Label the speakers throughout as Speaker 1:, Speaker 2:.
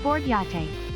Speaker 1: Board yate.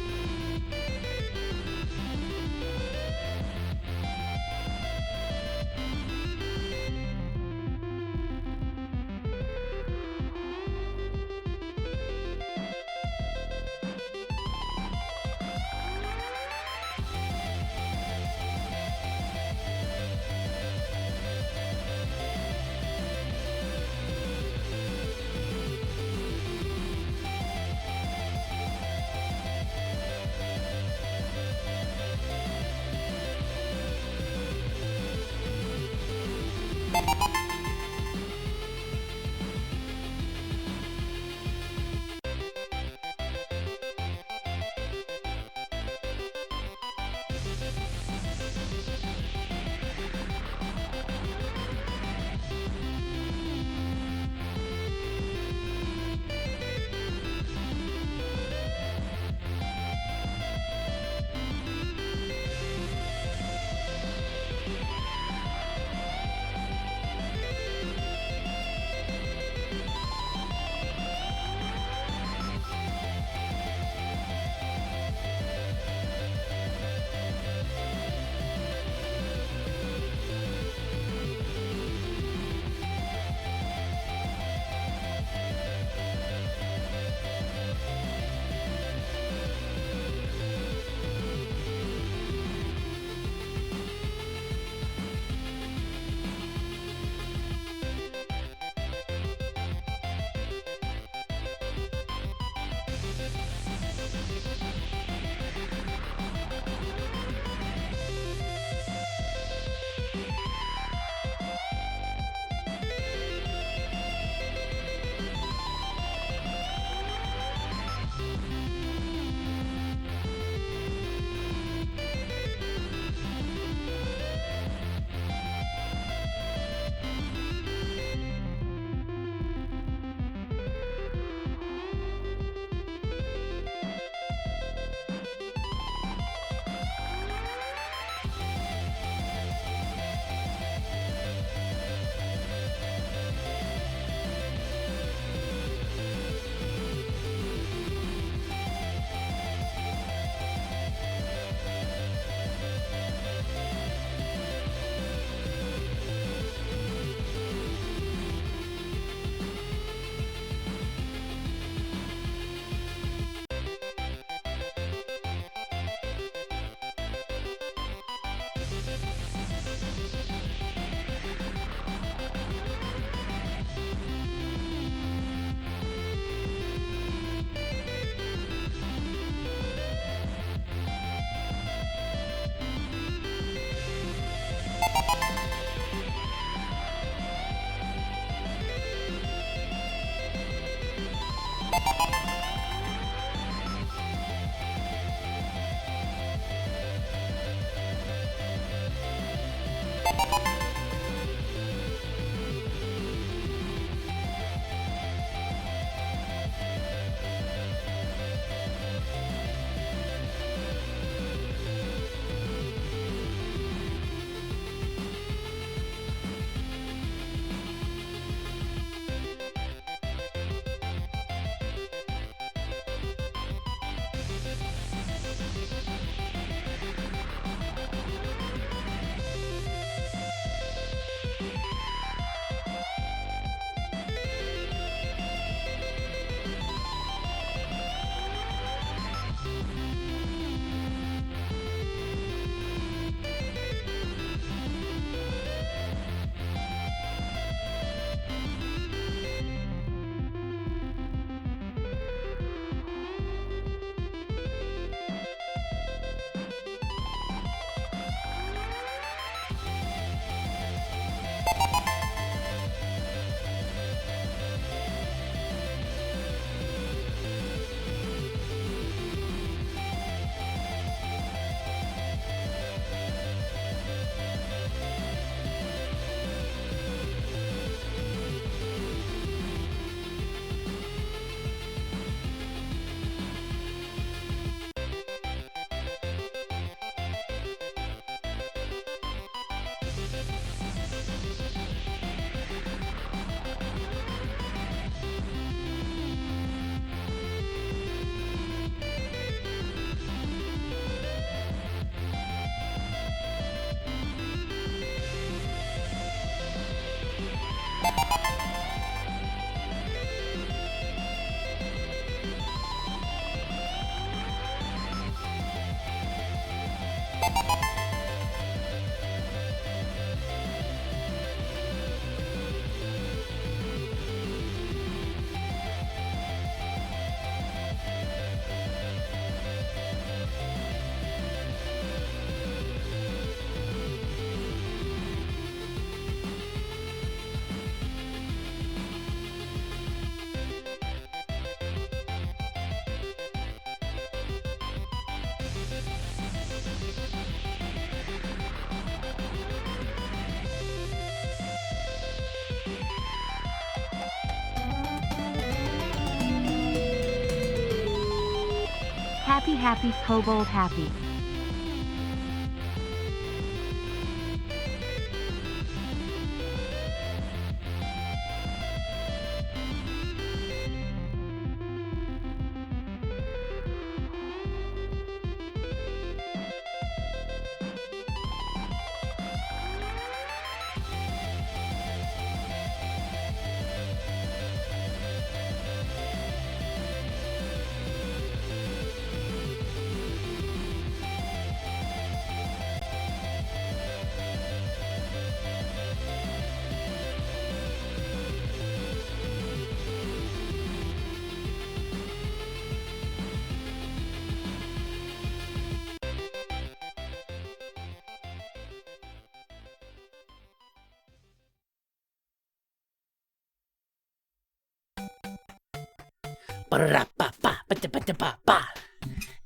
Speaker 1: Happy, happy, kobold happy.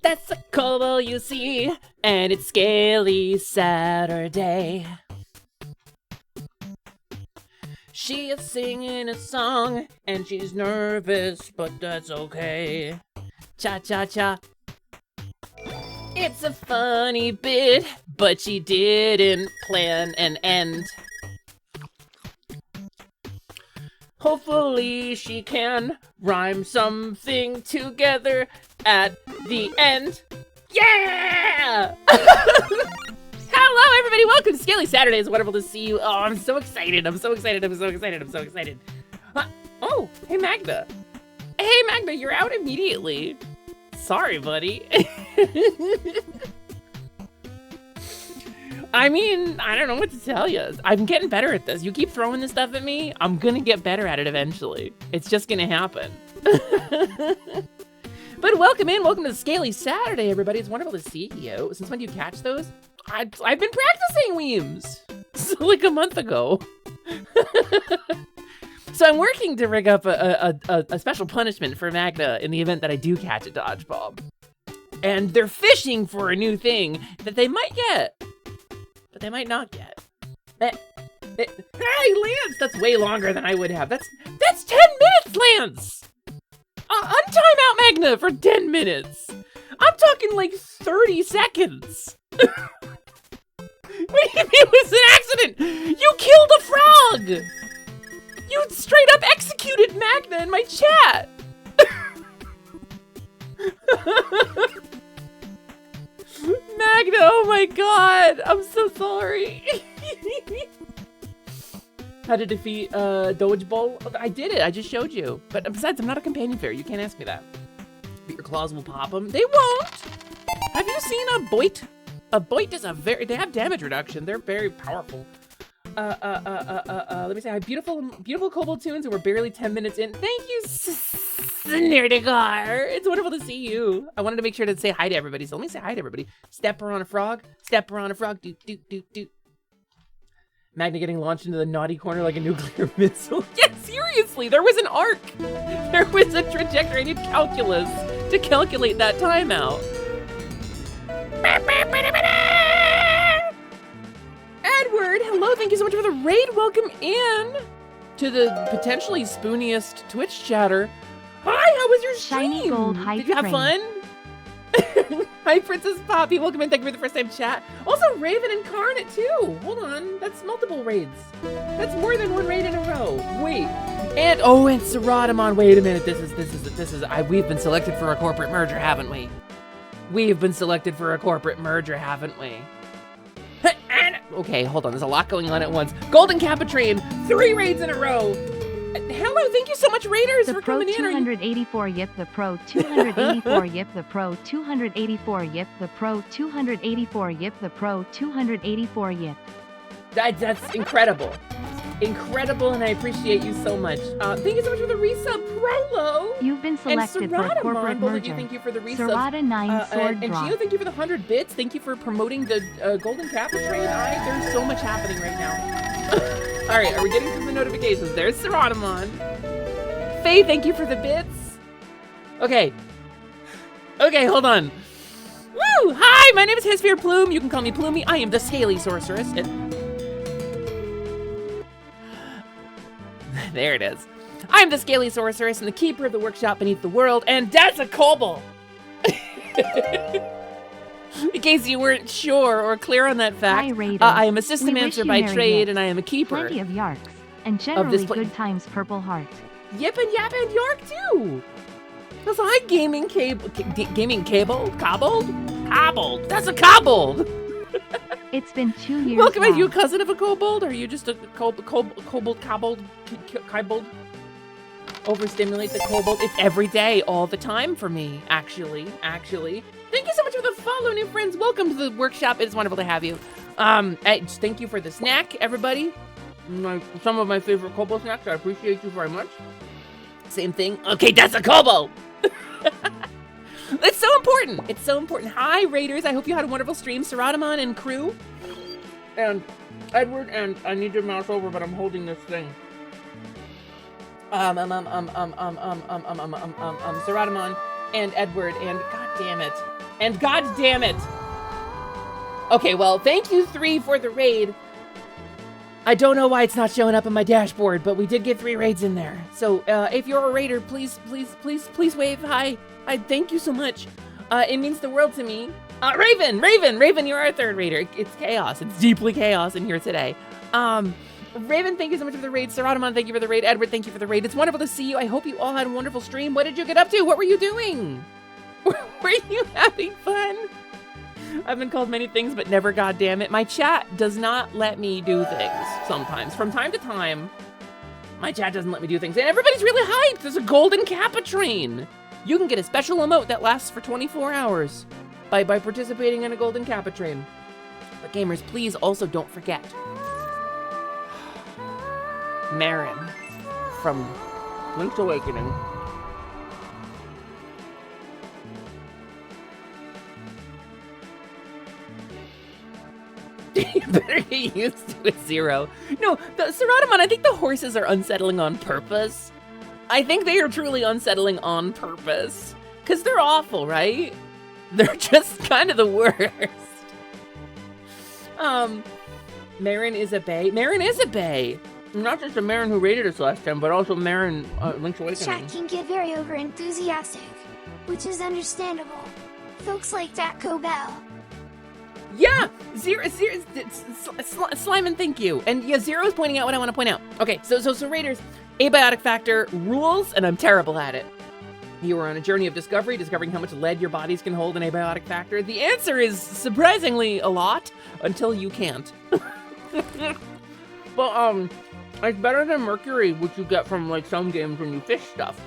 Speaker 2: That's a kobold you see, and it's Scaly Saturday. She is singing a song, and she's nervous, but that's okay. Cha-cha-cha. It's a funny bit, but she didn't plan an end. Hopefully she can rhyme something together at the end. Yeah! Hello, everybody. Welcome to Scaly Saturday. It's wonderful to see you. Oh, I'm so excited. I'm so excited. Oh, hey, Magda. Hey, Magda, you're out immediately. Sorry, buddy. I mean, I don't know what to tell you. I'm getting better at this. You keep throwing this stuff at me, I'm gonna get better at it eventually. It's just gonna happen. But welcome to Scaly Saturday, everybody. It's wonderful to see you. Since when do you catch those? I've been practicing memes. Like a month ago. So I'm working to rig up a special punishment for Magda in the event that I do catch a dodgeball. And they're fishing for a new thing that they might get, but they might not get. Hey, Lance! That's way longer than I would have. That's 10 minutes, Lance! Untime out Magna for 10 minutes. I'm talking like 30 seconds. What do you mean it was an accident? You killed a frog! You straight up executed Magna in my chat! Magna, oh my god! I'm so sorry. How to defeat Dodgeball? I did it, I just showed you. But besides, I'm not a companion fairy, you can't ask me that. But your claws will pop them. They won't! Have you seen a Boit? A Boit is they have damage reduction. They're very powerful. Let me say hi. Beautiful Kobold Tunes, and we're barely 10 minutes in. Thank you, Nerdigar. It's wonderful to see you. I wanted to make sure to say hi to everybody, so let me say hi to everybody. Stepper on a frog. Stepper on a frog. Doot, doot, doot, doot. Magna getting launched into the naughty corner like a nuclear missile. Yeah, seriously, there was an arc. There was a trajectory. I need calculus to calculate that timeout. Edward, hello, thank you so much for the raid. Welcome in to the potentially spooniest Twitch chatter. Hi, how was your stream?
Speaker 1: Shiny gold hype
Speaker 2: Did you have fun? Hi, Princess Poppy. Welcome in. Thank you for the first time chat. Also, Raven Incarnate too. Hold on, that's multiple raids. That's more than one raid in a row. Wait, and Seratamon. Wait a minute. We've been selected for a corporate merger, haven't we? We've been selected for a corporate merger, haven't we? Okay, hold on. There's a lot going on at once. Golden Capitrain, 3 raids in a row. Hello, thank you so much, Raiders, for coming in.
Speaker 1: The Pro 284 Yip, the Pro 284 Yip, the Pro 284 Yip, the Pro 284 Yip, the Pro 284 Yip.
Speaker 2: That's incredible. Incredible, and I appreciate you so much. Thank you so much for the resub, Prolo.
Speaker 1: You've been selected for a corporate merger.
Speaker 2: Thank you for the resub.
Speaker 1: Serata 9 sword
Speaker 2: and
Speaker 1: drop.
Speaker 2: Gio, thank you for the 100 bits. Thank you for promoting the Golden Capitrain. There's so much happening right now. All right, are we getting to the notifications? There's Seratamon. Faye, thank you for the bits. Okay, hold on. Woo! Hi, my name is Hesphere Plume. You can call me Plumey. I am the Scaly Sorceress. There it is. I'm the Scaly Sorceress and the keeper of the workshop beneath the world, and that's a kobold. In case you weren't sure or clear on that fact, I am a systemancer by trade, and I am a keeper.
Speaker 1: Plenty of yarks, and generally good times Purple Heart.
Speaker 2: Yip and Yap and York too. That's hi, gaming cable, cobbled. That's a kobold.
Speaker 1: It's been 2 years.
Speaker 2: Welcome. Are you a cousin of a kobold, or are you just a kobold? Overstimulate the kobold. It's every day, all the time for me. Actually. Thank you so much for the follow, new friends. Welcome to the workshop. It's wonderful to have you. Thank you for the snack, everybody. Some of my favorite kobold snacks. I appreciate you very much. Same thing. Okay, that's a kobold. It's so important. It's so important. Hi, Raiders. I hope you had a wonderful stream. Seratamon and crew. And Edward, and I need to mouse over, but I'm holding this thing. Seratamon and Edward, and God damn it. Okay, well, thank you 3 for the raid. I don't know why it's not showing up on my dashboard, but we did get 3 raids in there. So if you're a raider, please wave hi. I thank you so much. It means the world to me. Raven, you're our 3rd raider. It's chaos. It's deeply chaos in here today. Raven, thank you so much for the raid. Seratamon, thank you for the raid. Edward, thank you for the raid. It's wonderful to see you. I hope you all had a wonderful stream. What did you get up to? What were you doing? Were you having fun? I've been called many things, but never goddamn it. My chat does not let me do things sometimes. From time to time, my chat doesn't let me do things. And everybody's really hyped. There's a Golden Capitrain. You can get a special emote that lasts for 24 hours by participating in a Golden Capitrain. But gamers, please also don't forget Marin from Link's Awakening. You better get used to a 0. No, the Seratamon, I think the horses are unsettling on purpose. I think they are truly unsettling on purpose. Because they're awful, right? They're just kind of the worst. Marin is a bae. Marin is a bae. Not just a Marin who rated us last time, but also Marin Link's Awakening.
Speaker 3: Chat can get very over-enthusiastic, which is understandable. Folks like that go Bell.
Speaker 2: Yeah, Slyman, thank you. And yeah, Zero's pointing out what I want to point out. Okay, so Raiders, abiotic factor rules, and I'm terrible at it. You are on a journey of discovery, discovering how much lead your bodies can hold in abiotic factor. The answer is surprisingly a lot, until you can't. But it's better than mercury, which you get from like some games when you fish stuff.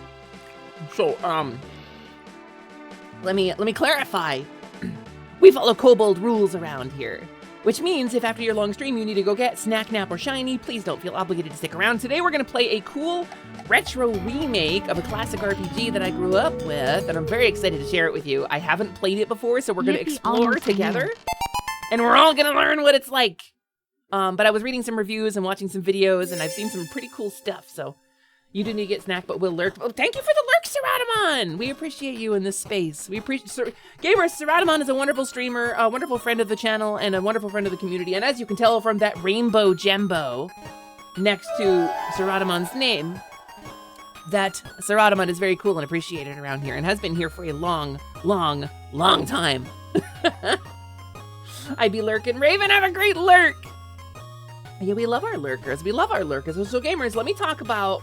Speaker 2: So let me clarify. We follow kobold rules around here, which means if after your long stream you need to go get snack, nap, or shiny, please don't feel obligated to stick around. Today we're gonna play a cool retro remake of a classic RPG that I grew up with, and I'm very excited to share it with you. I haven't played it before, so we're gonna explore together, and we're all gonna learn what it's like. But I was reading some reviews and watching some videos, and I've seen some pretty cool stuff, so you do need to get snack, but we'll lurk. Oh, thank you for the lurk, Seratamon! We appreciate you in this space. We appreciate Gamers. Seratamon is a wonderful streamer, a wonderful friend of the channel, and a wonderful friend of the community. And as you can tell from that rainbow gembo next to Seratamon's name, that Seratamon is very cool and appreciated around here, and has been here for a long, long, long time. I be lurking. Raven, have a great lurk! Yeah, we love our lurkers. We love our lurkers. So gamers, let me talk about.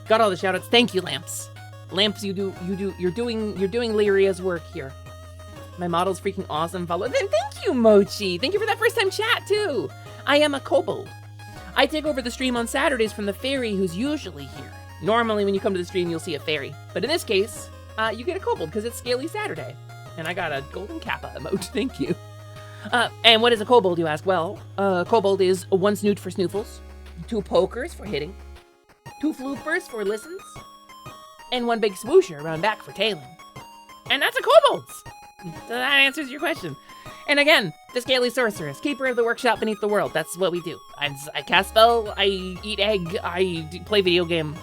Speaker 2: Got all the shoutouts. Thank you, Lamps. Lamps, you're doing Lyria's work here. My model's freaking awesome. Follow. Then thank you, Mochi. Thank you for that first time chat too. I am a kobold. I take over the stream on Saturdays from the fairy who's usually here. Normally, when you come to the stream, you'll see a fairy, but in this case, you get a kobold because it's Scaly Saturday, and I got a golden kappa emote. Thank you. And what is a kobold, you ask? Well, kobold is one snoot for snoofles, two pokers for hitting, two floopers for listens, and one big swoosher around back for tailing. And that's a kobold! So that answers your question. And again, the Scaly Sorceress, keeper of the workshop beneath the world. That's what we do. I cast spell, I eat egg, I play video game.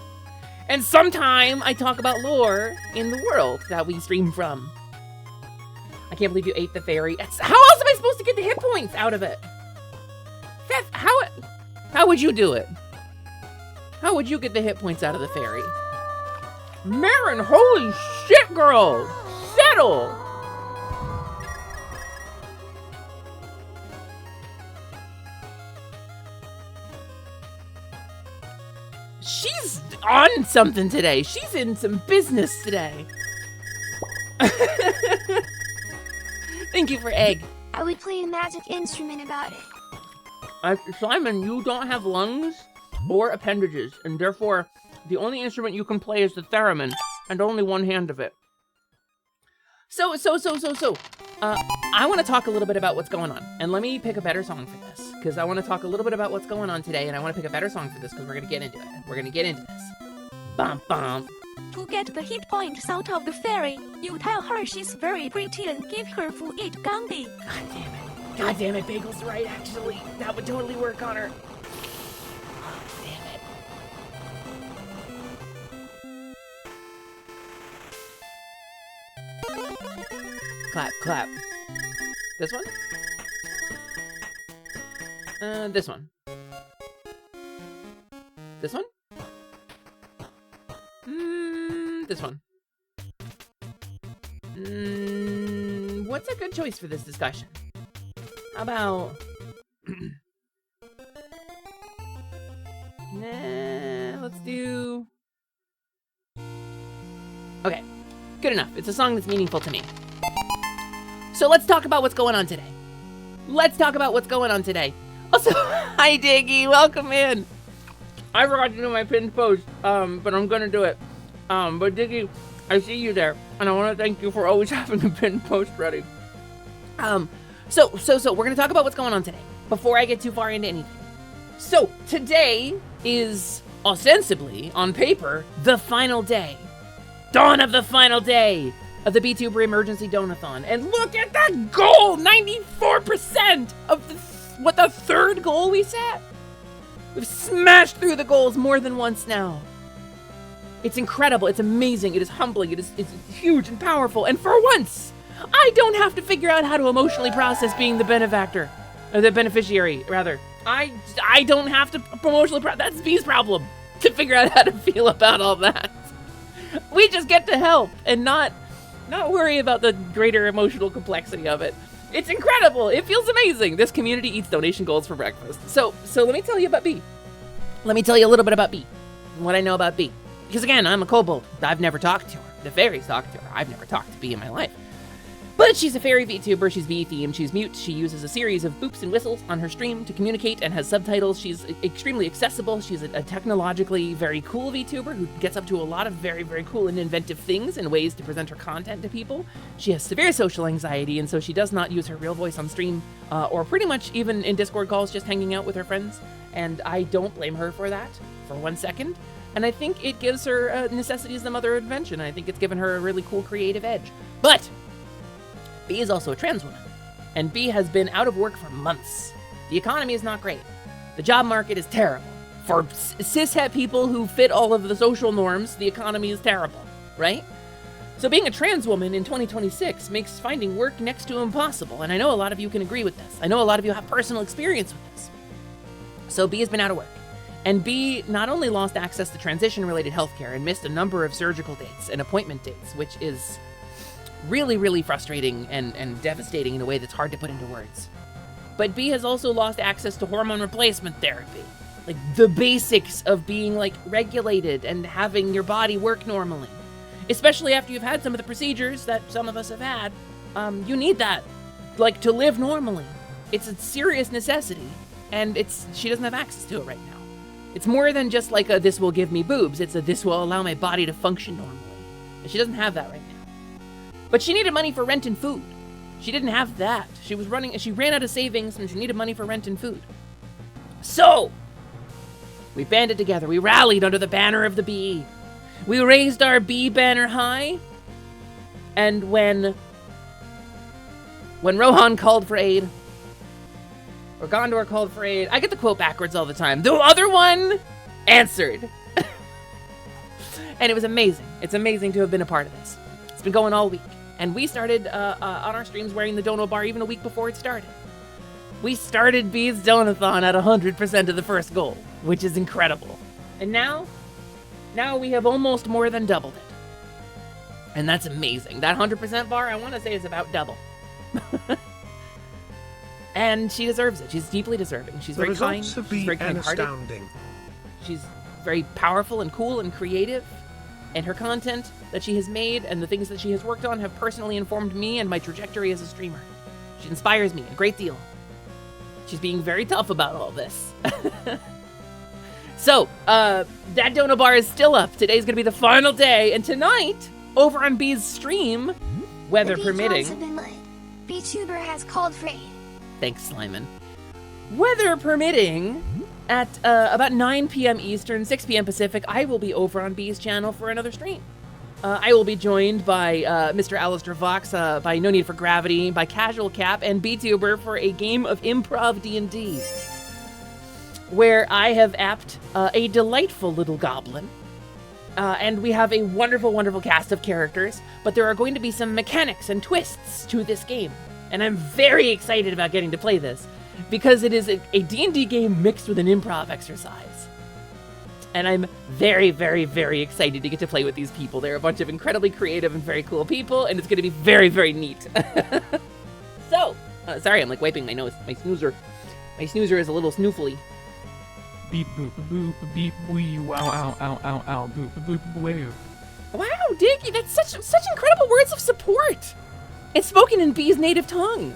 Speaker 2: And sometime I talk about lore in the world that we stream from. I can't believe you ate the fairy. How else am I supposed to get the hit points out of it? Fifth, how would you do it? How would you get the hit points out of the fairy? Marin, holy shit, girl! Settle! She's on something today. She's in some business today. Thank you for egg.
Speaker 3: I would play a magic instrument about it.
Speaker 2: Simon, you don't have lungs or appendages, and therefore, the only instrument you can play is the theremin, and only one hand of it. So, I want to talk a little bit about what's going on, and let me pick a better song for this, because I want to talk a little bit about what's going on today, and I want to pick a better song for this, because we're going to get into it. We're going to get into this. Bum, bum.
Speaker 4: To get the hit points out of the fairy, you tell her she's very pretty and give her full 8 Gandhi.
Speaker 2: God damn it. God damn it, Bagel's right, actually. That would totally work on her. Oh, damn it. Clap, clap. This one? This one. This one? This one. What's a good choice for this discussion? How about... Nah, let's do... Okay, good enough. It's a song that's meaningful to me. So let's talk about what's going on today. Let's talk about what's going on today. Also, hi Diggy, welcome in. I forgot to do my pinned post, but I'm gonna do it. But Diggy, I see you there, and I want to thank you for always having a pinned post ready. So we're gonna talk about what's going on today before I get too far into anything. So today is ostensibly, on paper, the final day, dawn of the final day of the BTuber Emergency Donathon, and look at that goal! 94% of what the third goal we set. We've smashed through the goals more than once now. It's incredible, it's amazing, it is humbling, it's huge and powerful, and for once, I don't have to figure out how to emotionally process being the benefactor. Or the beneficiary, rather. I don't have to promotionally, that's B's problem to figure out how to feel about all that. We just get to help and not worry about the greater emotional complexity of it. It's incredible. It feels amazing. This community eats donation goals for breakfast. So let me tell you about B. Let me tell you a little bit about B and what I know about B. Because again, I'm a kobold. I've never talked to her. The fairies talk to her. I've never talked to B in my life. But she's a fairy VTuber, she's V-themed, she's mute, she uses a series of boops and whistles on her stream to communicate and has subtitles. She's extremely accessible, she's a technologically very cool VTuber who gets up to a lot of very, very cool and inventive things and ways to present her content to people. She has severe social anxiety, and so she does not use her real voice on stream, or pretty much even in Discord calls, just hanging out with her friends. And I don't blame her for that, for 1 second. And I think it gives her necessity as the mother of invention. I think it's given her a really cool creative edge. But B is also a trans woman, and B has been out of work for months. The economy is not great. The job market is terrible. For cishet people who fit all of the social norms, the economy is terrible, right? So being a trans woman in 2026 makes finding work next to impossible, and I know a lot of you can agree with this. I know a lot of you have personal experience with this. So B has been out of work. And B not only lost access to transition-related healthcare and missed a number of surgical dates and appointment dates, which is really, really frustrating and devastating in a way that's hard to put into words. But B has also lost access to hormone replacement therapy. Like the basics of being like regulated and having your body work normally. Especially after you've had some of the procedures that some of us have had. You need that, like, to live normally. It's a serious necessity, and she doesn't have access to it right now. It's more than just like a this will give me boobs, it's a this will allow my body to function normally. And she doesn't have that right now. But she needed money for rent and food. She didn't have that. She ran out of savings and she needed money for rent and food. So, we banded together. We rallied under the banner of the bee. We raised our bee banner high. And when Rohan called for aid, or Gondor called for aid, I get the quote backwards all the time. The other one answered. And it was amazing. It's amazing to have been a part of this. It's been going all week. And we started on our streams wearing the dono bar even a week before it started. We started Bee's Donathon at 100% of the first goal, which is incredible. And now we have almost more than doubled it. And that's amazing. That 100% bar, I want to say, is about double. And she deserves it. She's deeply deserving. She's very kind. She's very kind-hearted. She's very powerful and cool and creative. And her content that she has made and the things that she has worked on have personally informed me and my trajectory as a streamer. She inspires me a great deal. She's being very tough about all this. So, that dono bar is still up. Today's gonna be the final day, and tonight, over on B's stream, weather permitting.
Speaker 3: VTuber has called for aid.
Speaker 2: Thanks, Slyman. Weather permitting, at about 9 p.m. Eastern, 6 p.m. Pacific, I will be over on B's channel for another stream. I will be joined by Mr. Alistair Vox, by No Need for Gravity, by Casual Cap, and BTuber for a game of improv D&D, where I have apped a delightful little goblin. And we have a wonderful, wonderful cast of characters, but there are going to be some mechanics and twists to this game. And I'm very excited about getting to play this, because it is a D&D game mixed with an improv exercise. And I'm very, very, very excited to get to play with these people. They're a bunch of incredibly creative and very cool people, and it's going to be very, very neat. So, sorry, I'm like wiping my nose. My snoozer is a little snoofly.
Speaker 5: Beep boop boop beep wee wow ow ow ow ow boop boop wave.
Speaker 2: Wow, Diggy, that's such incredible words of support. It's spoken in B's native tongue.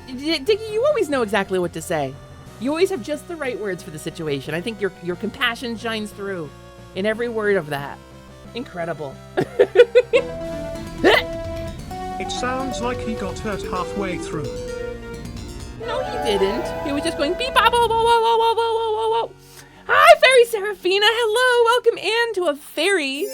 Speaker 2: Diggy, you always know exactly what to say. You always have just the right words for the situation. I think your compassion shines through in every word of that. Incredible.
Speaker 6: It sounds like he got hurt halfway through.
Speaker 2: No, he didn't. He was just going beep bop whoa whoa whoa whoa whoa whoa whoa. Hi, Fairy Seraphina. Hello, welcome in to a fairy.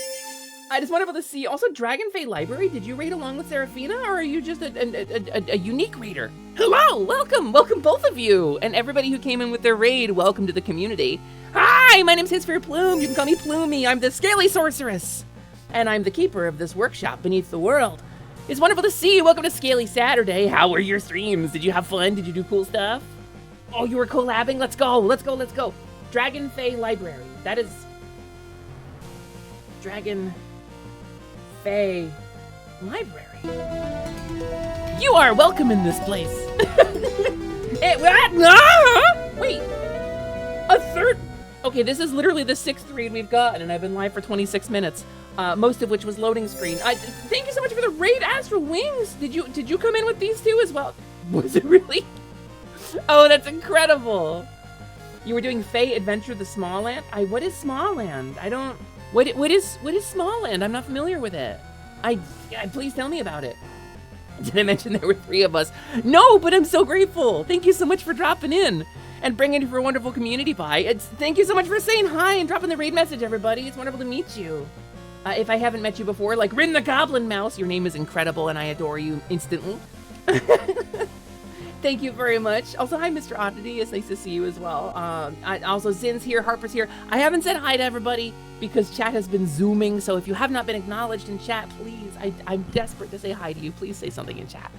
Speaker 2: I just wonderful to see. Also, Dragon Fae Library, did you raid along with Seraphina, or are you just a unique raider? Hello, welcome both of you, and everybody who came in with their raid, welcome to the community. Hi, my name's Hisfair Plume. You can call me Plumey. I'm the Scaly Sorceress, and I'm the keeper of this workshop beneath the world. It's wonderful to see you. Welcome to Scaly Saturday. How were your streams? Did you have fun? Did you do cool stuff? Oh, you were collabing? Let's go. Let's go. Let's go. Dragon Fae Library. That is... Dragon Fae Library. You are welcome in this place. Wait. A third... Okay, this is literally the 6th raid we've gotten, and I've been live for 26 minutes. Most of which was loading screen. Thank you so much for the raid, Astral Wings. Did you come in with these two as well? Was it really? Oh, that's incredible. You were doing Fae Adventure the Small Land? What is Small Land? I don't... What is Small Land? I'm not familiar with it. Please tell me about it. Did I mention there were 3 of us? No, but I'm so grateful. Thank you so much for dropping in and bringing for a wonderful community pie. Thank you so much for saying hi and dropping the raid message, everybody. It's wonderful to meet you. If I haven't met you before, like Rin the Goblin Mouse, your name is incredible and I adore you instantly. Thank you very much. Also, hi, Mr. Oddity. It's nice to see you as well. Also, Zin's here, Harper's here. I haven't said hi to everybody because chat has been zooming. So if you have not been acknowledged in chat, please, I'm desperate to say hi to you. Please say something in chat.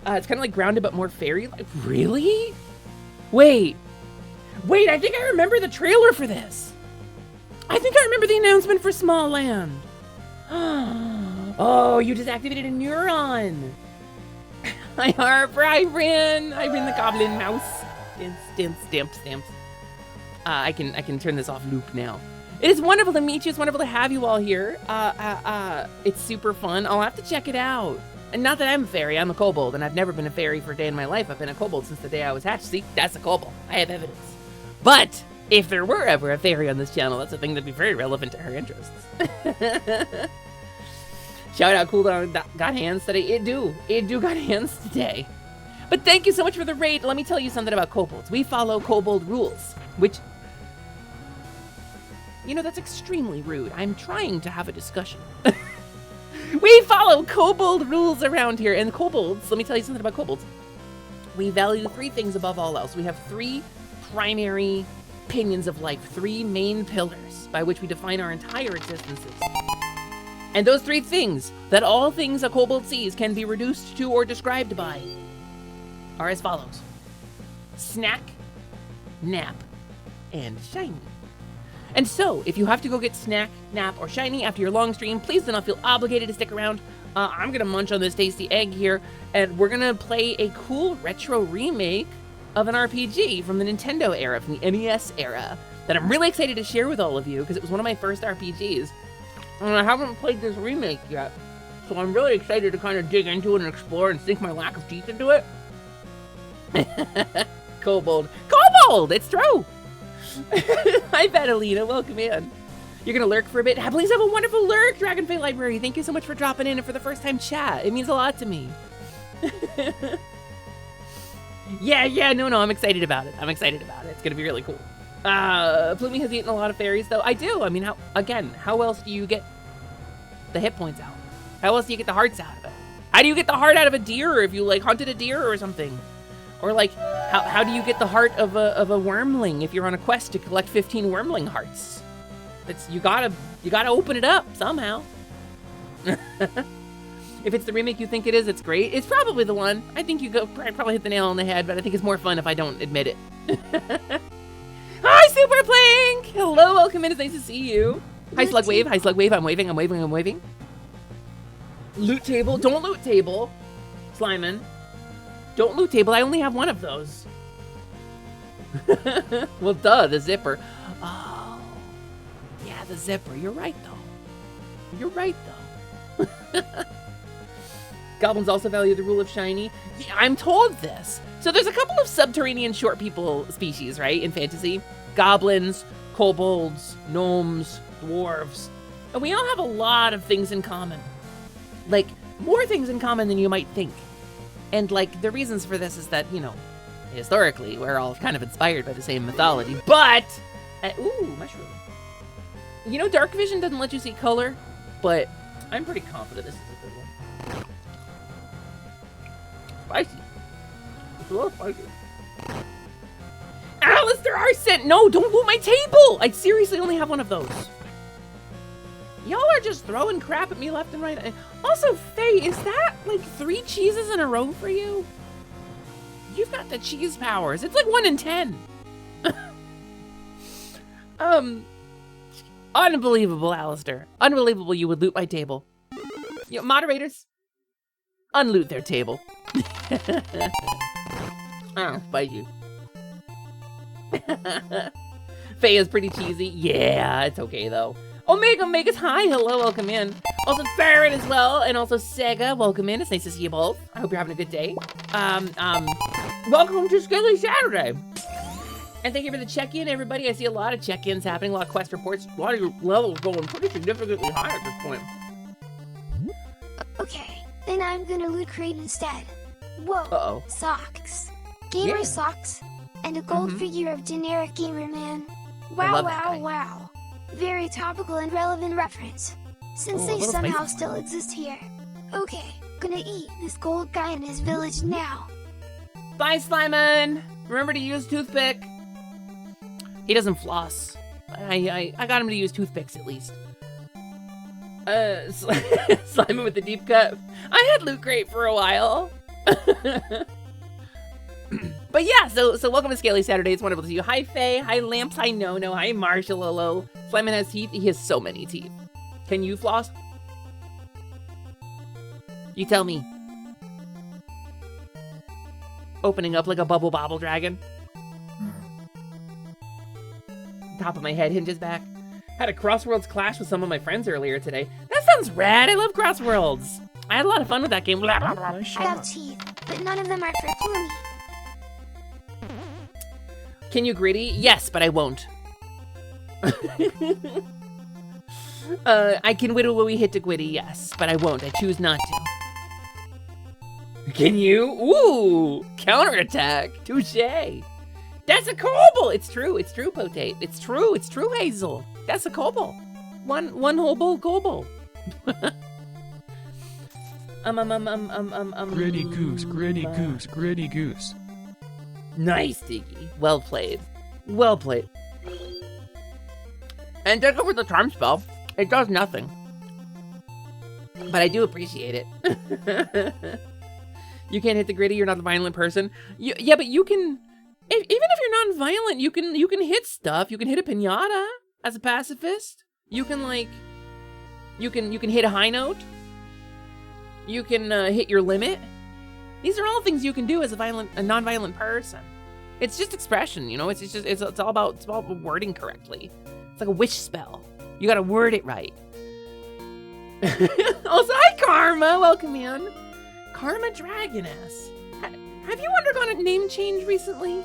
Speaker 2: It's kind of like Grounded, but more fairy-like. Really? Wait, I think I remember the trailer for this. I think I remember the announcement for Small Land. Oh, you just activated a neuron. Hi, Harper. Hi, Rin. Hi, Rin the Goblin Mouse. Stamps. I can turn this off loop now. It is wonderful to meet you. It's wonderful to have you all here. It's super fun. I'll have to check it out. And not that I'm a fairy. I'm a kobold, and I've never been a fairy for a day in my life. I've been a kobold since the day I was hatched. See, that's a kobold. I have evidence. But if there were ever a fairy on this channel, that's a thing that'd be very relevant to her interests. Shout out Cooldown got hands today. It do got hands today. But thank you so much for the raid. Let me tell you something about kobolds. We follow kobold rules, which, you know, that's extremely rude. I'm trying to have a discussion. We follow kobold rules around here, and kobolds, let me tell you something about kobolds. We value 3 things above all else. We have 3 primary opinions of life, 3 main pillars by which we define our entire existences. And those 3 things that all things a kobold sees can be reduced to or described by are as follows: snack, nap, and shiny. And so, if you have to go get snack, nap, or shiny after your long stream, please do not feel obligated to stick around. I'm gonna munch on this tasty egg here, and we're gonna play a cool retro remake of an RPG from the Nintendo era, from the NES era, that I'm really excited to share with all of you, because it was one of my first RPGs. And I haven't played this remake yet, so I'm really excited to kind of dig into it and explore and sink my lack of teeth into it. Kobold. It's true! Hi, Catalina, welcome in. You're gonna lurk for a bit? Please have a wonderful lurk, Dragon Fae Library. Thank you so much for dropping in and for the first time chat. It means a lot to me. Yeah, no, I'm excited about it. It's gonna be really cool. Plumie has eaten a lot of fairies, though. I do. I mean, how else do you get the hit points out? How else do you get the hearts out of it? How do you get the heart out of a deer if you, like, hunted a deer or something? Or, like, how do you get the heart of a wormling if you're on a quest to collect 15 wormling hearts? You gotta open it up somehow. If it's the remake you think it is, it's great. It's probably the one. I think you probably hit the nail on the head, but I think it's more fun if I don't admit it. Hi, Super Plank! Hello, welcome in. It's nice to see you. Hi, Slug Wave. I'm waving. Loot table. Don't loot table. Slimin. Don't loot table. I only have one of those. Well, duh, the zipper. Oh. Yeah, the zipper. You're right, though. Goblins also value the rule of shiny. Yeah, I'm told this. So there's a couple of subterranean short people species, right, in fantasy. Goblins, kobolds, gnomes, dwarves. And we all have a lot of things in common. Like, more things in common than you might think. And, like, the reasons for this is that, you know, historically, we're all kind of inspired by the same mythology. But, ooh, mushroom. You know, dark vision doesn't let you see color, but I'm pretty confident this is a good one. Spicy. It's a little spicy. Alistair Arsent! No, don't loot my table! I seriously only have one of those. Y'all are just throwing crap at me left and right. And also, Faye, is that like 3 cheeses in a row for you? You've got the cheese powers. It's like 1 in 10. Unbelievable, Alistair. Unbelievable you would loot my table. You know, moderators, unloot their table. Oh, bite you. Faye is pretty cheesy. Yeah, it's okay though. Omega's hi, hello, welcome in. Also Farron as well, and also Sega, welcome in. It's nice to see you both. I hope you're having a good day. Welcome to Scaly Saturday. And thank you for the check-in, everybody. I see a lot of check-ins happening, a lot of quest reports, a lot of your levels going pretty significantly high at this point.
Speaker 3: Okay, then I'm gonna loot crate instead. Whoa,
Speaker 2: Uh-oh.
Speaker 3: socks. Gamer
Speaker 2: Yeah.
Speaker 3: socks. And a gold figure of generic gamer man.
Speaker 2: I
Speaker 3: Wow,
Speaker 2: love that
Speaker 3: wow,
Speaker 2: guy.
Speaker 3: wow. Very topical and relevant reference. Since
Speaker 2: Oh, a
Speaker 3: they
Speaker 2: little
Speaker 3: somehow
Speaker 2: spicy.
Speaker 3: still exist here. Okay, gonna eat this gold guy in his village now.
Speaker 2: Bye, Slimin! Remember to use toothpick. He doesn't floss. I got him to use toothpicks at least. Slimin with the deep cut. I had Loot Crate for a while. But yeah, so welcome to Scaly Saturday. It's wonderful to see you. Hi, Faye. Hi, Lamps. Hi, No. Hi, Marshall. Hello. Slimin has teeth. He has so many teeth. Can you floss? You tell me. Opening up like a bubble bobble dragon. Top of my head hinges back. Had a Crossworlds clash with some of my friends earlier today. That sounds rad. I love Crossworlds. I had a lot of fun with that game. Blah, blah, blah.
Speaker 5: Nice
Speaker 3: I have
Speaker 5: shot.
Speaker 3: teeth, but none of them are for Plumie.
Speaker 2: Can you gritty? Yes, but I won't. I can whittle willy hit to gwitty, yes, but I won't. I choose not to. Can you? Ooh, counterattack. Touche. That's a kobold. It's true, Potate. It's true, Hazel. That's a kobold. One hobo kobold.
Speaker 5: Gritty goose, gritty goose, gritty goose.
Speaker 2: Nice, Diggy. Well played. Well played. And take over the charm spell. It does nothing. But I do appreciate it. You can't hit the gritty, you're not the violent person. Yeah, but you can... Even if you're non-violent, you can hit stuff. You can hit a piñata as a pacifist. You can, like... You can hit a high note. You can hit your limit. These are all things you can do as a non-violent person. It's just expression, you know. It's all about wording correctly. It's like a wish spell. You gotta word it right. Also, hi Karma, welcome in. Karma Dragoness. Have you undergone a name change recently?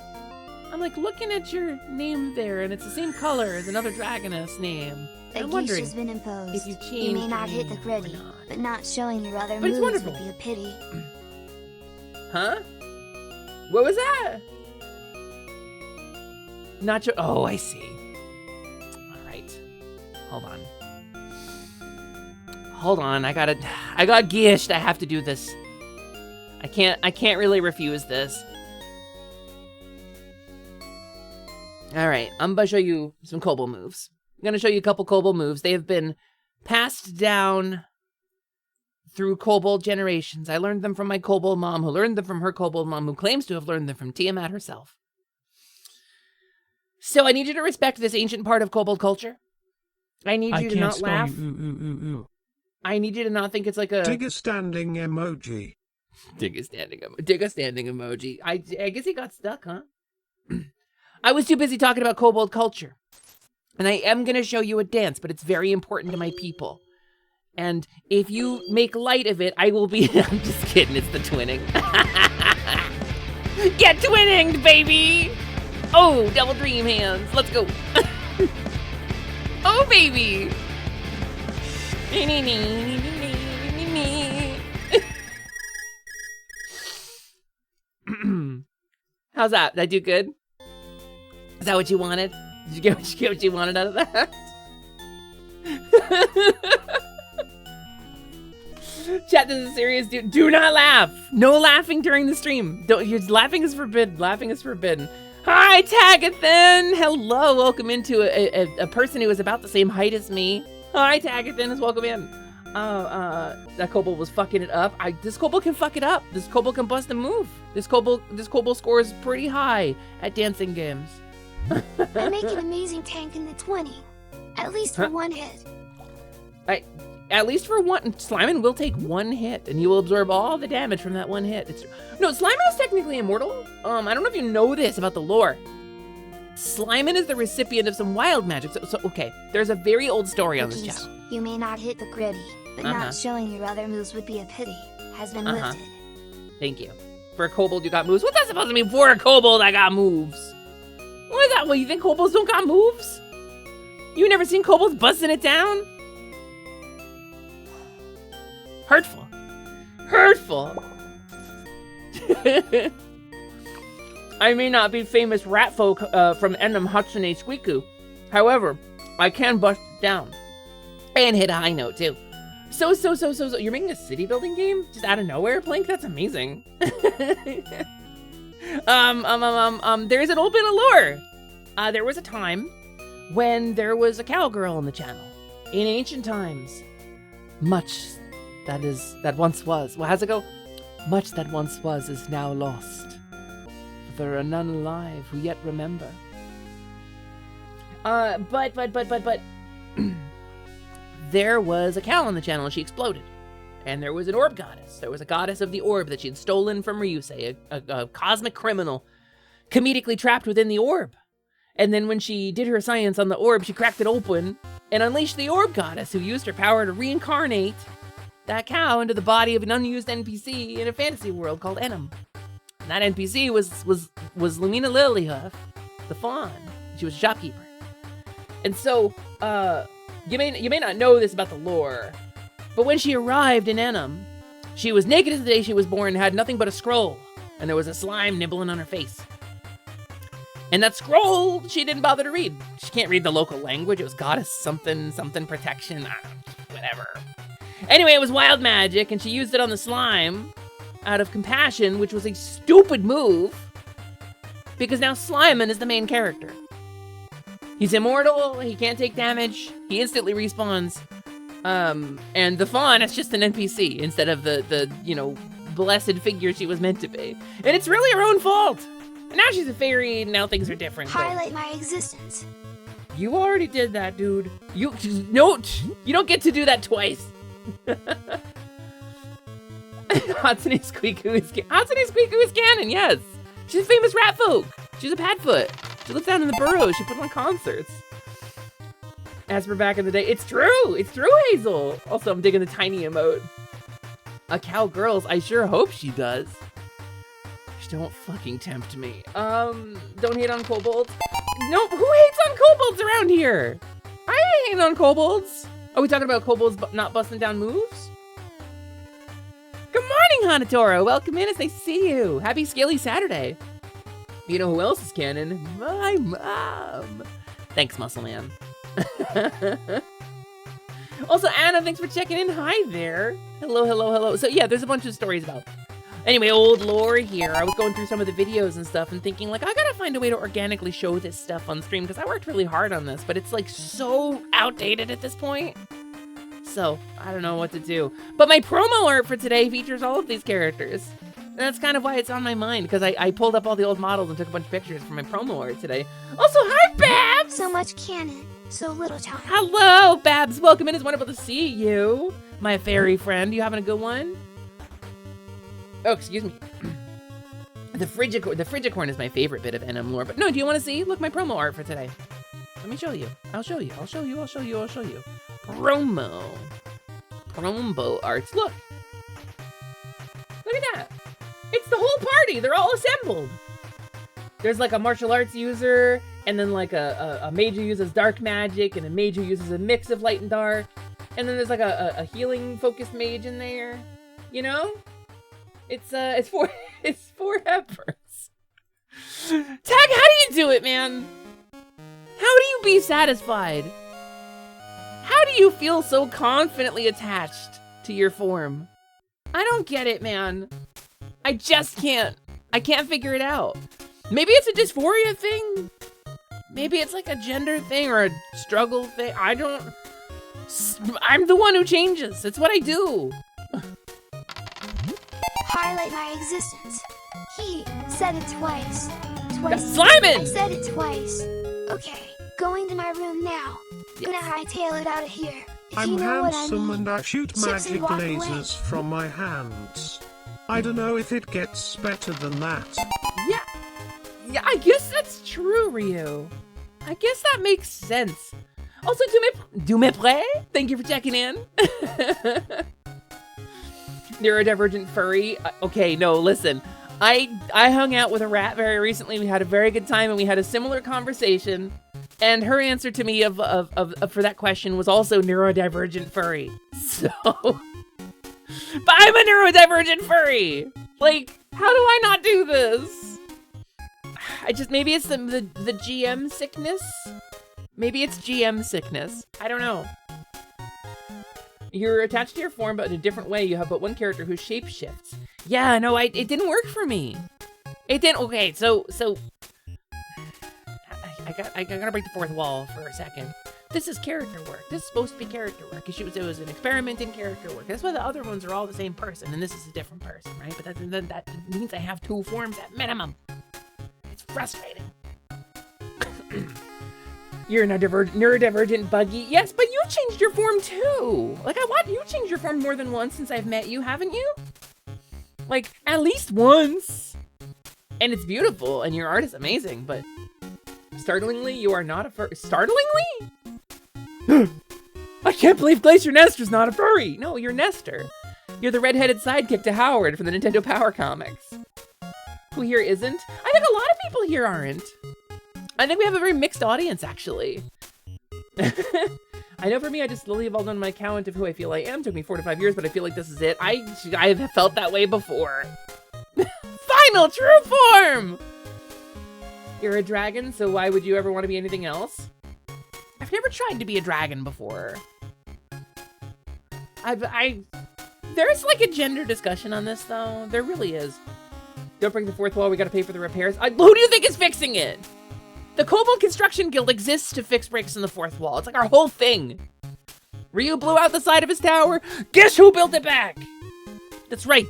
Speaker 2: I'm like looking at your name there, and it's the same color as another Dragoness name.
Speaker 3: The
Speaker 2: I'm
Speaker 3: geese
Speaker 2: wondering
Speaker 3: has been imposed.
Speaker 2: if you
Speaker 3: You
Speaker 2: changed
Speaker 3: may not hit the
Speaker 2: your name or
Speaker 3: gritty,
Speaker 2: not.
Speaker 3: but not showing your other
Speaker 2: But it's
Speaker 3: moves would
Speaker 2: wonderful.
Speaker 3: be a pity.
Speaker 2: Huh? What was that? Not your. Oh, I see. All right. Hold on. I got gished. I have to do this. I can't really refuse this. All right. I'm gonna show you some kobold moves. I'm gonna show you a couple kobold moves. They have been passed down through kobold generations. I learned them from my kobold mom, who learned them from her kobold mom, who claims to have learned them from Tiamat herself. So I need you to respect this ancient part of kobold culture. I need
Speaker 5: I
Speaker 2: you to
Speaker 5: can't
Speaker 2: not
Speaker 5: spell
Speaker 2: laugh.
Speaker 5: you. Ooh.
Speaker 2: I need you to not think it's like a
Speaker 6: Dig a standing emoji.
Speaker 2: dig a standing emoji. I guess he got stuck, huh? I was too busy talking about kobold culture. And I am going to show you a dance, but it's very important to my people. And if you make light of it, I will be... I'm just kidding, it's the twinning. Get twinning, baby! Oh, double dream hands. Let's go. Oh, baby! How's that? Did I do good? Is that what you wanted? Did you get what you wanted out of that? Chat, this is serious, dude. Do not laugh. No laughing during the stream. Laughing is forbidden. Laughing is forbidden. Hi, Tagathan. Hello. Welcome into a person who is about the same height as me. Hi, Tagathan, welcome in. That kobold was fucking it up. This kobold can fuck it up. This kobold can bust a move. This kobold scores pretty high at dancing games.
Speaker 3: I make an amazing tank in the 20. At least for one hit.
Speaker 2: At least for one, Slimin will take one hit, and he will absorb all the damage from that one hit. No, Slimin is technically immortal. I don't know if you know this about the lore. Slimin is the recipient of some wild magic. So okay, there's a very old story on this
Speaker 3: Cookies,
Speaker 2: channel.
Speaker 3: you may not hit the gritty, but not showing your other moves would be a pity. Has been lifted.
Speaker 2: Thank you. For a kobold, you got moves. What's that supposed to mean? For a kobold, I got moves. What is that? Well, you think kobolds don't got moves? You never seen kobolds busting it down? Hurtful. Hurtful. I may not be famous rat folk from Enum Hatsune Squiku. However, I can bust it down. And hit a high note, too. So, you're making a city building game? Just out of nowhere, Plank? That's amazing. There's an old bit of lore. There was a time when there was a cowgirl on the channel. In ancient times. Much that once was. Well, how's it go? Much that once was is now lost. For there are none alive who yet remember. But there was a cow on the channel and she exploded. And there was an orb goddess. There was a goddess of the orb that she'd stolen from Ryusei, a cosmic criminal, comedically trapped within the orb. And then when she did her science on the orb, she cracked it open and unleashed the orb goddess, who used her power to reincarnate that cow into the body of an unused NPC in a fantasy world called Enum. And that NPC was Lumina Lilyhoof, the fawn. She was a shopkeeper. And so, you may not know this about the lore, but when she arrived in Enum, she was naked as the day she was born and had nothing but a scroll, and there was a slime nibbling on her face. And that scroll, she didn't bother to read. She can't read the local language. It was goddess something protection, whatever. Anyway, it was wild magic, and she used it on the slime out of compassion, which was a stupid move, because now Slimin is the main character. He's immortal, he can't take damage, he instantly respawns, and the fawn is just an NPC instead of the blessed figure she was meant to be. And it's really her own fault. And now she's a fairy, and now things are different.
Speaker 3: Highlight my existence.
Speaker 2: You already did that, dude. You don't get to do that twice. Hatsune Squeaku is canon, yes. She's a famous rat folk. She's a padfoot. She lives down in the burrows. She puts on concerts. As for back in the day, it's true. It's true, Hazel. Also, I'm digging the tiny emote. A cowgirls, I sure hope she does. Don't fucking tempt me. Don't hate on kobolds. No, who hates on kobolds around here? I ain't hating on kobolds. Are we talking about kobolds not busting down moves? Good morning, Hanatoro. Welcome in. It's nice to see you. Happy Scaly Saturday. You know who else is canon? My mom. Thanks, Muscle Man. Also, Anna, thanks for checking in. Hi there. Hello. So yeah, there's a bunch of stories about. Anyway, old lore here. I was going through some of the videos and stuff and thinking, like, I gotta find a way to organically show this stuff on stream because I worked really hard on this, but it's like so outdated at this point. So I don't know what to do. But my promo art for today features all of these characters. And that's kind of why it's on my mind, because I pulled up all the old models and took a bunch of pictures for my promo art today. Also, hi, Babs!
Speaker 3: So much canon, so little time.
Speaker 2: Hello, Babs. Welcome in. It's wonderful to see you, my fairy friend. You having a good one? Oh, excuse me. The Frigicorn is my favorite bit of Enum lore. But no, do you want to see? Look, my promo art for today. Let me show you. I'll show you. Promo arts. Look. Look at that. It's the whole party. They're all assembled. There's like a martial arts user, and then like a mage who uses dark magic, and a mage who uses a mix of light and dark. And then there's like a healing focused mage in there. You know? It's four efforts. Tag, how do you do it, man? How do you be satisfied? How do you feel so confidently attached to your form? I don't get it, man. I just can't. I can't figure it out. Maybe it's a dysphoria thing. Maybe it's like a gender thing or a struggle thing. I don't I'm the one who changes. It's what I do.
Speaker 3: Highlight my existence. He said it twice. Twice.
Speaker 2: Simon!
Speaker 3: I said it twice. Okay, going to my room now. Gonna hightail it out of here. If
Speaker 6: I'm
Speaker 3: you know what I
Speaker 6: handsome
Speaker 3: mean.
Speaker 6: and I shoot
Speaker 3: Chips and
Speaker 6: magic
Speaker 3: walk away.
Speaker 6: lasers from my hands. I don't know if it gets better than that.
Speaker 2: Yeah, I guess that's true, Ryu. I guess that makes sense. Also, du me prêt? Thank you for checking in. Neurodivergent furry. Okay, no, listen. I hung out with a rat very recently. We had a very good time, and we had a similar conversation. And her answer to me for that question was also neurodivergent furry. So, but I'm a neurodivergent furry. Like, how do I not do this? Maybe it's the GM sickness. Maybe it's GM sickness. I don't know. You're attached to your form, but in a different way. You have but one character who shape shifts. Yeah, no, it didn't work for me. It didn't. Okay, so I gotta break the fourth wall for a second. This is character work. This is supposed to be character work. It was an experiment in character work. That's why the other ones are all the same person, and this is a different person, right? But that means I have 2 forms at minimum. It's frustrating. You're a neurodivergent buggy. Yes, but you changed your form too. Like, you changed your form more than once since I've met you, haven't you? Like, at least once. And it's beautiful, and your art is amazing, but startlingly, you are not a furry. Startlingly? I can't believe Glacier Nestor's not a furry. No, you're Nestor. You're the redheaded sidekick to Howard from the Nintendo Power comics. Who here isn't? I think a lot of people here aren't. I think we have a very mixed audience, actually. I know for me, I just slowly evolved on my count of who I feel I am. Took me 4 to 5 years, but I feel like this is it. I have felt that way before. Final true form! You're a dragon, so why would you ever want to be anything else? I've never tried to be a dragon before. There's like a gender discussion on this, though. There really is. Don't break the fourth wall, we gotta pay for the repairs. Who do you think is fixing it? The Kobold Construction Guild exists to fix breaks in the fourth wall. It's like our whole thing. Ryu blew out the side of his tower. Guess who built it back? That's right.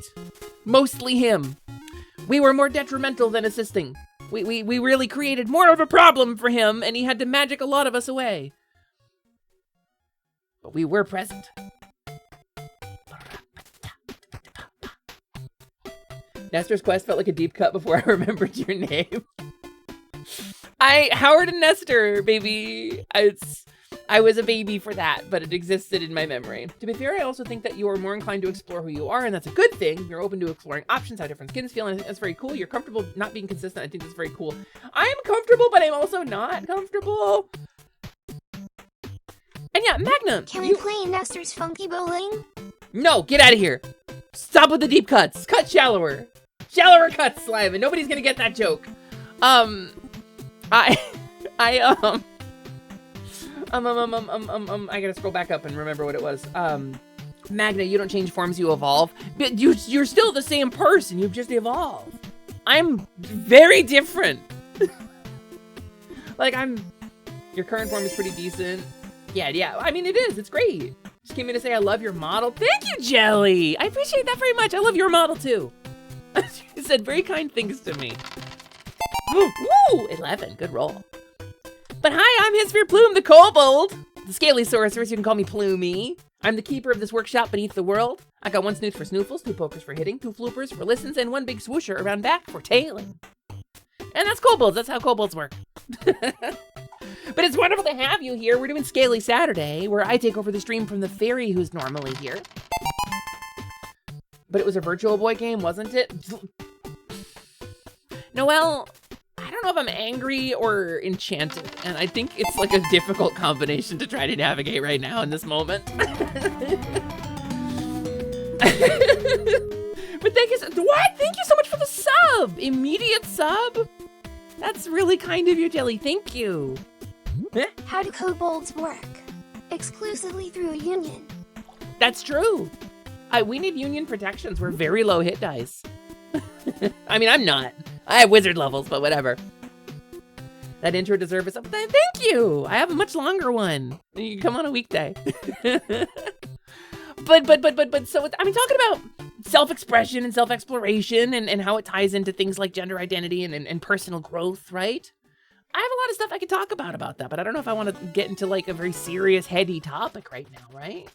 Speaker 2: Mostly him. We were more detrimental than assisting. We really created more of a problem for him, and he had to magic a lot of us away. But we were present. Nestor's quest felt like a deep cut before I remembered your name. Howard and Nestor, baby. I was a baby for that, but it existed in my memory. To be fair, I also think that you are more inclined to explore who you are, and that's a good thing. You're open to exploring options, how different skins feel, and I think that's very cool. You're comfortable not being consistent. I think that's very cool. I'm comfortable, but I'm also not comfortable. And yeah, Magnum.
Speaker 3: Can we play Nestor's Funky Bowling?
Speaker 2: No, get out of here. Stop with the deep cuts. Cut shallower. Shallower cuts, Slyman. Nobody's gonna get that joke. I gotta scroll back up and remember what it was. Magna, you don't change forms, you evolve. But you're still the same person, you've just evolved. I'm very different. Like, your current form is pretty decent. Yeah, I mean, it is, it's great. Just came in to say I love your model. Thank you, Jelly! I appreciate that very much, I love your model too. She said very kind things to me. Woo! 11, good roll. But hi, I'm Hisfear Plume, the Kobold. The Scaly Sorceress, you can call me Plumey. I'm the keeper of this workshop beneath the world. I got 1 snooze for snoofles, 2 pokers for hitting, 2 floopers for listens, and 1 big swoosher around back for tailing. And that's kobolds, that's how kobolds work. But it's wonderful to have you here. We're doing Scaly Saturday, where I take over the stream from the fairy who's normally here. But it was a Virtual Boy game, wasn't it? Noelle, I don't know if I'm angry or enchanted, and I think it's like a difficult combination to try to navigate right now in this moment. But thank you so much for the sub! Immediate sub? That's really kind of you, Jelly. Thank you.
Speaker 3: How do kobolds work? Exclusively through a union.
Speaker 2: That's true. We need union protections. We're very low hit dice. I mean, I'm not. I have wizard levels, but whatever. That intro deserves something. Thank you. I have a much longer one. You can come on a weekday. but so I mean, talking about self-expression and self-exploration and how it ties into things like gender identity and personal growth, right? I have a lot of stuff I could talk about that, but I don't know if I want to get into like a very serious, heady topic right now, right?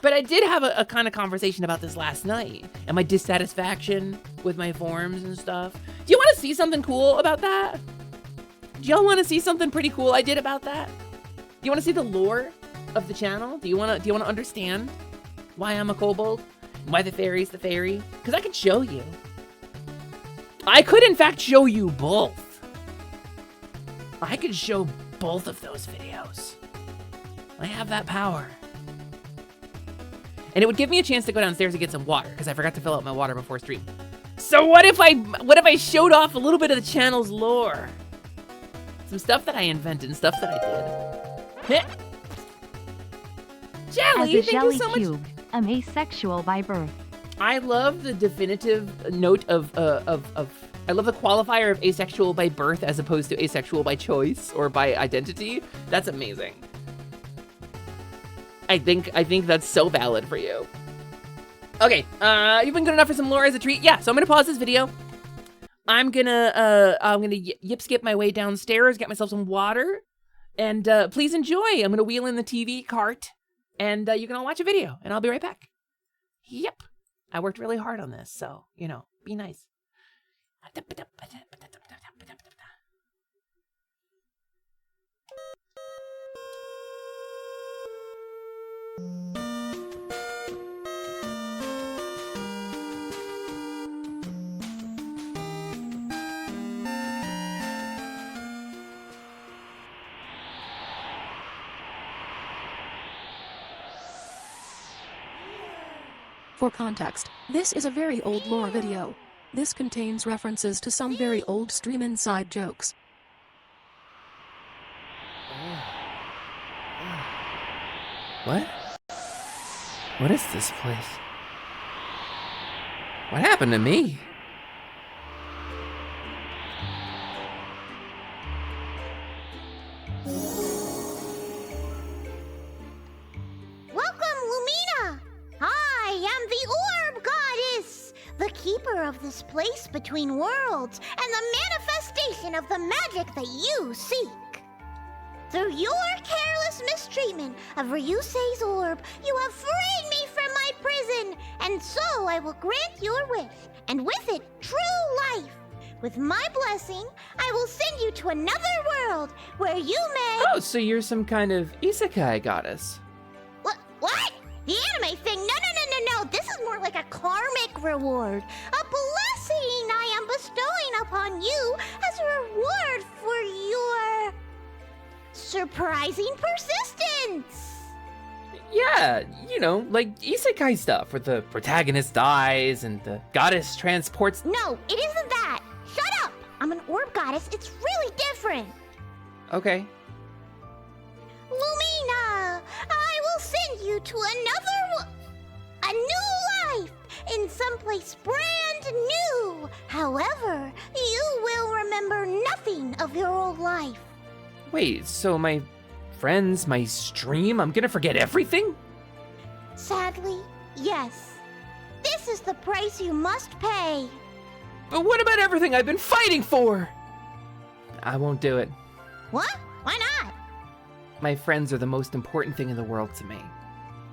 Speaker 2: But I did have a kind of conversation about this last night and my dissatisfaction with my forms and stuff. Do you want to see something cool about that? Do y'all want to see something pretty cool I did about that? Do you want to see the lore of the channel? Do you want to understand why I'm a kobold? Why the fairy's the fairy? Because I can show you. I could, in fact, show you both. I could show both of those videos. I have that power. And it would give me a chance to go downstairs and get some water, because I forgot to fill out my water before stream. So what if I showed off a little bit of the channel's lore? Some stuff that I invented and stuff that I did. Jelly,
Speaker 1: As a
Speaker 2: thank
Speaker 1: jelly
Speaker 2: you so much.
Speaker 1: cube, I'm asexual by birth.
Speaker 2: I love the definitive note of I love the qualifier of asexual by birth as opposed to asexual by choice or by identity. That's amazing. I think that's so valid for you. Okay, you've been good enough for some lore as a treat. Yeah, so I'm gonna pause this video. I'm gonna yip skip my way downstairs, get myself some water, and please enjoy. I'm gonna wheel in the TV cart, and you can all watch a video, and I'll be right back. Yep, I worked really hard on this, so you know, be nice.
Speaker 7: For context, this is a very old lore video. This contains references to some very old stream inside jokes.
Speaker 2: What? What is this place? What happened to me?
Speaker 8: Welcome, Lumina! I am the Orb Goddess, the keeper of this place between worlds and the manifestation of the magic that you seek. Through your careless mistreatment of Ryusei's orb, you have freed me from my prison, and so I will grant your wish, and with it, true life. With my blessing, I will send you to another world where you may—
Speaker 2: Oh, so you're some kind of isekai goddess.
Speaker 8: What? The anime thing? No. This is more like a karmic reward. A blessing I am bestowing upon you as a reward for your surprising persistence.
Speaker 2: Yeah, you know, like isekai stuff where the protagonist dies and the goddess transports—
Speaker 8: No, it isn't that. Shut up. I'm an orb goddess. It's really different.
Speaker 2: Okay.
Speaker 8: Lumina, I will send you to a new life in someplace brand new. However, you will remember nothing of your old life.
Speaker 2: Wait, so my friends, my stream, I'm gonna forget everything?
Speaker 8: Sadly, yes. This is the price you must pay.
Speaker 2: But what about everything I've been fighting for? I won't do it.
Speaker 8: What? Why not?
Speaker 2: My friends are the most important thing in the world to me.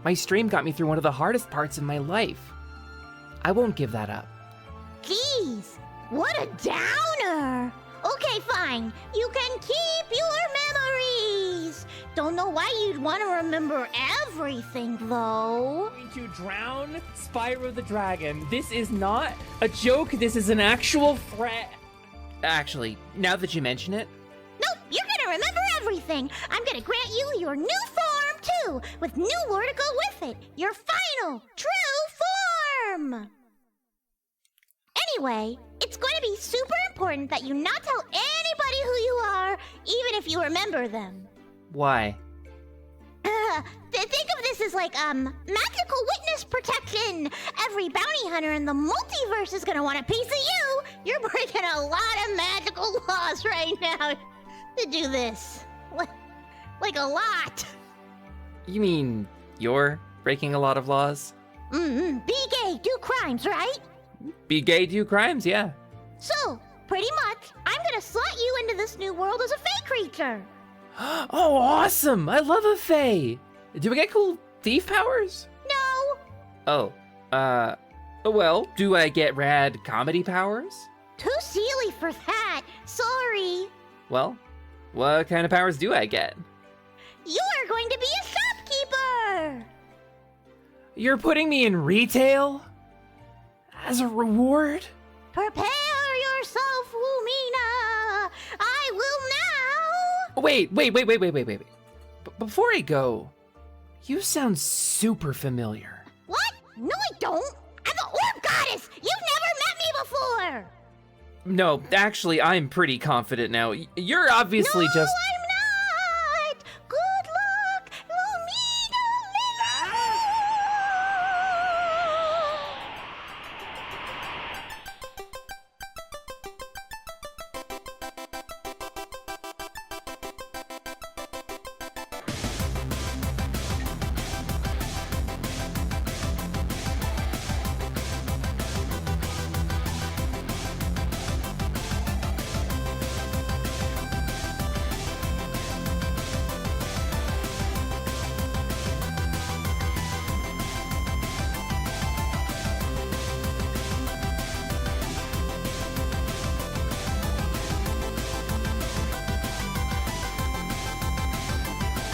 Speaker 2: My stream got me through one of the hardest parts of my life. I won't give that up.
Speaker 8: Jeez, what a downer. Okay, fine. You can keep your memories. Don't know why you'd want to remember everything, though.
Speaker 2: To drown Spyro the Dragon. This is not a joke. This is an actual threat. Actually, now that you mention it.
Speaker 8: Nope, you're gonna remember everything. I'm gonna grant you your new form, too, with new lore to go with it. Your final, true form. Anyway, it's going to be super important that you not tell anybody who you are, even if you remember them.
Speaker 2: Why?
Speaker 8: Think of this as like, magical witness protection. Every bounty hunter in the multiverse is gonna want a piece of you. You're breaking a lot of magical laws right now. to do this. Like a lot.
Speaker 2: You mean you're breaking a lot of laws?
Speaker 8: Be gay, do crimes, right?
Speaker 2: Be gay, do crimes, yeah.
Speaker 8: So, pretty much, I'm gonna slot you into this new world as a fey creature.
Speaker 2: Oh, awesome! I love a fae. Do we get cool thief powers?
Speaker 8: No,
Speaker 2: Oh, well, do I get rad comedy powers?
Speaker 8: too silly for that. Sorry.
Speaker 2: Well, what kind of powers do I get?
Speaker 8: You are going to be a shopkeeper.
Speaker 2: You're putting me in retail? As a reward?
Speaker 8: Prepare yourself, Lumina. I will now.
Speaker 2: Wait. Before I go, you sound super familiar.
Speaker 8: What? No, I don't. I'm the orb goddess. You've never met me before.
Speaker 2: No, actually, I'm pretty confident now. You're obviously
Speaker 8: no,
Speaker 2: just...
Speaker 8: I'm not. Good luck, Lumina.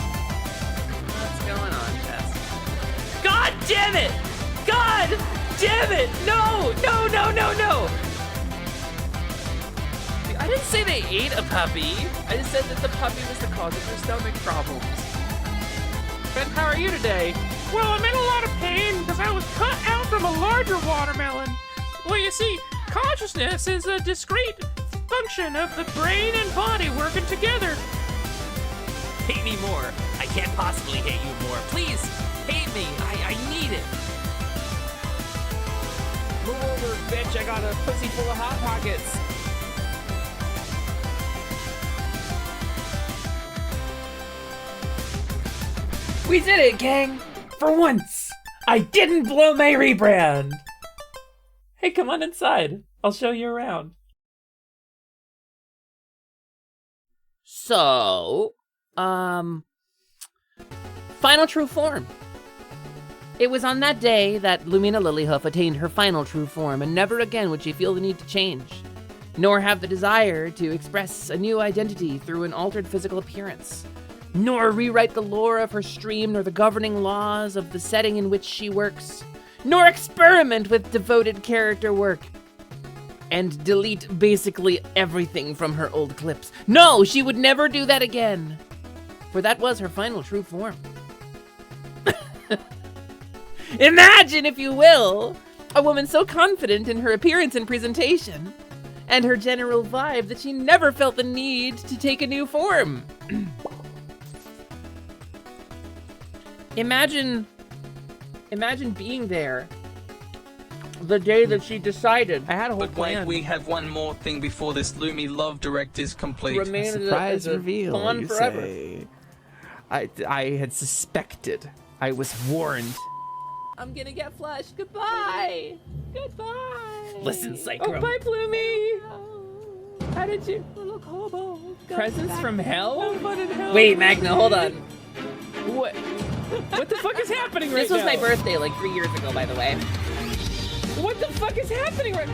Speaker 2: What's going on, Jess? God damn it! God damn it! No! I didn't say they ate a puppy. I just said that the puppy was the cause of their stomach problems. Ben, how are you today?
Speaker 5: Well, I'm in a lot of pain because I was cut out from a larger watermelon. Well, you see, consciousness is a discrete function of the brain and body working together.
Speaker 2: Hate me more. I can't possibly hate you more. Please, hate me. I need it. Move over, bitch. I got a pussy full of Hot Pockets. We did it, gang! For once! I didn't blow my rebrand! Hey, come on inside. I'll show you around. So, final true form. It was on that day that Lumina Lilyhoof attained her final true form, and never again would she feel the need to change, nor have the desire to express a new identity through an altered physical appearance, nor rewrite the lore of her stream, nor the governing laws of the setting in which she works, nor experiment with devoted character work, and delete basically everything from her old clips. No, she would never do that again, for that was her final true form. Imagine, if you will, a woman so confident in her appearance and presentation, and her general vibe that she never felt the need to take a new form. Imagine being there the day that she decided. I had a whole
Speaker 9: But
Speaker 2: plan.
Speaker 9: wait, we have one more thing before this Lumi Love Direct is complete.
Speaker 2: Remain as a-
Speaker 10: Surprise
Speaker 2: as a
Speaker 10: reveal,
Speaker 2: fawn
Speaker 10: you
Speaker 2: forever.
Speaker 10: say. I had suspected. I was warned.
Speaker 2: I'm gonna get flushed. Goodbye. Goodbye.
Speaker 10: Listen, Psycho.
Speaker 2: Oh, bye, Plumie. How did you? Little Kobo. Presents from hell? Wait, Magna, hold on.
Speaker 10: What? What the fuck is happening right
Speaker 2: This was
Speaker 10: now?
Speaker 2: my birthday like 3 years ago, by the way.
Speaker 10: What the fuck is happening right?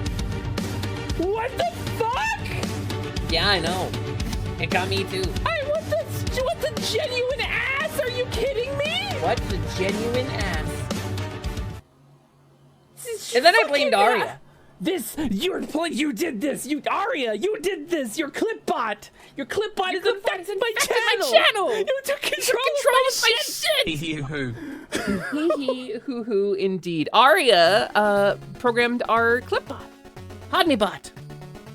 Speaker 10: What the fuck?
Speaker 2: Yeah, I know. It got me too.
Speaker 10: What the genuine ass? Are you kidding me?
Speaker 2: What the genuine ass? And then I blamed Aria.
Speaker 10: You did this. Aria, you did this. Your Clipbot is infecting my channel. You took control of my shit.
Speaker 9: Hee hee hoo.
Speaker 2: Hee hee hoo hoo indeed. Aria programmed our Clipbot. Hodmebot.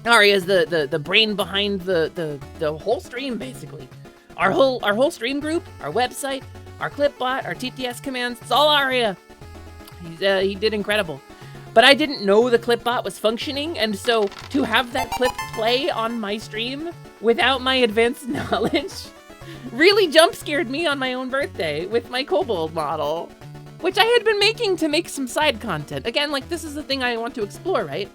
Speaker 2: Aria is the brain behind the whole stream, basically. Our whole stream group, our website, our Clipbot, our TTS commands, it's all Aria. He did incredible. But I didn't know the clipbot was functioning, and so to have that clip play on my stream without my advanced knowledge really jump scared me on my own birthday with my kobold model, which I had been making to make some side content. Again, like, this is the thing I want to explore, right?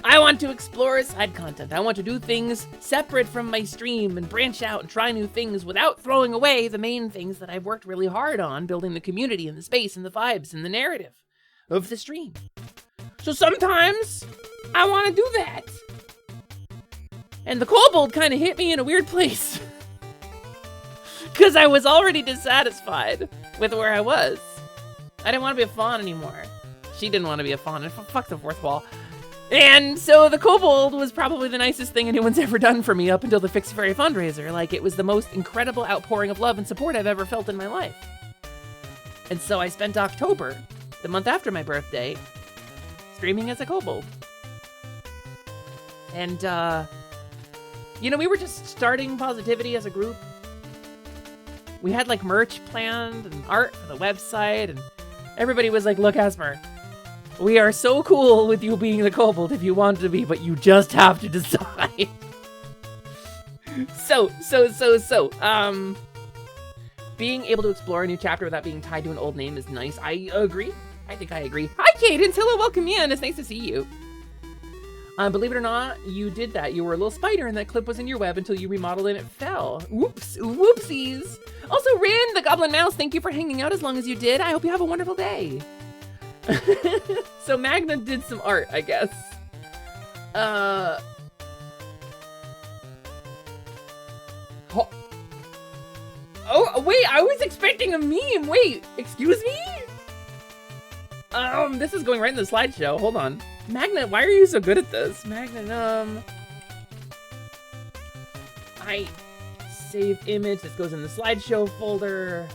Speaker 2: I want to explore side content. I want to do things separate from my stream and branch out and try new things without throwing away the main things that I've worked really hard on, building the community and the space and the vibes and the narrative of the stream. So sometimes I want to do that. And the kobold kind of hit me in a weird place. Because I was already dissatisfied with where I was. I didn't want to be a fawn anymore. She didn't want to be a fawn. And fuck the fourth wall. And so the kobold was probably the nicest thing anyone's ever done for me up until the Pixie Fairy fundraiser. Like, it was the most incredible outpouring of love and support I've ever felt in my life. And so I spent October, the month after my birthday, streaming as a kobold. And, you know, we were just starting Positivity as a group. We had, like, merch planned and art for the website, and everybody was like, look, Asper, we are so cool with you being the kobold if you want to be, but you just have to decide. So, being able to explore a new chapter without being tied to an old name is nice. I agree. I think I agree. Hi, Cadence. Hello, welcome in. It's nice to see you. Believe it or not, you did that. You were a little spider and that clip was in your web until you remodeled and it fell. Whoops, whoopsies. Also, Rin, the Goblin Mouse, thank you for hanging out as long as you did. I hope you have a wonderful day. So Magna did some art, I guess. Oh, wait, I was expecting a meme. Wait, excuse me? This is going right in the slideshow. Hold on. Magna, why are you so good at this? Magna, I save image. This goes in the slideshow folder.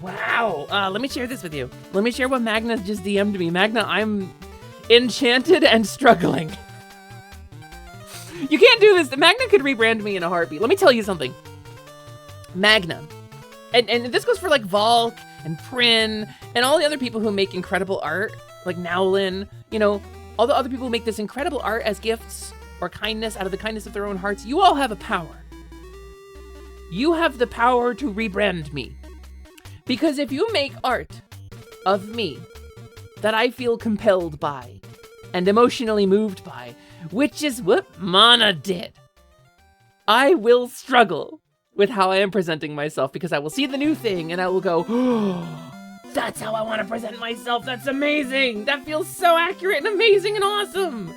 Speaker 2: Wow. Let me share this with you. Let me share what Magna just DM'd me. Magna, I'm enchanted and struggling. You can't do this. Magna could rebrand me in a heartbeat. Let me tell you something. Magna, and this goes for like Volk and Prin and all the other people who make incredible art, like Nowlin, you know, all the other people who make this incredible art as gifts or kindness out of the kindness of their own hearts. You all have a power. You have the power to rebrand me. Because if you make art of me that I feel compelled by and emotionally moved by, which is what Mana did, I will struggle with how I am presenting myself because I will see the new thing and I will go, oh, that's how I want to present myself. That's amazing. That feels so accurate and amazing and awesome.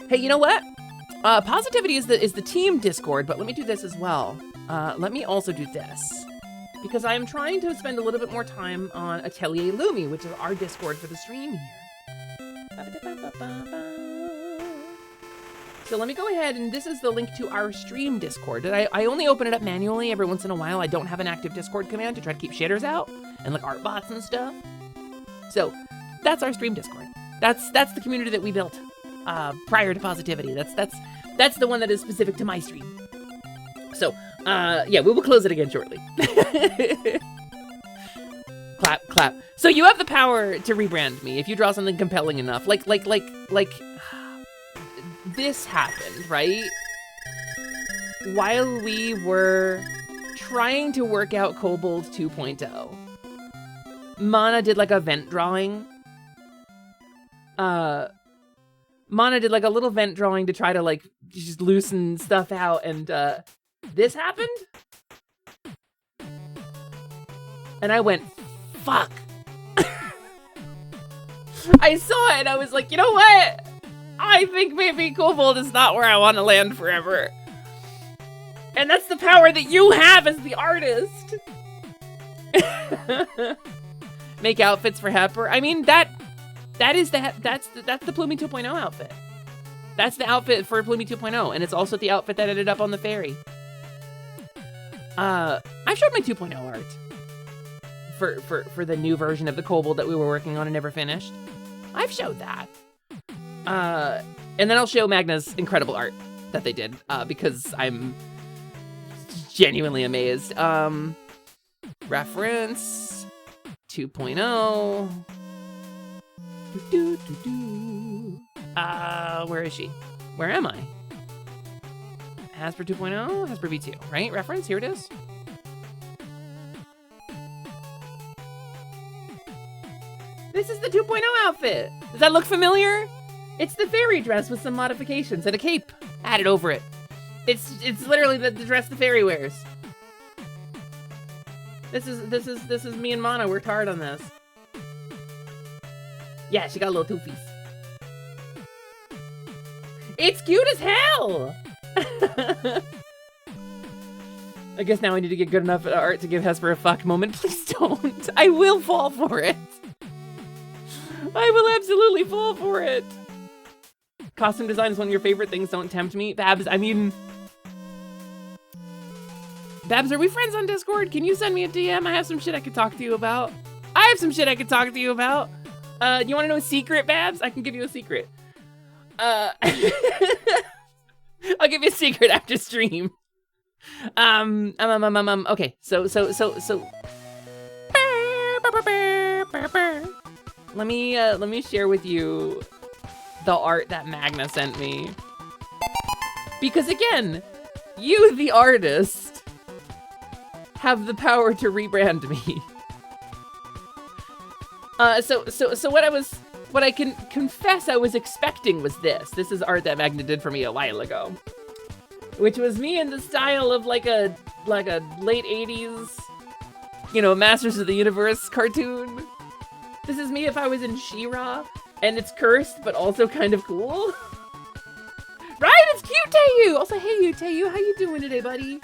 Speaker 2: Hey, you know what? Positivity is the team Discord, but let me do this as well. Let me also do this, because I am trying to spend a little bit more time on Atelier Lumi, which is our Discord for the stream here. So let me go ahead, and this is the link to our stream Discord. I only open it up manually every once in a while. I don't have an active Discord command to try to keep shitters out and like art bots and stuff. So that's our stream Discord. That's the community that we built prior to Positivity. That's the one that is specific to my stream. So, yeah, we will close it again shortly. Clap, clap. So you have the power to rebrand me if you draw something compelling enough. Like, this happened, right? While we were trying to work out Kobold 2.0, Mana did like a vent drawing. Mana did like a little vent drawing to try to like just loosen stuff out, and this happened? And I went, fuck. I saw it and I was like, you know what? I think maybe Kobold is not where I want to land forever. And that's the power that you have as the artist. Make outfits for Hepper. I mean, that's the Plumie 2.0 outfit. That's the outfit for Plumie 2.0, and it's also the outfit that ended up on the ferry. I've showed my 2.0 art for the new version of the Kobold that we were working on and never finished. I've showed that. And then I'll show Magna's incredible art that they did, because I'm genuinely amazed. Reference 2.0. Where is she? Where am I? Hasper 2.0, Hasper V2, right? Reference, here it is. This is the 2.0 outfit. Does that look familiar? It's the fairy dress with some modifications and a cape added over it. It's literally the dress the fairy wears. This is me and Mana worked hard on this. Yeah, she got a little toofies. It's cute as hell! I guess now I need to get good enough at art to give Hesper a fuck moment. Please don't. I will fall for it. I will absolutely fall for it. Costume design is one of your favorite things. Don't tempt me. Babs, I mean... Babs, are we friends on Discord? Can you send me a DM? I have some shit I could talk to you about. I have some shit I could talk to you about. You want to know a secret, Babs? I can give you a secret. I'll give you a secret after stream. Okay, so. Let me share with you the art that Magna sent me. Because again, you, the artist, have the power to rebrand me. So what I can confess I was expecting was this. This is art that Magna did for me a while ago, which was me in the style of like a late 80s, you know, Masters of the Universe cartoon. This is me if I was in She-Ra, and it's cursed, but also kind of cool. Right? It's cute, Taeyu! Also, hey you, Taeyu, how you doing today, buddy?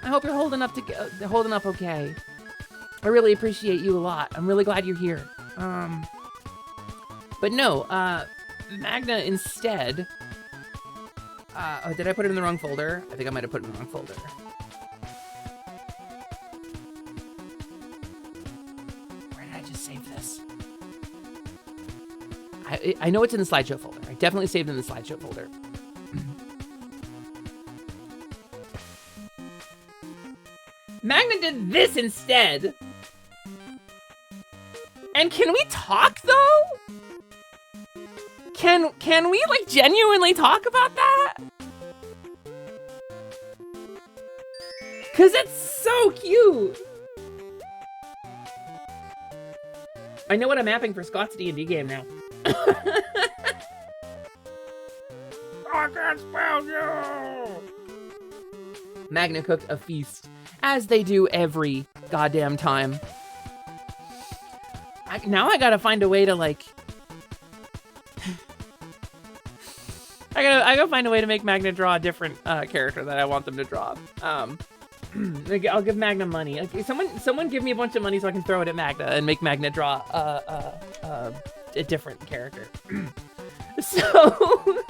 Speaker 2: I hope you're holding up okay. I really appreciate you a lot. I'm really glad you're here. But no, Magna instead... oh, did I put it in the wrong folder? I think I might have put it in the wrong folder. Where did I just save this? I know it's in the slideshow folder. I definitely saved it in the slideshow folder. Magna did this instead. And can we talk though? Can we like genuinely talk about that? Cause it's so cute. I know what I'm mapping for Scott's D&D game now. I can't spell you. Magna cooked a feast, as they do every goddamn time. Now I gotta find a way to like... I gotta find a way to make Magna draw a different character that I want them to draw. I'll give Magna money. Okay, someone give me a bunch of money so I can throw it at Magna and make Magna draw a different character. So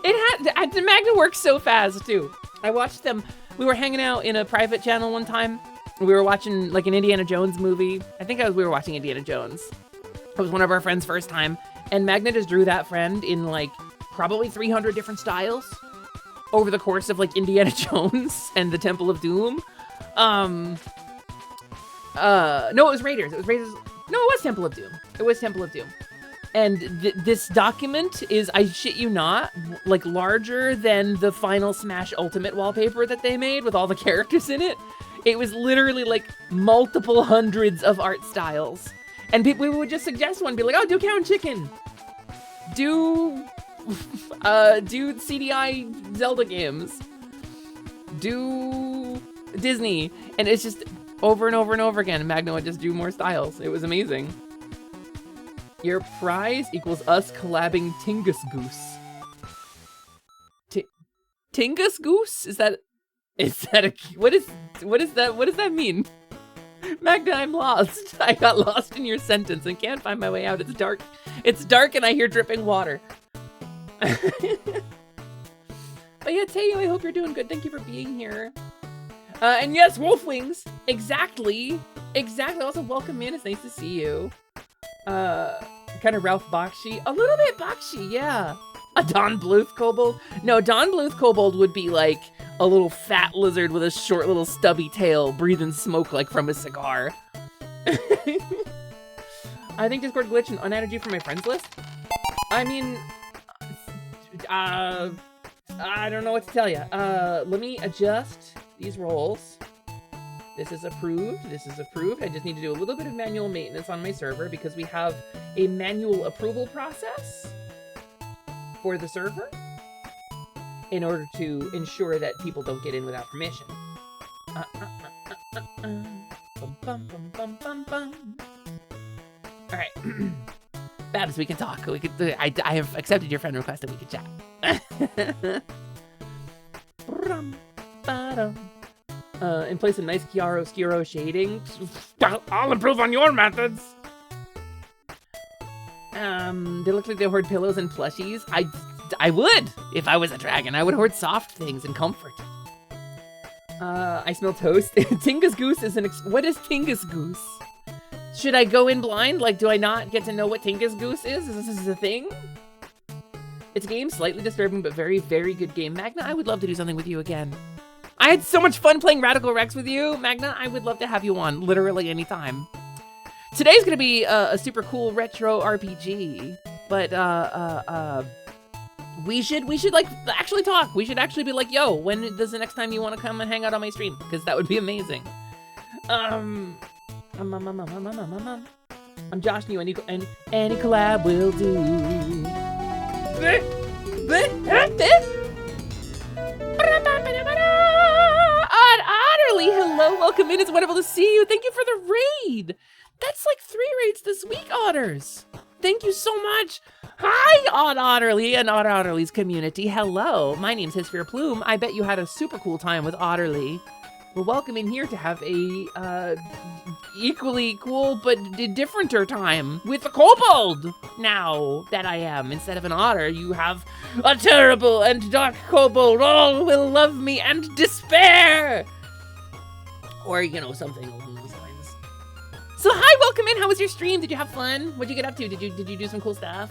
Speaker 2: Magna works so fast too. I watched them. We were hanging out in a private channel one time. We were watching like an Indiana Jones movie. I think we were watching Indiana Jones. It was one of our friends' first time, and Magna just drew that friend in like probably 300 different styles over the course of like Indiana Jones and the Temple of Doom. No, it was Raiders. It was Raiders. No, it was Temple of Doom. It was Temple of Doom. And this document is, I shit you not, like larger than the Final Smash Ultimate wallpaper that they made with all the characters in it. It was literally like multiple hundreds of art styles. And we would just suggest one, be like, oh, do Cow and Chicken. Do CDI Zelda games. Do Disney. And it's just over and over and over again. Magna would just do more styles. It was amazing. Your prize equals us collabing Tingus Goose. Tingus Goose? Is that a what is that? What does that mean? Magna, I'm lost. I got lost in your sentence and can't find my way out. It's dark. It's dark and I hear dripping water. But yeah, Taeyu, I hope you're doing good. Thank you for being here. And yes, Wolfwings. Exactly. Also, welcome in. It's nice to see you. Kind of Ralph Bakshi. A little bit Bakshi, yeah. A Don Bluth Kobold? No, Don Bluth Kobold would be like a little fat lizard with a short little stubby tail breathing smoke like from a cigar. I think Discord glitched and unadded you from my friends list. I mean, I don't know what to tell you. Let me adjust these roles. This is approved. This is approved. I just need to do a little bit of manual maintenance on my server because we have a manual approval process for the server in order to ensure that people don't get in without permission. All right. Babs, we can talk. We could. I have accepted your friend request and we can chat. And play some nice Chiaro shading.
Speaker 5: I'll improve on your methods.
Speaker 2: They look like they hoard pillows and plushies. I would if I was a dragon. I would hoard soft things and comfort. I smell toast. Tingus Goose is what is Tingus Goose? Should I go in blind? Like, do I not get to know what Tingus Goose is? Is this a thing? It's a game, slightly disturbing, but very, very good game. Magna, I would love to do something with you again. I had so much fun playing Radical Rex with you. Magna, I would love to have you on literally anytime. Today's gonna be a super cool retro RPG, but we should like actually talk. We should actually be like, yo, when does the next time you want to come and hang out on my stream? Because that would be amazing. I'm Josh New, and any collab will do. Otterly, hello, welcome in. It's wonderful to see you. Thank you for the raid. That's like 3 raids this week, Otters. Thank you so much. Hi, Otterly and Otterly's community. Hello, my name's Hisfear Plume. I bet you had a super cool time with Otterly. We're welcome in here to have a equally cool but differenter time with a kobold. Now that I am, instead of an otter, you have a terrible and dark kobold. All will love me and despair. Or, you know, something along those lines. So hi, welcome in. How was your stream? Did you have fun? What'd you get up to? Did you do some cool stuff?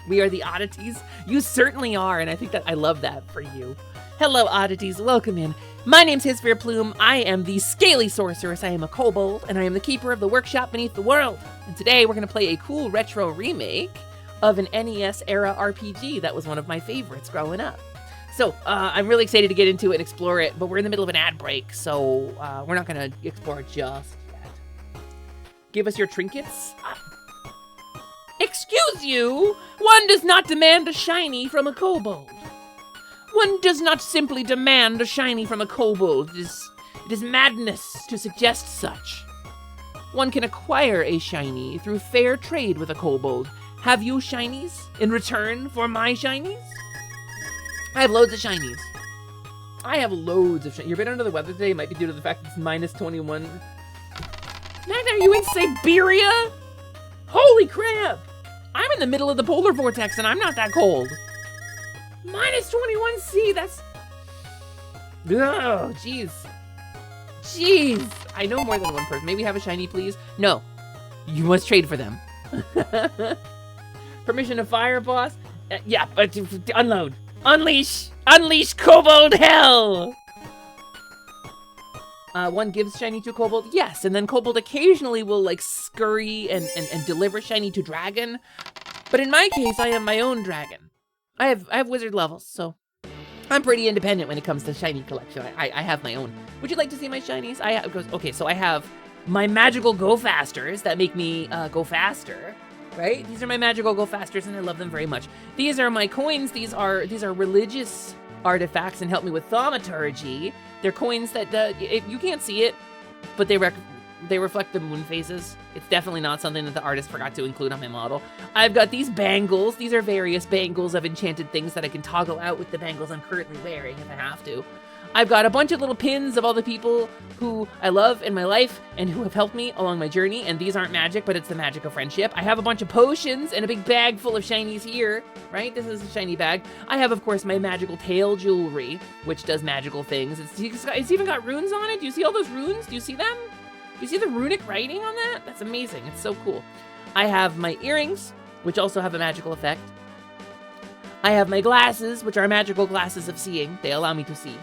Speaker 2: We are the oddities. You certainly are, and I think that I love that for you. Hello, oddities. Welcome in. My name's Hisfear Plume. I am the Scaly Sorceress. I am a kobold, and I am the keeper of the workshop beneath the world. And today we're going to play a cool retro remake of an NES-era RPG that was one of my favorites growing up. So, I'm really excited to get into it and explore it, but we're in the middle of an ad break, so we're not going to explore it just yet. Give us your trinkets. Excuse you! One does not demand a shiny from a kobold. One does not simply demand a shiny from a kobold. It is madness to suggest such. One can acquire a shiny through fair trade with a kobold. Have you shinies in return for my shinies? I have loads of shinies. I have loads of shinies. You're a bit under the weather today. It might be due to the fact it's minus 21. Magna, are you in Siberia? Holy crap! I'm in the middle of the polar vortex and I'm not that cold. Minus 21°C, that's... Oh, jeez. Jeez. I know more than one person. Maybe have a shiny, please? No. You must trade for them. Permission to fire, boss? Yeah, but unload. Unleash! Unleash kobold hell! One gives shiny to kobold? Yes, and then kobold occasionally will, like, scurry and deliver shiny to dragon. But in my case, I am my own dragon. I have wizard levels, so I'm pretty independent when it comes to shiny collection. I have my own. Would you like to see my shinies? Okay, so I have my magical go fasters that make me go faster, right? These are my magical go fasters, and I love them very much. These are my coins. These are religious artifacts and help me with thaumaturgy. They're coins that you can't see it, but they reflect the moon phases. It's definitely not something that the artist forgot to include on my model. I've got these bangles. These are various bangles of enchanted things that I can toggle out with the bangles I'm currently wearing if I have to. I've got a bunch of little pins of all the people who I love in my life and who have helped me along my journey, and these aren't magic, but it's the magic of friendship. I have a bunch of potions and a big bag full of shinies here, right? This is a shiny bag. I have, of course, my magical tail jewelry, which does magical things. It's even got runes on it. Do you see all those runes? Do you see them? You see the runic writing on that? That's amazing. It's so cool. I have my earrings, which also have a magical effect. I have my glasses, which are magical glasses of seeing. They allow me to see.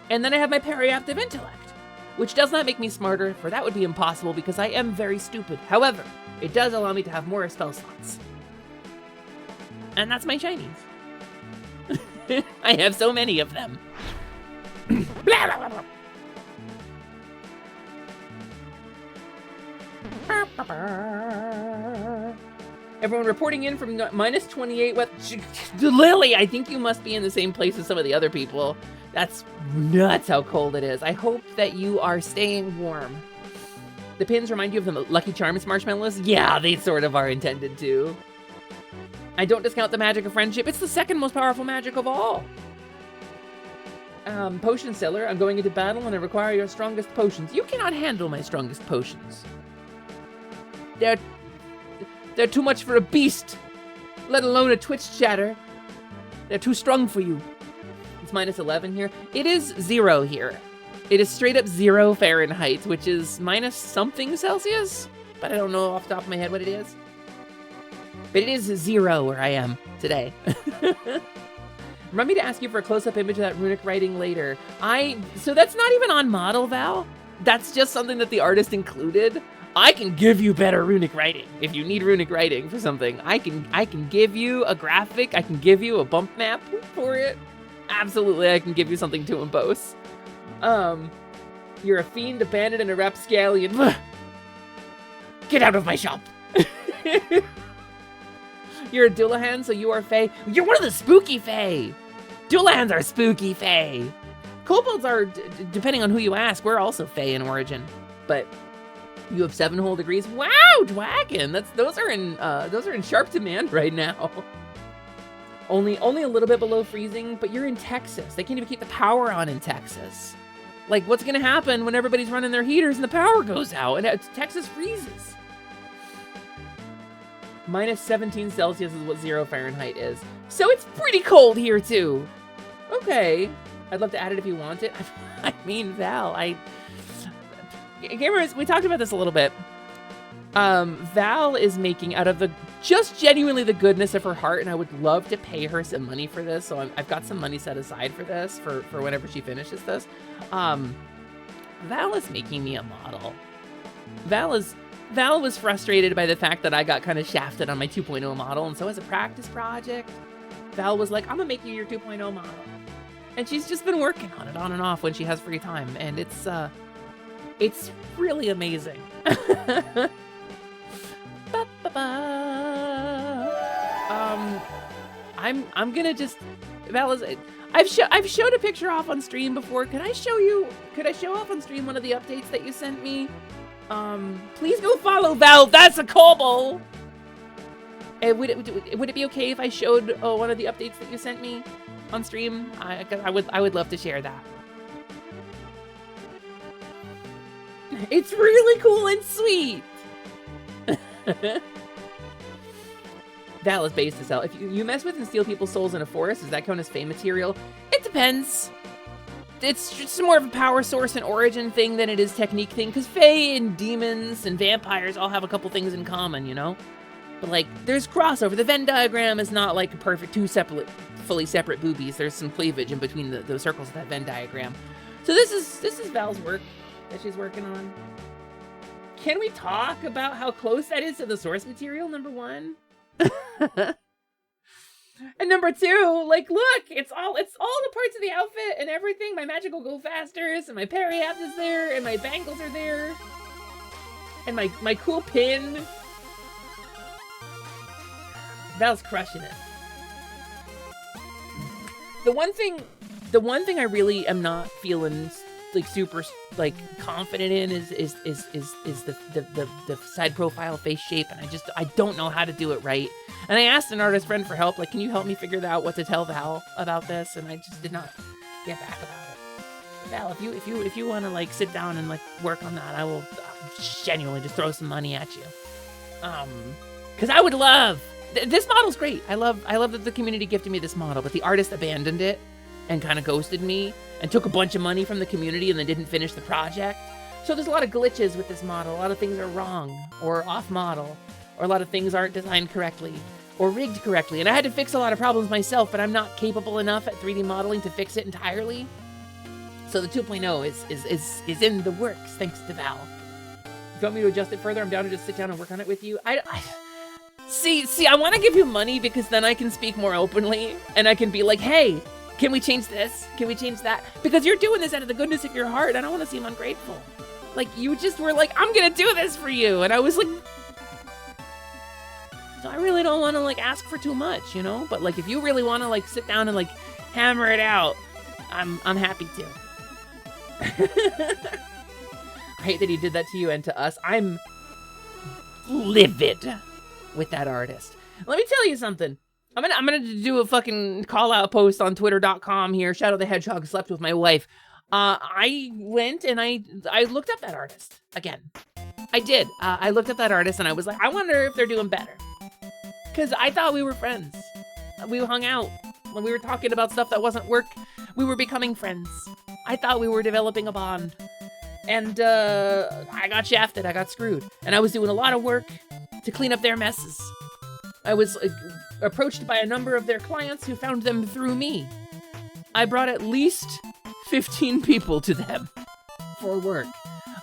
Speaker 2: And then I have my periaptive intellect, which does not make me smarter, for that would be impossible because I am very stupid. However, it does allow me to have more spell slots. And that's my shinies. I have so many of them. Blah, blah, blah, blah. Everyone reporting in from minus 28. What? Lily, I think you must be in the same place as some of the other people. That's nuts how cold it is. I hope that you are staying warm. The pins remind you of the Lucky Charms marshmallows? Yeah, they sort of are intended to. I don't discount the magic of friendship. It's the second most powerful magic of all. Potion seller, I'm going into battle and I require your strongest potions. You cannot handle my strongest potions. They're too much for a beast, let alone a Twitch chatter. They're too strong for you. It's minus 11 here. It is 0 here. It is straight up 0 Fahrenheit, which is minus something Celsius, but I don't know off the top of my head what it is. But it is 0 where I am today. Remind me to ask you for a close-up image of that runic writing later. So that's not even on model, Val. That's just something that the artist included. I can give you better runic writing. If you need runic writing for something, I can give you a graphic. I can give you a bump map for it. Absolutely, I can give you something to emboss. You're a fiend, a bandit, and a rapscallion. Get out of my shop. You're a Dullahan, so you are Fae. You're one of the spooky Fae. Dullahans are spooky Fae. Kobolds are, depending on who you ask, we're also Fae in origin. But you have 7 whole degrees. Wow, Dwagon. Those are in sharp demand right now. Only a little bit below freezing, but you're in Texas. They can't even keep the power on in Texas. Like, what's gonna happen when everybody's running their heaters and the power goes out and Texas freezes? Minus 17 Celsius is what 0 Fahrenheit is. So it's pretty cold here too. Okay. I'd love to add it if you want it. I mean, Val, gamers, we talked about this a little bit. Val is making out of just genuinely the goodness of her heart, and I would love to pay her some money for this. So I've got some money set aside for this, for whenever she finishes this. Val is making me a model. Val was frustrated by the fact that I got kind of shafted on my 2.0 model, and so as a practice project, Val was like, I'm gonna make you your 2.0 model. And she's just been working on it on and off when she has free time, and it's really amazing. I'm gonna just, Val is, I've showed a picture off on stream before. Could I show off on stream one of the updates that you sent me? Please go follow Val. That's a kobold. Would it be okay if I showed one of the updates that you sent me on stream? I would love to share that. It's really cool and sweet. Val is based as hell. If you mess with and steal people's souls in a forest, does that count as Fae material? It depends. It's just more of a power source and origin thing than it is technique thing, because Fae and demons and vampires all have a couple things in common, you know? But like, there's crossover. The Venn diagram is not like a perfect fully separate boobies. There's some cleavage in between the circles of that Venn diagram. So this is Val's work that she's working on. Can we talk about how close that is to the source material, number 1? And number 2, like, look, it's all the parts of the outfit and everything. My magical go fasters and my periapt is there and my bangles are there. And my cool pin. Val's crushing it. The one thing I really am not feeling like super like confident in is the side profile face shape, and I don't know how to do it right. And I asked an artist friend for help, like, can you help me figure out what to tell Val about this? And I just did not get back about it. Val, if you want to like sit down and like work on that, I will genuinely just throw some money at you. Because I would love this model's great. I love that the community gifted me this model, but the artist abandoned it and kind of ghosted me and took a bunch of money from the community and then didn't finish the project. So there's a lot of glitches with this model. A lot of things are wrong or off model, or a lot of things aren't designed correctly, or rigged correctly. And I had to fix a lot of problems myself, but I'm not capable enough at 3D modeling to fix it entirely. So the 2.0 is in the works, thanks to Val. If you want me to adjust it further, I'm down to just sit down and work on it with you. See, I want to give you money because then I can speak more openly and I can be like, hey, can we change this? Can we change that? Because you're doing this out of the goodness of your heart. I don't want to seem ungrateful. Like, you just were like, I'm going to do this for you. And I was like, so I really don't want to, like, ask for too much, you know? But, like, if you really want to, like, sit down and, like, hammer it out, I'm happy to. I hate that he did that to you and to us. I'm livid with that artist. Let me tell you something. I'm gonna do a fucking call out post on twitter.com here. Shadow the Hedgehog slept with my wife. I went and I looked up that artist again. I did. I looked up that artist and I was like, I wonder if they're doing better. Cause I thought we were friends. We hung out when we were talking about stuff that wasn't work. We were becoming friends. I thought we were developing a bond. And I got shafted, I got screwed. And I was doing a lot of work to clean up their messes. I was approached by a number of their clients who found them through me. I brought at least 15 people to them for work.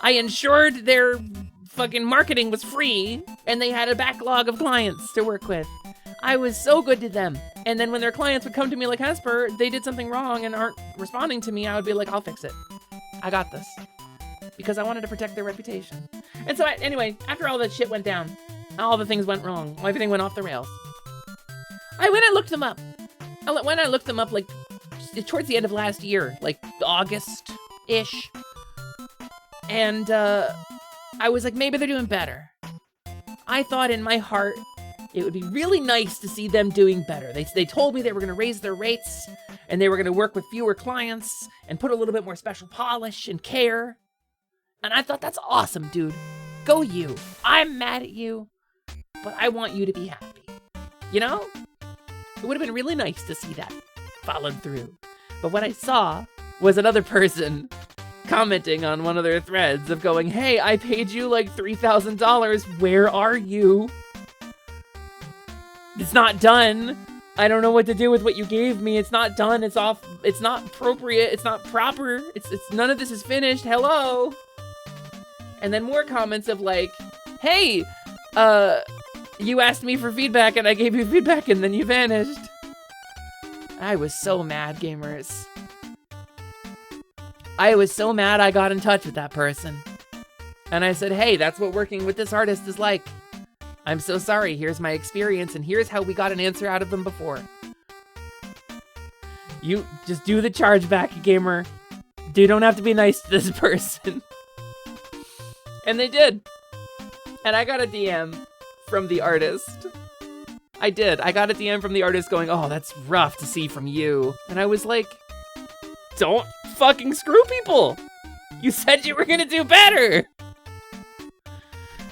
Speaker 2: I ensured their fucking marketing was free and they had a backlog of clients to work with. I was so good to them. And then when their clients would come to me like, Hesper, they did something wrong and aren't responding to me, I would be like, I'll fix it. I got this. Because I wanted to protect their reputation. And so anyway, after all that shit went down, all the things went wrong, everything went off the rails, I went and looked them up. When I looked them up, like, towards the end of last year, like August-ish. And I was like, maybe they're doing better. I thought in my heart, it would be really nice to see them doing better. They told me they were going to raise their rates, and they were going to work with fewer clients, and put a little bit more special polish and care. And I thought, that's awesome, dude. Go you. I'm mad at you, but I want you to be happy. You know? It would have been really nice to see that followed through. But what I saw was another person commenting on one of their threads of going, hey, I paid you like $3,000. Where are you? It's not done. I don't know what to do with what you gave me. It's not done. It's off. It's not appropriate. It's not proper. It's none of this is finished. Hello. And then more comments of like, hey, you asked me for feedback and I gave you feedback and then you vanished. I was so mad, gamers. I was so mad I got in touch with that person. And I said, hey, that's what working with this artist is like. I'm so sorry. Here's my experience and here's how we got an answer out of them before. You just do the chargeback, gamer. You don't have to be nice to this person. And they did. And I got a DM from the artist. I did. I got a DM from the artist going, oh, that's rough to see from you. And I was like, don't fucking screw people. You said you were gonna do better.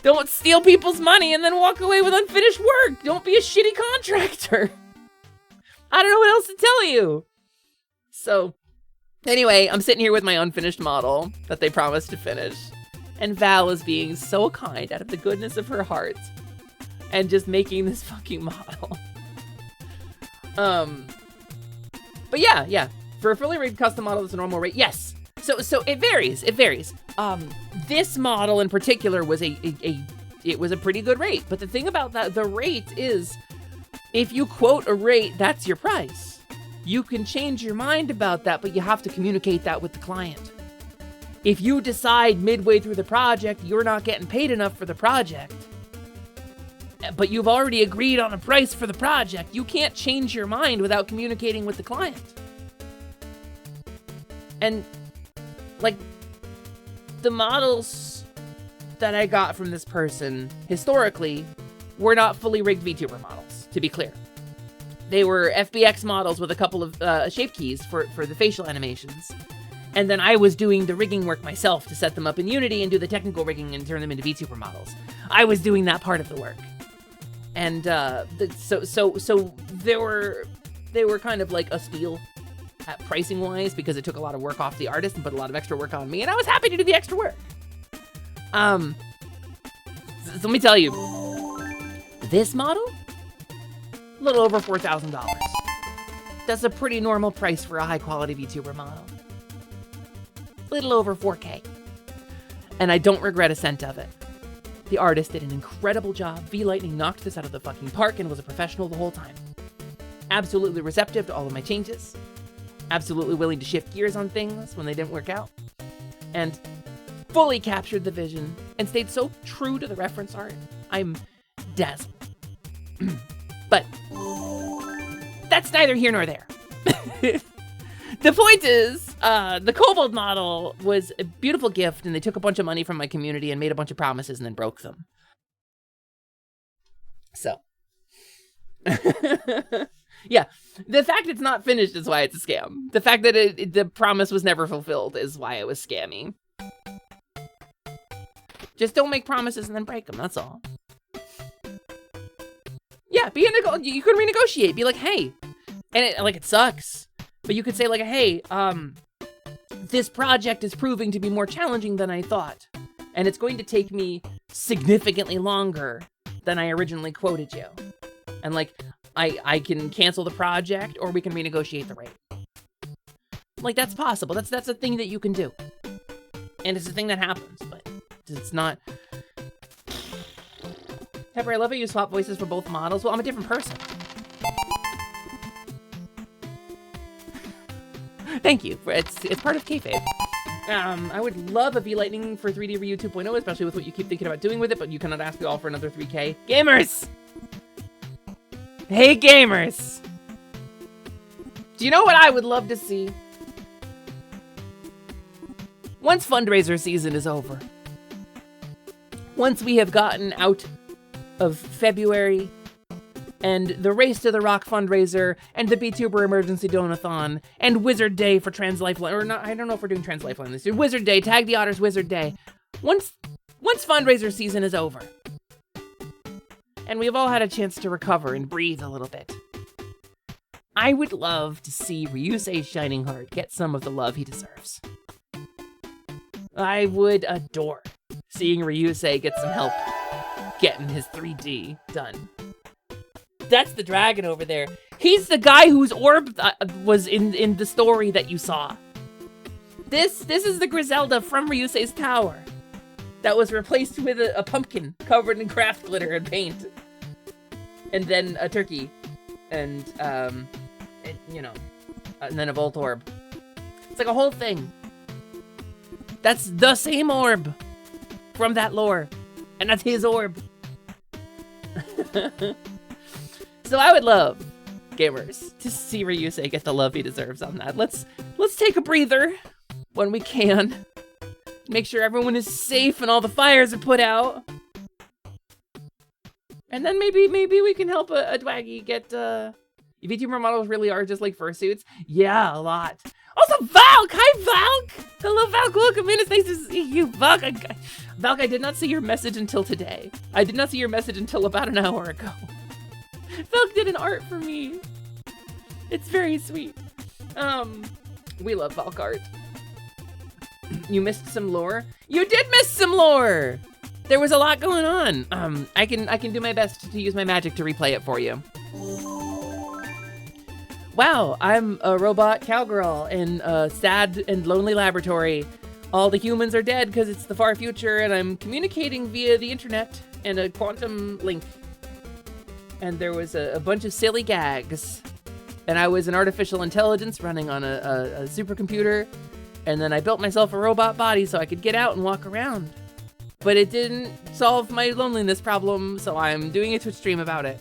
Speaker 2: Don't steal people's money and then walk away with unfinished work. Don't be a shitty contractor. I don't know what else to tell you. So, anyway, I'm sitting here with my unfinished model that they promised to finish. And Val is being so kind out of the goodness of her heart and just making this fucking model. But yeah. For a fully rigged custom model, it's a normal rate. Yes. So it varies. This model in particular was it was a pretty good rate. But the thing about that, the rate is, if you quote a rate, that's your price. You can change your mind about that, but you have to communicate that with the client. If you decide midway through the project you're not getting paid enough for the project, but you've already agreed on a price for the project, you can't change your mind without communicating with the client. And, like, the models that I got from this person, historically, were not fully rigged VTuber models, to be clear. They were FBX models with a couple of shape keys for the facial animations. And then I was doing the rigging work myself to set them up in Unity and do the technical rigging and turn them into VTuber models. I was doing that part of the work. And so they were kind of like a steal at pricing wise because it took a lot of work off the artist and put a lot of extra work on me, and I was happy to do the extra work. So let me tell you, this model little over $4,000. That's a pretty normal price for a high-quality VTuber model. Little over 4K. And I don't regret a cent of it. The artist did an incredible job. V-Lightning knocked this out of the fucking park and was a professional the whole time. Absolutely receptive to all of my changes. Absolutely willing to shift gears on things when they didn't work out. And fully captured the vision and stayed so true to the reference art. I'm dazzled. But that's neither here nor there. The point is, the Kobold model was a beautiful gift, and they took a bunch of money from my community and made a bunch of promises and then broke them. So. Yeah, the fact it's not finished is why it's a scam. The fact that the promise was never fulfilled is why it was scammy. Just don't make promises and then break them, that's all. Yeah, you could renegotiate. Be like, hey, and it sucks, but you could say like, hey, this project is proving to be more challenging than I thought, and it's going to take me significantly longer than I originally quoted you. And like, I can cancel the project, or we can renegotiate the rate. Like, that's possible. That's a thing that you can do. And it's a thing that happens, but it's not... Pepper, I love how you swap voices for both models. Well, I'm a different person. Thank you. It's part of kayfabe. I would love a V-Lightning for 3D Ryu 2.0, especially with what you keep thinking about doing with it, but you cannot ask me all for another 3K. Gamers! Hey, gamers! Do you know what I would love to see? Once fundraiser season is over, once we have gotten out of February, and the Race to the Rock fundraiser, and the VTuber Emergency Donathon, and Wizard Day for Trans Lifeline, or not, I don't know if we're doing Trans Lifeline this year. Wizard Day, Tag the Otters Wizard Day. Once fundraiser season is over, and we've all had a chance to recover and breathe a little bit, I would love to see Ryusei's Shining Heart get some of the love he deserves. I would adore seeing Ryusei get some help getting his 3D done. That's the dragon over there. He's the guy whose orb was in the story that you saw. This is the Griselda from Ryusei's tower that was replaced with a pumpkin covered in craft glitter and paint. And then a turkey. And, and then a Volt orb. It's like a whole thing. That's the same orb from that lore. And that's his orb. So I would love, gamers, to see Ryusei get the love he deserves on that. Let's take a breather when we can. Make sure everyone is safe and all the fires are put out. And then maybe we can help a Dwaggy get, VTuber models really are just like fursuits. Yeah, a lot. Also, Valk! Hi, Valk! Hello, Valk. Welcome in. It's nice to see you, Valk. Valk, I did not see your message until today. I did not see your message until about an hour ago. Valk did an art for me. It's very sweet. We love Valk art. You missed some lore? You did miss some lore! There was a lot going on. I can do my best to use my magic to replay it for you. Wow, I'm a robot cowgirl in a sad and lonely laboratory. All the humans are dead because it's the far future, and I'm communicating via the internet and a quantum link. And there was a bunch of silly gags. And I was an artificial intelligence running on a supercomputer. And then I built myself a robot body so I could get out and walk around. But it didn't solve my loneliness problem, so I'm doing a Twitch stream about it.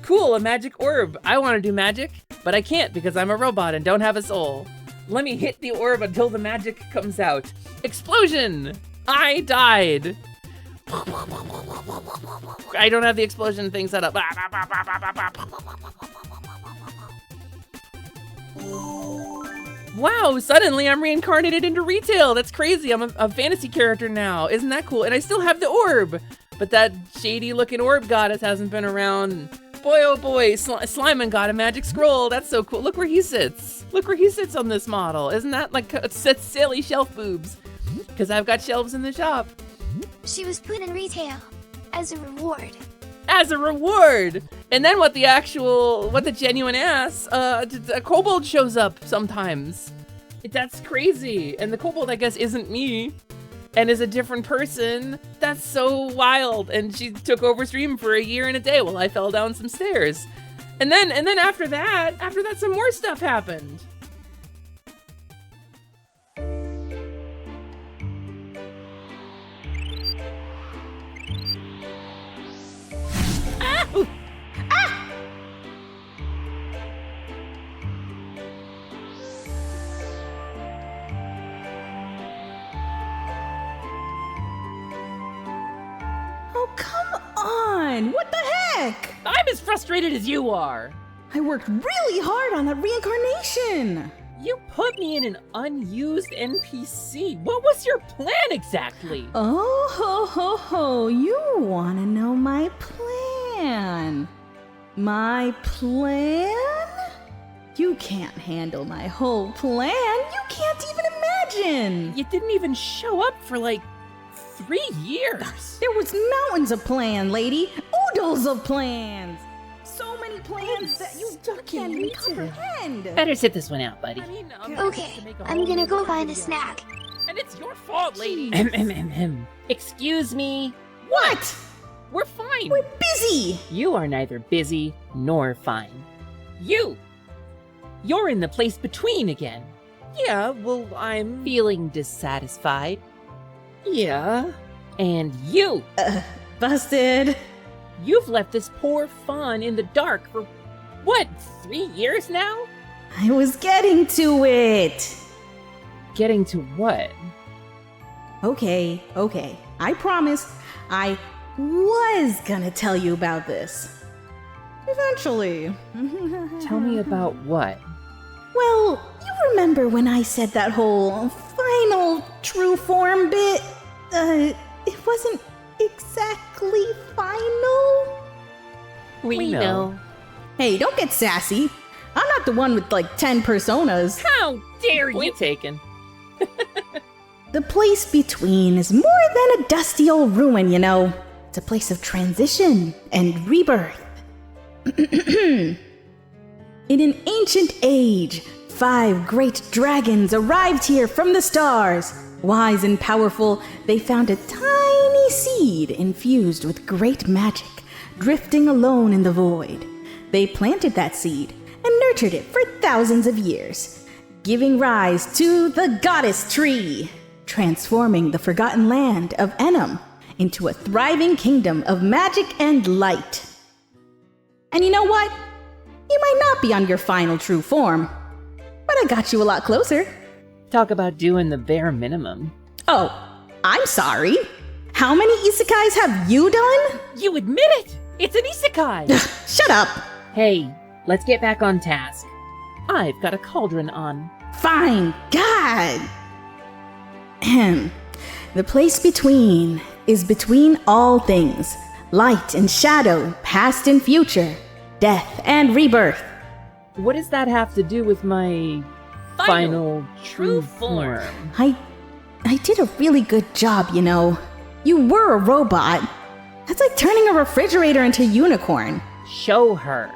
Speaker 2: Cool, a magic orb. I want to do magic, but I can't because I'm a robot and don't have a soul. Let me hit the orb until the magic comes out. Explosion! I died. I don't have the explosion thing set up. Wow, suddenly I'm reincarnated into retail. That's crazy. I'm a fantasy character now. Isn't that cool? And I still have the orb. But that shady looking orb goddess hasn't been around. Boy, oh boy, Slimin got a magic scroll. That's so cool. Look where he sits. Look where he sits on this model. Isn't that like silly shelf boobs? Because I've got shelves in the shop.
Speaker 3: She was put in retail as a reward.
Speaker 2: As a reward! And then what the genuine ass, a kobold shows up sometimes. That's crazy. And the kobold, I guess, isn't me and is a different person. That's so wild. And she took over stream for a year and a day while I fell down some stairs. And then after that, some more stuff happened.
Speaker 11: Oh, come on! What the heck?
Speaker 2: I'm as frustrated as you are.
Speaker 11: I worked really hard on that reincarnation!
Speaker 2: You put me in an unused NPC. What was your plan exactly?
Speaker 11: Oh, ho, ho, ho. You want to know my plan? My plan? You can't handle my whole plan. You can't even imagine.
Speaker 2: You didn't even show up for like 3 years.
Speaker 11: There was mountains of plan, lady. Oodles of plans. So many plans that you can't even comprehend.
Speaker 2: Better sit this one out, buddy.
Speaker 3: Okay, I'm gonna go find a snack.
Speaker 2: And it's your fault, lady. Excuse me.
Speaker 11: What?
Speaker 2: We're fine.
Speaker 11: We're busy.
Speaker 2: You are neither busy nor fine. You're in the place between again. Yeah, well, I'm feeling dissatisfied. Yeah. And you.
Speaker 11: Busted.
Speaker 2: You've left this poor Fawn in the dark for, what, 3 years now?
Speaker 11: I was getting to it.
Speaker 2: Getting to what?
Speaker 11: Okay. I promise I was gonna tell you about this. Eventually.
Speaker 2: Tell me about what?
Speaker 11: Well, you remember when I said that whole final true form bit? It wasn't exactly final?
Speaker 2: We know.
Speaker 11: Hey, don't get sassy. I'm not the one with like 10 personas.
Speaker 2: How dare you? Point taken.
Speaker 11: The place between is more than a dusty old ruin, you know. It's a place of transition and rebirth. In an ancient age, 5 great dragons arrived here from the stars. Wise and powerful, they found a tiny seed infused with great magic, drifting alone in the void. They planted that seed and nurtured it for thousands of years, giving rise to the Goddess Tree, transforming the forgotten land of Enum into a thriving kingdom of magic and light. And you know what? You might not be on your final true form, but I got you a lot closer.
Speaker 2: Talk about doing the bare minimum.
Speaker 11: Oh, I'm sorry. How many isekais have you done?
Speaker 2: You admit it! It's an isekai!
Speaker 11: Shut up!
Speaker 2: Hey, let's get back on task. I've got a cauldron on.
Speaker 11: Fine, God! Ahem. The place between is between all things. Light and shadow, past and future, death and rebirth.
Speaker 2: What does that have to do with my final true form?
Speaker 11: I did a really good job, you know. You were a robot. That's like turning a refrigerator into a unicorn.
Speaker 2: Show her.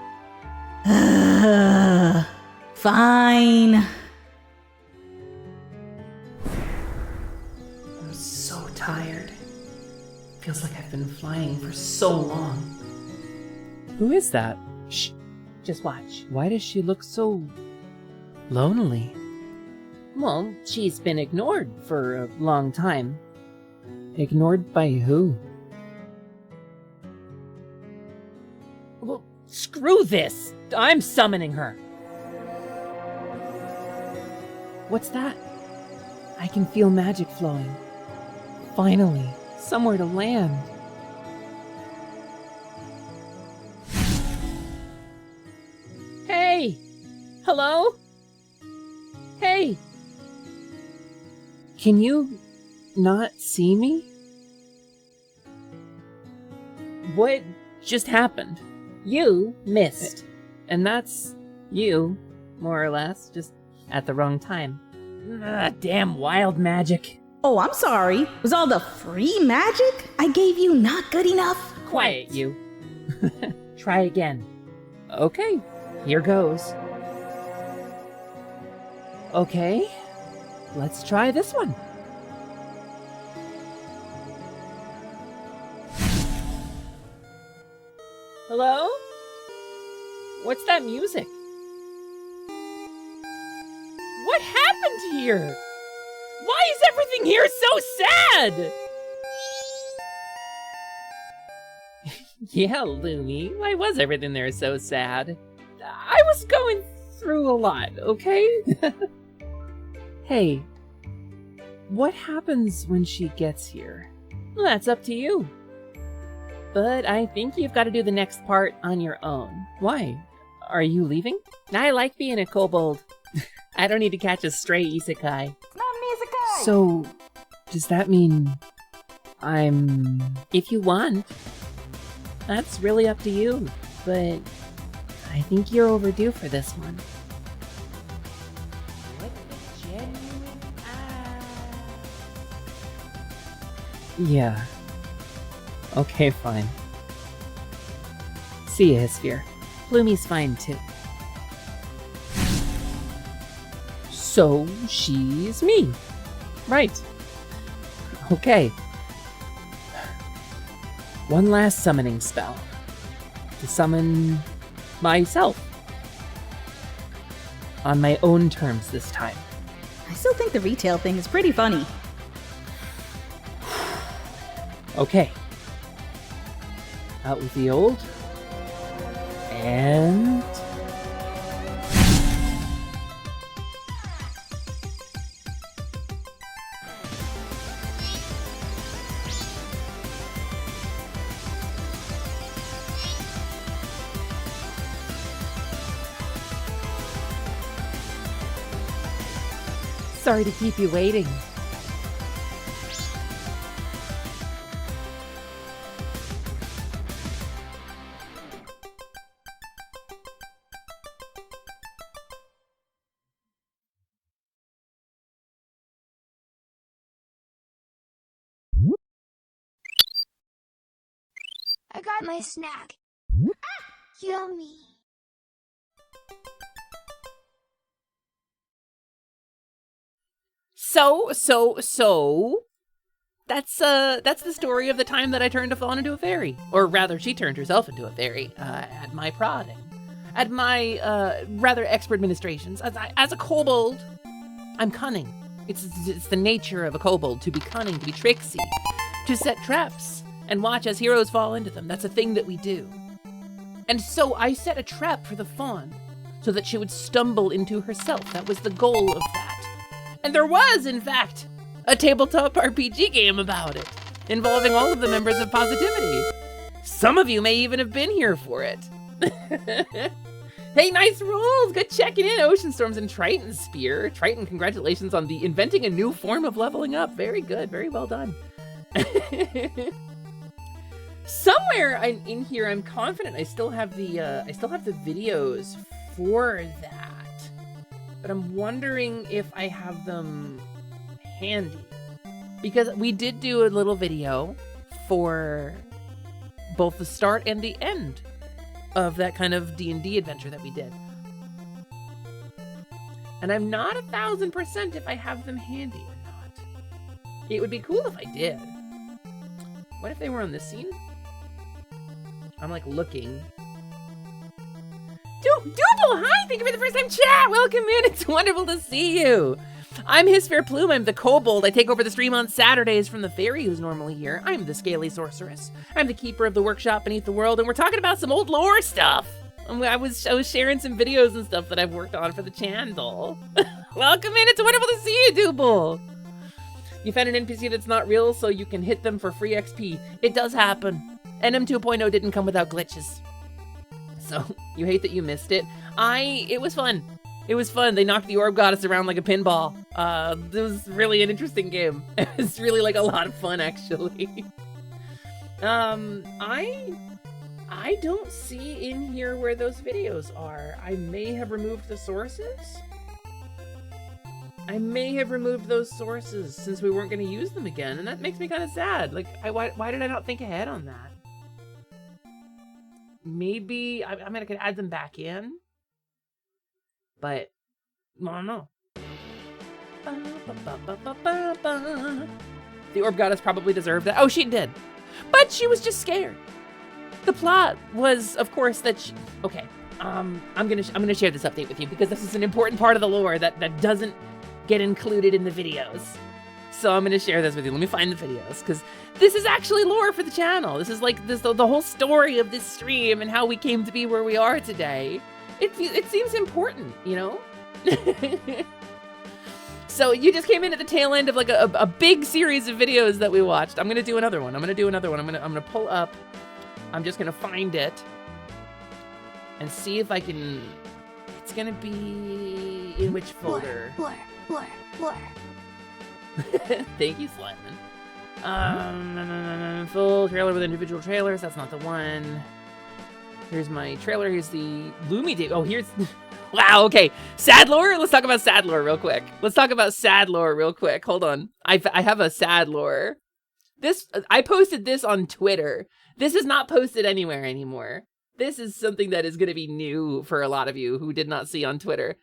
Speaker 11: Fine.
Speaker 2: I'm so tired. Feels like I've been flying for so long. Who is that? Shh. Just watch. Why does she look so lonely? Well, she's been ignored for a long time. Ignored by who? Well, screw this! I'm summoning her! What's that? I can feel magic flowing. Finally, somewhere to land. Hey! Hello? Hey! Can you not see me? What just happened? You missed. And that's you, more or less, just at the wrong time. Damn wild magic.
Speaker 11: Oh, I'm sorry. Was all the free magic I gave you not good enough?
Speaker 2: Quiet, you. Try again. Okay, here goes. Okay, let's try this one. Hello? What's that music? What happened here? Why is everything here so sad? Yeah, Lumi, why was everything there so sad? I was going through a lot, okay? Hey, what happens when she gets here? Well, that's up to you. But I think you've got to do the next part on your own. Why? Are you leaving? I like being a kobold. I don't need to catch a stray isekai.
Speaker 4: Not an isekai!
Speaker 2: So, does that mean If you want. That's really up to you. But I think you're overdue for this one. What the genuine Yeah. Okay, fine. See ya, Hesphere. Bloomy's fine, too. So, she's me. Right. Okay. One last summoning spell. To summon myself. On my own terms this time.
Speaker 11: I still think the retail thing is pretty funny.
Speaker 2: Okay. Out with the old. And... Sorry to keep you waiting.
Speaker 3: I got my snack. Yummy.
Speaker 2: So, that's the story of the time that I turned a fawn into a fairy. Or rather, she turned herself into a fairy, at my prodding. At my, rather expert administrations. As a kobold, I'm cunning. It's the nature of a kobold to be cunning, to be tricksy, to set traps, and watch as heroes fall into them. That's a thing that we do. And so I set a trap for the fawn, so that she would stumble into herself. That was the goal of that. And there was, in fact, a tabletop RPG game about it, involving all of the members of Positivity. Some of you may even have been here for it. Hey, nice rolls! Good checking in, Ocean Storms and Triton Spear. Triton, congratulations on the inventing a new form of leveling up. Very good, very well done. Somewhere in here, I'm confident I still have the videos for that. But I'm wondering if I have them handy. Because we did do a little video for both the start and the end of that kind of D&D adventure that we did. And I'm not 1,000% if I have them handy or not. It would be cool if I did. What if they were on this scene? I'm like looking. Doodle, hi! Thank you for the first time chat! Welcome in, it's wonderful to see you! I'm Hesphere Plume, I'm the kobold. I take over the stream on Saturdays from the fairy who's normally here. I'm the Scaly Sorceress. I'm the keeper of the workshop beneath the world, and we're talking about some old lore stuff! I was sharing some videos and stuff that I've worked on for the channel. Welcome in, it's wonderful to see you, Dooble! You found an NPC that's not real, so you can hit them for free XP. It does happen. NM 2.0 didn't come without glitches. So, you hate that you missed it. It was fun. It was fun. They knocked the orb goddess around like a pinball. It was really an interesting game. It was really like a lot of fun, actually. I don't see in here where those videos are. I may have removed the sources. I may have removed those sources since we weren't going to use them again, and that makes me kind of sad. Like, why did I not think ahead on that? maybe I mean I could add them back in, but I don't know. The orb goddess probably deserved that. Oh, she did, but she was just scared. The plot was, of course, that she, okay. I'm gonna share this update with you because this is an important part of the lore that doesn't get included in the videos. So I'm gonna share this with you. Let me find the videos because this is actually lore for the channel. This is like the whole story of this stream and how we came to be where we are today. It seems important, you know. So you just came in at the tail end of like a big series of videos that we watched. I'm gonna do another one. I'm gonna pull up. I'm just gonna find it and see if I can. It's gonna be in which folder?
Speaker 3: Lore.
Speaker 2: Thank you, Slideman. Full trailer with individual trailers. That's not the one. Here's my trailer. Here's the Lumi day. Oh, here's. Wow. Okay. Sad lore. Let's talk about sad lore real quick. Hold on. I have a sad lore. I posted this on Twitter. This is not posted anywhere anymore. This is something that is going to be new for a lot of you who did not see on Twitter.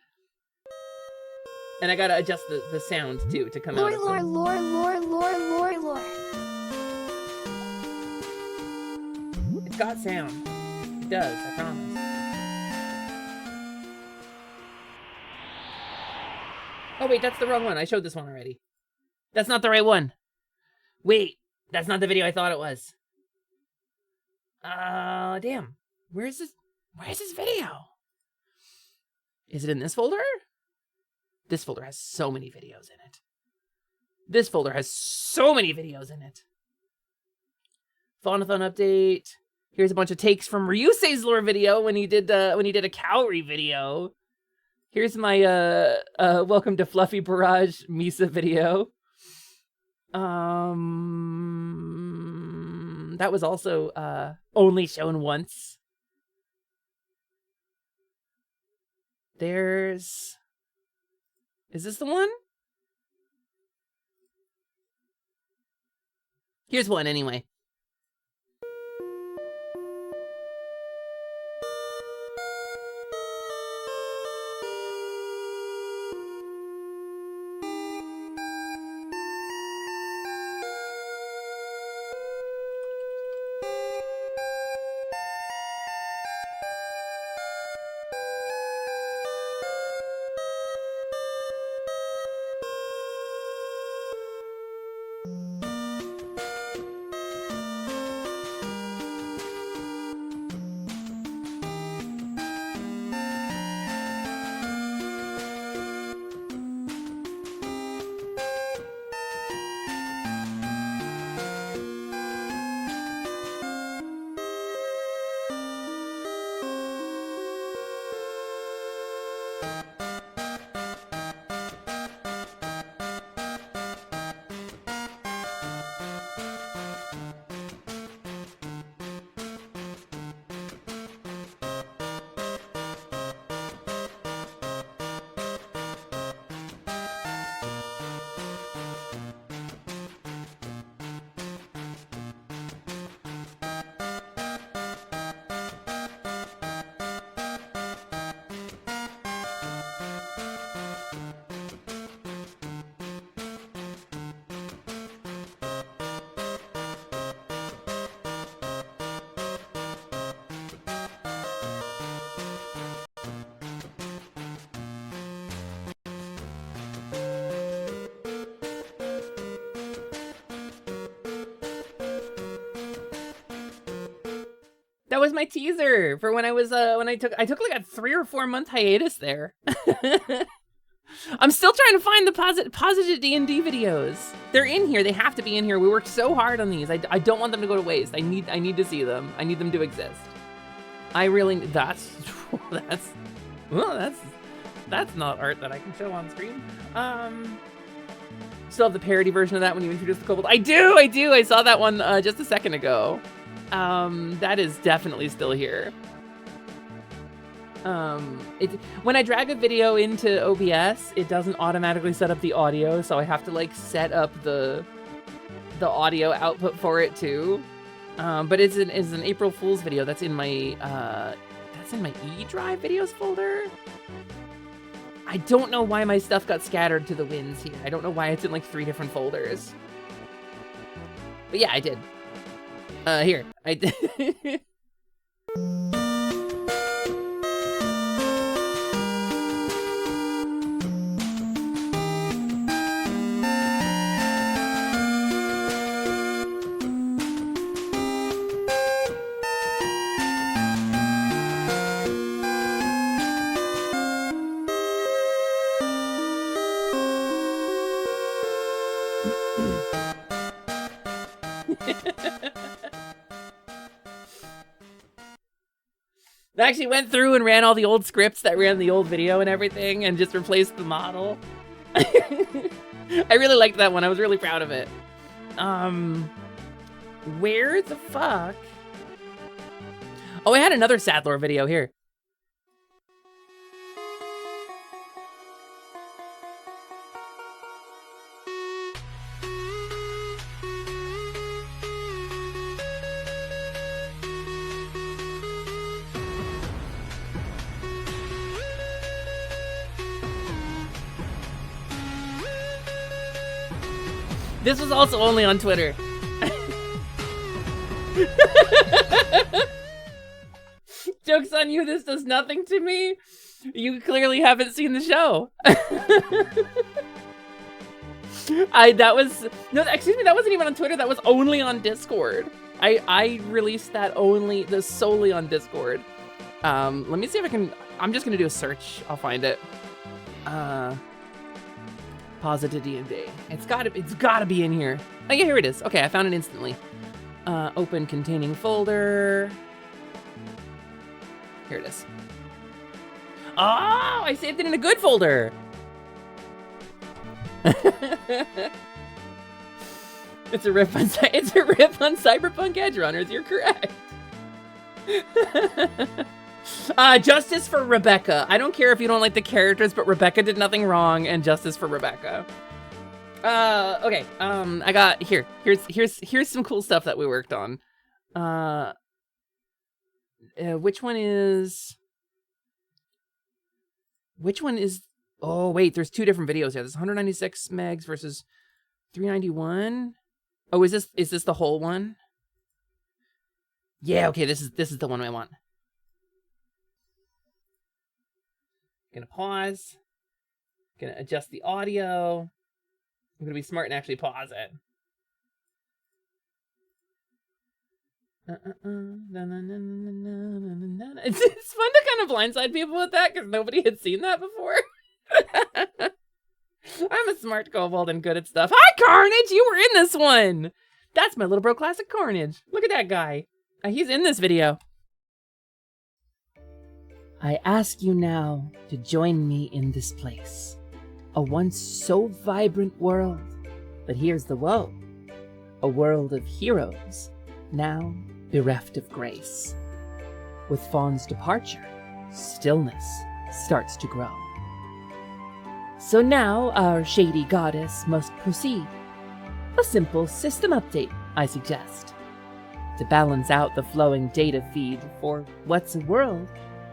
Speaker 2: And I gotta adjust the sound too to come out.
Speaker 3: Lore.
Speaker 2: It's got sound. It does, I promise. Oh wait, that's the wrong one. I showed this one already. That's not the right one. Wait, that's not the video I thought it was. Damn. Where's this video? Is it in this folder? This folder has so many videos in it. Faunathon update. Here's a bunch of takes from Ryusei's lore video when he did a Cowrie video. Here's my welcome to Fluffy Barrage Misa video. That was also only shown once. Is this the one? Here's one anyway. That was my teaser for when I was I took like a 3 or 4 month hiatus there. I'm still trying to find the positive D&D videos. They're in here. They have to be in here. We worked so hard on these. I don't want them to go to waste. I need to see them. I need them to exist. I really that's not art that I can show on screen. Still have the parody version of that when you introduced the kobold. I do. I saw that one just a second ago. That is definitely still here. When I drag a video into OBS, it doesn't automatically set up the audio, so I have to like set up the audio output for it too. But it's an April Fool's video. That's in my E Drive videos folder. I don't know why my stuff got scattered to the winds here. I don't know why it's in like 3 different folders. But yeah, I did. Here, I did. I actually went through and ran all the old scripts that ran the old video and everything and just replaced the model. I really liked that one. I was really proud of it. Where the fuck? Oh, I had another Sadlore video here. This was also only on Twitter. Joke's on you, this does nothing to me. You clearly haven't seen the show. That wasn't even on Twitter, that was only on Discord. I released that solely on Discord. Let me see if I can, I'm just gonna do a search, I'll find it. Positive D&D. It's gotta be in here. Oh yeah, here it is. Okay, I found it instantly. Open containing folder. Here it is. Oh, I saved it in a good folder. It's a riff on Cyberpunk Edge Runners. You're correct. Justice for Rebecca. I don't care if you don't like the characters, but Rebecca did nothing wrong, and justice for Rebecca. Okay. I got here's some cool stuff that we worked on. Which one is? Oh wait, there's 2 different videos here. There's 196 megs versus 391. Oh, is this the whole one? Yeah. Okay. This is the one I want. Gonna pause. Gonna adjust the audio. I'm gonna be smart and actually pause it. It's fun to kind of blindside people with that because nobody had seen that before. I'm a smart kobold and good at stuff. Hi, Carnage! You were in this one! That's my little bro classic Carnage. Look at that guy. He's in this video. I ask you now to join me in this place. A once so vibrant world, but here's the woe. A world of heroes, now bereft of grace. With Fawn's departure, stillness starts to grow. So now our shady goddess must proceed. A simple system update, I suggest. To balance out the flowing data feed for what's a world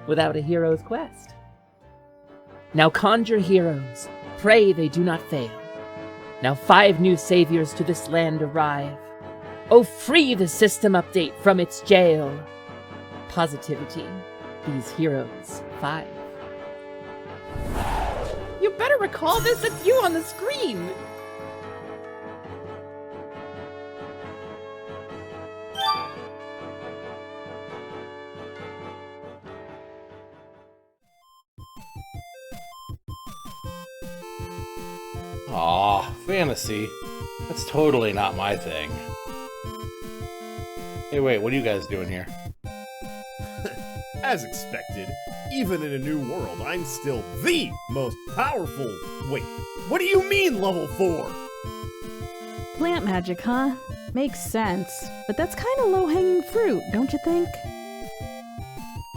Speaker 2: without a hero's quest. Now conjure heroes, pray they do not fail. Now 5 new saviors to this land arrive. Oh, free the system update from its jail. Positivity, these heroes 5. You better recall this, it's you on the screen!
Speaker 12: Aw, fantasy. That's totally not my thing. Hey, wait, what are you guys doing here?
Speaker 13: As expected, even in a new world, I'm still THE most powerful. Wait, what do you mean level 4?
Speaker 14: Plant magic, huh? Makes sense. But that's kind of low-hanging fruit, don't you think?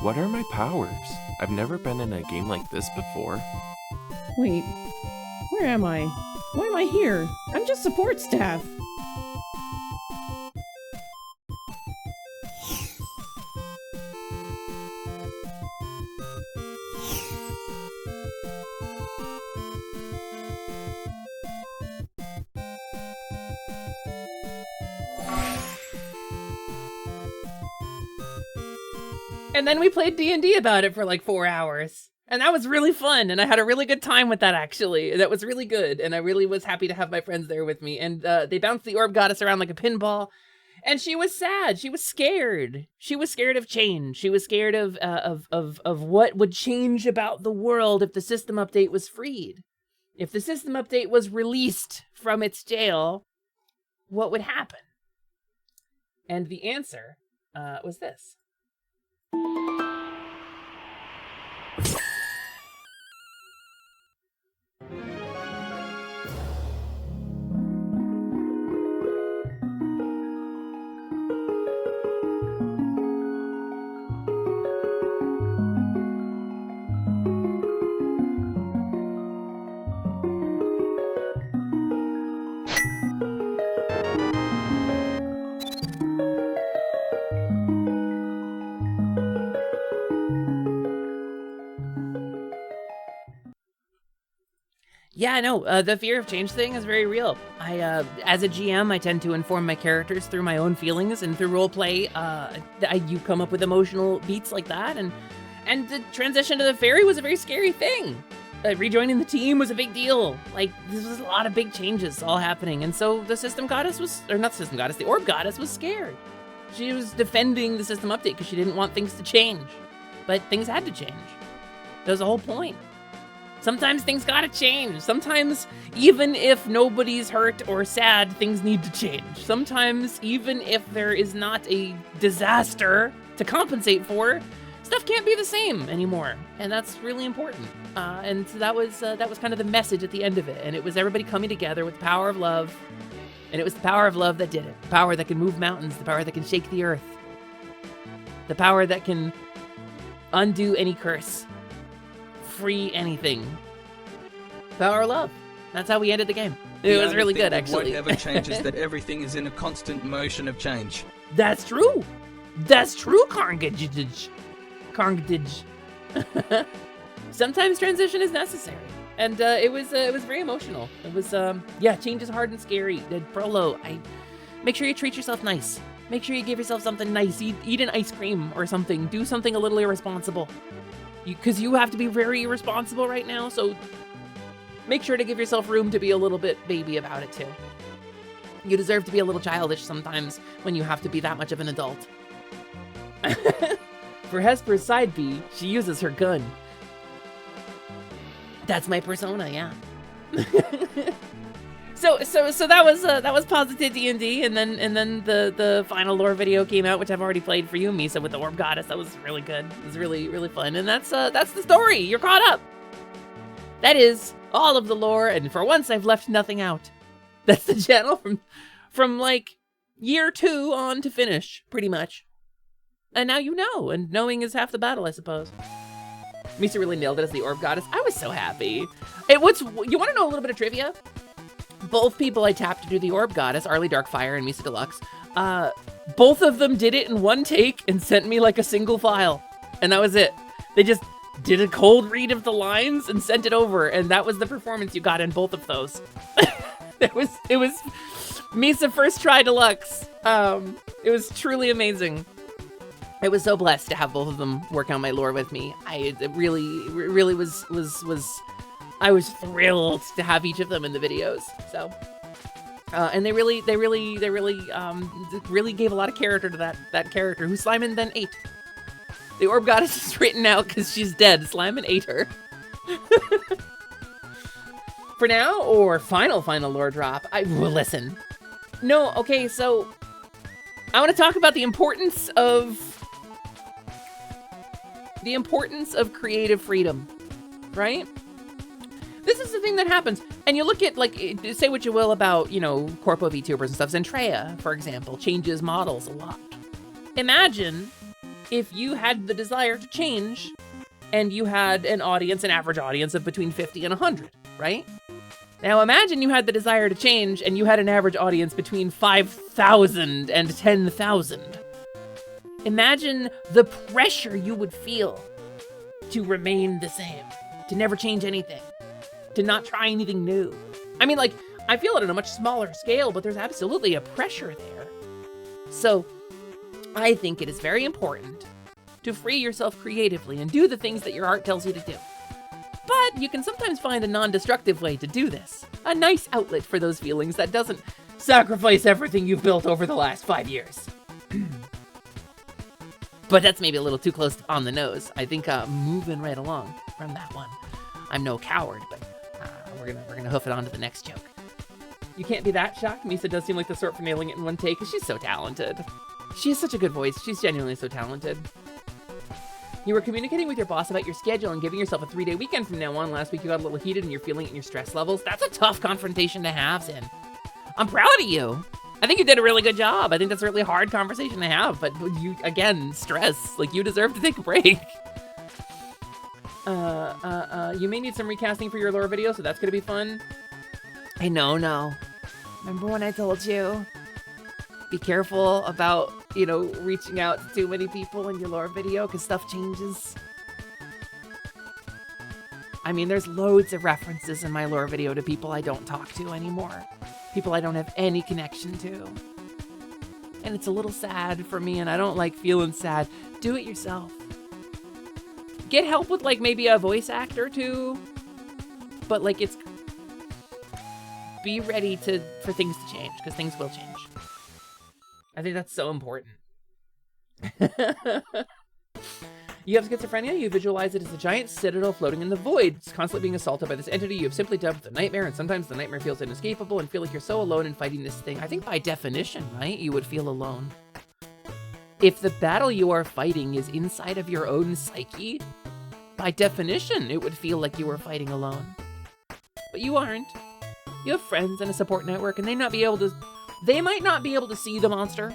Speaker 15: What are my powers? I've never been in a game like this before.
Speaker 14: Wait, where am I? Why am I here? I'm just support staff.
Speaker 2: And then we played D&D about it for like 4 hours. And that was really fun. And I had a really good time with that, actually. That was really good. And I really was happy to have my friends there with me. And they bounced the orb goddess around like a pinball. And she was sad. She was scared. She was scared of change. She was scared of what would change about the world if the system update was freed. If the system update was released from its jail, what would happen? And the answer was this. Yeah, I know. The fear of change thing is very real. As a GM, I tend to inform my characters through my own feelings, and through roleplay, you come up with emotional beats like that. And the transition to the fairy was a very scary thing. Rejoining the team was a big deal. Like, this was a lot of big changes all happening. And so the system goddess was, or not the system goddess, the orb goddess was scared. She was defending the system update because she didn't want things to change. But things had to change. That was the whole point. Sometimes things gotta change. Sometimes, even if nobody's hurt or sad, things need to change. Sometimes, even if there is not a disaster to compensate for, stuff can't be the same anymore. And that's really important. And so that was kind of the message at the end of it. And it was everybody coming together with the power of love. And it was the power of love that did it. The power that can move mountains. The power that can shake the earth. The power that can undo any curse. Free anything. Power of love. That's how we ended the game. It was really good, actually.
Speaker 9: What ever changes that everything is in a constant motion of change.
Speaker 2: That's true. That's true, Carngage. Sometimes transition is necessary. And it was very emotional. It was, change is hard and scary. Prolo, make sure you treat yourself nice. Make sure you give yourself something nice. Eat an ice cream or something. Do something a little irresponsible. Because you have to be very irresponsible right now, so make sure to give yourself room to be a little bit baby about it, too. You deserve to be a little childish sometimes when you have to be that much of an adult. For Hesper's side B, she uses her gun. That's my persona, yeah. So that was Positive D&D, and then the final lore video came out, which I've already played for you, Misa, with the Orb Goddess. That was really good. It was really, really fun. And that's the story. You're caught up. That is all of the lore, and for once I've left nothing out. That's the channel from like year 2 on to finish, pretty much. And now you know, and knowing is half the battle, I suppose. Misa really nailed it as the Orb Goddess. I was so happy. You want to know a little bit of trivia? Both people I tapped to do the Orb Goddess, Arlie Darkfire and Misa Deluxe, both of them did it in one take and sent me like a single file. And that was it. They just did a cold read of the lines and sent it over. And that was the performance you got in both of those. It was Misa First Try Deluxe. It was truly amazing. I was so blessed to have both of them work on my lore with me. It really was I was thrilled to have each of them in the videos. So, and they really gave a lot of character to that character who Slimon then ate. The Orb Goddess is written out because she's dead. Slimon ate her. For now, or final lore drop, well, listen. No, okay, so I want to talk about the importance of creative freedom, right? This is the thing that happens. And you look at, like, say what you will about, Corpo VTubers and stuff. Zentreya, for example, changes models a lot. Imagine if you had the desire to change and you had an average audience of between 50 and 100, right? Now imagine you had the desire to change and you had an average audience between 5,000 and 10,000. Imagine the pressure you would feel to remain the same, to never change anything, to not try anything new. I mean, like, I feel it on a much smaller scale, but there's absolutely a pressure there. So I think it is very important to free yourself creatively and do the things that your heart tells you to do. But you can sometimes find a non-destructive way to do this. A nice outlet for those feelings that doesn't sacrifice everything you've built over the last 5 years. But that's maybe a little too close on the nose. I think moving right along from that one. I'm no coward, but we're gonna hoof it on to the next joke. You can't be that shocked. Misa does seem like the sort for nailing it in one take, because she's so talented. She has such a good voice. She's genuinely so talented. You were communicating with your boss about your schedule and giving yourself a 3-day weekend from now on. Last week you got a little heated and you're feeling it in your stress levels. That's a tough confrontation to have, Sin. I'm proud of you. I think you did a really good job. I think that's a really hard conversation to have, but you, again, stress. Like, you deserve to take a break. You may need some recasting for your lore video, so that's gonna be fun. I know. Remember when I told you? Be careful about, you know, reaching out to too many people in your lore video, because stuff changes. I mean, there's loads of references in my lore video to people I don't talk to anymore. People I don't have any connection to. And it's a little sad for me, and I don't like feeling sad. Do it yourself. Get help with, like, maybe a voice actor, too. But, like, be ready for things to change, because things will change. I think that's so important. You have schizophrenia, you visualize it as a giant citadel floating in the void. It's constantly being assaulted by this entity you have simply dubbed the nightmare, and sometimes the nightmare feels inescapable and feel like you're so alone in fighting this thing. I think by definition, right, you would feel alone. If the battle you are fighting is inside of your own psyche, by definition, it would feel like you were fighting alone. But you aren't. You have friends and a support network, and they might not be able to see the monster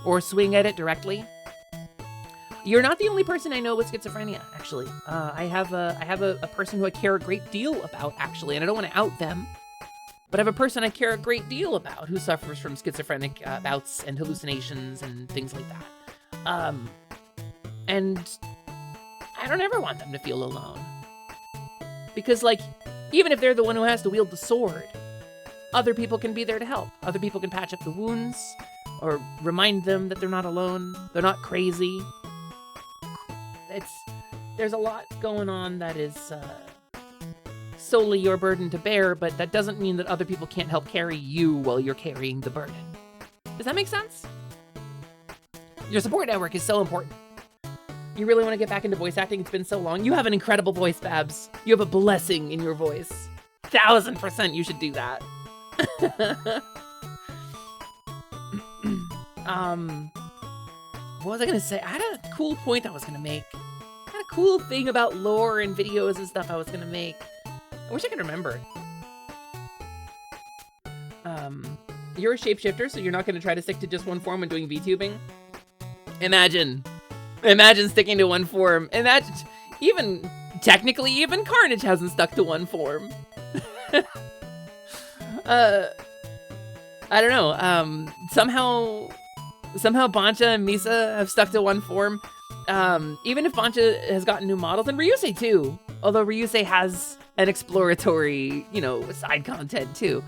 Speaker 2: or swing at it directly. You're not the only person I know with schizophrenia, actually. I have a person who I care a great deal about, actually, and I don't want to out them, but I have a person I care a great deal about who suffers from schizophrenic bouts and hallucinations and things like that. And I don't ever want them to feel alone. Because, like, even if they're the one who has to wield the sword, other people can be there to help. Other people can patch up the wounds, or remind them that they're not alone, they're not crazy. There's a lot going on that is solely your burden to bear, but that doesn't mean that other people can't help carry you while you're carrying the burden. Does that make sense? Your support network is so important. You really want to get back into voice acting? It's been so long. You have an incredible voice, Babs. You have a blessing in your voice. 1000% you should do that. What was I gonna say? I had a cool point I was gonna make. I had a cool thing about lore and videos and stuff I was gonna make. I wish I could remember. You're a shapeshifter, so you're not gonna try to stick to just one form when doing VTubing? Imagine sticking to one form. Imagine, technically even Carnage hasn't stuck to one form. I don't know, somehow Bancha and Misa have stuck to one form. Even if Bancha has gotten new models, and Ryusei too. Although Ryusei has an exploratory, you know, side content too.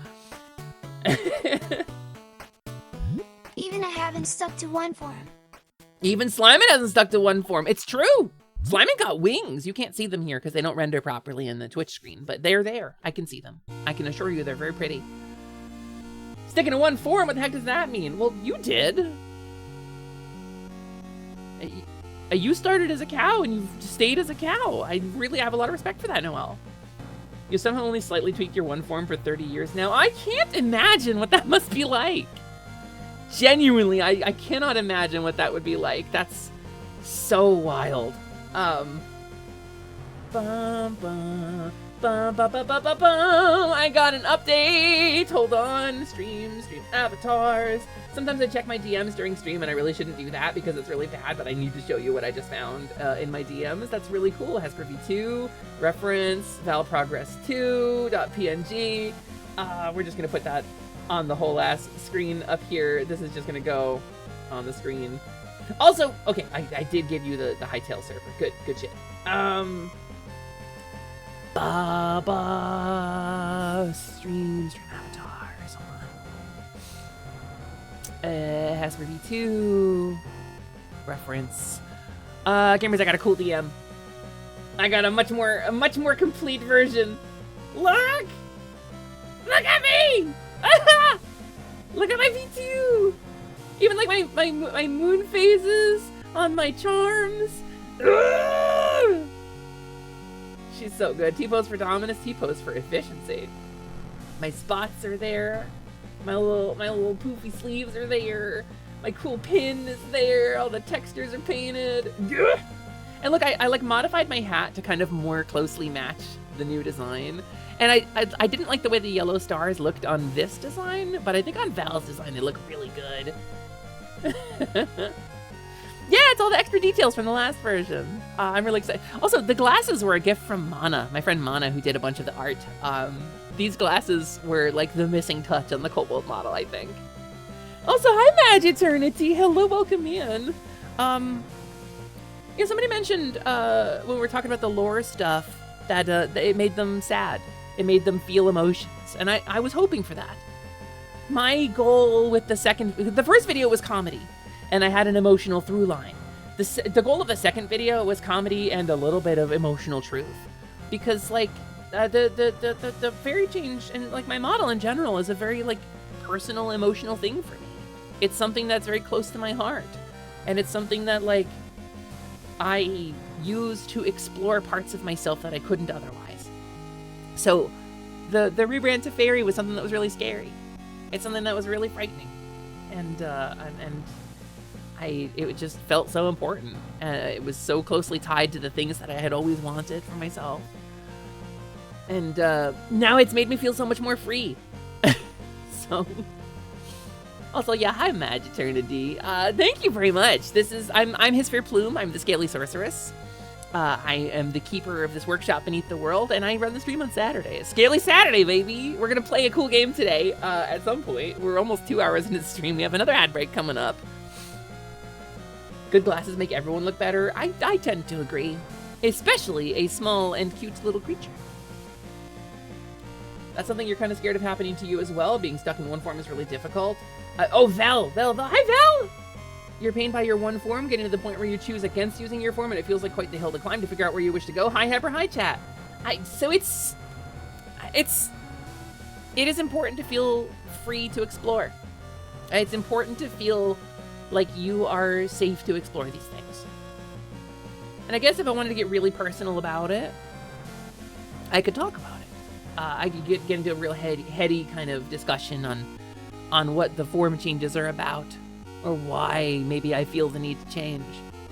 Speaker 3: Even I haven't stuck to one form.
Speaker 2: Even Slimin hasn't stuck to one form. It's true. Slimin got wings. You can't see them here because they don't render properly in the Twitch screen, but they're there. I can see them. I can assure you they're very pretty. Sticking to one form, what the heck does that mean? Well, you did. You started as a cow and you've stayed as a cow. I really have a lot of respect for that, Noelle. You somehow only slightly tweaked your one form for 30 years now. I can't imagine what that must be like. Genuinely, I cannot imagine what that would be like. That's so wild. I got an update. Hold on. Stream avatars. Sometimes I check my DMs during stream, and I really shouldn't do that because it's really bad, but I need to show you what I just found in my DMs. That's really cool. Hesper V2, reference, valprogress2.png. We're just going to put that on the whole ass screen up here. This is just going to go on the screen. Also, okay, I did give you the Hightail server. Good shit. Stream avatars. Hold on. Hesper V2 reference. Gamers, I got a cool DM. I got a much more complete version. Look! Look at me! Look at my V2! Even like my moon phases on my charms. She's so good. T-pose for dominance, T-pose for efficiency. My spots are there. My little poofy sleeves are there. My cool pin is there. All the textures are painted. And look, I like modified my hat to kind of more closely match the new design. And I didn't like the way the yellow stars looked on this design, but I think on Val's design they look really good. Yeah, it's all the extra details from the last version. I'm really excited. Also, the glasses were a gift from Mana, my friend Mana, who did a bunch of the art. These glasses were like the missing touch on the Kobold model, I think. Also, hi Magiternity. Hello, welcome in. Yeah, somebody mentioned when we were talking about the lore stuff that it made them sad. It made them feel emotions, and I was hoping for that. My goal with the first video was comedy, and I had an emotional through line. The goal of the second video was comedy and a little bit of emotional truth, because like the fairy change and like my model in general is a very like personal, emotional thing for me. It's something that's very close to my heart, and it's something that like I use to explore parts of myself that I couldn't otherwise. So the rebrand to fairy was something that was really scary. It's something that was really frightening, and it just felt so important. It was so closely tied to the things that I had always wanted for myself, and now it's made me feel so much more free. So, also, yeah, hi Magiternity. Thank you very much. I'm Hisfair Plume. I'm the Scaly Sorceress. I am the keeper of this workshop beneath the world, and I run the stream on Saturday. Scaly Saturday, baby! We're gonna play a cool game today at some point. We're almost 2 hours into the stream. We have another ad break coming up. Good glasses make everyone look better. I tend to agree. Especially a small and cute little creature. That's something you're kind of scared of happening to you as well. Being stuck in one form is really difficult. Oh, Val! Hi, Val! You're pained by your one form, getting to the point where you choose against using your form, and it feels like quite the hill to climb to figure out where you wish to go. Hi, Hyper, hi, chat. So it is important to feel free to explore. It's important to feel like you are safe to explore these things. And I guess if I wanted to get really personal about it, I could talk about it. I could get into a real heady kind of discussion on what the form changes are about, or why maybe I feel the need to change.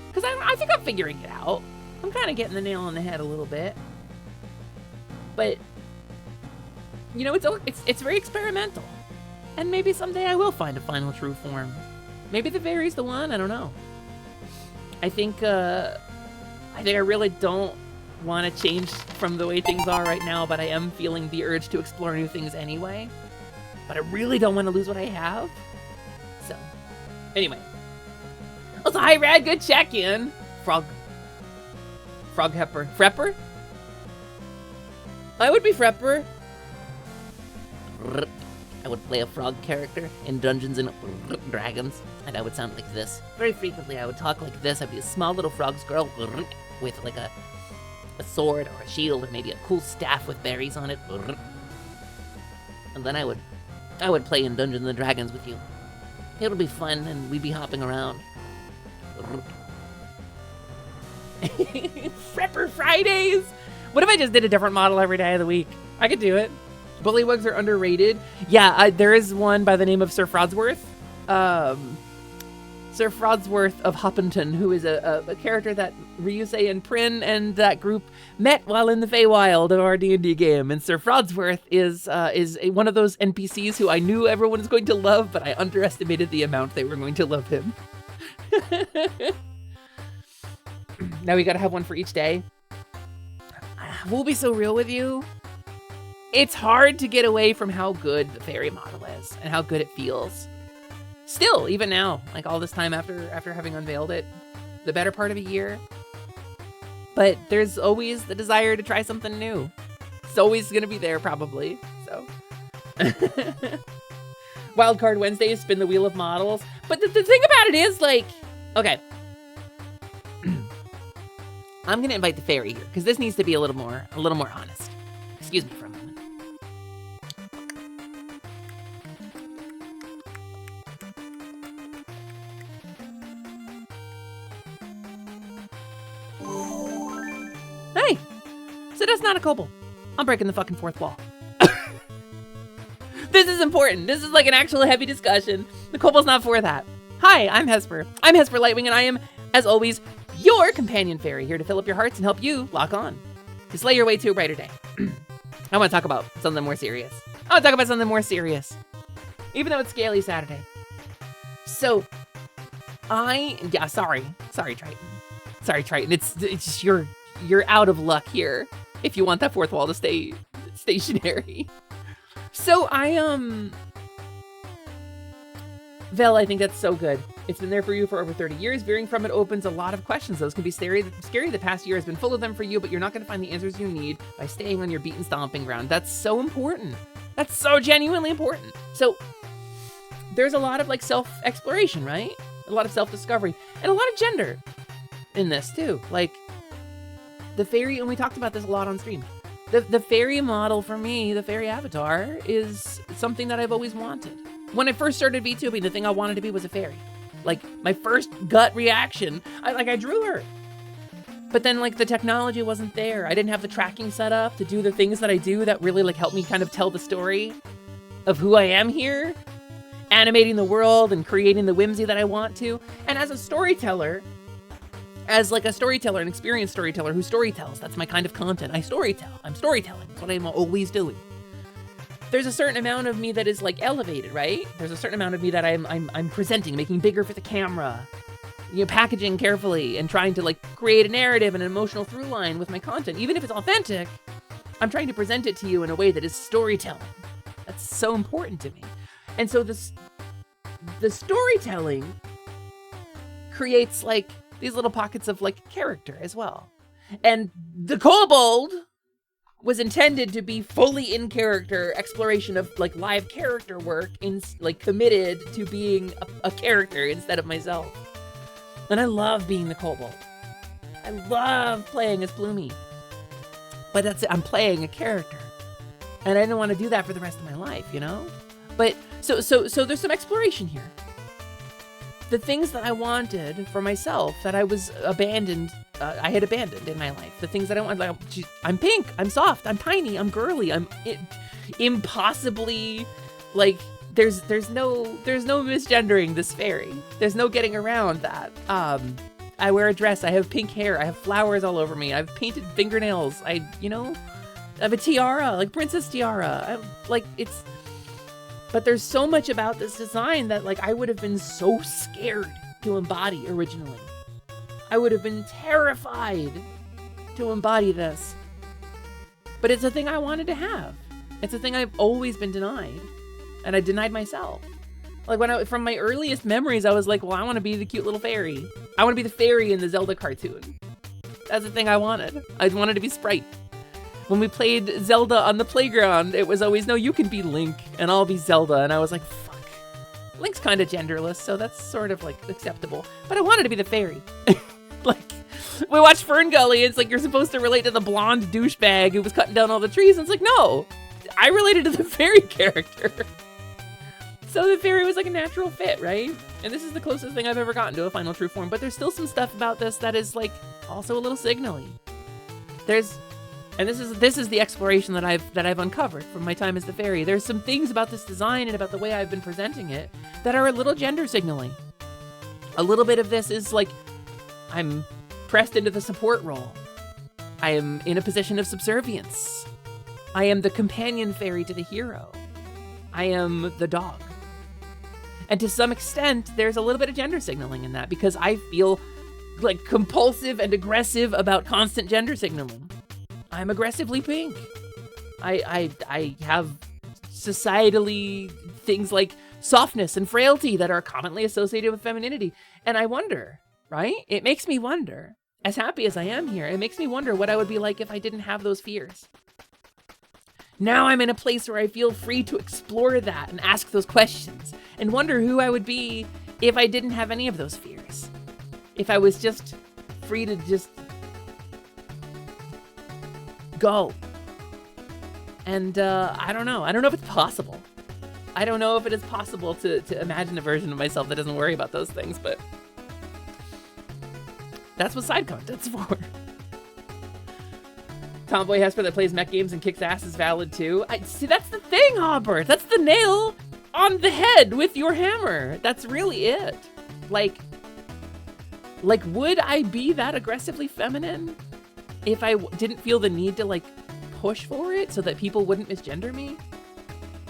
Speaker 2: Because I think I'm figuring it out. I'm kind of getting the nail on the head a little bit. But, you know, it's very experimental. And maybe someday I will find a final true form. Maybe the fairy's the one, I don't know. I think I really don't want to change from the way things are right now, but I am feeling the urge to explore new things anyway. But I really don't want to lose what I have. So, anyway. Also, hi, Rad, good check-in. Frog Hepper. Frepper? I would be Frepper. I would play a frog character in Dungeons and Dragons, and I would sound like this. Very frequently, I would talk like this. I'd be a small little frog girl with like a sword or a shield, or maybe a cool staff with berries on it. And then I would play in Dungeons and Dragons with you. It would be fun, and we'd be hopping around. Frepper Fridays! What if I just did a different model every day of the week? I could do it. Bullywugs are underrated. Yeah, there is one by the name of Sir Frodsworth. Sir Frodsworth of Hoppington, who is a character that Ryusei and Prin and that group met while in the Feywild of our D&D game. And Sir Frodsworth is one of those NPCs who I knew everyone was going to love, but I underestimated the amount they were going to love him. Now we gotta have one for each day. We'll be so real with you. It's hard to get away from how good the fairy model is and how good it feels. Still, even now, like all this time after having unveiled it, the better part of a year. But there's always the desire to try something new. It's always gonna be there, probably, so. Wildcard Wednesdays, spin the wheel of models. But the thing about it is, like, okay. I'm gonna invite the fairy here because this needs to be a little more honest. Excuse me for a moment. Hey, so that's not a kobold. I'm breaking the fucking fourth wall. This is important. This is like an actual heavy discussion. The kobold's not for that. Hi, I'm Hesper. I'm Hesper Lightwing, and I am, as always, your companion fairy, here to fill up your hearts and help you lock on to slay your way to a brighter day. I want to talk about something more serious. Even though it's Scaly Saturday. So, sorry, Triton. Sorry, Triton. It's just you're out of luck here if you want that fourth wall to stay stationary. So Vel, I think that's so good. It's been there for you for over 30 years. Veering from it opens a lot of questions. Those can be scary. The past year has been full of them for you, but you're not going to find the answers you need by staying on your beaten stomping ground. That's so important. That's so genuinely important. So there's a lot of like self-exploration, right? A lot of self-discovery and a lot of gender in this too. Like the fairy, and we talked about this a lot on stream. The fairy model for me, the fairy avatar, is something that I've always wanted. When I first started VTubing, the thing I wanted to be was a fairy. Like, my first gut reaction, I drew her. But then, like, the technology wasn't there. I didn't have the tracking set up to do the things that I do that really, like, help me kind of tell the story of who I am here. Animating the world and creating the whimsy that I want to. And as a storyteller, an experienced storyteller who storytells, that's my kind of content. I storytell. I'm storytelling. That's what I'm always doing. There's a certain amount of me that is like elevated, right? There's a certain amount of me that I'm presenting, making bigger for the camera, packaging carefully and trying to like create a narrative and an emotional through line with my content. Even if it's authentic, I'm trying to present it to you in a way that is storytelling. That's so important to me. And so the storytelling creates like these little pockets of like character as well. And the kobold was intended to be fully in character exploration of like live character work, in like committed to being a character instead of myself. And I love being the kobold. I love playing as Bloomy. But that's it, I'm playing a character. And I didn't want to do that for the rest of my life, But so there's some exploration here. The things that I wanted for myself that I was I had abandoned in my life. The things that I wanted, like, I'm pink, I'm soft, I'm tiny, I'm girly, I'm impossibly, like, there's no misgendering this fairy. There's no getting around that. I wear a dress, I have pink hair, I have flowers all over me, I've painted fingernails, I have a tiara, like princess tiara. But there's so much about this design that like I would have been so scared to embody originally. I would have been terrified to embody this. But it's a thing I wanted to have. It's a thing I've always been denied. And I denied myself. Like from my earliest memories, I was like, well, I want to be the cute little fairy. I want to be the fairy in the Zelda cartoon. That's the thing I wanted. I wanted to be Sprite. When we played Zelda on the playground, it was always, no, you can be Link and I'll be Zelda. And I was like, fuck. Link's kind of genderless, so that's sort of like acceptable. But I wanted to be the fairy. Like, we watched Fern Gully. It's like you're supposed to relate to the blonde douchebag who was cutting down all the trees. And it's like, no, I related to the fairy character. So the fairy was like a natural fit, right? And this is the closest thing I've ever gotten to a final true form. But there's still some stuff about this that is like also a little signally. And this is the exploration that I've uncovered from my time as the fairy. There's some things about this design and about the way I've been presenting it that are a little gender signaling. A little bit of this is like, I'm pressed into the support role. I am in a position of subservience. I am the companion fairy to the hero. I am the dog. And to some extent, there's a little bit of gender signaling in that because I feel like compulsive and aggressive about constant gender signaling. I'm aggressively pink. I have societally things like softness and frailty that are commonly associated with femininity. And I wonder, right? It makes me wonder, as happy as I am here, it makes me wonder what I would be like if I didn't have those fears. Now I'm in a place where I feel free to explore that and ask those questions and wonder who I would be if I didn't have any of those fears. If I was just free to just go. And I don't know. I don't know if it's possible. I don't know if it is possible to imagine a version of myself that doesn't worry about those things, but that's what side content's for. Tomboy Hesper that plays mech games and kicks ass is valid too. See, that's the thing, Hobbert. That's the nail on the head with your hammer. That's really it. Like, would I be that aggressively feminine if I didn't feel the need to, like, push for it so that people wouldn't misgender me?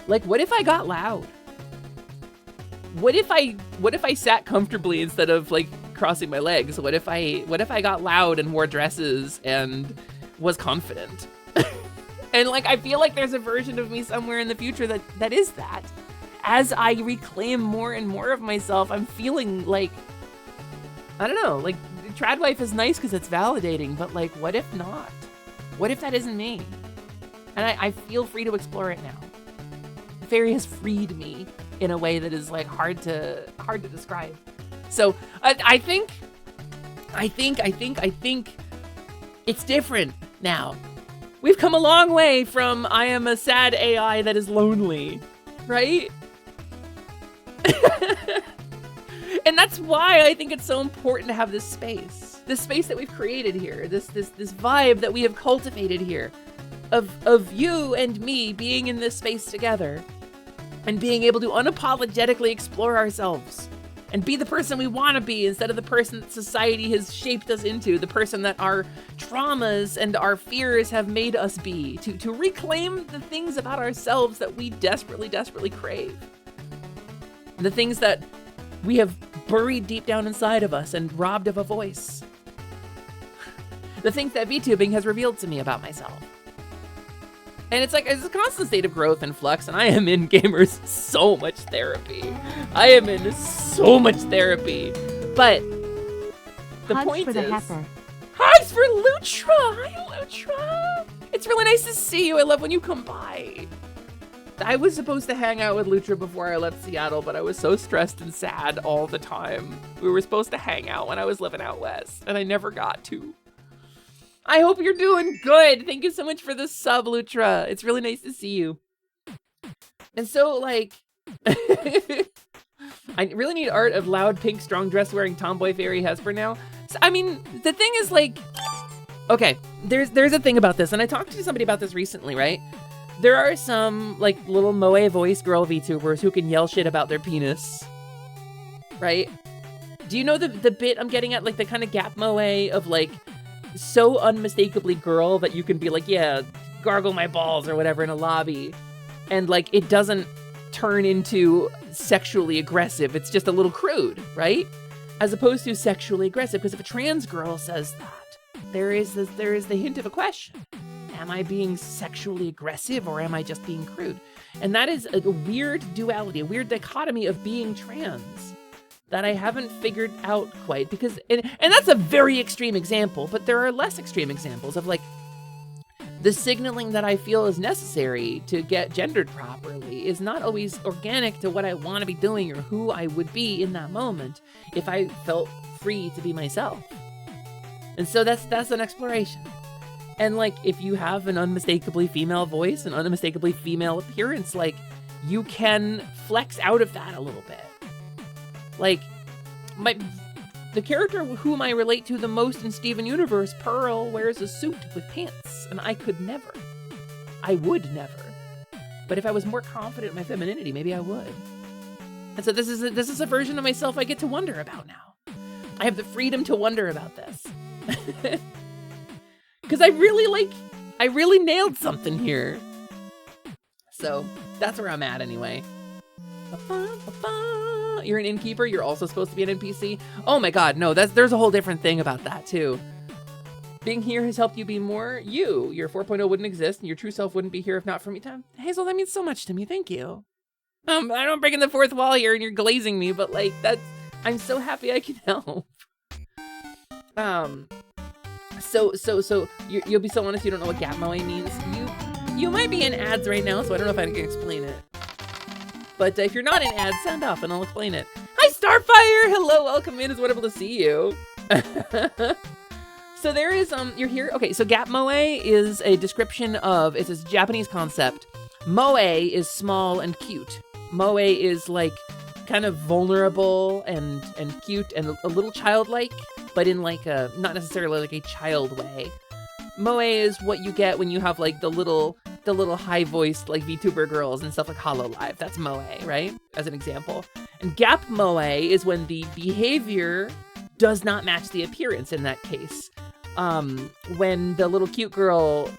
Speaker 2: Like, what if I got loud? What if I sat comfortably instead of, like, crossing my legs? What if I got loud and wore dresses and was confident? And, like, I feel like there's a version of me somewhere in the future that is that. As I reclaim more and more of myself, I'm feeling like, I don't know, like, trad wife is nice because it's validating, but, like, what if not? What if that isn't me? And I feel free to explore it now. The fairy has freed me in a way that is, like, hard to describe. So I think it's different now. We've come a long way from I am a sad AI that is lonely, right? And that's why I think it's so important to have this space that we've created here, this vibe that we have cultivated here of you and me being in this space together and being able to unapologetically explore ourselves and be the person we want to be instead of the person that society has shaped us into, the person that our traumas and our fears have made us be, to reclaim the things about ourselves that we desperately, desperately crave. The things that we have buried deep down inside of us and robbed of a voice. The things that VTubing has revealed to me about myself. And it's like, it's a constant state of growth and flux, and I am in, gamers, so much therapy. I am in so much therapy. But the
Speaker 1: Hugs
Speaker 2: point
Speaker 1: for the
Speaker 2: is...
Speaker 1: heifer.
Speaker 2: Hugs for Lutra! Hi, Lutra! It's really nice to see you. I love when you come by. I was supposed to hang out with Lutra before I left Seattle, but I was so stressed and sad all the time. We were supposed to hang out when I was living out west, and I never got to. I hope you're doing good. Thank you so much for the sub, Lutra. It's really nice to see you. And so, like, I really need art of loud, pink, strong dress wearing tomboy fairy Hesper now. So, I mean, the thing is, like, okay, there's a thing about this, and I talked to somebody about this recently, right? There are some, like, little moe voice girl VTubers who can yell shit about their penis, right? Do you know the bit I'm getting at? Like, the kind of gap moe of, like, so unmistakably girl that you can be like, yeah, gargle my balls or whatever in a lobby. And, like, it doesn't turn into sexually aggressive. It's just a little crude, right? As opposed to sexually aggressive. Because if a trans girl says that, there is the hint of a question. Am I being sexually aggressive or am I just being crude? And that is a weird duality, a weird dichotomy of being trans that I haven't figured out quite, because, and that's a very extreme example, but there are less extreme examples of, like, the signaling that I feel is necessary to get gendered properly is not always organic to what I want to be doing or who I would be in that moment if I felt free to be myself. And so that's an exploration. And, like, if you have an unmistakably female voice, an unmistakably female appearance, like, you can flex out of that a little bit. Like, the character whom I relate to the most in Steven Universe, Pearl, wears a suit with pants, and I could never. I would never. But if I was more confident in my femininity, maybe I would. And so this is a version of myself I get to wonder about now. I have the freedom to wonder about this. Because I really nailed something here. So that's where I'm at anyway. You're an innkeeper, you're also supposed to be an NPC. Oh my god, no, there's a whole different thing about that too. Being here has helped you be more you. Your 4.0 wouldn't exist and your true self wouldn't be here if not for me. Hazel, that means so much to me, thank you. I know I'm breaking the fourth wall here and you're glazing me, but, like, I'm so happy I can help. So you'll be so honest you don't know what gap mowing means. You might be in ads right now, so I don't know if I can explain it. But if you're not in ads, sound off and I'll explain it. Hi, Starfire! Hello, welcome in. It's wonderful to see you. So there is, you're here. Okay, so gap moe is a description of, it's a Japanese concept. Moe is small and cute. Moe is like kind of vulnerable and cute and a little childlike, but in like a, not necessarily like a child way. Moe is what you get when you have like the little high-voiced like VTuber girls and stuff like Hololive. That's moe, right? As an example. And gap moe is when the behavior does not match the appearance in that case. When the little cute girl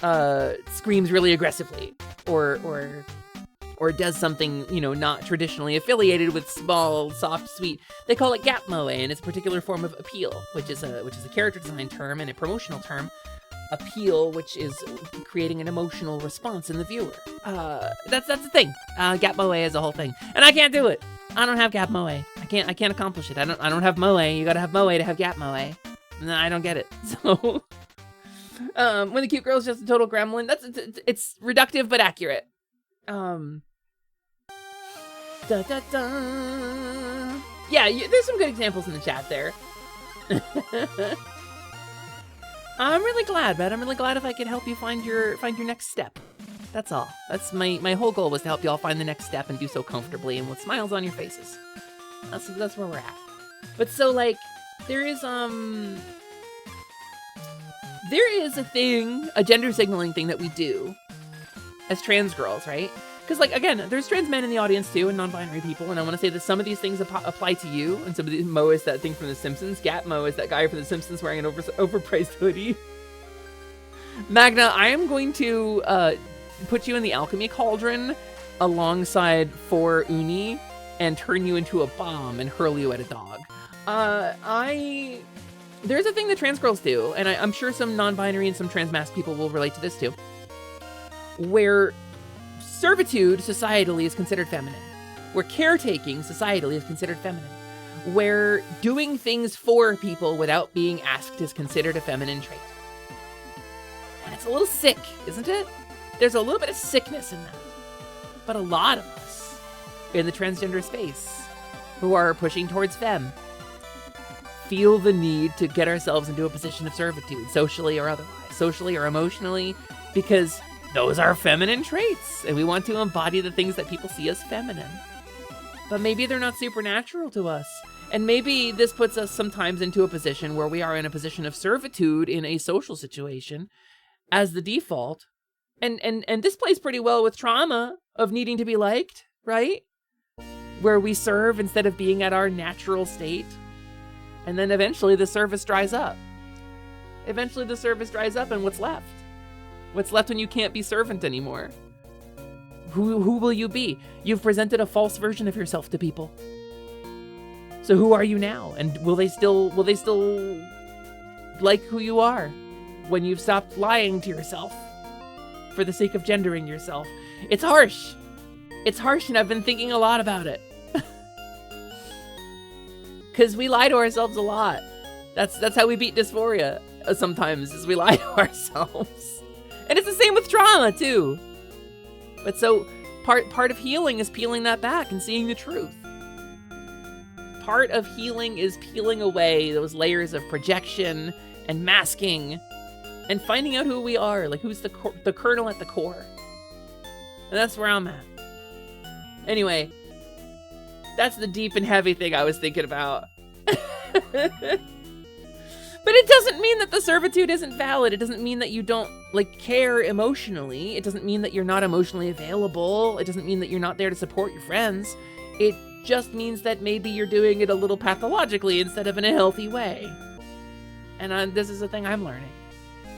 Speaker 2: screams really aggressively or does something, you know, not traditionally affiliated with small, soft, sweet, they call it gap moe, and it's a particular form of appeal, which is a character design term and a promotional term. Appeal, which is creating an emotional response in the viewer. That's the thing. Gap moe is a whole thing, and I can't do it. I don't have gap moe. I can't accomplish it. I don't have moe. You gotta have moe to have gap moe. No, I don't get it. So, when the cute girl's just a total gremlin, it's reductive but accurate. Yeah, there's some good examples in the chat there. I'm really glad, man. I'm really glad if I could help you find your next step. That's all. That's my whole goal, was to help you all find the next step and do so comfortably and with smiles on your faces. That's where we're at. But so like there is a thing, a gender signaling thing that we do as trans girls, right? Because like again, there's trans men in the audience too, and non-binary people, and I want to say that some of these things apply to you, and some of these, Mo is that thing from The Simpsons, Gap Mo is that guy from The Simpsons wearing an overpriced hoodie. Magna, I am going to put you in the alchemy cauldron alongside 4 Uni and turn you into a bomb and hurl you at a dog. There's a thing that trans girls do, and I'm sure some non-binary and some trans-masked people will relate to this too, where servitude societally is considered feminine, where caretaking societally is considered feminine, where doing things for people without being asked is considered a feminine trait. And it's a little sick, isn't it? There's a little bit of sickness in that. But a lot of us in the transgender space who are pushing towards femme feel the need to get ourselves into a position of servitude, socially or otherwise, socially or emotionally, because those are feminine traits, and we want to embody the things that people see as feminine. But maybe they're not supernatural to us. And maybe this puts us sometimes into a position where we are in a position of servitude in a social situation as the default. And this plays pretty well with trauma of needing to be liked, right? Where we serve instead of being at our natural state. And then eventually the service dries up. Eventually the service dries up, and what's left? What's left when you can't be servant anymore? Who will you be? You've presented a false version of yourself to people. So who are you now? And will they still like who you are when you've stopped lying to yourself for the sake of gendering yourself? It's harsh. It's harsh, and I've been thinking a lot about it. Because we lie to ourselves a lot. That's how we beat dysphoria sometimes, is we lie to ourselves. And it's the same with trauma, too. But so, part of healing is peeling that back and seeing the truth. Part of healing is peeling away those layers of projection and masking and finding out who we are, like who's the kernel at the core. And that's where I'm at. Anyway, that's the deep and heavy thing I was thinking about. But it doesn't mean that the servitude isn't valid. It doesn't mean that you don't, like, care emotionally. It doesn't mean that you're not emotionally available. It doesn't mean that you're not there to support your friends. It just means that maybe you're doing it a little pathologically instead of in a healthy way. And this is a thing I'm learning.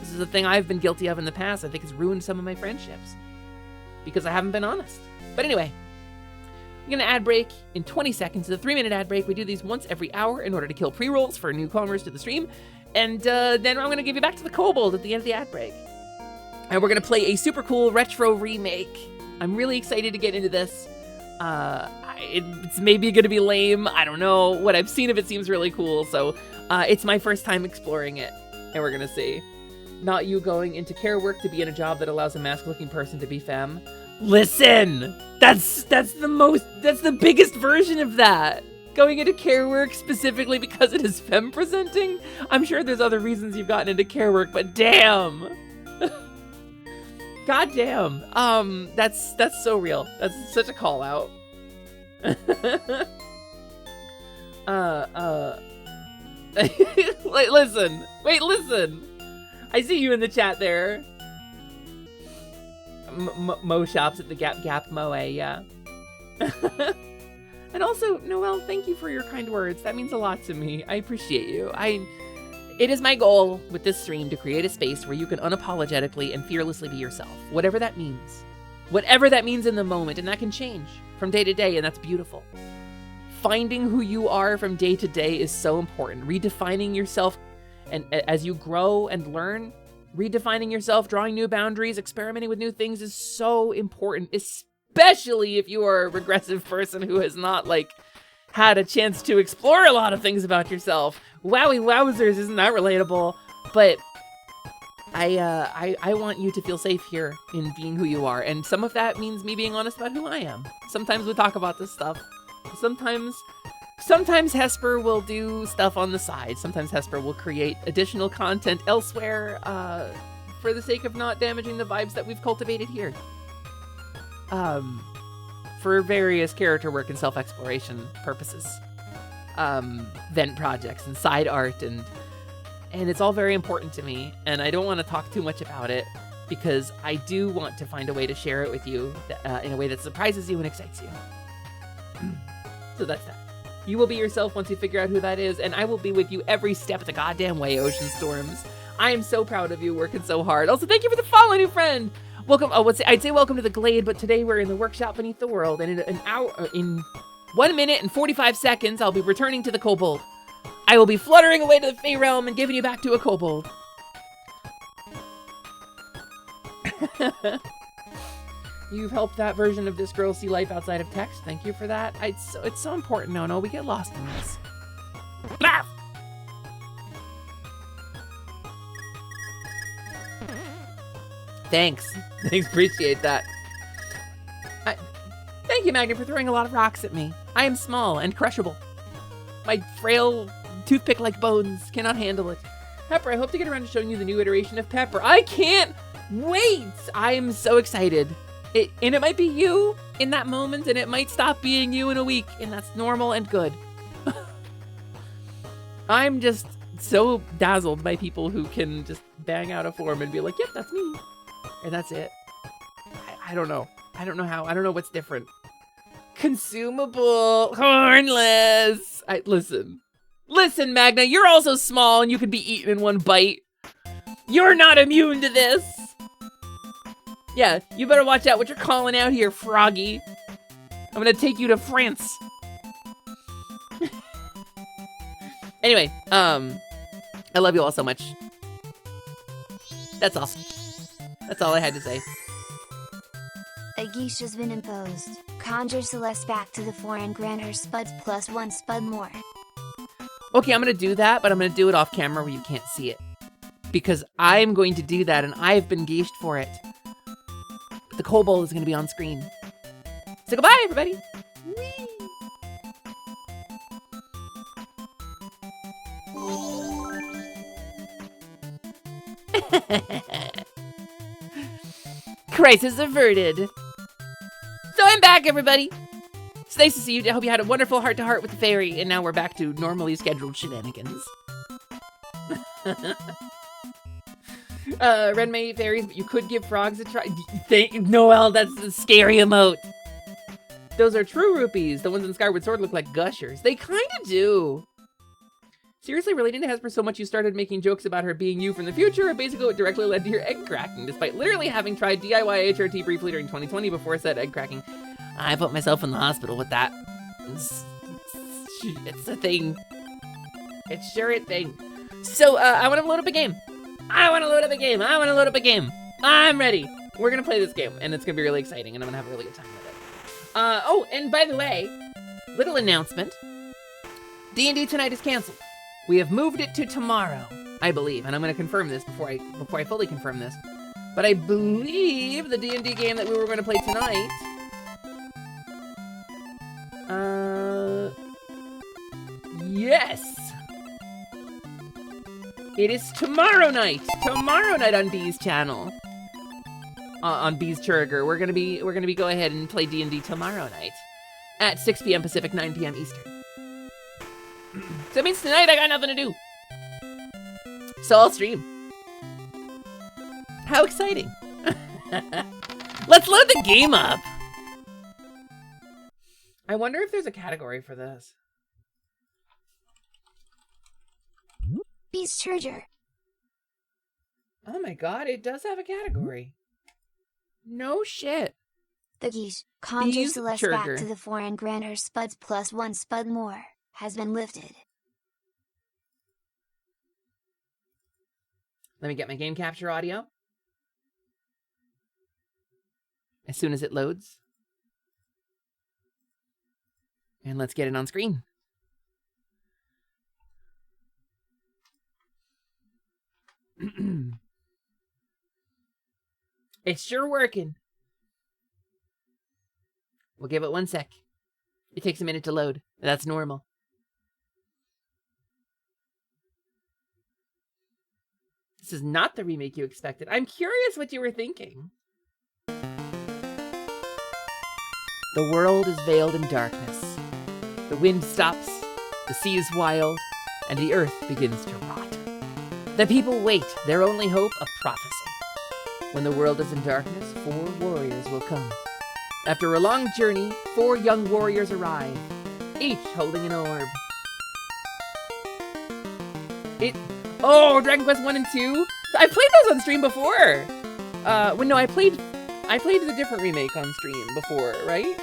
Speaker 2: This is a thing I've been guilty of in the past. I think it's ruined some of my friendships because I haven't been honest. But anyway, I'm going to ad break in 20 seconds. It's a 3-minute ad break. We do these once every hour in order to kill pre-rolls for newcomers to the stream. And then I'm going to give you back to the kobold at the end of the ad break. And we're going to play a super cool retro remake. I'm really excited to get into this. It's maybe going to be lame. I don't know. What I've seen of it seems really cool. So it's my first time exploring it. And we're going to see. Not you going into care work to be in a job that allows a mask-looking person to be femme. Listen! That's the biggest version of that. going into care work specifically because it is femme presenting? I'm sure there's other reasons you've gotten into care work, but damn. God damn. That's so real. That's such a call out. Listen. Wait, listen. I see you in the chat there. Mo shops at the Gap Moe, yeah. And also, Noelle, thank you for your kind words. That means a lot to me. I appreciate you. It is my goal with this stream to create a space where you can unapologetically and fearlessly be yourself. Whatever that means. Whatever that means in the moment, and that can change from day to day, and that's beautiful. Finding who you are from day to day is so important. Redefining yourself, and as you grow and learn, redefining yourself, drawing new boundaries, experimenting with new things is so important, especially if you are a regressive person who has not, like, had a chance to explore a lot of things about yourself. Wowie wowzers, isn't that relatable? But I want you to feel safe here in being who you are, and some of that means me being honest about who I am. Sometimes we talk about this stuff. Sometimes Hesper will do stuff on the side. Sometimes Hesper will create additional content elsewhere for the sake of not damaging the vibes that we've cultivated here. For various character work and self-exploration purposes. Vent projects and side art, and it's all very important to me, and I don't want to talk too much about it because I do want to find a way to share it with you in a way that surprises you and excites you. So that's that. You will be yourself once you figure out who that is, and I will be with you every step of the goddamn way, Ocean Storms. I am so proud of you working so hard. Also, thank you for the follow, new friend. Welcome. I'd say welcome to the Glade, but today we're in the workshop beneath the world, and in 1 minute and 45 seconds, I'll be returning to the Kobold. I will be fluttering away to the Fey Realm and giving you back to a Kobold. You've helped that version of this girl see life outside of text. Thank you for that. It's so important, no, we get lost in this. Blah! Thanks, appreciate that. Thank you, Magnet, for throwing a lot of rocks at me. I am small and crushable. My frail, toothpick-like bones cannot handle it. Pepper, I hope to get around to showing you the new iteration of Pepper. I can't wait! I am so excited. And it might be you in that moment, and it might stop being you in a week, and that's normal and good. I'm just so dazzled by people who can just bang out a form and be like, yep, that's me. And that's it. I don't know. I don't know how. I don't know what's different. Consumable. Hornless. Listen, Magna, you're also small and you can be eaten in one bite. You're not immune to this. Yeah, you better watch out what you're calling out here, Froggy. I'm gonna take you to France. Anyway, I love you all so much. That's all. That's all I had to say.
Speaker 3: A geisha has been imposed. Conjure Celeste back to the fore and grant her spuds plus 1 spud more.
Speaker 2: Okay, I'm gonna do that, but I'm gonna do it off camera where you can't see it. Because I'm going to do that, and I've been geished for it. But the kobold is gonna be on screen. So goodbye, everybody! Whee! Crisis averted. So I'm back, everybody. It's nice to see you. I hope you had a wonderful heart-to-heart with the fairy, and now we're back to normally scheduled shenanigans. Ren may eat fairies, but you could give frogs a try. Noelle, that's a scary emote. Those are true rupees. The ones in Skyward Sword look like gushers. They kind of do. Seriously, relating to Hesper so much you started making jokes about her being you from the future, or basically what directly led to your egg cracking, despite literally having tried DIY HRT briefly during 2020 before said egg cracking. I put myself in the hospital with that. It's a thing. It's sure a thing. So, I want to load up a game. I'm ready. We're gonna play this game, and it's gonna be really exciting, and I'm gonna have a really good time with it. Oh, and by the way, little announcement. D&D tonight is canceled. We have moved it to tomorrow, I believe, and I'm going to confirm this before I fully confirm this. But I believe the D&D game that we were going to play tonight Yes! It is tomorrow night! Tomorrow night on Bee's channel. On Bee's Churger. We're gonna be go ahead and play D&D tomorrow night. At 6 p.m. Pacific, 9 p.m. Eastern. So it means tonight I got nothing to do. So I'll stream. How exciting. Let's load the game up. I wonder if there's a category for this.
Speaker 3: Beast Charger.
Speaker 2: Oh my god, it does have a category. No shit.
Speaker 3: The geese, conjure
Speaker 2: Beast
Speaker 3: Celeste
Speaker 2: Charger.
Speaker 3: back to the fore and grant her spuds plus 1 spud more, has been lifted.
Speaker 2: Let me get my game capture audio. As soon as it loads. And let's get it on screen. It's sure working. We'll give it 1 sec. It takes a minute to load. That's normal. This is not the remake you expected. I'm curious what you were thinking. The world is veiled in darkness. The wind stops, the sea is wild, and the earth begins to rot. The people wait, their only hope a prophecy. When the world is in darkness, 4 warriors will come. After a long journey, 4 young warriors arrive, each holding an orb. Oh, Dragon Quest 1 and 2? I played those on stream before! No, I played the different remake on stream before, right?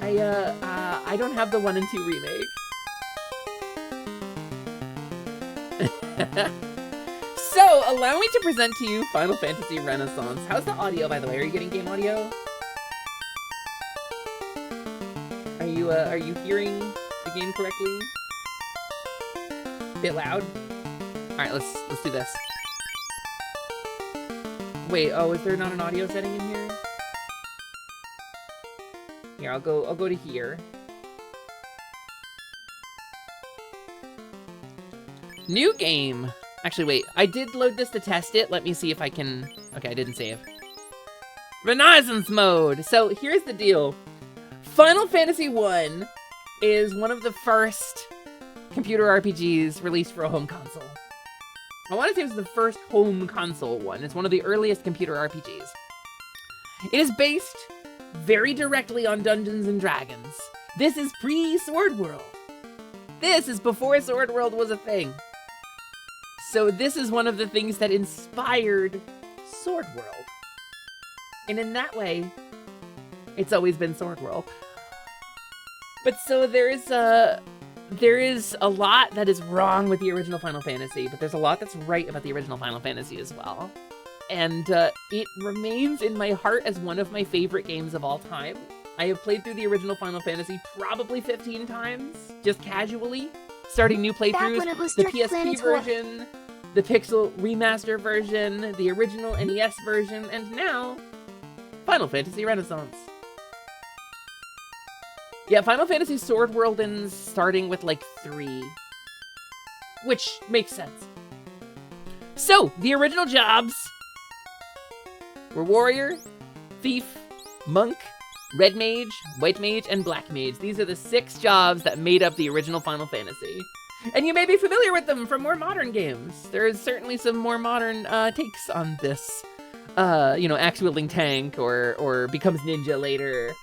Speaker 2: I don't have the 1 and 2 remake. So, allow me to present to you Final Fantasy Renaissance. How's the audio, by the way? Are you getting game audio? Are you hearing the game correctly? Bit loud? Alright, let's do this. Wait, oh, is there not an audio setting in here? Here, I'll go to here. New game! Actually, wait, I did load this to test it. Let me see if I can... Okay, I didn't save. Renaissance mode! So, here's the deal. Final Fantasy I is one of the first computer RPGs released for a home console. I want to say it was the first home console one. It's one of the earliest computer RPGs. It is based very directly on Dungeons and Dragons. This is pre-Sword World. This is before Sword World was a thing. So this is one of the things that inspired Sword World. And in that way, it's always been Sword World. But so there is a lot that is wrong with the original Final Fantasy, but there's a lot that's right about the original Final Fantasy as well. And it remains in my heart as one of my favorite games of all time. I have played through the original Final Fantasy probably 15 times, just casually, starting new playthroughs.
Speaker 3: when it was
Speaker 2: The
Speaker 3: Dark
Speaker 2: PSP
Speaker 3: Planet
Speaker 2: version, the Pixel remaster version, the original NES version, and now, Final Fantasy Renaissance. Yeah, Final Fantasy Sword World ends starting with like 3. Which makes sense. So, the original jobs were Warrior, Thief, Monk, Red Mage, White Mage, and Black Mage. These are the 6 jobs that made up the original Final Fantasy. And you may be familiar with them from more modern games. There is certainly some more modern takes on this. Axe-wielding tank or becomes ninja later.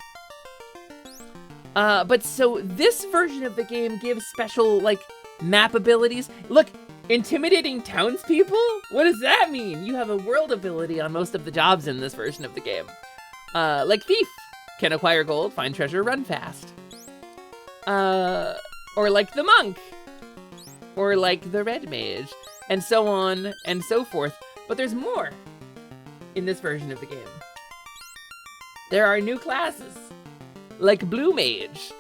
Speaker 2: But so this version of the game gives special, map abilities. Look, intimidating townspeople? What does that mean? You have a world ability on most of the jobs in this version of the game. Like Thief, can acquire gold, find treasure, run fast. Or like the Monk. Or like the Red Mage. And so on and so forth. But there's more in this version of the game. There are new classes. Like Blue Mage,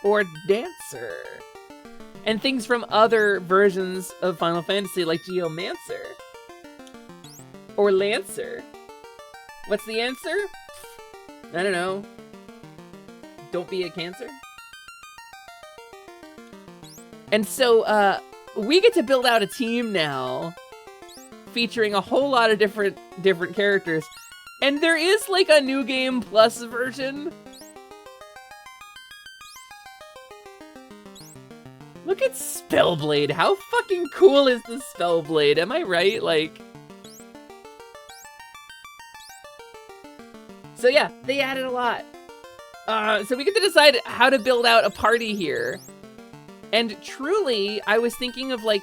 Speaker 2: or Dancer, and things from other versions of Final Fantasy like Geomancer, or Lancer. What's the answer? I don't know. Don't be a Cancer? And so, we get to build out a team now, featuring a whole lot of different characters. And there is, like, a New Game Plus version. Look at Spellblade. How fucking cool is the Spellblade? Am I right? Like... So yeah, they added a lot. So we get to decide how to build out a party here. And truly, I was thinking of, like,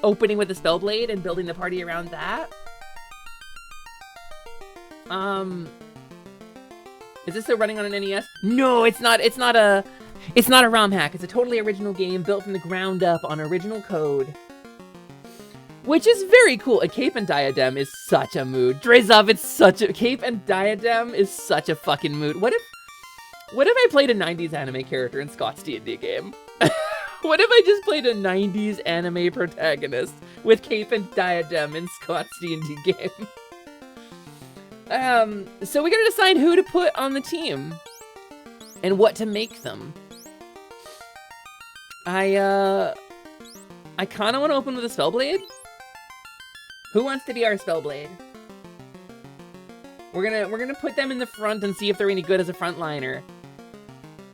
Speaker 2: opening with the Spellblade and building the party around that. Is this still running on an NES? No, it's not a ROM hack. It's a totally original game built from the ground up on original code. Which is very cool. A cape and diadem is such a mood. Drazov, it's such a... Cape and diadem is such a fucking mood. What if I played a 90s anime character in Scott's D&D game? What if I just played a 90s anime protagonist with cape and diadem in Scott's D&D game? So we gotta decide who to put on the team. And what to make them. I kinda wanna open with a Spellblade. Who wants to be our Spellblade? We're gonna put them in the front and see if they're any good as a frontliner.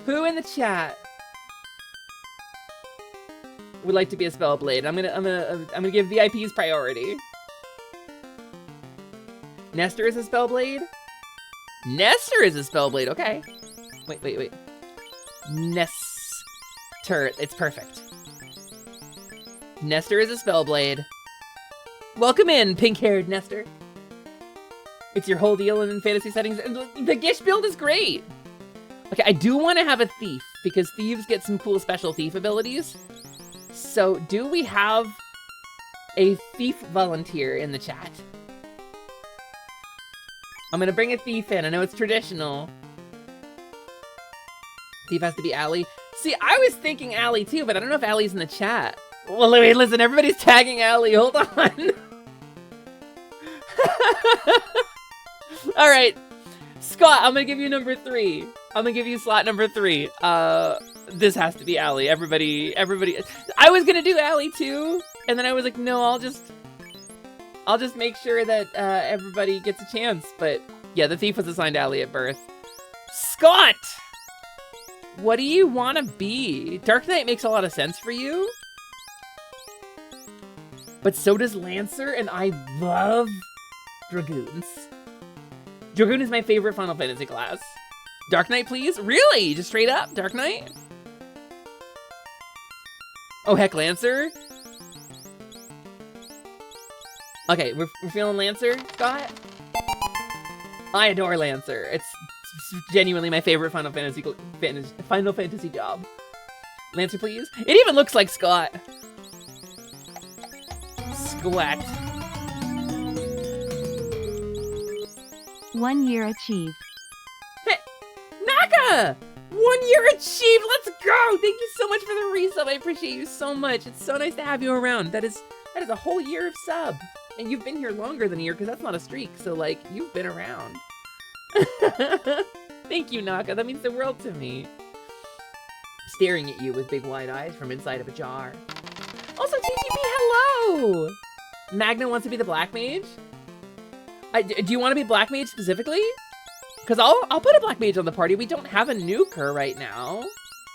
Speaker 2: Who in the chat would like to be a Spellblade? I'm gonna give VIPs priority. Nestor is a Spellblade? Nestor is a Spellblade, okay. Wait. Nestor, it's perfect. Nestor is a Spellblade. Welcome in, pink-haired Nestor. It's your whole deal in fantasy settings. And the Gish build is great. Okay, I do want to have a thief, because thieves get some cool special thief abilities. So, do we have a thief volunteer in the chat? I'm gonna bring a thief in. I know it's traditional. Thief has to be Allie. See, I was thinking Allie too, but I don't know if Allie's in the chat. Well, wait, listen, everybody's tagging Allie. Hold on. All right, Scott, I'm gonna give you number 3. I'm gonna give you slot number 3. This has to be Allie. Everybody. I was gonna do Allie too, and then I was like, no, I'll just make sure that everybody gets a chance. But yeah, the thief was assigned Allie at birth. Scott, what do you want to be? Dark Knight makes a lot of sense for you. But so does Lancer, and I love Dragoons. Dragoon is my favorite Final Fantasy class. Dark Knight, please? Really? Just straight up? Dark Knight? Oh, heck, Lancer? Okay, we're feeling Lancer, Scott? I adore Lancer. It's genuinely my favorite Final Fantasy job. Lancer, please? It even looks like Scott. Squat.
Speaker 1: 1 year achieved.
Speaker 2: Hey, Naka! 1 year achieved! Let's go! Thank you so much for the resub. I appreciate you so much. It's so nice to have you around. That is a whole year of sub. And you've been here longer than a year, because that's not a streak. So, like, you've been around. Thank you, Naka. That means the world to me. Staring at you with big wide eyes from inside of a jar. Also, TGB, hello! Magna wants to be the Black Mage? Do you want to be Black Mage specifically? Because I'll put a Black Mage on the party. We don't have a nuker right now.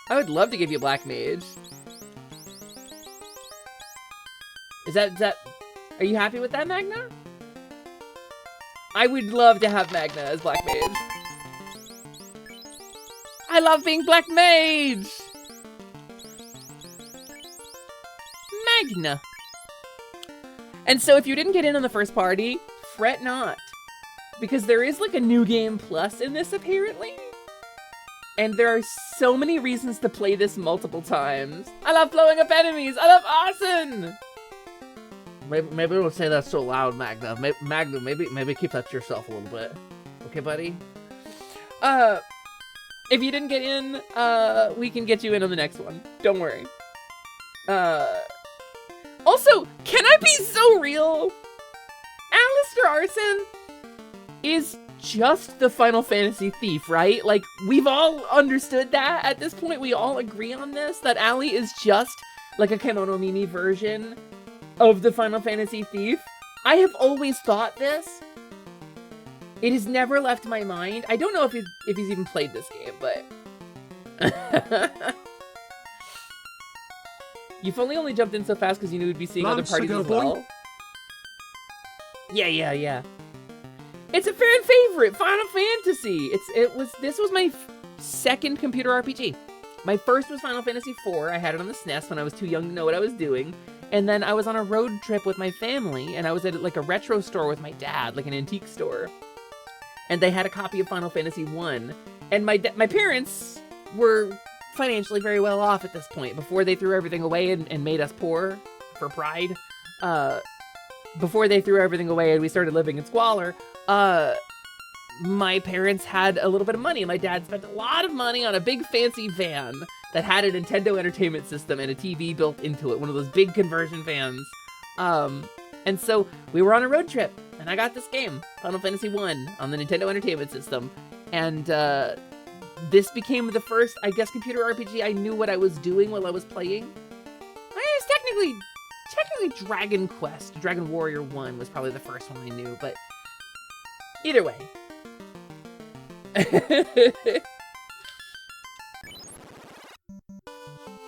Speaker 2: I would love to give you Black Mage. Is that... Are you happy with that, Magna? I would love to have Magna as Black Mage. I love being Black Mage! Magna. And so if you didn't get in on the first party, fret not. Because there is like a New Game Plus in this apparently. And there are so many reasons to play this multiple times. I love blowing up enemies! I love arson!
Speaker 10: Maybe don't say that so loud, Magna. Magna, maybe keep that to yourself a little bit. Okay, buddy?
Speaker 2: If you didn't get in, we can get you in on the next one. Don't worry. Also, can I be so real? Alistair Arson is just the Final Fantasy thief, right? Like, we've all understood that at this point. We all agree on this, that Allie is just like a Kemono Mimi version of the Final Fantasy thief. I have always thought this. It has never left my mind. I don't know if he's even played this game, but... You've only jumped in so fast because you knew we'd be seeing other parties as well. Yeah. It's a fan favorite, Final Fantasy. This was my second computer RPG. My first was Final Fantasy IV. I had it on the SNES when I was too young to know what I was doing. And then I was on a road trip with my family, and I was at like a retro store with my dad, like an antique store. And they had a copy of Final Fantasy I. And my parents were financially very well off at this point, before they threw everything away and made us poor for pride. Before they threw everything away and we started living in squalor, my parents had a little bit of money. My dad spent a lot of money on a big fancy van that had a Nintendo Entertainment System and a TV built into it, one of those big conversion vans. And so we were on a road trip, and I got this game, Final Fantasy I, on the Nintendo Entertainment System. And this became the first, I guess, computer RPG I knew what I was doing while I was playing. It's technically Dragon Quest. Dragon Warrior 1 was probably the first one I knew, but either way.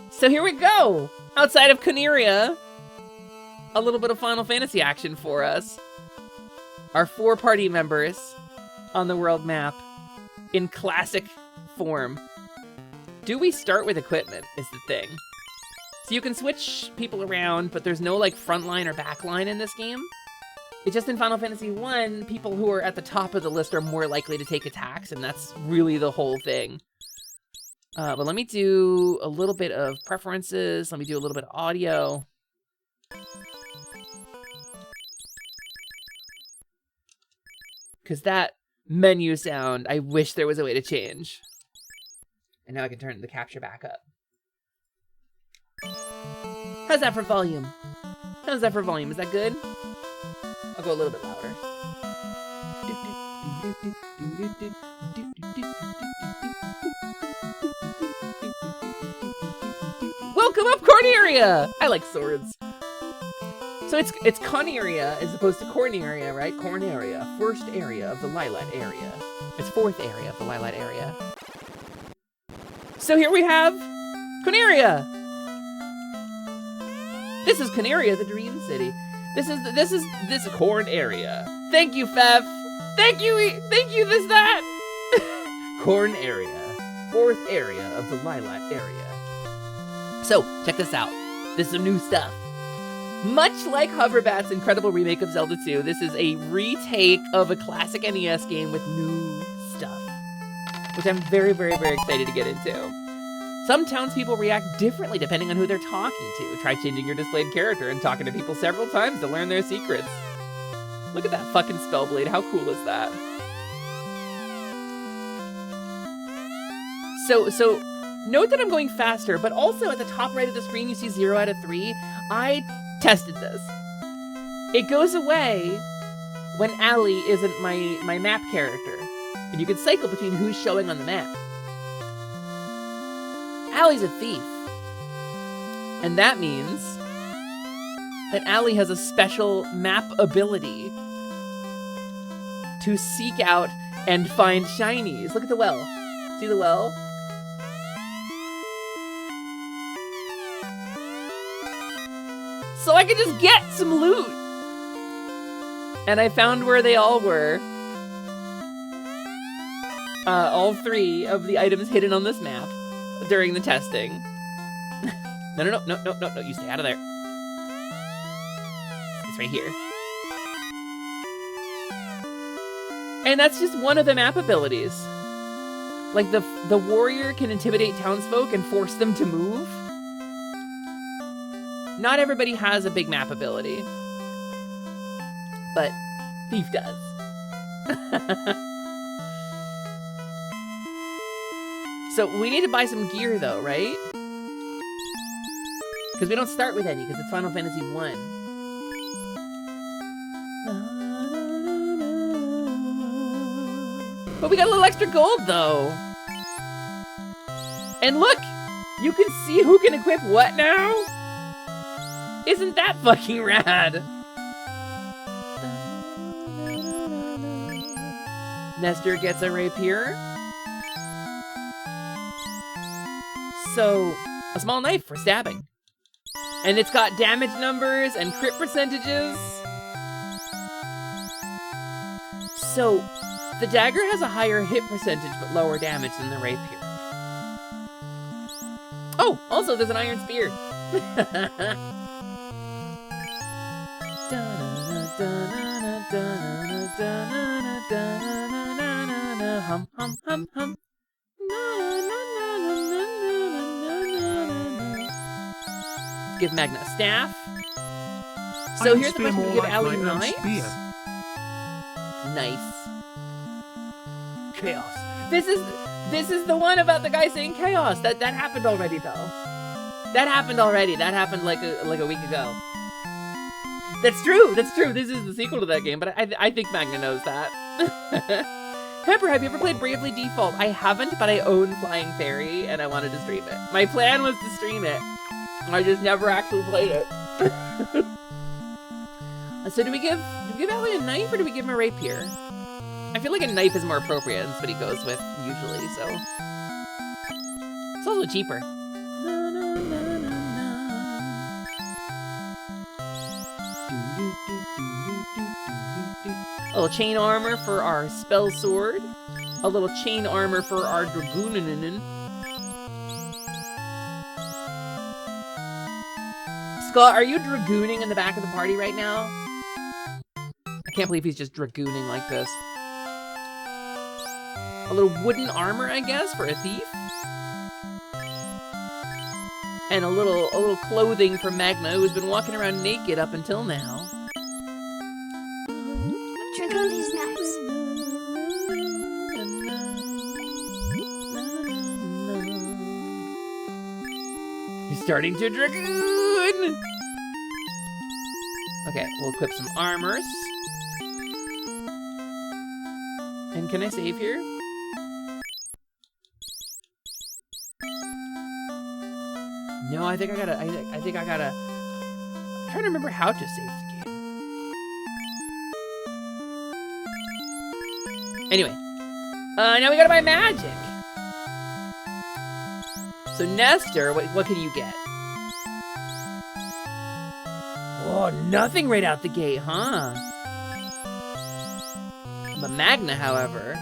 Speaker 2: So here we go! Outside of Coneria, a little bit of Final Fantasy action for us. Our 4 party members on the world map in classic form. Do we start with equipment is the thing. So you can switch people around, but there's no like front line or back line in this game. It's just in Final Fantasy I, people who are at the top of the list are more likely to take attacks, and that's really the whole thing. But let me do a little bit of preferences. Let me do a little bit of audio. Because that menu sound, I wish there was a way to change. And now I can turn the capture back up. How's that for volume? How's that for volume? Is that good? I'll go a little bit louder. Welcome up, Corneria! I like swords. So it's Coneria as opposed to Corneria, right? Corneria, first area of the Lilat area. It's fourth area of the Lilat area. So here we have Coneria. This is Coneria, the Dream City. This is Corn area. Thank you, Fev. Thank you, this, that. Corn area, fourth area of the Lilat area. So, check this out. This is some new stuff. Much like Hoverbat's incredible remake of Zelda 2, this is a retake of a classic NES game with new stuff, which I'm very, very, very excited to get into. Some townspeople react differently depending on who they're talking to. Try changing your displayed character and talking to people several times to learn their secrets. Look at that fucking Spellblade, how cool is that? So, note that I'm going faster, but also at the top right of the screen you see 0 out of 3. I tested this. It goes away when Allie isn't my map character. And you can cycle between who's showing on the map. Allie's a thief. And that means that Allie has a special map ability to seek out and find shinies. Look at the well. See the well? So I could just get some loot. And I found where they all were. All 3 of the items hidden on this map during the testing. No, you stay out of there. It's right here. And that's just one of the map abilities. Like the warrior can intimidate townsfolk and force them to move. Not everybody has a big map ability, but Thief does. So we need to buy some gear though, right? Because we don't start with any, because it's Final Fantasy 1. But we got a little extra gold though. And look, you can see who can equip what now. Isn't that fucking rad? Nestor gets a rapier. So, a small knife for stabbing. And it's got damage numbers and crit percentages. So, the dagger has a higher hit percentage but lower damage than the rapier. Oh, also there's an iron spear. Hum, hum, hum, hum. Give Magna a staff. So here's the question: we give Allie knives. Nice. Chaos. This is the one about the guy saying chaos. That happened already though. That happened already. That happened like a week ago. That's true. That's true. This is the sequel to that game, but I think Magna knows that. Pepper, have you ever played Bravely Default? I haven't, but I own Flying Fairy, and I wanted to stream it. My plan was to stream it. I just never actually played it. So do we give Allie a knife, or do we give him a rapier? I feel like a knife is more appropriate. That's what he goes with, usually, so. It's also cheaper. A little chain armor for our spell sword. A little chain armor for our dragoonin. Scott, are you dragooning in the back of the party right now? I can't believe he's just dragooning like this. A little wooden armor, I guess, for a thief. And a little clothing for Magna, who's been walking around naked up until now.
Speaker 3: Dragoon these knives.
Speaker 2: He's starting to dragoon! Okay, we'll equip some armors. And can I save here? No, I think I gotta, I'm trying to remember how to save the game. Anyway, now we gotta buy magic. So Nestor, what can you get? Oh, nothing right out the gate, huh? But Magna, however.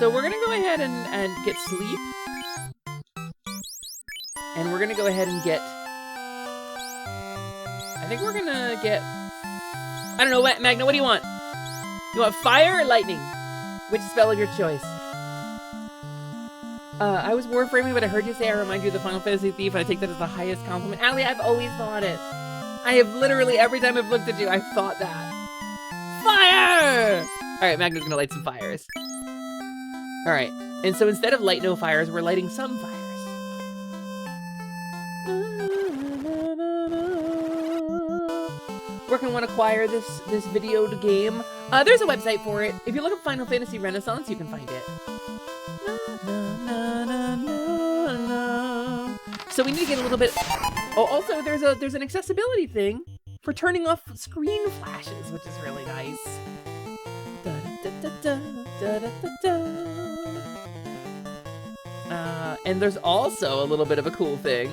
Speaker 2: So we're gonna go ahead and get sleep. And we're gonna go ahead and get... I think we're gonna get... I don't know, Magna, what do you want? You want fire or lightning? Which spell of your choice? I was warframing, but I heard you say I remind you of the Final Fantasy thief, and I take that as the highest compliment. Allie, I've always thought it. I have literally, every time I've looked at you, I've thought that. Fire! Alright, Magna's gonna light some fires. Alright, and so instead of light no fires, we're lighting some fires. Where can one acquire this video game? There's a website for it. If you look up Final Fantasy Renaissance, you can find it. So we need to get a little bit... Oh, also there's an accessibility thing for turning off screen flashes, which is really nice. And there's also a little bit of a cool thing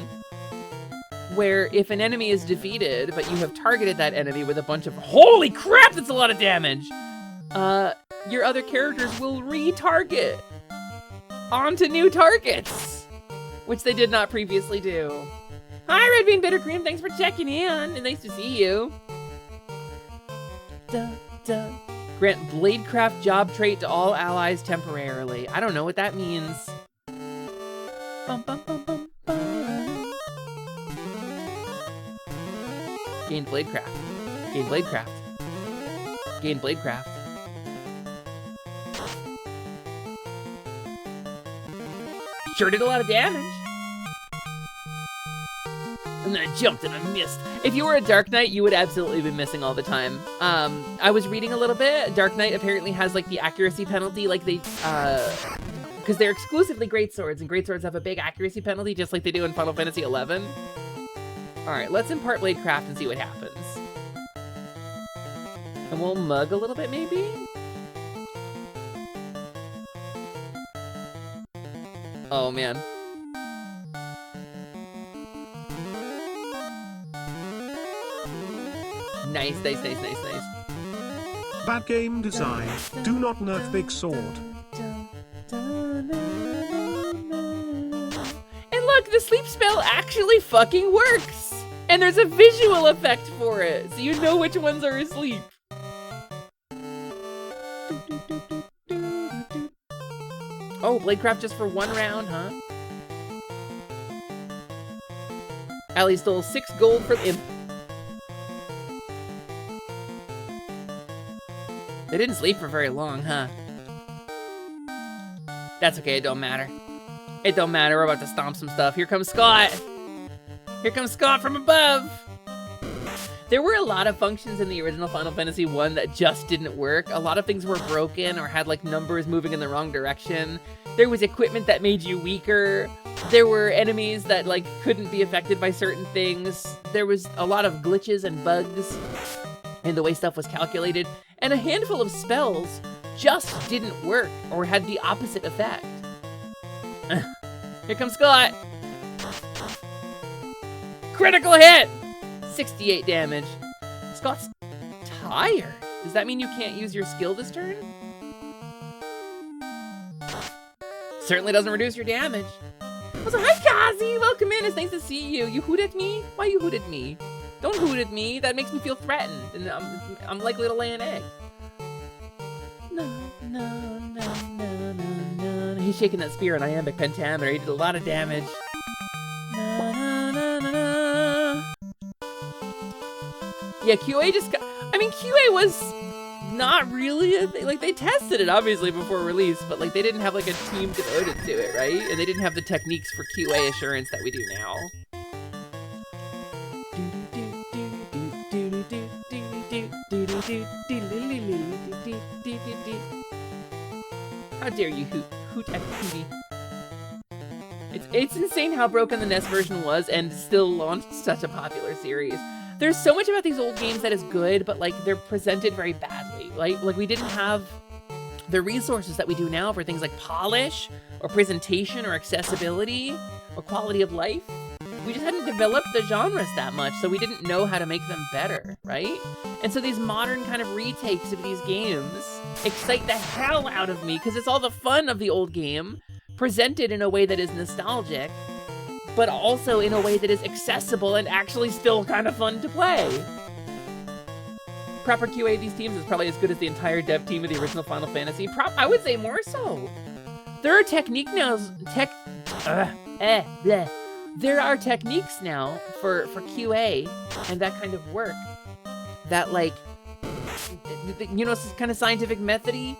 Speaker 2: where if an enemy is defeated, but you have targeted that enemy with a bunch of... Holy crap, that's a lot of damage! Your other characters will retarget onto new targets, which they did not previously do. Hi, Red Bean Bittercream, thanks for checking in, and nice to see you. Grant Bladecraft job trait to all allies temporarily. I don't know what that means. Bum, bum, bum, bum, bum. Gain Bladecraft. Gain Bladecraft. Gain Bladecraft. Sure did a lot of damage. And then I jumped and I missed. If you were a Dark Knight, you would absolutely be missing all the time. I was reading a little bit. Dark Knight apparently has like the accuracy penalty, like they, because because they're exclusively greatswords, and greatswords have a big accuracy penalty, just like they do in Final Fantasy XI. All right, let's impart Bladecraft and see what happens. And we'll mug a little bit, maybe? Oh, man. Nice.
Speaker 6: Bad game design. Do not nerf big sword.
Speaker 2: And look, the sleep spell actually fucking works! And there's a visual effect for it, so you know which ones are asleep. Oh, Bladecraft just for 1 round, huh? Allie stole 6 gold from Imp. They didn't sleep for very long, huh? That's okay, it don't matter. It don't matter, we're about to stomp some stuff. Here comes Scott! Here comes Scott from above! There were a lot of functions in the original Final Fantasy I that just didn't work. A lot of things were broken or had like numbers moving in the wrong direction. There was equipment that made you weaker. There were enemies that like couldn't be affected by certain things. There was a lot of glitches and bugs in the way stuff was calculated. And a handful of spells just didn't work or had the opposite effect. Here comes Scott. Critical hit! 68 damage. Scott's tired. Does that mean you can't use your skill this turn? Certainly doesn't reduce your damage. Also, hi Kazi! Welcome in, it's nice to see you. You hoot at me? Why you hoot at me? Don't hoot at me, that makes me feel threatened, and I'm likely to lay an egg. No. He's shaking that spear in iambic pentameter, he did a lot of damage. Yeah, QA just got, I mean, QA was not really a thing. Like, they tested it, obviously, before release, but, like, they didn't have, like, a team devoted to it, right? And they didn't have the techniques for QA assurance that we do now. How dare you hoot at Hootie. It's insane how broken the NES version was and still launched such a popular series. There's so much about these old games that is good, but like they're presented very badly. Like we didn't have the resources that we do now for things like polish or presentation or accessibility or quality of life. We just hadn't developed the genres that much, so we didn't know how to make them better, right? And so these modern kind of retakes of these games excite the hell out of me because it's all the fun of the old game presented in a way that is nostalgic, but also in a way that is accessible and actually still kind of fun to play. Proper QA of these teams is probably as good as the entire dev team of the original Final Fantasy. I would say more so. There are There are techniques now for QA and that kind of work that, like, you know, kind of scientific method-y.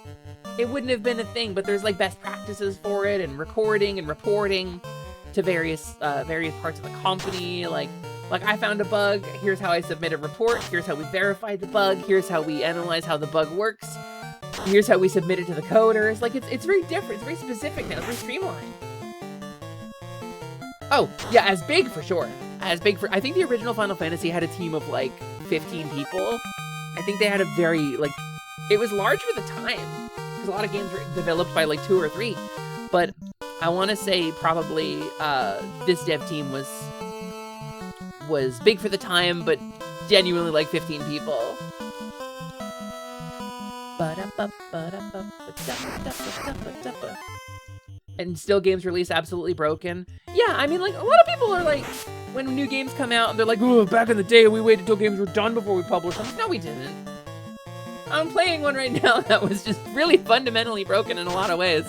Speaker 2: It wouldn't have been a thing, but there's like best practices for it and recording and reporting to various parts of the company. Like I found a bug, here's how I submit a report, here's how we verify the bug, here's how we analyze how the bug works, here's how we submit it to the coders. Like it's very different, it's very specific now, it's very streamlined. Oh, yeah, as big for sure. I think the original Final Fantasy had a team of like 15 people. I think they had a very, like, it was large for the time. Because a lot of games were developed by like 2 or 3. But I want to say probably this dev team was big for the time, but genuinely like 15 people. And still games release absolutely broken. Yeah, I mean, like, a lot of people are like, when new games come out, and they're like, oh, back in the day, we waited till games were done before we published them. No, we didn't. I'm playing one right now that was just really fundamentally broken in a lot of ways.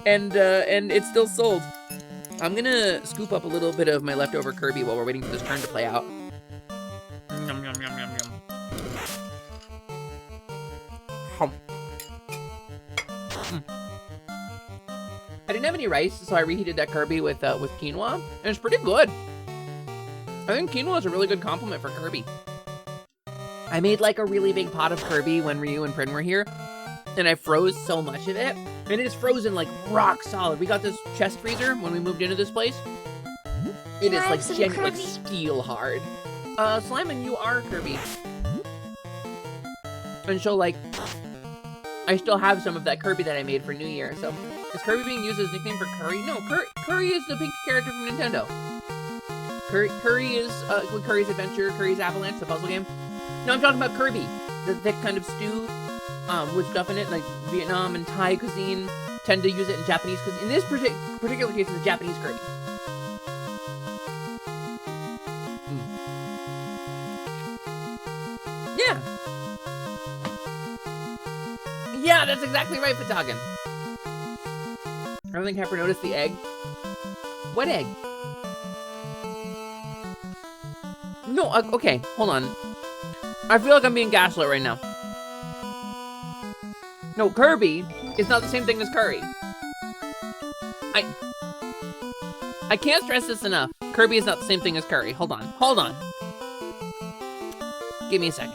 Speaker 2: And it's still sold. I'm gonna scoop up a little bit of my leftover Kirby while we're waiting for this turn to play out. Yum, yum, yum, yum, yum. Hum. I didn't have any rice, so I reheated that Kirby with quinoa, and it's pretty good. I think quinoa is a really good compliment for Kirby. I made like a really big pot of Kirby when Ryu and Prin were here, and I froze so much of it And it is frozen like rock solid. We got this chest freezer when we moved into this place. It is like genuine, like steel hard. Slimin, you are Kirby. And so like, I still have some of that Kirby that I made for New Year. So is Kirby being used as a nickname for Curry? No, Curry is the pink character from Nintendo. Curry is Curry's Adventure, Curry's Avalanche, the puzzle game. No, I'm talking about Kirby, the thick kind of stew with stuff in it, like Vietnam and Thai cuisine tend to use it in Japanese cuisine. In this particular case, it's a Japanese Kirby. Yeah. Yeah, that's exactly right, Patagon. I don't think Pepper noticed the egg. What egg? No, okay, hold on. I feel like I'm being gaslit right now. No, Kirby is not the same thing as curry. I can't stress this enough. Kirby is not the same thing as curry. Hold on, hold on. Give me a second.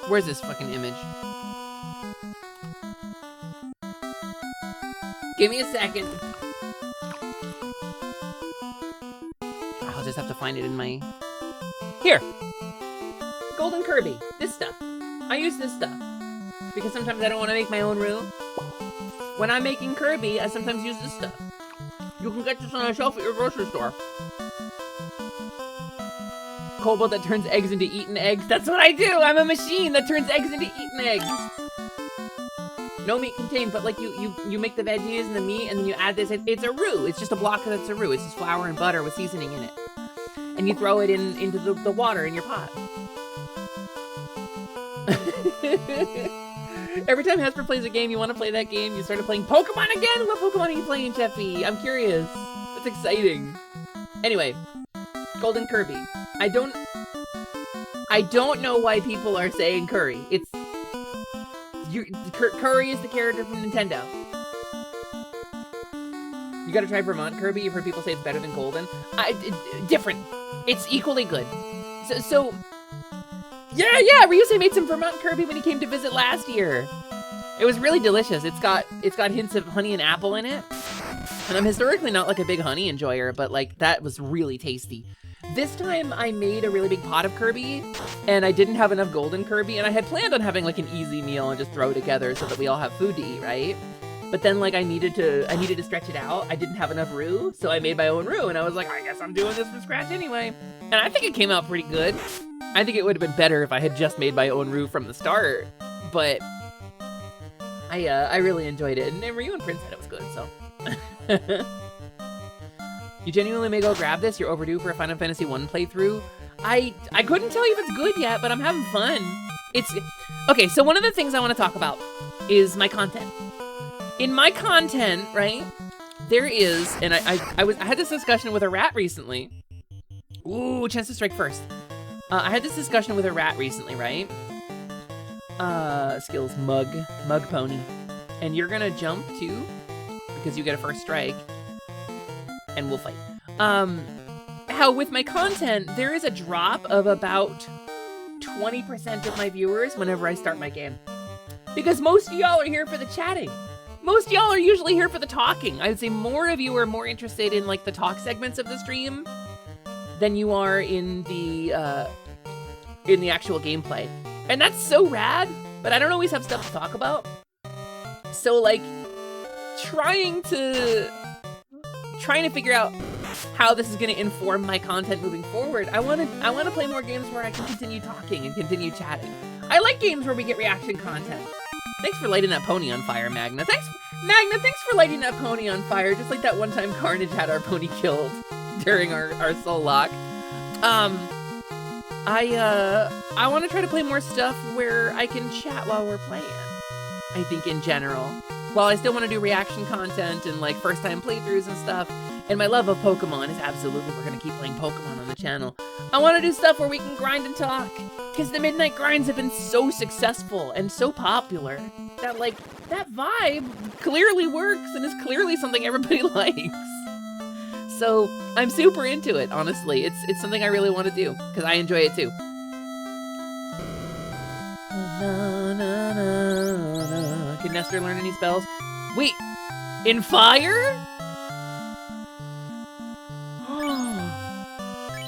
Speaker 2: Where's this fucking image? Give me a second. I'll just have to find it in my... Here! Golden Kirby. This stuff. I use this stuff. Because sometimes I don't want to make my own roux. When I'm making Kirby, I sometimes use this stuff. You can get this on a shelf at your grocery store. Cobalt that turns eggs into eaten eggs. That's what I do! I'm a machine that turns eggs into eaten eggs! No meat contained, but like you make the veggies and the meat and then you add this. It's a roux. It's just a block that's a roux. It's just flour and butter with seasoning in it. And you throw it into the water in your pot. Every time Hesper plays a game, you want to play that game. You started playing Pokemon again? What Pokemon are you playing, Jeffy? I'm curious. That's exciting. Anyway, Golden Kirby. I don't know why people are saying curry. Curry is the character from Nintendo. You gotta try Vermont Kirby. You've heard people say it's better than Golden. Different. It's equally good. So yeah, Ryusei made some Vermont Kirby when he came to visit last year. It was really delicious. It's got hints of honey and apple in it. And I'm historically not like a big honey enjoyer, but like that was really tasty. This time I made a really big pot of Kirby and I didn't have enough Golden Kirby and I had planned on having like an easy meal and just throw together so that we all have food to eat, right? But then like I needed to stretch it out. I didn't have enough roux, so I made my own roux and I was like, I guess I'm doing this from scratch anyway. And I think it came out pretty good. I think it would have been better if I had just made my own roux from the start, but I really enjoyed it. And Ryu and Prince said it was good, so. You genuinely may go grab this. You're overdue for a Final Fantasy 1 playthrough. I couldn't tell you if it's good yet, but I'm having fun. Okay, so one of the things I want to talk about is my content. In my content, right, there is, and I had this discussion with a rat recently. Ooh, chance to strike first. I had this discussion with a rat recently, right? Skills, mug pony. And you're gonna jump too, because you get a first strike. And we'll fight. How with my content, there is a drop of about 20% of my viewers whenever I start my game. Because most of y'all are here for the chatting. Most of y'all are usually here for the talking. I would say more of you are more interested in like the talk segments of the stream than you are in the actual gameplay. And that's so rad, but I don't always have stuff to talk about. So like trying to figure out how this is going to inform my content moving forward. I want to play more games where I can continue talking and continue chatting. I like games where we get reaction content. Thanks for lighting that pony on fire, Magna. Thanks for lighting that pony on fire, just like that one time Carnage had our pony killed during our soul lock. I want to try to play more stuff where I can chat while we're playing, I think in general. While I still want to do reaction content and like first time playthroughs and stuff, and my love of Pokemon is absolutely, we're going to keep playing Pokemon on the channel. I want to do stuff where we can grind and talk, because the Midnight Grinds have been so successful and so popular that like, that vibe clearly works and is clearly something everybody likes. So I'm super into it, honestly. It's something I really want to do, because I enjoy it too. Can Nestor learn any spells? Wait, in fire?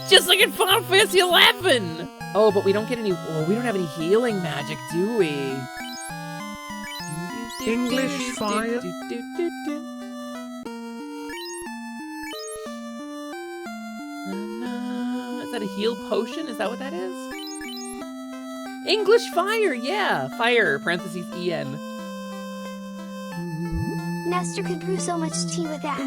Speaker 2: Just like in Final Fantasy 11! Oh, but we don't get any, well, we don't have any healing magic, do we?
Speaker 6: English fire.
Speaker 2: Is that a heal potion? Is that what that is? English fire, yeah. Fire, parentheses EN.
Speaker 3: Nestor could brew so much tea with that.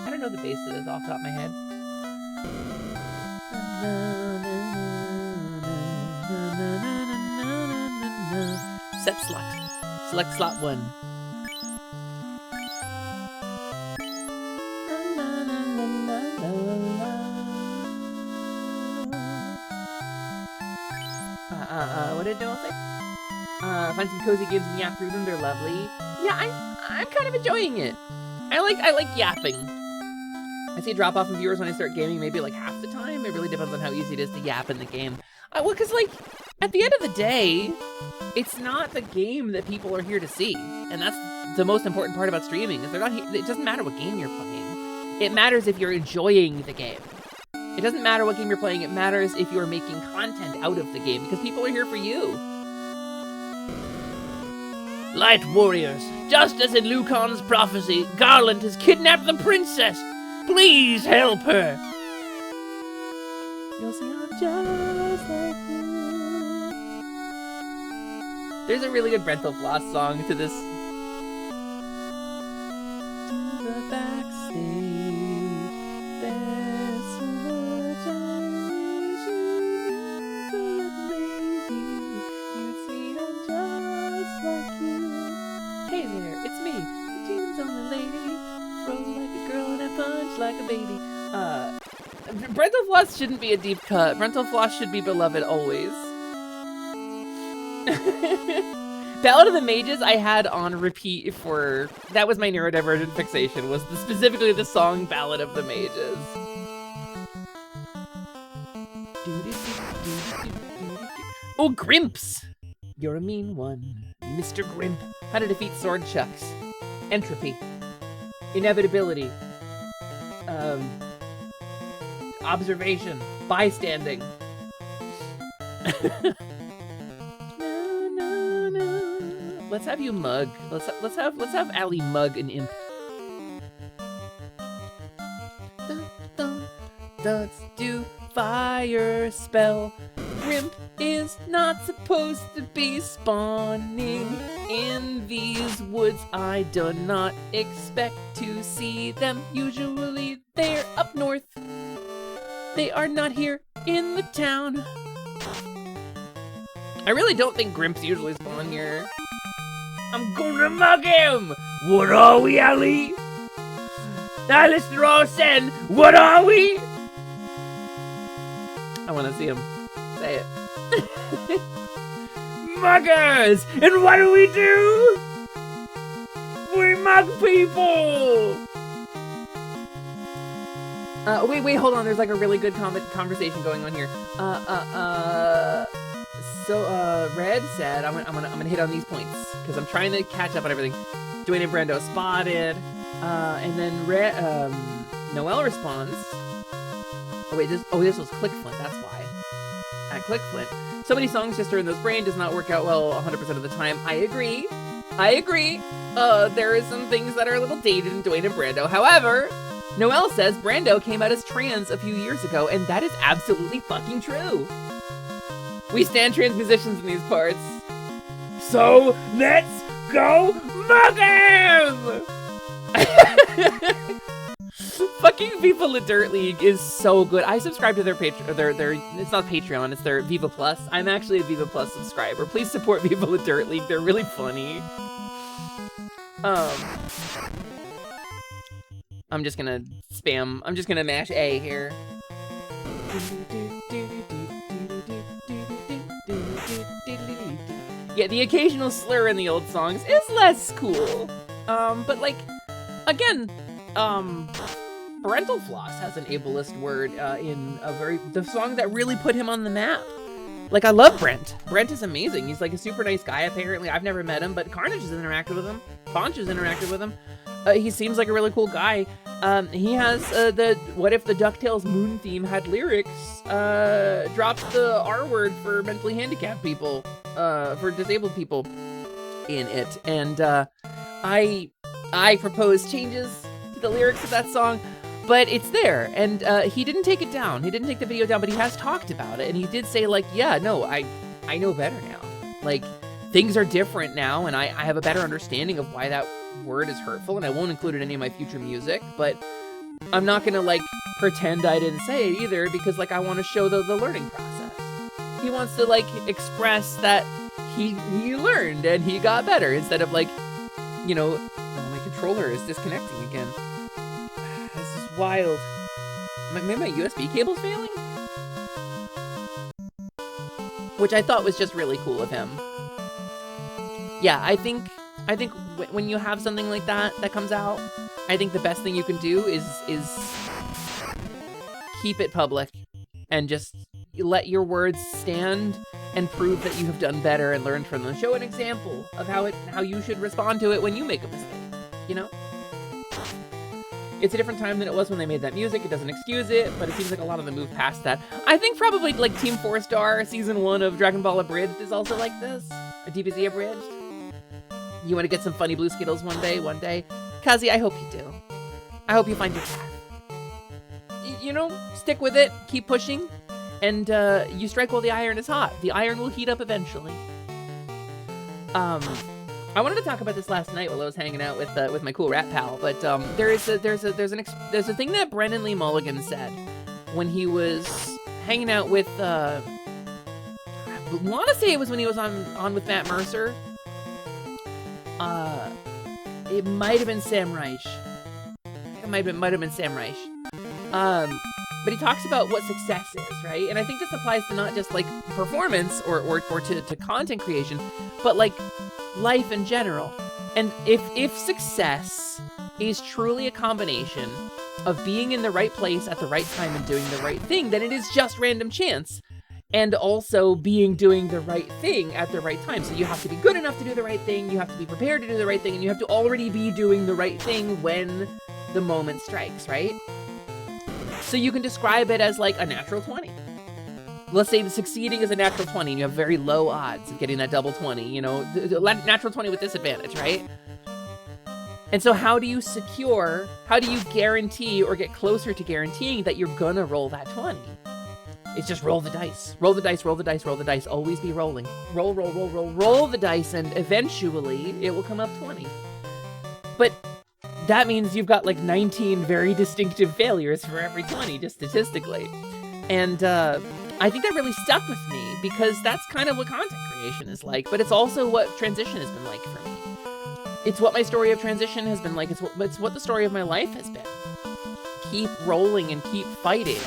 Speaker 2: I don't know the bass of this off the top of my head. Set slot. Select slot 1. What did Noel say? Find some cozy games and yap through them. They're lovely. Yeah, I'm kind of enjoying it. I like yapping. I see a drop off in viewers when I start gaming, maybe like half the time. It really depends on how easy it is to yap in the game. Well, because like at the end of the day, it's not the game that people are here to see, and that's the most important part about streaming. Is they're not here. It doesn't matter what game you're playing. It matters if you're enjoying the game. It doesn't matter what game you're playing. It matters if you're making content out of the game, because people are here for you. Light warriors, just as in Lucan's prophecy, Garland has kidnapped the princess. Please help her. You'll see I'm just like you. There's a really good Brental Floss song to this. To the backstage, there's so much I wish you could maybe. You'd see I'm just like you. Hey there, it's me, the team's only lady. Throw like a girl and I punch like a baby. Brental Floss shouldn't be a deep cut. Brental Floss should be beloved always. Ballad of the Mages I had on repeat for... That was my neurodivergent fixation, was specifically the song Ballad of the Mages. Oh, Grimps! You're a mean one, Mr. Grimp. How to defeat sword chucks. Entropy. Inevitability. Observation. Bystanding. Let's have you mug. Let's have Allie mug an imp. Let's do fire spell. Grimp is not supposed to be spawning in these woods. I do not expect to see them. Usually they're up north. They are not here in the town. I really don't think Grimps usually spawn here. I'm gonna mug him! What are we, Allie? Alistair Olsen, what are we? I wanna see him. Say it. Muggers! And what do? We mug people! Wait, hold on. There's like a really good conversation going on here. So, Red said, I'm gonna hit on these points, because I'm trying to catch up on everything. Dwayne and Brando spotted, and then Noelle responds. Oh wait, this was Clickflint, that's why. At Clickflint. So many songs just are in this brain does not work out well 100% of the time. I agree. There are some things that are a little dated in Dwayne and Brando. However, Noelle says Brando came out as trans a few years ago, and that is absolutely fucking true. We stand trans musicians in these parts. So, let's go mug him! Fucking Viva La Dirt League is so good. I subscribe to their it's not Patreon, it's their Viva Plus. I'm actually a Viva Plus subscriber. Please support Viva La Dirt League. They're really funny. I'm just gonna mash A here. Yeah, the occasional slur in the old songs is less cool. But like, again, parental floss has an ableist word in the song that really put him on the map. Like, I love Brent. Brent is amazing. He's like a super nice guy, apparently. I've never met him, but Carnage has interacted with him. Ponch has interacted with him. He seems like a really cool guy. He has the What If the DuckTales Moon theme had lyrics, drops the R word for mentally handicapped people, for disabled people in it. And I proposed changes to the lyrics of that song, but it's there. And he didn't take it down. He didn't take the video down, but he has talked about it. And he did say, like, yeah, no, I know better now. Like, things are different now, and I have a better understanding of why that word is hurtful, and I won't include it in any of my future music, but I'm not gonna, like, pretend I didn't say it either, because, like, I want to show the learning process. He wants to, like, express that he learned and he got better, instead of, like, you know, oh, my controller is disconnecting again. This is wild. Maybe my USB cable's failing? Which I thought was just really cool of him. Yeah, I think when you have something like that comes out, I think the best thing you can do is keep it public and just let your words stand and prove that you have done better and learned from them. Show an example of how you should respond to it when you make a mistake, you know? It's a different time than it was when they made that music. It doesn't excuse it, but it seems like a lot of them moved past that. I think probably like Team 4-Star Season 1 of Dragon Ball Abridged is also like this. A DBZ Abridged. You want to get some funny blue Skittles one day? Kazi, I hope you do. I hope you find your path. You know, stick with it, keep pushing, and you strike while the iron is hot. The iron will heat up eventually. I wanted to talk about this last night while I was hanging out with my cool rat pal, but there's a thing that Brennan Lee Mulligan said when he was hanging out with I want to say it was when he was on with Matt Mercer. It might have been Sam Reich. It might have been Sam Reich. But he talks about what success is, right? And I think this applies to not just like performance or to content creation, but like life in general. And if success is truly a combination of being in the right place at the right time and doing the right thing, then it is just random chance. And also doing the right thing at the right time. So you have to be good enough to do the right thing, you have to be prepared to do the right thing, and you have to already be doing the right thing when the moment strikes, right? So you can describe it as like a natural 20. Let's say succeeding is a natural 20 and you have very low odds of getting that double 20, you know, natural 20 with disadvantage, right? And so how do you guarantee or get closer to guaranteeing that you're gonna roll that 20? It's just roll the dice. Roll the dice, roll the dice, roll the dice. Always be rolling. Roll the dice, and eventually it will come up 20. But that means you've got like 19 very distinctive failures for every 20, just statistically. And I think that really stuck with me because that's kind of what content creation is like, but it's also what transition has been like for me. It's what my story of transition has been like. It's what the story of my life has been. Keep rolling and keep fighting.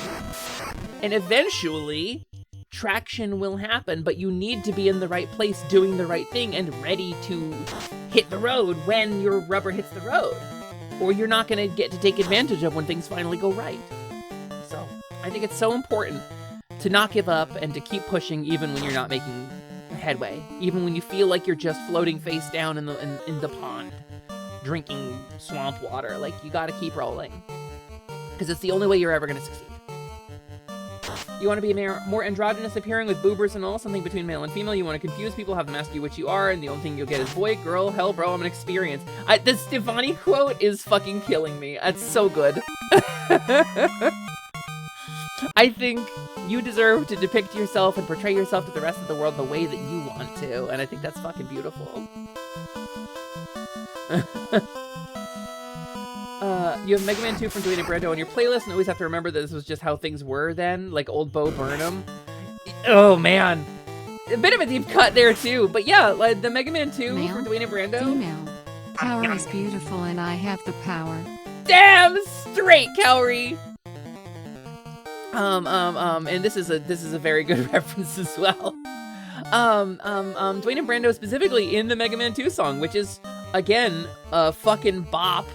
Speaker 2: And eventually, traction will happen, but you need to be in the right place doing the right thing and ready to hit the road when your rubber hits the road. Or you're not going to get to take advantage of when things finally go right. So, I think it's so important to not give up and to keep pushing even when you're not making headway. Even when you feel like you're just floating face down in the pond, drinking swamp water. Like, you got to keep rolling. Because it's the only way you're ever going to succeed. You want to be more androgynous appearing with boobers and all, something between male and female. You want to confuse people, have them ask you what you are, and the only thing you'll get is boy, girl, hell, bro, I'm an experience. The Stefani quote is fucking killing me. That's so good. I think you deserve to depict yourself and portray yourself to the rest of the world the way that you want to, and I think that's fucking beautiful. You have Mega Man 2 from Dwayne and Brando on your playlist, and always have to remember that this was just how things were then, like old Bo Burnham. Oh, man. A bit of a deep cut there, too. But yeah, like the Mega Man 2 from Dwayne and Brando.
Speaker 16: Female. Power is beautiful, and I have the power.
Speaker 2: Damn straight, Cowrie! And this is a very good reference as well. Dwayne and Brando specifically in the Mega Man 2 song, which is, again, a fucking bop.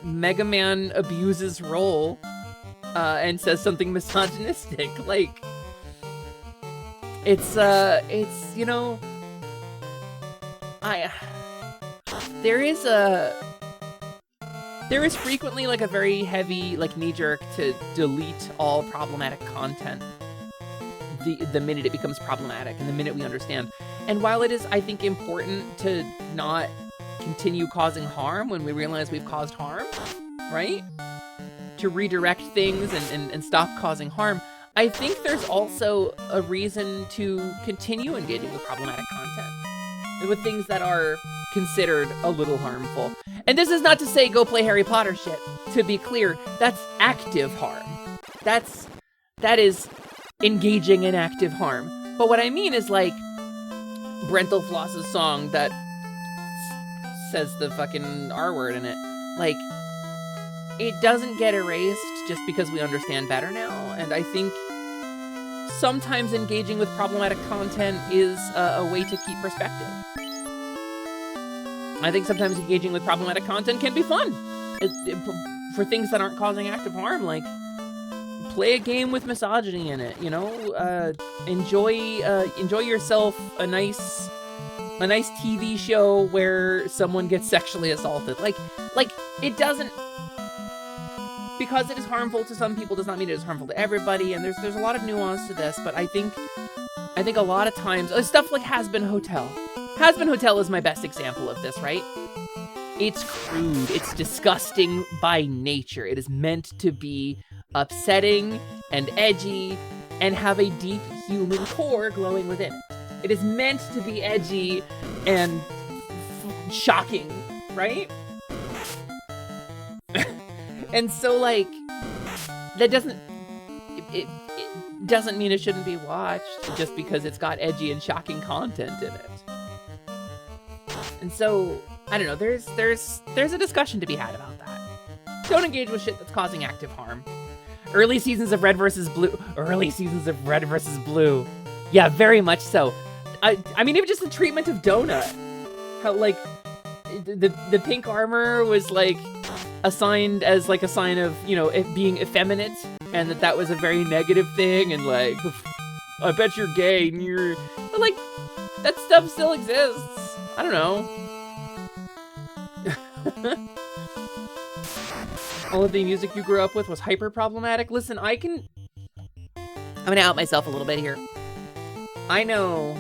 Speaker 2: Mega Man abuses role, and says something misogynistic. Like, it's, you know, there is frequently like a very heavy like knee-jerk to delete all problematic content the minute it becomes problematic and the minute we understand. And while it is, I think, important to not continue causing harm when we realize we've caused harm, right? To redirect things and stop causing harm, I think there's also a reason to continue engaging with problematic content, with things that are considered a little harmful. And this is not to say go play Harry Potter shit. To be clear, that's active harm. That is engaging in active harm. But what I mean is like Brental Floss's song that says the fucking R word in it. Like, it doesn't get erased just because we understand better now. And I think sometimes engaging with problematic content is a way to keep perspective. I think sometimes engaging with problematic content can be fun. For things that aren't causing active harm, like play a game with misogyny in it, you know? Enjoy yourself a nice TV show where someone gets sexually assaulted. Like it doesn't, because it is harmful to some people does not mean it is harmful to everybody, and there's a lot of nuance to this, but I think a lot of times, stuff like Has Been Hotel. Has Been Hotel is my best example of this, right? It's crude, it's disgusting by nature. It is meant to be upsetting and edgy and have a deep human core glowing within it. It is meant to be edgy and shocking, right? And so, like, that doesn't, it doesn't mean it shouldn't be watched just because it's got edgy and shocking content in it. And so, I don't know, there's a discussion to be had about that. Don't engage with shit that's causing active harm. Early seasons of Red vs. Blue. Yeah, very much so. I mean, even just the treatment of Donut. How, like, the pink armor was, like, assigned as, like, a sign of, you know, it being effeminate, and that was a very negative thing, and, like, I bet you're gay, and you're... But, like, that stuff still exists. I don't know. All of the music you grew up with was hyper problematic. Listen, I'm gonna out myself a little bit here. I know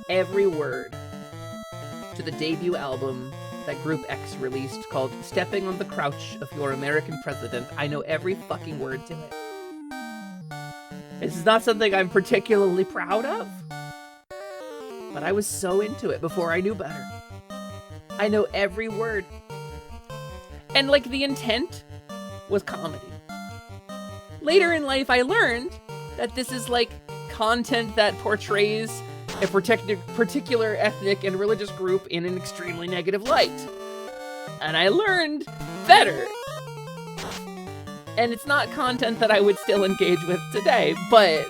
Speaker 2: every word to the debut album that Group X released called Stepping on the Crouch of Your American President. I know every fucking word to it. This is not something I'm particularly proud of, but I was so into it before I knew better. I know every word. And, like, the intent was comedy. Later in life, I learned that this is, like, content that portrays a particular ethnic and religious group in an extremely negative light. And I learned better. And it's not content that I would still engage with today, but,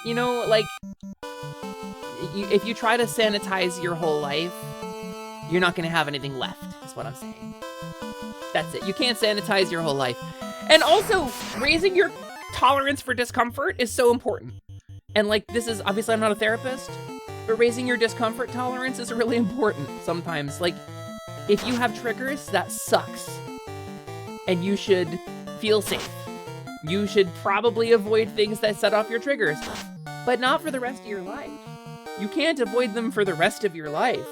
Speaker 2: you know, like, if you try to sanitize your whole life, you're not going to have anything left, is what I'm saying. That's it. You can't sanitize your whole life. And also, raising your tolerance for discomfort is so important. And, like, this is, obviously I'm not a therapist, but raising your discomfort tolerance is really important sometimes. Like, if you have triggers, that sucks. And you should feel safe. You should probably avoid things that set off your triggers, but not for the rest of your life. You can't avoid them for the rest of your life.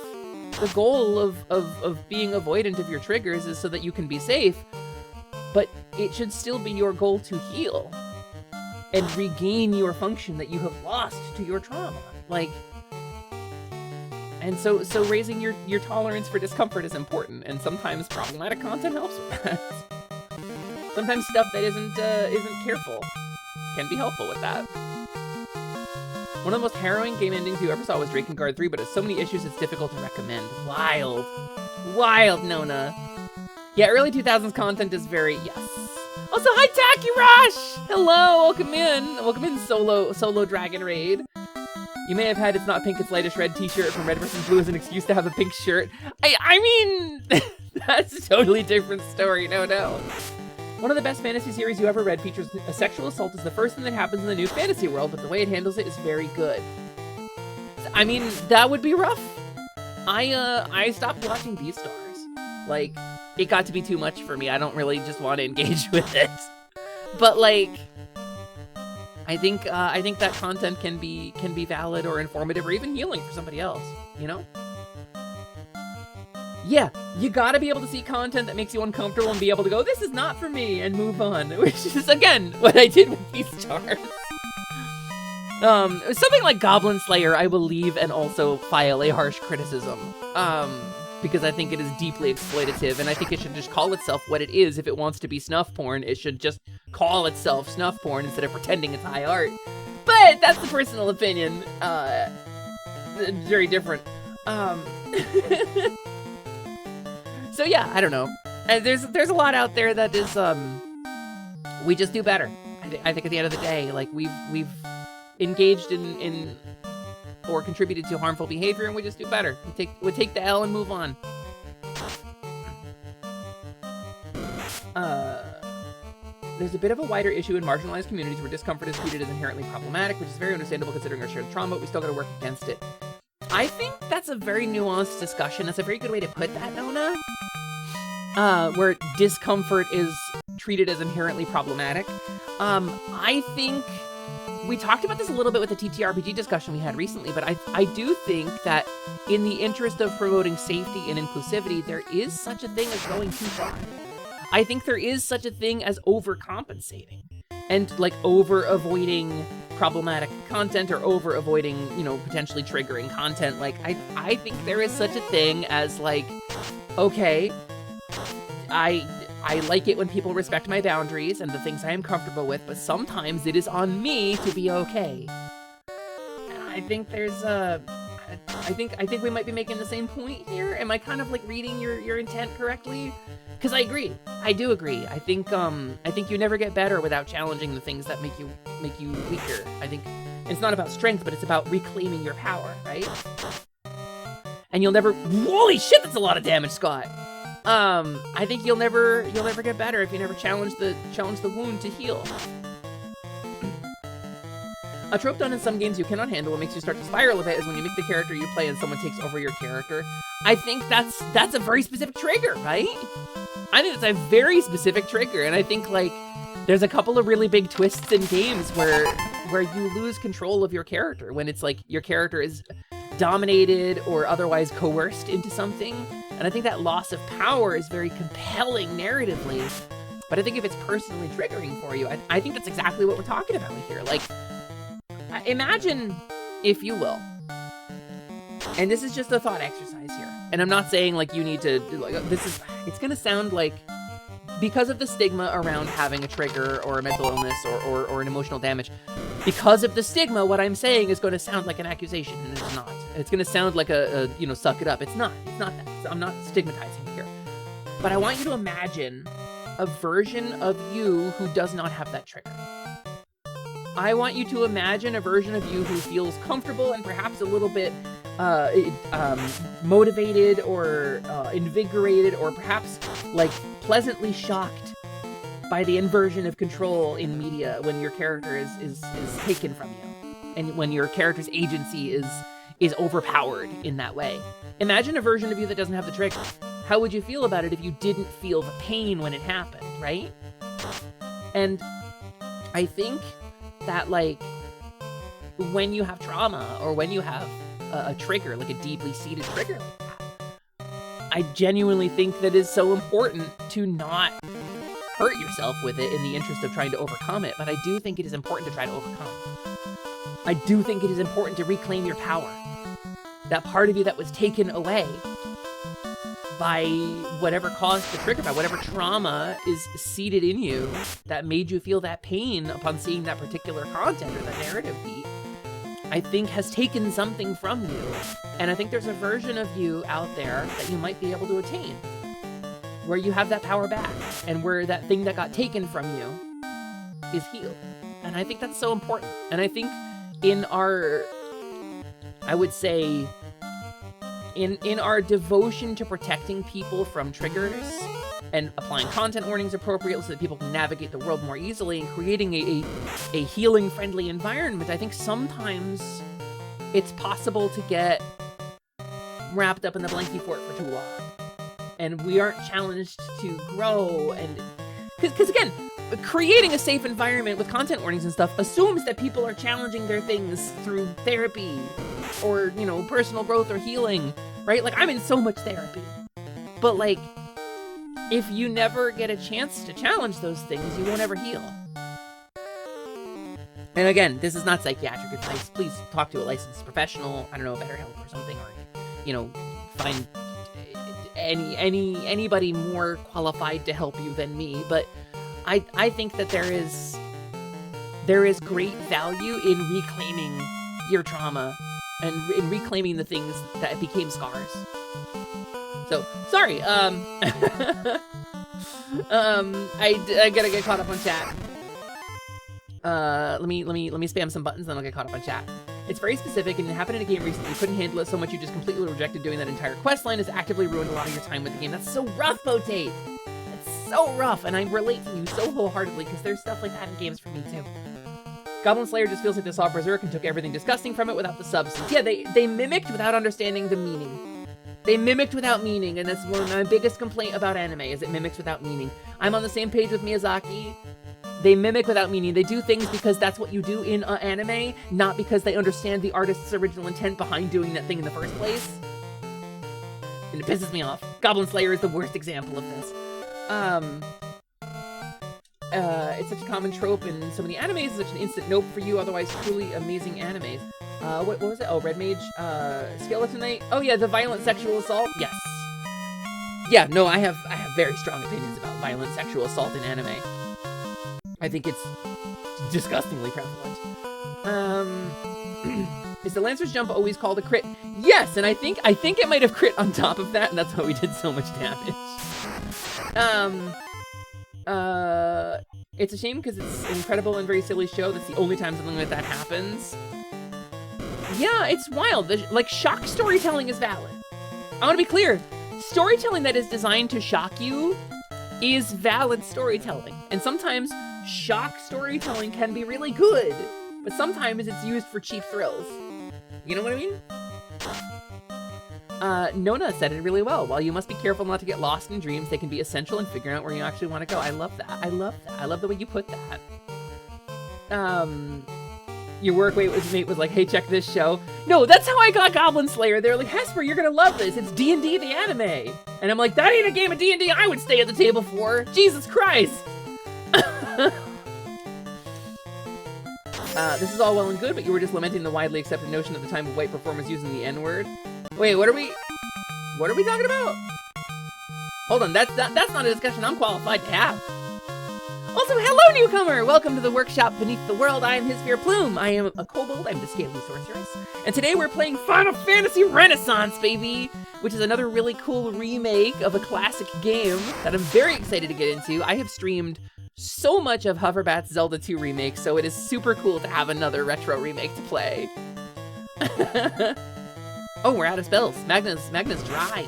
Speaker 2: The goal of being avoidant of your triggers is so that you can be safe, but it should still be your goal to heal and regain your function that you have lost to your trauma. Like, and so raising your tolerance for discomfort is important, and sometimes problematic content helps with that. Sometimes stuff that isn't careful can be helpful with that. One of the most harrowing game endings you ever saw was Drakengard 3, but it has so many issues it's difficult to recommend. Wild, Nona. Yeah, early 2000s content is very, yes. Also, hi, Tacky Rush! Hello, welcome in, solo Dragon Raid. You may have had It's Not Pink, It's Lightish Red t-shirt from Red vs. Blue as an excuse to have a pink shirt. I mean, that's a totally different story, no doubt. One of the best fantasy series you ever read features a sexual assault as the first thing that happens in the new fantasy world, but the way it handles it is very good. I mean, that would be rough. I stopped watching Beastars. Like, it got to be too much for me. I don't really just want to engage with it. But like, I think that content can be valid or informative or even healing for somebody else, you know? Yeah, you gotta be able to see content that makes you uncomfortable and be able to go, this is not for me, and move on, which is, again, what I did with Beastars. Something like Goblin Slayer, I will leave and also file a harsh criticism, because I think it is deeply exploitative, and I think it should just call itself what it is. If it wants to be snuff porn, it should just call itself snuff porn instead of pretending it's high art. But that's the personal opinion. Very different. So yeah, I don't know. And there's a lot out there that is we just do better. I think at the end of the day, like we've engaged in or contributed to harmful behavior, and we just do better. We take the L and move on. There's a bit of a wider issue in marginalized communities where discomfort is treated as inherently problematic, which is very understandable considering our shared trauma, but we still gotta work against it. I think that's a very nuanced discussion. That's a very good way to put that, Nona. Where discomfort is treated as inherently problematic. I think we talked about this a little bit with the TTRPG discussion we had recently, but I do think that in the interest of promoting safety and inclusivity, there is such a thing as going too far. I think there is such a thing as overcompensating and like over avoiding problematic content or over avoiding, you know, potentially triggering content. Like I think there is such a thing as like, okay, I like it when people respect my boundaries and the things I am comfortable with, but sometimes it is on me to be okay. And I think there's I think we might be making the same point here. Am I kind of like reading your intent correctly? Because I agree. I do agree. I think you never get better without challenging the things that make you weaker. I think it's not about strength, but it's about reclaiming your power, right? And you'll never. Holy shit, that's a lot of damage, Scott. I think you'll never get better if you never challenge the wound to heal. A trope done in some games you cannot handle, what makes you start to spiral a bit, is when you make the character you play and someone takes over your character. I think that's a very specific trigger, right? I think it's a very specific trigger, and I think like there's a couple of really big twists in games where you lose control of your character, when it's like your character is dominated or otherwise coerced into something. And I think that loss of power is very compelling narratively. But I think if it's personally triggering for you, I think that's exactly what we're talking about here. Like, imagine, if you will, and this is just a thought exercise here, and I'm not saying like you need to, like, it's gonna sound like, because of the stigma around having a trigger or a mental illness or an emotional damage, because of the stigma, what I'm saying is going to sound like an accusation, and it's not. It's going to sound like a you know, suck it up. It's not that. I'm not stigmatizing you here. But I want you to imagine a version of you who does not have that trigger. I want you to imagine a version of you who feels comfortable and perhaps a little bit motivated or invigorated, or perhaps like pleasantly shocked by the inversion of control in media when your character is taken from you, and when your character's agency is overpowered in that way. Imagine a version of you that doesn't have the trigger. How would you feel about it if you didn't feel the pain when it happened, right? And I think that like when you have trauma or when you have a trigger, like a deeply seated trigger like that, I genuinely think that it's so important to not hurt yourself with it in the interest of trying to overcome it. But I do think it is important to try to overcome. I do think it is important to reclaim your power. That part of you that was taken away by whatever caused the trigger, by whatever trauma is seated in you that made you feel that pain upon seeing that particular content or that narrative beat, I think has taken something from you. And I think there's a version of you out there that you might be able to attain, where you have that power back, and where that thing that got taken from you is healed. And I think that's so important. And I think in our, I would say, in our devotion to protecting people from triggers and applying content warnings appropriately so that people can navigate the world more easily and creating a healing-friendly environment, I think sometimes it's possible to get wrapped up in the blankie fort for too long. And we aren't challenged to grow, and because again, creating a safe environment with content warnings and stuff assumes that people are challenging their things through therapy or, you know, personal growth or healing, right? Like, I'm in so much therapy, but like, if you never get a chance to challenge those things, you won't ever heal. And again, this is not psychiatric advice. Please talk to a licensed professional, I don't know, BetterHelp or something, or, you know, find anybody more qualified to help you than me. But I think that there is great value in reclaiming your trauma and in reclaiming the things that became scars. So, sorry, I gotta get caught up on chat. Let me spam some buttons, then I'll get caught up on chat. It's very specific, and it happened in a game recently. You couldn't handle it so much you just completely rejected doing that entire quest line. Has actively ruined a lot of your time with the game. That's so rough, Potate! That's so rough, and I relate to you so wholeheartedly, because there's stuff like that in games for me, too. Goblin Slayer just feels like they saw Berserk and took everything disgusting from it without the substance. Yeah, they mimicked without understanding the meaning. They mimicked without meaning, and that's one of my biggest complaint about anime, is it mimics without meaning. I'm on the same page with Miyazaki. They mimic without meaning. They do things because that's what you do in anime, not because they understand the artist's original intent behind doing that thing in the first place. And it pisses me off. Goblin Slayer is the worst example of this. It's such a common trope in so many animes. It's such an instant nope for you, otherwise truly amazing animes. What was it? Oh, Red Mage, Skeleton Knight. Oh yeah, the violent sexual assault. Yes. Yeah, no, I have very strong opinions about violent sexual assault in anime. I think it's disgustingly prevalent. Is the Lancer's Jump always called a crit? Yes, and I think it might have crit on top of that, and that's why we did so much damage. It's a shame because it's an incredible and very silly show. That's the only time something like that happens. Yeah, it's wild. Like, shock storytelling is valid. I want to be clear. Storytelling that is designed to shock you is valid storytelling. And sometimes shock storytelling can be really good, but sometimes it's used for cheap thrills. You know what I mean? Nona said it really well. While you must be careful not to get lost in dreams, they can be essential in figuring out where you actually want to go. I love that. I love that. I love the way you put that. Your workmate was like, hey, check this show. No, that's how I got Goblin Slayer. They're like, Hesper, you're gonna love this. It's D&D the anime. And I'm like, that ain't a game of D&D I would stay at the table for. Jesus Christ. This is all well and good, but you were just lamenting the widely accepted notion at the time of white performers using the N-word. Wait, what are we talking about? Hold on, that's not a discussion I'm qualified to have. Also, hello, newcomer! Welcome to the workshop Beneath the World. I am His Fair Plume. I am a kobold. I'm the Scaly Sorceress. And today we're playing Final Fantasy Renaissance, baby! Which is another really cool remake of a classic game that I'm very excited to get into. I have streamed so much of Hoverbat's Zelda 2 remake, so it is super cool to have another retro remake to play. Oh, we're out of spells. Magna's dry.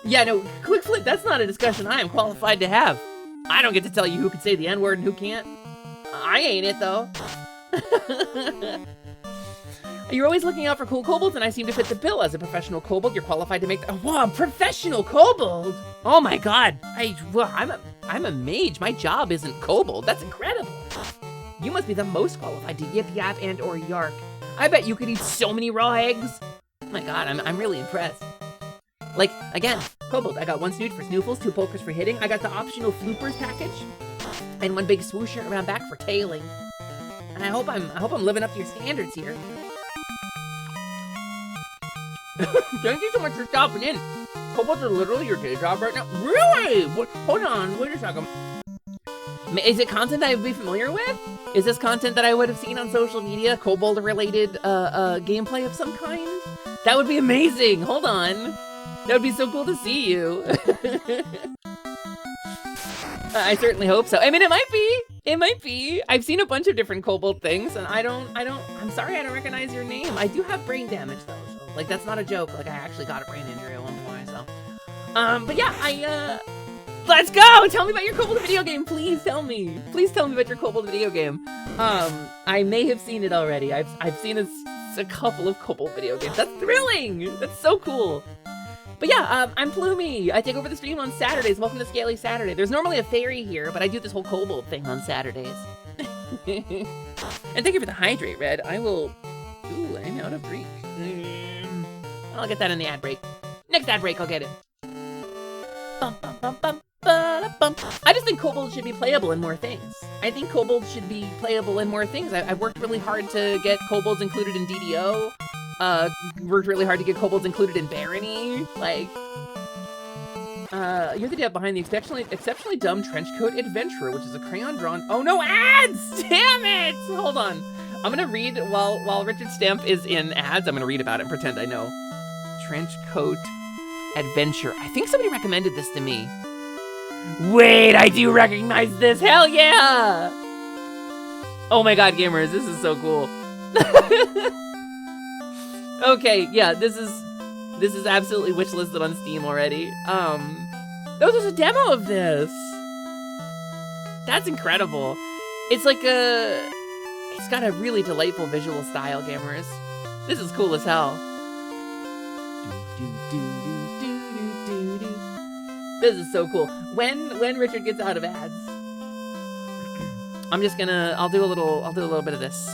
Speaker 2: Yeah, no, Click Flip, that's not a discussion I am qualified to have. I don't get to tell you who can say the N-word and who can't. I ain't it, though. You're always looking out for cool kobolds, and I seem to fit the bill. As a professional kobold, you're qualified to make the— wow, professional kobold? Oh my god. I'm a mage. My job isn't kobold. That's incredible. You must be the most qualified to yip yap and or yark. I bet you could eat so many raw eggs. Oh my god, I'm really impressed. Like, again, kobold, I got 1 snoot for snoofles, 2 pokers for hitting, I got the optional floopers package, and 1 big swoosher around back for tailing. And I hope I'm living up to your standards here. Thank you so much for stopping in. Kobolds are literally your day job right now. Really? What? Hold on, wait a second. Is it content I would be familiar with? Is this content that I would have seen on social media? Kobold-related gameplay of some kind? That would be amazing. Hold on. That would be so cool to see you. I certainly hope so. I mean, it might be. It might be. I've seen a bunch of different kobold things, and I'm sorry I don't recognize your name. I do have brain damage, though. So, like, that's not a joke. Like, I actually got a brain injury at one point, so. But yeah, let's go! Tell me about your kobold video game, please tell me. Please tell me about your kobold video game. I may have seen it already. I've seen a couple of kobold video games. That's thrilling! That's so cool. But yeah, I'm Plumie. I take over the stream on Saturdays. Welcome to Scaly Saturday. There's normally a fairy here, but I do this whole kobold thing on Saturdays. And thank you for the hydrate, Red. I will... Ooh, I'm out of drink. I'll get that in the ad break. Next ad break, I'll get it. Bum, bum, bum, bum, ba-da-bum. I just think kobolds should be playable in more things. I think kobolds should be playable in more things. I've worked really hard to get kobolds included in DDO. Worked really hard to get kobolds included in Barony. Like, you're the dad behind the exceptionally dumb Trenchcoat Adventurer, which is a crayon-drawn... Oh no, ads! Damn it! Hold on. I'm gonna read, while Richard Stamp is in ads, I'm gonna read about it and pretend I know. Trenchcoat Adventure. I think somebody recommended this to me. Wait, I do recognize this! Hell yeah! Oh my god, gamers, this is so cool. Okay, yeah, this is absolutely wishlisted on Steam already. There was a demo of this. That's incredible. It's like it's got a really delightful visual style, gamers. This is cool as hell. This is so cool. When Richard gets out of ads, I'll do a little bit of this.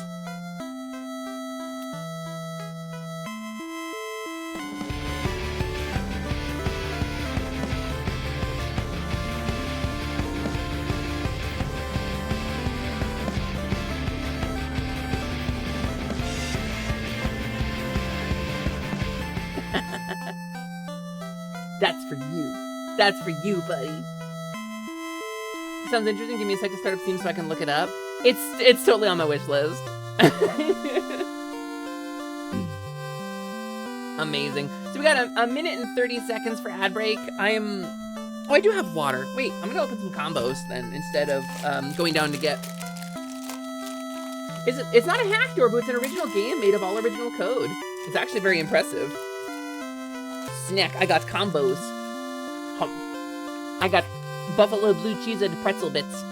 Speaker 2: That's for you. That's for you, buddy. Sounds interesting. Give me a sec to start up Steam so I can look it up. It's totally on my wish list. Amazing. So we got a minute and 30 seconds for ad break. Oh, I do have water. Wait, I'm gonna open some combos then instead of going down to get... It's not a hack door, but it's an original game made of all original code. It's actually very impressive. Snack, I got combos. I got buffalo blue cheese and pretzel bits.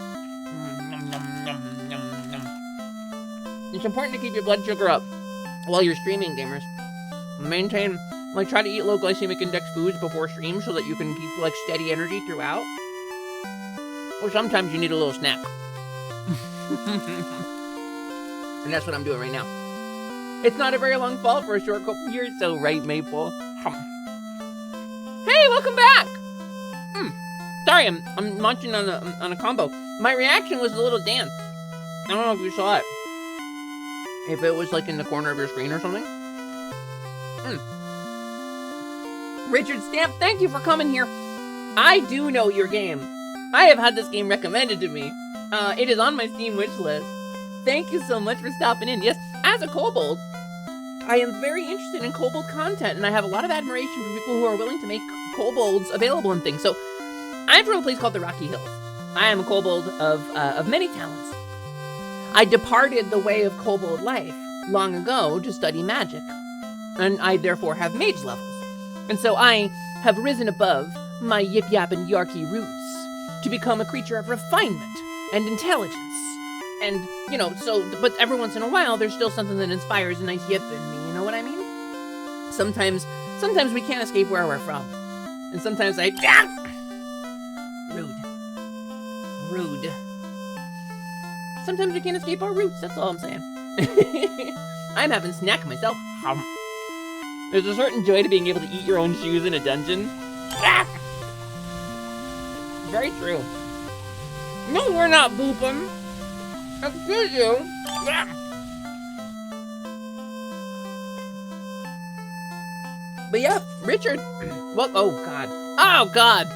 Speaker 2: It's important to keep your blood sugar up while you're streaming, gamers. Try to eat low glycemic index foods before stream so that you can keep, like, steady energy throughout. Or sometimes you need a little snack. And that's what I'm doing right now. It's not a very long fall for a short couple. You're so right, Maple. Hey, welcome back! Sorry, I'm munching on a combo. My reaction was a little dance. I don't know if you saw it. If it was like in the corner of your screen or something. Richard Stamp, thank you for coming here. I do know your game. I have had this game recommended to me. It is on my Steam wish list. Thank you so much for stopping in. Yes, as a kobold, I am very interested in kobold content, and I have a lot of admiration for people who are willing to make kobolds available and things. So, I'm from a place called the Rocky Hills. I am a kobold of many talents. I departed the way of kobold life long ago to study magic, and I therefore have mage levels. And so I have risen above my yip-yap and yarky roots to become a creature of refinement and intelligence. And, you know, but every once in a while, there's still something that inspires a nice yip in me, you know what I mean? Sometimes we can't escape where we're from. And sometimes Rude. Sometimes we can't escape our roots, that's all I'm saying. I'm having snack myself. There's a certain joy to being able to eat your own shoes in a dungeon. Very true. No, we're not booping. Excuse you. But yeah, Richard. What? Oh god. Oh god.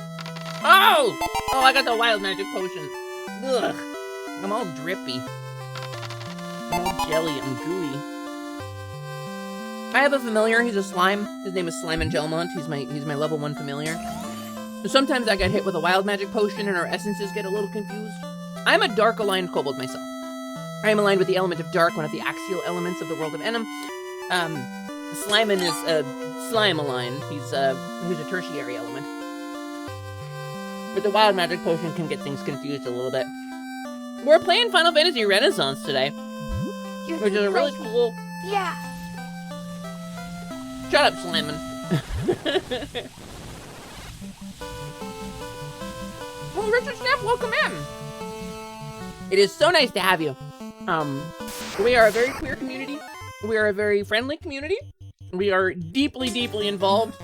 Speaker 2: Oh! Oh, I got the wild magic potion. Ugh. I'm all drippy. I'm all jelly. I'm gooey. I have a familiar. He's a slime. His name is Slime and Gelmont. He's my level 1 familiar. So sometimes I get hit with a wild magic potion and our essences get a little confused. I'm a dark aligned kobold myself. I am aligned with the element of dark, one of the axial elements of the world of Enem. Slimen is slime aligned. He's a tertiary element. But the wild magic potion can get things confused a little bit. We're playing Final Fantasy Renaissance today, which is a really cool.
Speaker 3: Yeah.
Speaker 2: Shut up, Slimen. Well, Richard Snap, welcome in. It is so nice to have you. We are a very queer community. We are a very friendly community. We are deeply, deeply involved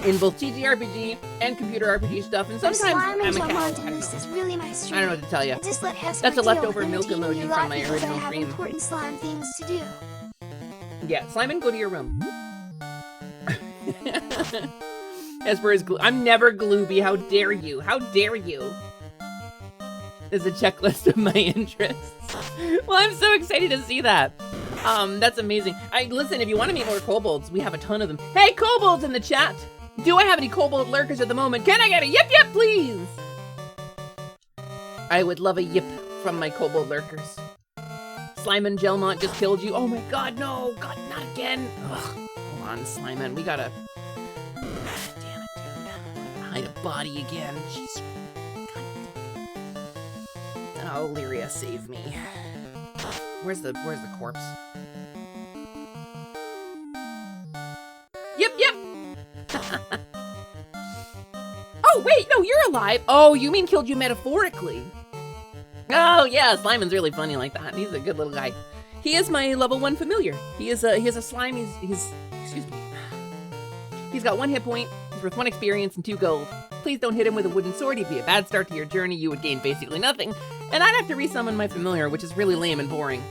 Speaker 2: in both TTRPG and computer RPG stuff, and sometimes I'm a cat.
Speaker 3: This is really my stream.
Speaker 2: I don't know what to tell you.
Speaker 3: I just let Hesper
Speaker 2: That's a
Speaker 3: deal
Speaker 2: leftover
Speaker 3: with
Speaker 2: milk
Speaker 3: limiting
Speaker 2: emoji
Speaker 3: your
Speaker 2: from
Speaker 3: life
Speaker 2: my
Speaker 3: because I
Speaker 2: original
Speaker 3: have
Speaker 2: stream.
Speaker 3: important slime things to do.
Speaker 2: Yeah, Simon, go to your room. Esper is I'm never Glooby. How dare you? How dare you? There's a checklist of my interests. Well, I'm so excited to see that. That's amazing. Listen, if you want to meet more kobolds, we have a ton of them. Hey, kobolds in the chat! Do I have any kobold lurkers at the moment? Can I get a yip yip, please? I would love a yip from my kobold lurkers. Slimen Gelmont just killed you. Oh my god, no! God, not again! Ugh. Hold on, Slimen. We gotta... Damn it, dude. Hide a body again. Jeez. Oh, Lyria, save me. Where's the corpse? Yep, yep! Oh, wait, no, you're alive! Oh, you mean killed you metaphorically? Oh, yeah, Slimon's really funny like that. He's a good little guy. He is my level 1 familiar. He is a slime. Excuse me. He's got 1 hit point. He's worth 1 experience and 2 gold. Please don't hit him with a wooden sword. He'd be a bad start to your journey. You would gain basically nothing. And I'd have to resummon my familiar, which is really lame and boring.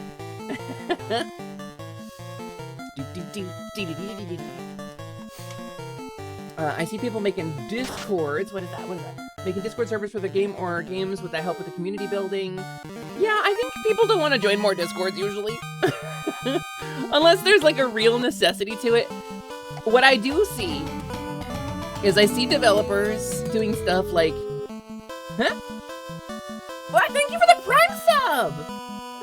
Speaker 2: I see people making Discords. What is that? What is that? Making Discord servers for the game or games with the help with the community building. Yeah, I think people don't want to join more Discords usually. Unless there's like a real necessity to it. What I do see is I see developers doing stuff like, huh? Well, thank you for the Prime sub!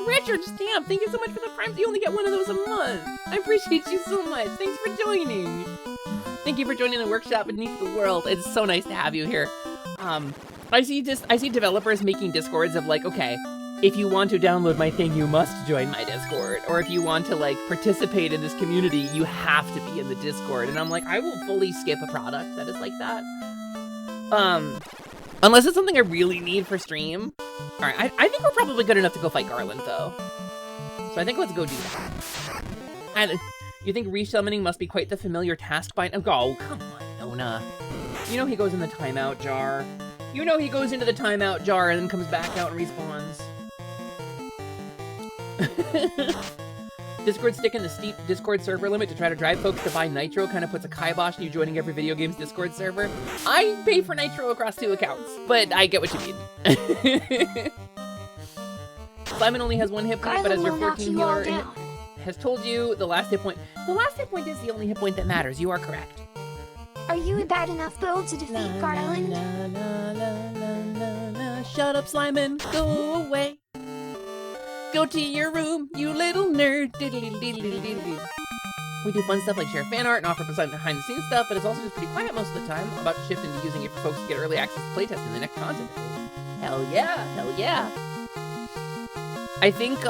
Speaker 2: Richard Stamp, thank you so much for the Prime. You only get 1 of those a month. I appreciate you so much. Thanks for joining. Thank you for joining the workshop beneath the world. It's so nice to have you here. I see developers making Discords of like, okay, if you want to download my thing, you must join my Discord. Or if you want to like participate in this community, you have to be in the Discord. And I'm like, I will fully skip a product that is like that. Unless it's something I really need for stream. All right, I think we're probably good enough to go fight Garland though. So I think let's go do that. And you think resummoning must be quite the familiar task by... Oh, come on, Nona. You know he goes in the timeout jar. You know he goes into the timeout jar and then comes back out and respawns. Discord sticking the steep Discord server limit to try to drive folks to buy Nitro kind of puts a kibosh on you joining every video game's Discord server. I pay for Nitro across 2 accounts, but I get what you mean. Simon only has 1 hit point, but as your 14 healer has told you, the last hit point is the only hit point that matters. You are correct.
Speaker 3: Are you a bad enough build to defeat Garland?
Speaker 2: Shut up, Slimen. Go away. Go to your room, you little nerd. We do fun stuff like share fan art and offer behind-the-scenes stuff, but it's also just pretty quiet most of the time. I'm about to shift into using it for folks to get early access to playtest in the next content phase. Hell yeah, hell yeah. I think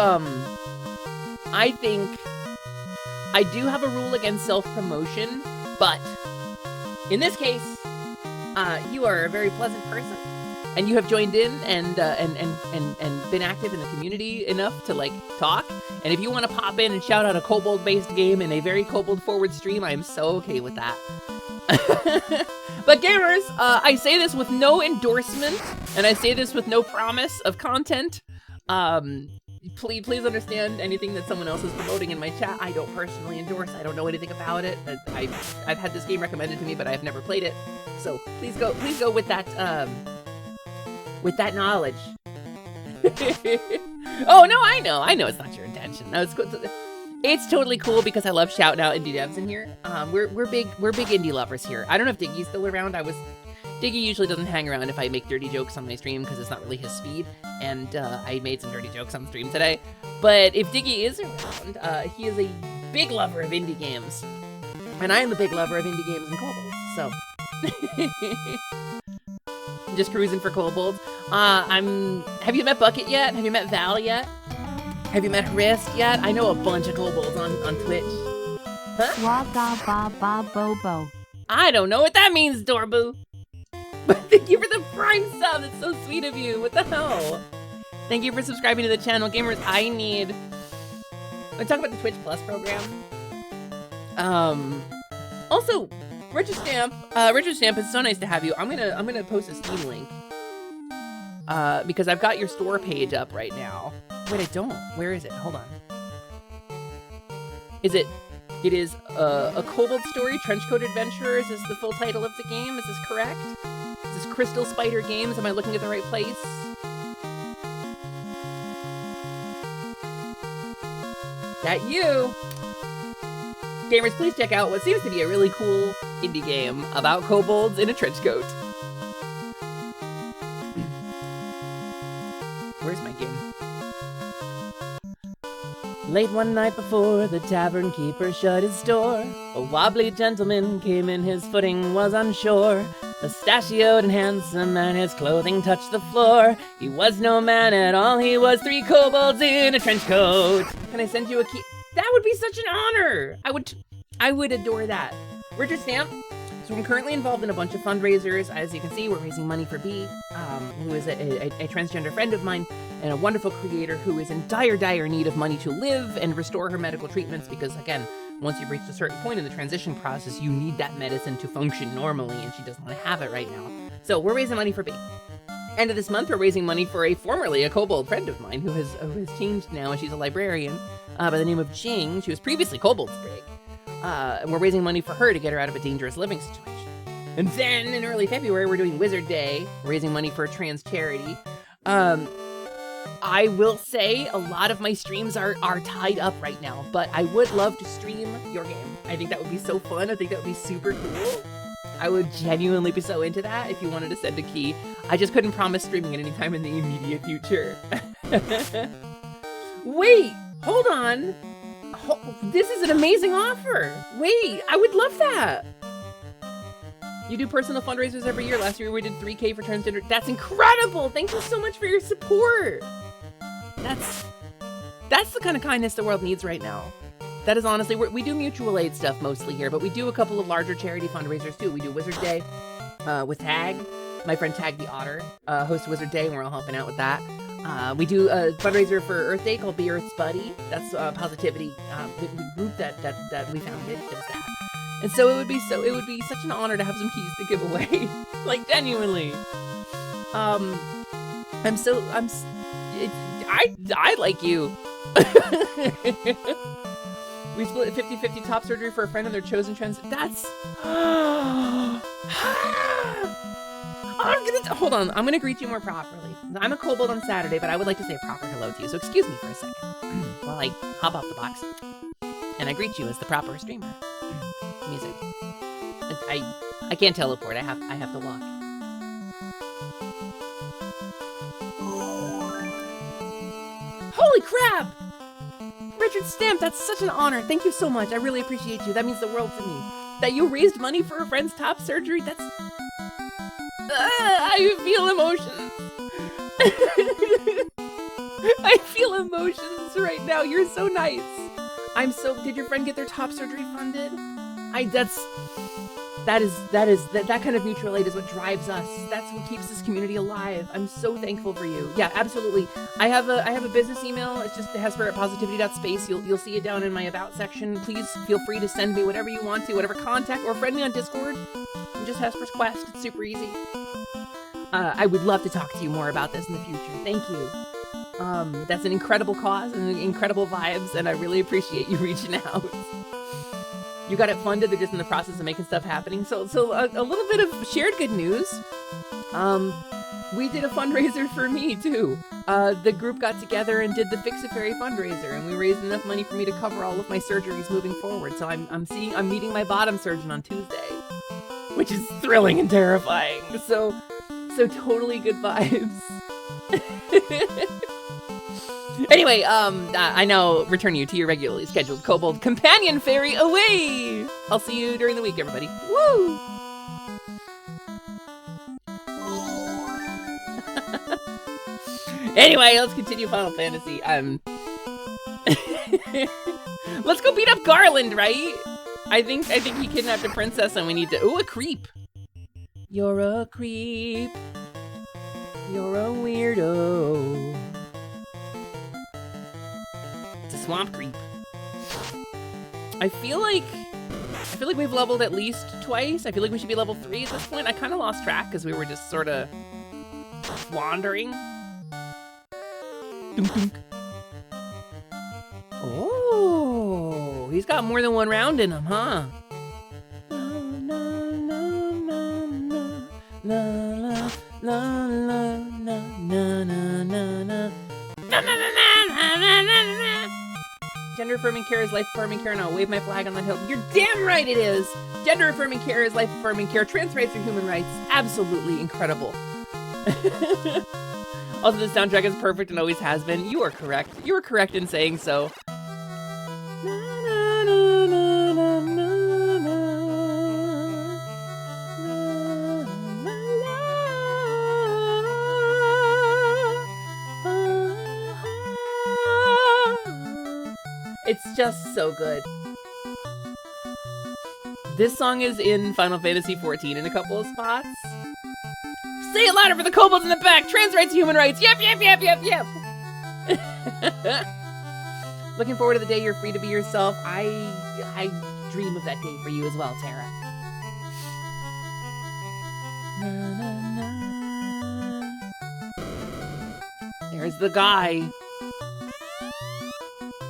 Speaker 2: I do have a rule against self-promotion, but in this case, you are a very pleasant person, and you have joined in and been active in the community enough to like talk. And if you want to pop in and shout out a kobold-based game in a very kobold-forward stream, I am so okay with that. But gamers, I say this with no endorsement, and I say this with no promise of content. Please understand anything that someone else is promoting in my chat. I don't personally endorse. I don't know anything about it. I've had this game recommended to me, but I've never played it. So please go with that knowledge. Oh no, I know it's not your intention. No, it's It's totally cool because I love shouting out indie devs in here. We're big indie lovers here. I don't know if Diggy's still around. Diggy usually doesn't hang around if I make dirty jokes on my stream because it's not really his speed. And I made some dirty jokes on stream today. But if Diggy is around, he is a big lover of indie games. And I am a big lover of indie games and kobolds, so. Just cruising for kobolds. Have you met Bucket yet? Have you met Val yet? Have you met Risk yet? I know a bunch of kobolds on Twitch. Huh?
Speaker 1: Wah ba ba ba bo bo.
Speaker 2: I don't know what that means, Dorbu. But thank you for the Prime sub. That's so sweet of you. What the hell? Thank you for subscribing to the channel. Gamers, I talk about the Twitch Plus program. Also, Richard Stamp, it's so nice to have you. I'm gonna post a Steam link. Because I've got your store page up right now. Wait, I don't. Where is it? Hold on. It is a Kobold Story Trenchcoat Adventurers is the full title of the game. Is this correct? Is this Crystal Spider Games? Am I looking at the right place? That you? Gamers, please check out what seems to be a really cool indie game about kobolds in a trench coat. Where's my game? Late one night before the tavern keeper shut his door, a wobbly gentleman came in, his footing was unsure. Mustachioed and handsome, and his clothing touched the floor. He was no man at all, he was 3 kobolds in a trench coat. Can I send you a key? That would be such an honor! I would adore that. Richard Stamp. So I'm currently involved in a bunch of fundraisers. As you can see, we're raising money for B, who is a transgender friend of mine and a wonderful creator who is in dire need of money to live and restore her medical treatments because, again, once you've reached a certain point in the transition process, you need that medicine to function normally, and she doesn't want to have it right now. So we're raising money for B. End of this month, we're raising money for formerly a kobold friend of mine who has changed now, and she's a librarian by the name of Jing. She was previously Kobold Sprig. And we're raising money for her to get her out of a dangerous living situation. And then in early February, we're doing Wizard Day, raising money for a trans charity. I will say a lot of my streams are tied up right now, but I would love to stream your game. I think that would be so fun. I think that would be super cool. I would genuinely be so into that if you wanted to send a key. I just couldn't promise streaming at any time in the immediate future. Wait, hold on. This is an amazing offer. Wait, I would love that. You do personal fundraisers every year. Last year we did 3K for transgender. That's incredible. Thank you so much for your support. That's the kind of kindness the world needs right now. That is honestly, we do mutual aid stuff mostly here, but we do a couple of larger charity fundraisers too. We do Wizard Day with Tag. My friend Tag the Otter hosts Wizard Day, and we're all helping out with that. We do a fundraiser for Earth Day called Be Earth's Buddy. That's a positivity the group that we founded does that. And so it would be such an honor to have some keys to give away. Like genuinely. I like you. We split 50-50 top surgery for a friend and their chosen trans. That's. Hold on. I'm gonna greet you more properly. I'm a kobold on Saturday, but I would like to say a proper hello to you. So excuse me for a second while I hop off the box and I greet you as the proper streamer. Music. I can't teleport. I have to walk. Holy crap! Richard Stamp, that's such an honor. Thank you so much. I really appreciate you. That means the world to me. That you raised money for a friend's top surgery, that's... I feel emotions. I feel emotions right now. You're so nice. Did your friend get their top surgery funded? That kind of mutual aid is what drives us. That's what keeps this community alive. I'm so thankful for you. Yeah, absolutely. I have a business email. It's just hesper@positivity.space. You'll see it down in my about section. Please feel free to send me whatever you want to, whatever contact, or friend me on Discord. I'm just Hesper's Quest. It's super easy. I would love to talk to you more about this in the future. Thank you. That's an incredible cause and incredible vibes, and I really appreciate you reaching out. You got it funded. They're just in the process of making stuff happening. So a little bit of shared good news. We did a fundraiser for me too. The group got together and did the Pixie fundraiser, and we raised enough money for me to cover all of my surgeries moving forward. So I'm meeting my bottom surgeon on Tuesday, which is thrilling and terrifying. So totally good vibes. Anyway, I now return you to your regularly scheduled Kobold Companion Fairy away! I'll see you during the week, everybody. Woo! Anyway, let's continue Final Fantasy. Let's go beat up Garland, right? I think he kidnapped a princess and we need to... Ooh, a creep! You're a creep. You're a weirdo. It's a swamp creep. I feel like we've leveled at least twice. I feel like we should be level 3 at this point. I kind of lost track because we were just sort of wandering. Dunk, dunk. Oh, he's got more than one round in him, huh? Gender affirming care is life affirming care, and I'll wave my flag on that hill. You're damn right it is! Gender affirming care is life affirming care. Trans rights are human rights. Absolutely incredible. Also, the soundtrack is perfect and always has been. You are correct. You are correct in saying so. It's just so good. This song is in Final Fantasy XIV in a couple of spots. Say it louder for the kobolds in the back! Trans rights, human rights! Yep, yep, yep, yep, yep! Looking forward to the day you're free to be yourself. I dream of that day for you as well, Tara. There's the guy.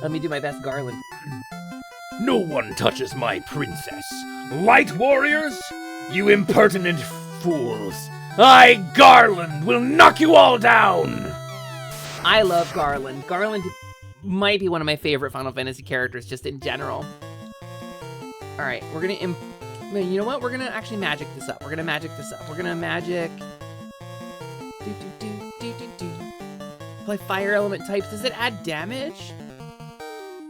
Speaker 2: Let me do my best Garland.
Speaker 17: No one touches my princess. Light warriors? You impertinent fools. I, Garland, will knock you all down!
Speaker 2: I love Garland. Garland might be one of my favorite Final Fantasy characters just in general. Alright, we're gonna... you know what? We're gonna actually magic this up. We're gonna magic this up. We're gonna magic... Play fire element types. Does it add damage?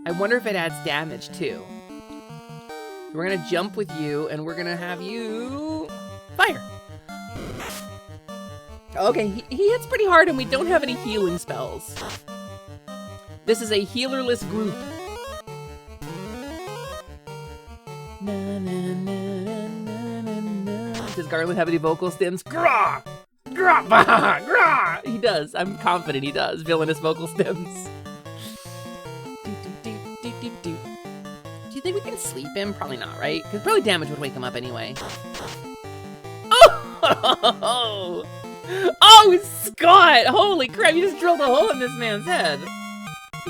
Speaker 2: I wonder if it adds damage too. We're gonna jump with you, and we're gonna have you... Fire! Okay, he hits pretty hard, and we don't have any healing spells. This is a healerless group. Does Garland have any vocal stems? Grah! Grah! Bah! Grah! He does. I'm confident he does. Villainous vocal stems. Do you think we can sleep him? Probably not, right? Because probably damage would wake him up anyway. Oh! Oh, Scott! Holy crap, you just drilled a hole in this man's head.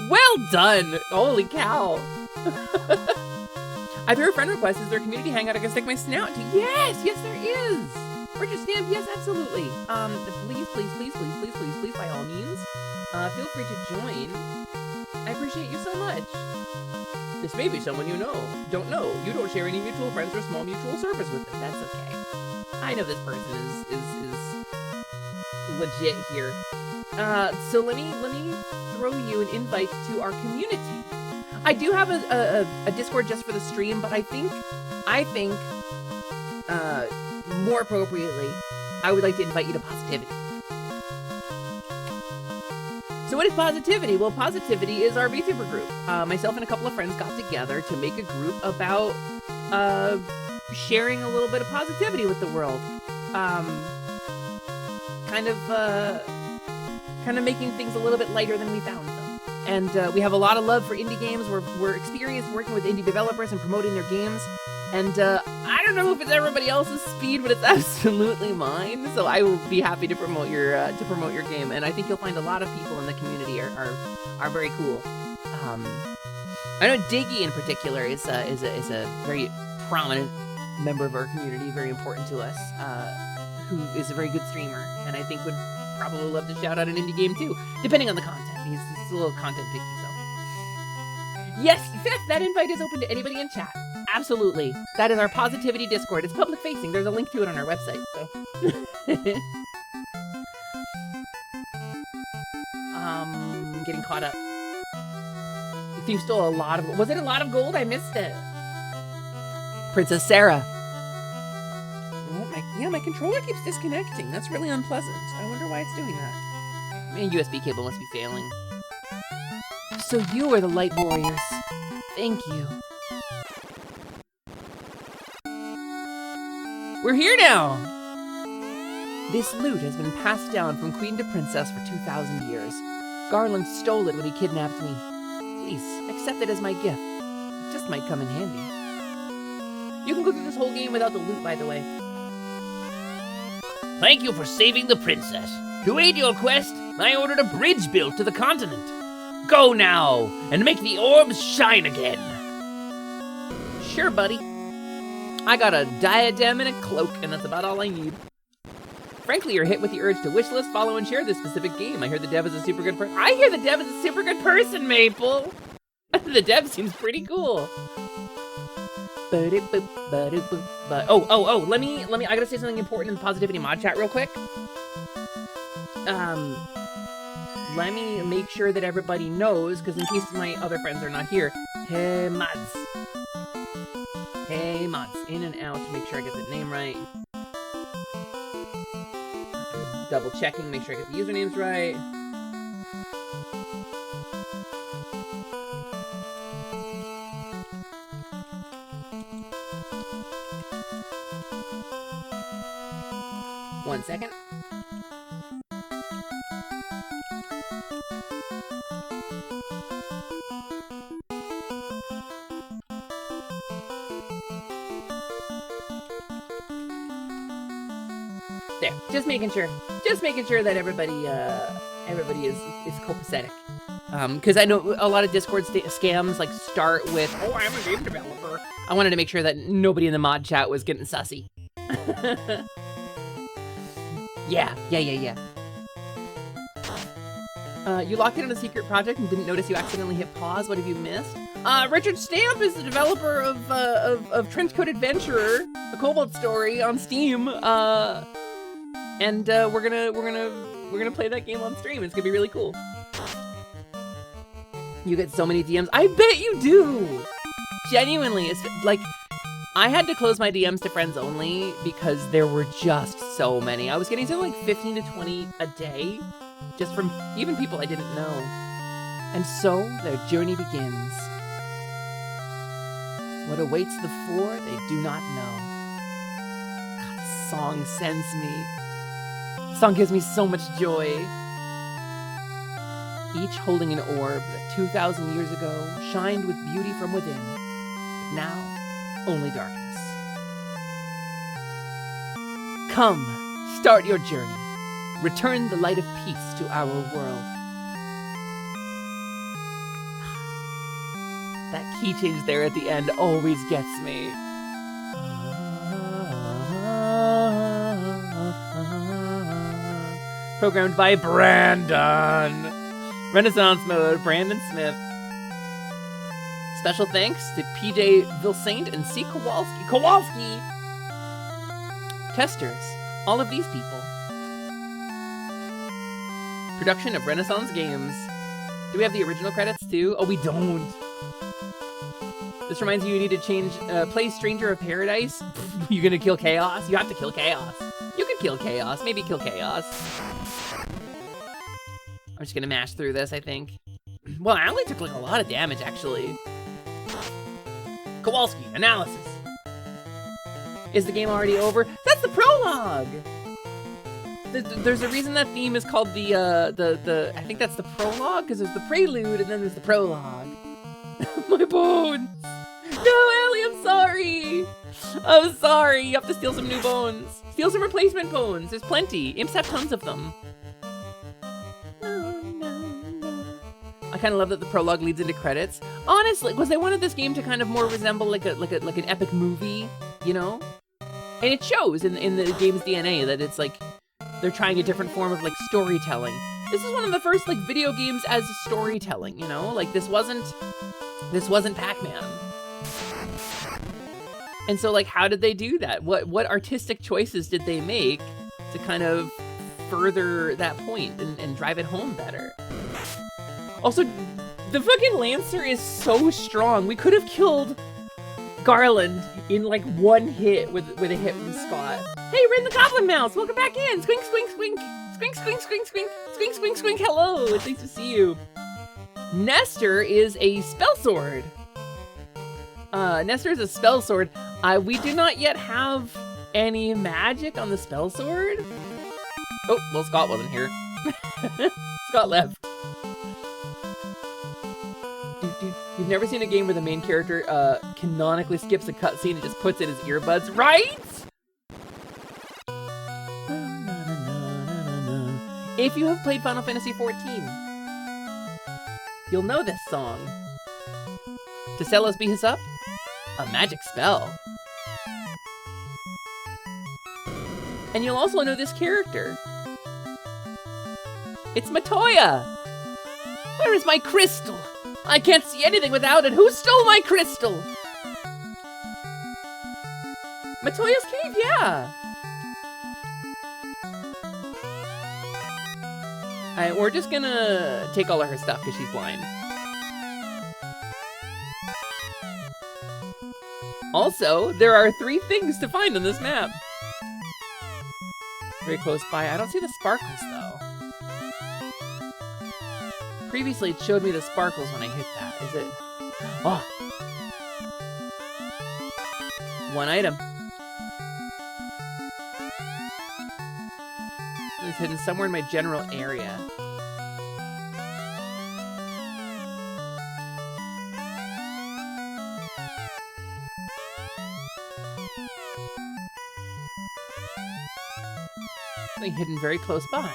Speaker 2: Well done! Holy cow. I threw a friend request. Is there a community hangout I can stick my snout to? Yes! Yes, there is! Richard Stamp, yes, absolutely. Please, by all means, feel free to join. I appreciate you so much. This may be someone you know. Don't know. You don't share any mutual friends or small mutual service with them. That's okay. I know this person is legit here. So let me throw you an invite to our community. I do have a Discord just for the stream, but I think more appropriately, I would like to invite you to Positivity. So what is Positivity? Well, Positivity is our VTuber group. Myself and a couple of friends got together to make a group about sharing a little bit of positivity with the world. Kind of making things a little bit lighter than we found them. And we have a lot of love for indie games. We're experienced working with indie developers and promoting their games. And I don't know if it's everybody else's speed, but it's absolutely mine. So I will be happy to promote your game. And I think you'll find a lot of people in the community are very cool. I know Diggy in particular is a very prominent member of our community, very important to us, who is a very good streamer, and I think would probably love to shout out an indie game too, depending on the content. He's a little content picky, so. Yes, that invite is open to anybody in chat. Absolutely. That is our Positivity Discord. It's public facing. There's a link to it on our website, so. Getting caught up. You stole a lot of... Was it a lot of gold? I missed it. Princess Sarah. Oh, my controller keeps disconnecting. That's really unpleasant. I wonder why it's doing that. My USB cable must be failing. So you are the Light Warriors. Thank you. We're here now! This loot has been passed down from queen to princess for 2,000 years. Garland stole it when he kidnapped me. Please, accept it as my gift. It just might come in handy. You can go through this whole game without the loot, by the way.
Speaker 17: Thank you for saving the princess. To aid your quest, I ordered a bridge built to the continent. Go now, and make the orbs shine again.
Speaker 2: Sure, buddy. I got a diadem and a cloak, and that's about all I need. Frankly, you're hit with the urge to wishlist, follow, and share this specific game. I hear the dev is a super good person. I hear the dev is a super good person, Maple! The dev seems pretty cool. Oh, let me, I gotta say something important in the Positivity mod chat real quick. Let me make sure that everybody knows, because in case my other friends are not here. Hey, mods. Hey, mods. In and out to make sure I get the name right. Double checking, make sure I get the usernames right. One second. There, just making sure that everybody is copacetic. Because I know a lot of Discord scams like start with, oh, I'm a game developer. I wanted to make sure that nobody in the mod chat was getting sussy. Yeah. You locked in on a secret project and didn't notice you accidentally hit pause. What have you missed? Richard Stamp is the developer of Trenchcoat Adventurer, a Cobalt story on Steam. And we're gonna play that game on stream. It's gonna be really cool. You get so many DMs. I bet you do. Genuinely, it's like I had to close my DMs to friends only because there were just so many. I was getting something like 15 to 20 a day, just from even people I didn't know. And so their journey begins. What awaits the four, they do not know. God, this song sends me. This song gives me so much joy. Each holding an orb that 2,000 years ago shined with beauty from within, but now only darkness. Come, start your journey. Return the light of peace to our world. That key change there at the end always gets me. Programmed by Brandon. Renaissance Mode, Brandon Smith. Special thanks to PJ Vilsaint and C. Kowalski. Testers, all of these people. Production of Renaissance Games. Do we have the original credits too? Oh, we don't. This reminds you need to change, play Stranger of Paradise. You gonna kill Chaos? You have to kill Chaos. You could kill Chaos, maybe kill Chaos. I'm just gonna mash through this, I think. Well, I only took like a lot of damage, actually. Kowalski, analysis. Is the game already over? That's the prologue! There's a reason that theme is called the I think that's the prologue, because there's the prelude and then there's the prologue. My bones! No, Ellie, I'm sorry! I'm sorry, you have to steal some new bones. Steal some replacement bones, there's plenty. Imps have tons of them. I kind of love that the prologue leads into credits. Honestly, because they wanted this game to kind of more resemble like an epic movie, you know? And it shows in the game's DNA that it's like, they're trying a different form of like storytelling. This is one of the first like video games as storytelling, you know? Like this wasn't Pac-Man. And so like how did they do that? What artistic choices did they make to kind of further that point and drive it home better? Also, the fucking Lancer is so strong. We could have killed Garland in like one hit with a hit from Scott. Hey, we're in the Goblin Mouse. Welcome back in. Squink, squink, squink. Squink, squink, squink, squink. Squink, squink, squink. Hello. It's nice to see you. Nestor is a spell sword. Nestor is a spell sword. We do not yet have any magic on the spell sword. Oh, well, Scott wasn't here. Scott left. You've never seen a game where the main character canonically skips a cutscene and just puts in his earbuds, right? If you have played Final Fantasy XIV, you'll know this song. To Celos be his up, a magic spell. And you'll also know this character. It's Matoya! Where is my crystal? I can't see anything without it. Who stole my crystal? Matoya's cave, yeah. Alright, we're just gonna take all of her stuff because she's blind. Also, there are 3 things to find on this map. Very close by. I don't see the sparkles, though. Previously, it showed me the sparkles when I hit that. Is it? Oh! 1 item. It's hidden somewhere in my general area. Something hidden very close by.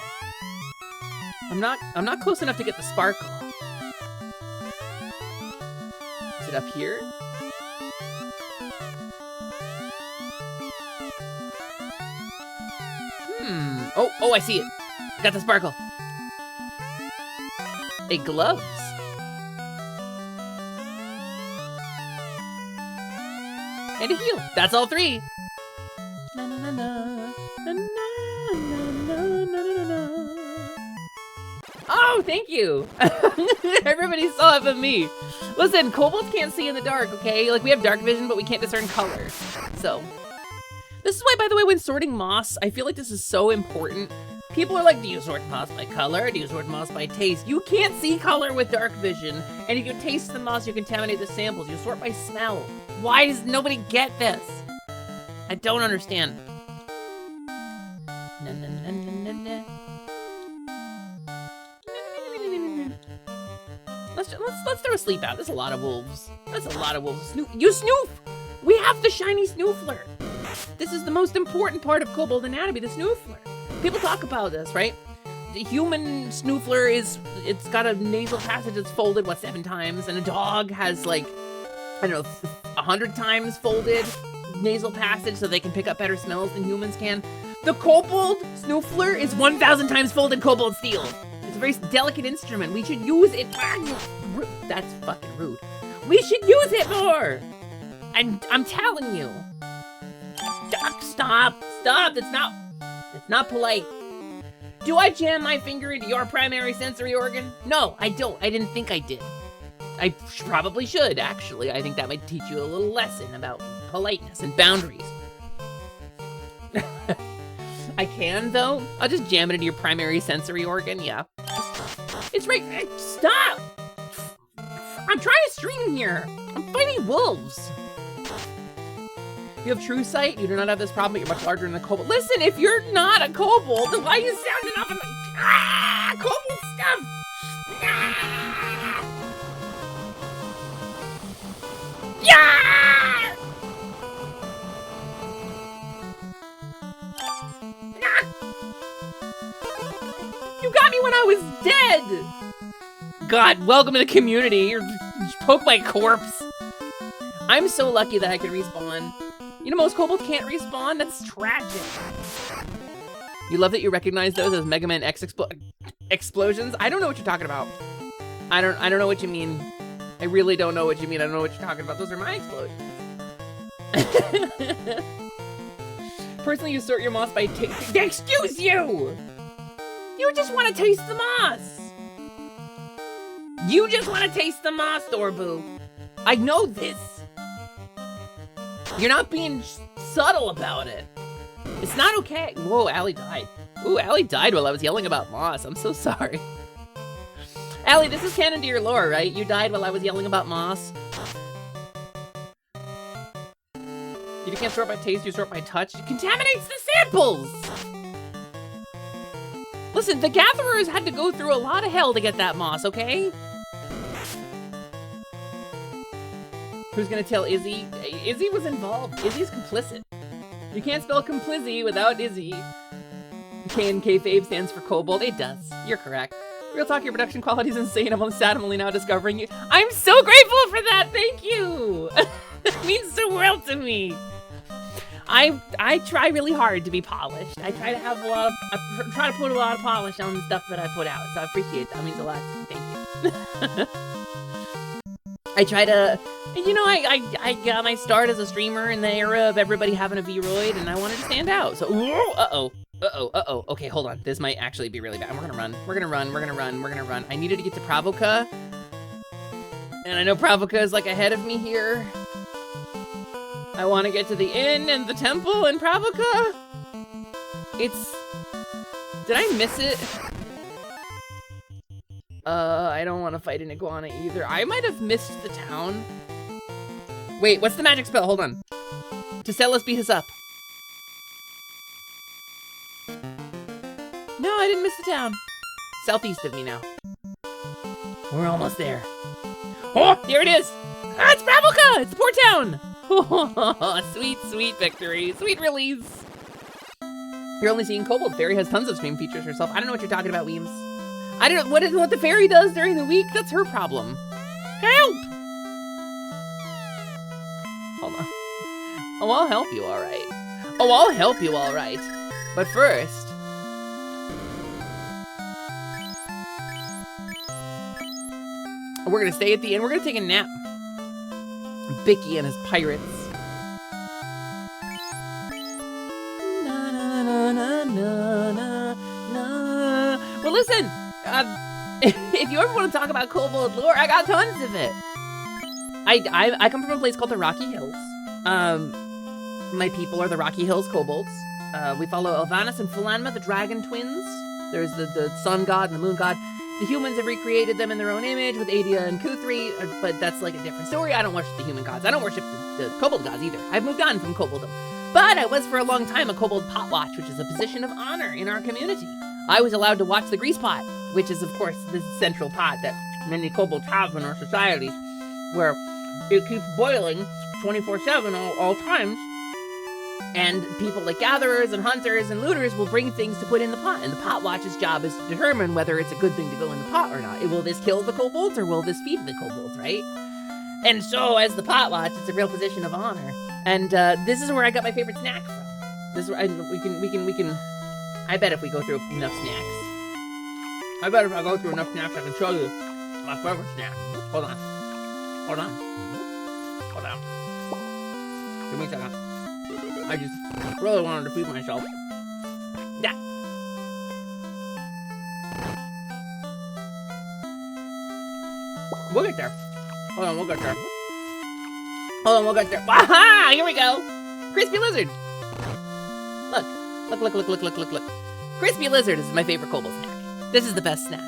Speaker 2: I'm not close enough to get the sparkle. Is it up here? Oh, I see it. I got the sparkle. A gloves. And a heal. That's all 3. Na, na, na, na. Na, na, na, na, na, na. Oh, thank you. Everybody saw it but me. Listen, kobolds can't see in the dark, okay? Like, we have dark vision, but we can't discern color. So, this is why, by the way, when sorting moss, I feel like this is so important. People are like, do you sort moss by color? Do you sort moss by taste? You can't see color with dark vision. And if you taste the moss, you contaminate the samples. You sort by smell. Why does nobody get this? I don't understand. Na, na, na, na, na, na. Let's throw a sleep out. There's a lot of wolves. That's a lot of wolves. You snoof! We have the shiny snoofler. This is the most important part of kobold anatomy, the snoofler. People talk about this, right? The human snoofler it's got a nasal passage that's folded, 7 times? And a dog has like, I don't know, 100 times folded nasal passage so they can pick up better smells than humans can. The kobold snoofler is 1,000 times folded kobold steel. It's a very delicate instrument. We should use it. That's fucking rude. We should use it more. And I'm telling you. Stop. It's not polite. Do I jam my finger into your primary sensory organ? No, I don't. I didn't think I did. I probably should, actually. I think that might teach you a little lesson about politeness and boundaries. I can, though. I'll just jam it into your primary sensory organ, yeah. It's right. Stop! I'm trying to stream here. I'm fighting wolves. You have true sight. You do not have this problem, but you're much larger than a kobold. Listen, if you're not a kobold, then why are you sounding off of my kobold stuff? Yeah! You got me when I was dead. God, welcome to the community. You poke my corpse. I'm so lucky that I could respawn. You know, most kobolds can't respawn. That's tragic. You love that you recognize those as Mega Man X explosions? I don't know what you're talking about. I don't know what you mean. I really don't know what you mean. I don't know what you're talking about. Those are my explosions. Personally, you sort your moss by tasting. Excuse you! You just want to taste the moss! You just want to taste the moss, Dorbu. I know this. You're not being subtle about it. It's not okay. Whoa, Allie died. Ooh, Allie died while I was yelling about moss. I'm so sorry. Allie, this is canon to your lore, right? You died while I was yelling about moss. You can't sort by taste, you sort by touch. It contaminates the samples! Listen, the gatherers had to go through a lot of hell to get that moss, okay? Who's gonna tell Izzy? Izzy was involved. Izzy's complicit. You can't spell complizzy without Izzy. K and Kayfabe stands for kobold. It does. You're correct. Real talk, your production quality is insane. I'm sad I'm only now discovering you. I'm so grateful for that. Thank you. It means so well to me. I try really hard to be polished. I try to have I try to put a lot of polish on the stuff that I put out. So I appreciate that. That means a lot. Thank you. I try to, you know, I got my start as a streamer in the era of everybody having a V-Roid, and I wanted to stand out. So, uh-oh. Okay, hold on. This might actually be really bad. We're gonna run. I needed to get to Pravoka. And I know Pravoka is like ahead of me here. I want to get to the inn and the temple in Pravoka. Did I miss it? I don't want to fight an iguana either. I might have missed the town. Wait, what's the magic spell? Hold on. To sell us, beat us up. No, I didn't miss the town. Southeast of me now. We're almost there. Oh, here it is. Ah, it's Pravoka! It's the port town! Sweet, sweet victory. Sweet release. You're only seeing Kobold. Fairy has tons of stream features herself. I don't know what you're talking about, Weems. I don't know what the fairy does during the week. That's her problem. Help! Hold on. Oh, I'll help you, all right. But first, we're gonna stay at the inn. We're gonna take a nap. Bicky and his pirates. Well, listen. If you ever want to talk about kobold lore, I got tons of it. I come from a place called the Rocky Hills. My people are the Rocky Hills kobolds. We follow Elvanus and Philanma, the dragon twins. There's the sun god and the moon god. The humans have recreated them in their own image with Adia and Kuthri, but that's like a different story. I don't worship the human gods. I don't worship the kobold gods either. I've moved on from koboldom. But I was for a long time a kobold potwatch, which is a position of honor in our community. I was allowed to watch the grease pot, which is, of course, the central pot that many kobolds have in our society, where it keeps boiling 24/7 all times. And people like gatherers and hunters and looters will bring things to put in the pot. And the potwatch's job is to determine whether it's a good thing to go in the pot or not. Will this kill the kobolds or will this feed the kobolds, right? And so, as the potwatch, it's a real position of honor. And this is where I got my favorite snack from. This is where we can. I bet if we go through enough snacks. I bet if I go through enough snacks, I can show you my favorite snack. Hold on. Give me a second. I just really wanted to feed myself. Yeah. We'll get there. Hold on, we'll get there. Aha! Here we go. Crispy lizard. Look. Crispy lizard is my favorite kobold snack. This is the best snack.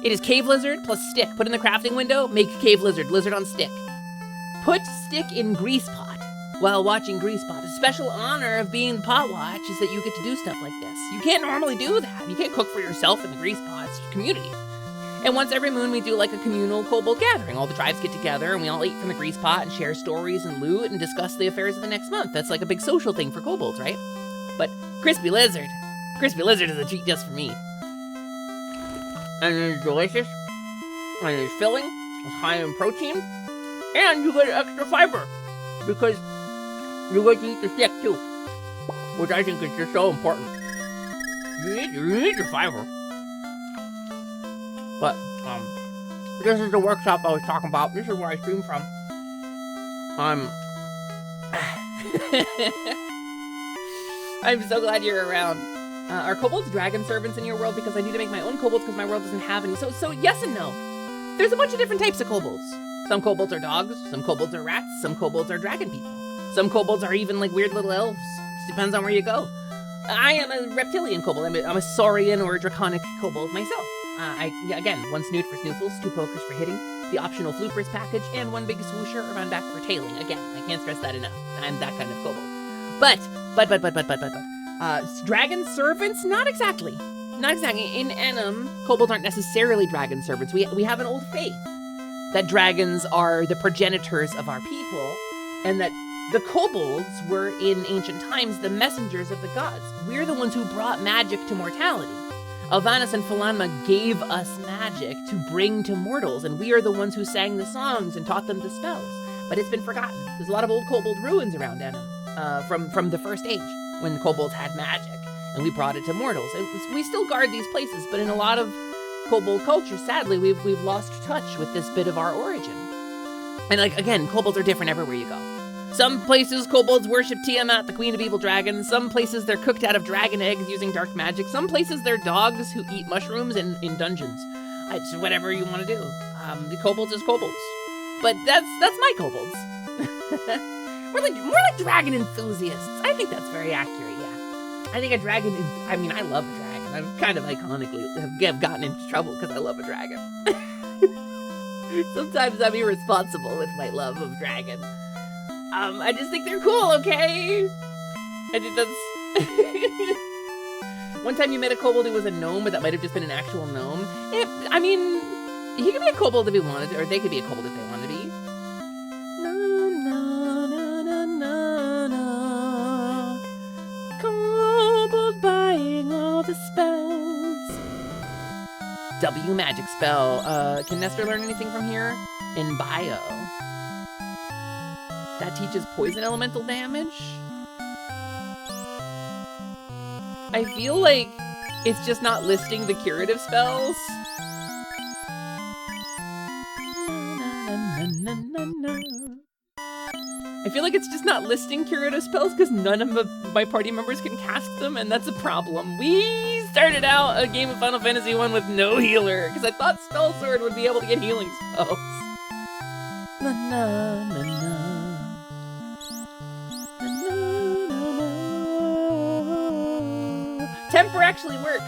Speaker 2: It is cave lizard plus stick. Put in the crafting window, make cave lizard on stick. Put stick in grease pot. While watching Grease Pot. A special honor of being the potwatch is that you get to do stuff like this. You can't normally do that. You can't cook for yourself in the Grease Pot. It's community. And once every moon, we do like a communal kobold gathering. All the tribes get together and we all eat from the Grease Pot and share stories and loot and discuss the affairs of the next month. That's like a big social thing for kobolds, right? But Crispy Lizard is a treat just for me. And it's delicious. And it's filling. It's high in protein. And you get extra fiber. Because you get to eat the stick too, which I think is just so important. You need your fiber. But, this is the workshop I was talking about. This is where I stream from. I'm so glad you're around. Are kobolds dragon servants in your world? Because I need to make my own kobolds because my world doesn't have any. So yes and no. There's a bunch of different types of kobolds. Some kobolds are dogs, some kobolds are rats, some kobolds are dragon people. Some kobolds are even like weird little elves. Just depends on where you go. I am a reptilian kobold. I'm a saurian or a draconic kobold myself. Again, 1 snoot for snoofles, 2 pokers for hitting, the optional floopers package, and 1 big swoosher around back for tailing. Again, I can't stress that enough. I'm that kind of kobold. But, dragon servants? Not exactly. Not exactly. In Enum, kobolds aren't necessarily dragon servants. We have an old faith that dragons are the progenitors of our people, and that the kobolds were, in ancient times, the messengers of the gods. We're the ones who brought magic to mortality. Alvanus and Philanma gave us magic to bring to mortals, and we are the ones who sang the songs and taught them the spells. But it's been forgotten. There's a lot of old kobold ruins around Enum, from the First Age, when kobolds had magic, and we brought it to mortals. And we still guard these places, but in a lot of kobold culture, sadly, we've lost touch with this bit of our origin. And again, kobolds are different everywhere you go. Some places, kobolds worship Tiamat, the queen of evil dragons. Some places, they're cooked out of dragon eggs using dark magic. Some places, they're dogs who eat mushrooms in dungeons. It's whatever you want to do. The kobolds is kobolds. But that's my kobolds. More like dragon enthusiasts. I think that's very accurate, yeah. I think a dragon I love a dragon. I've kind of iconically have gotten into trouble because I love a dragon. Sometimes I'm irresponsible with my love of dragon. I just think they're cool, okay? I think that's... One time you met a kobold who was a gnome, but that might have just been an actual gnome. He could be a kobold if he wanted to, or they could be a kobold if they wanted to be. Na, na, na, na, na, na. Kobold buying all the spells. W magic spell. Can Nestor learn anything from here? In bio. That teaches poison elemental damage? I feel like it's just not listing the curative spells. I feel like it's just not listing curative spells because none of my party members can cast them, and that's a problem. We started out a game of Final Fantasy I with no healer because I thought Spell Sword would be able to get healing spells. Na na na na. Temper actually works.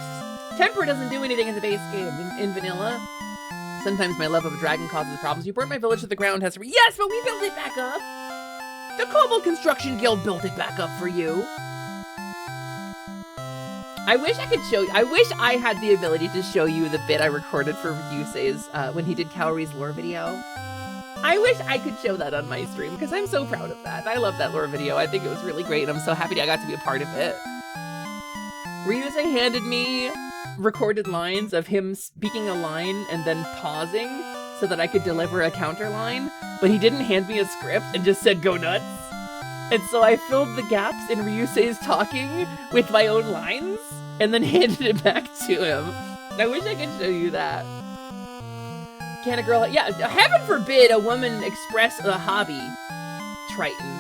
Speaker 2: Temper doesn't do anything in the base game in vanilla. Sometimes my love of a dragon causes problems. You burnt my village to the ground. Yes, but we built it back up. The Kobold Construction Guild built it back up for you. I wish I could show you. I wish I had the ability to show you the bit I recorded for Yusei's when he did Calories lore video. I wish I could show that on my stream because I'm so proud of that. I love that lore video. I think it was really great, and I'm so happy I got to be a part of it. Ryusei handed me recorded lines of him speaking a line and then pausing so that I could deliver a counter line, but he didn't hand me a script and just said go nuts. And so I filled the gaps in Ryusei's talking with my own lines and then handed it back to him. I wish I could show you that. Can a girl... Yeah, heaven forbid a woman express a hobby. Triton.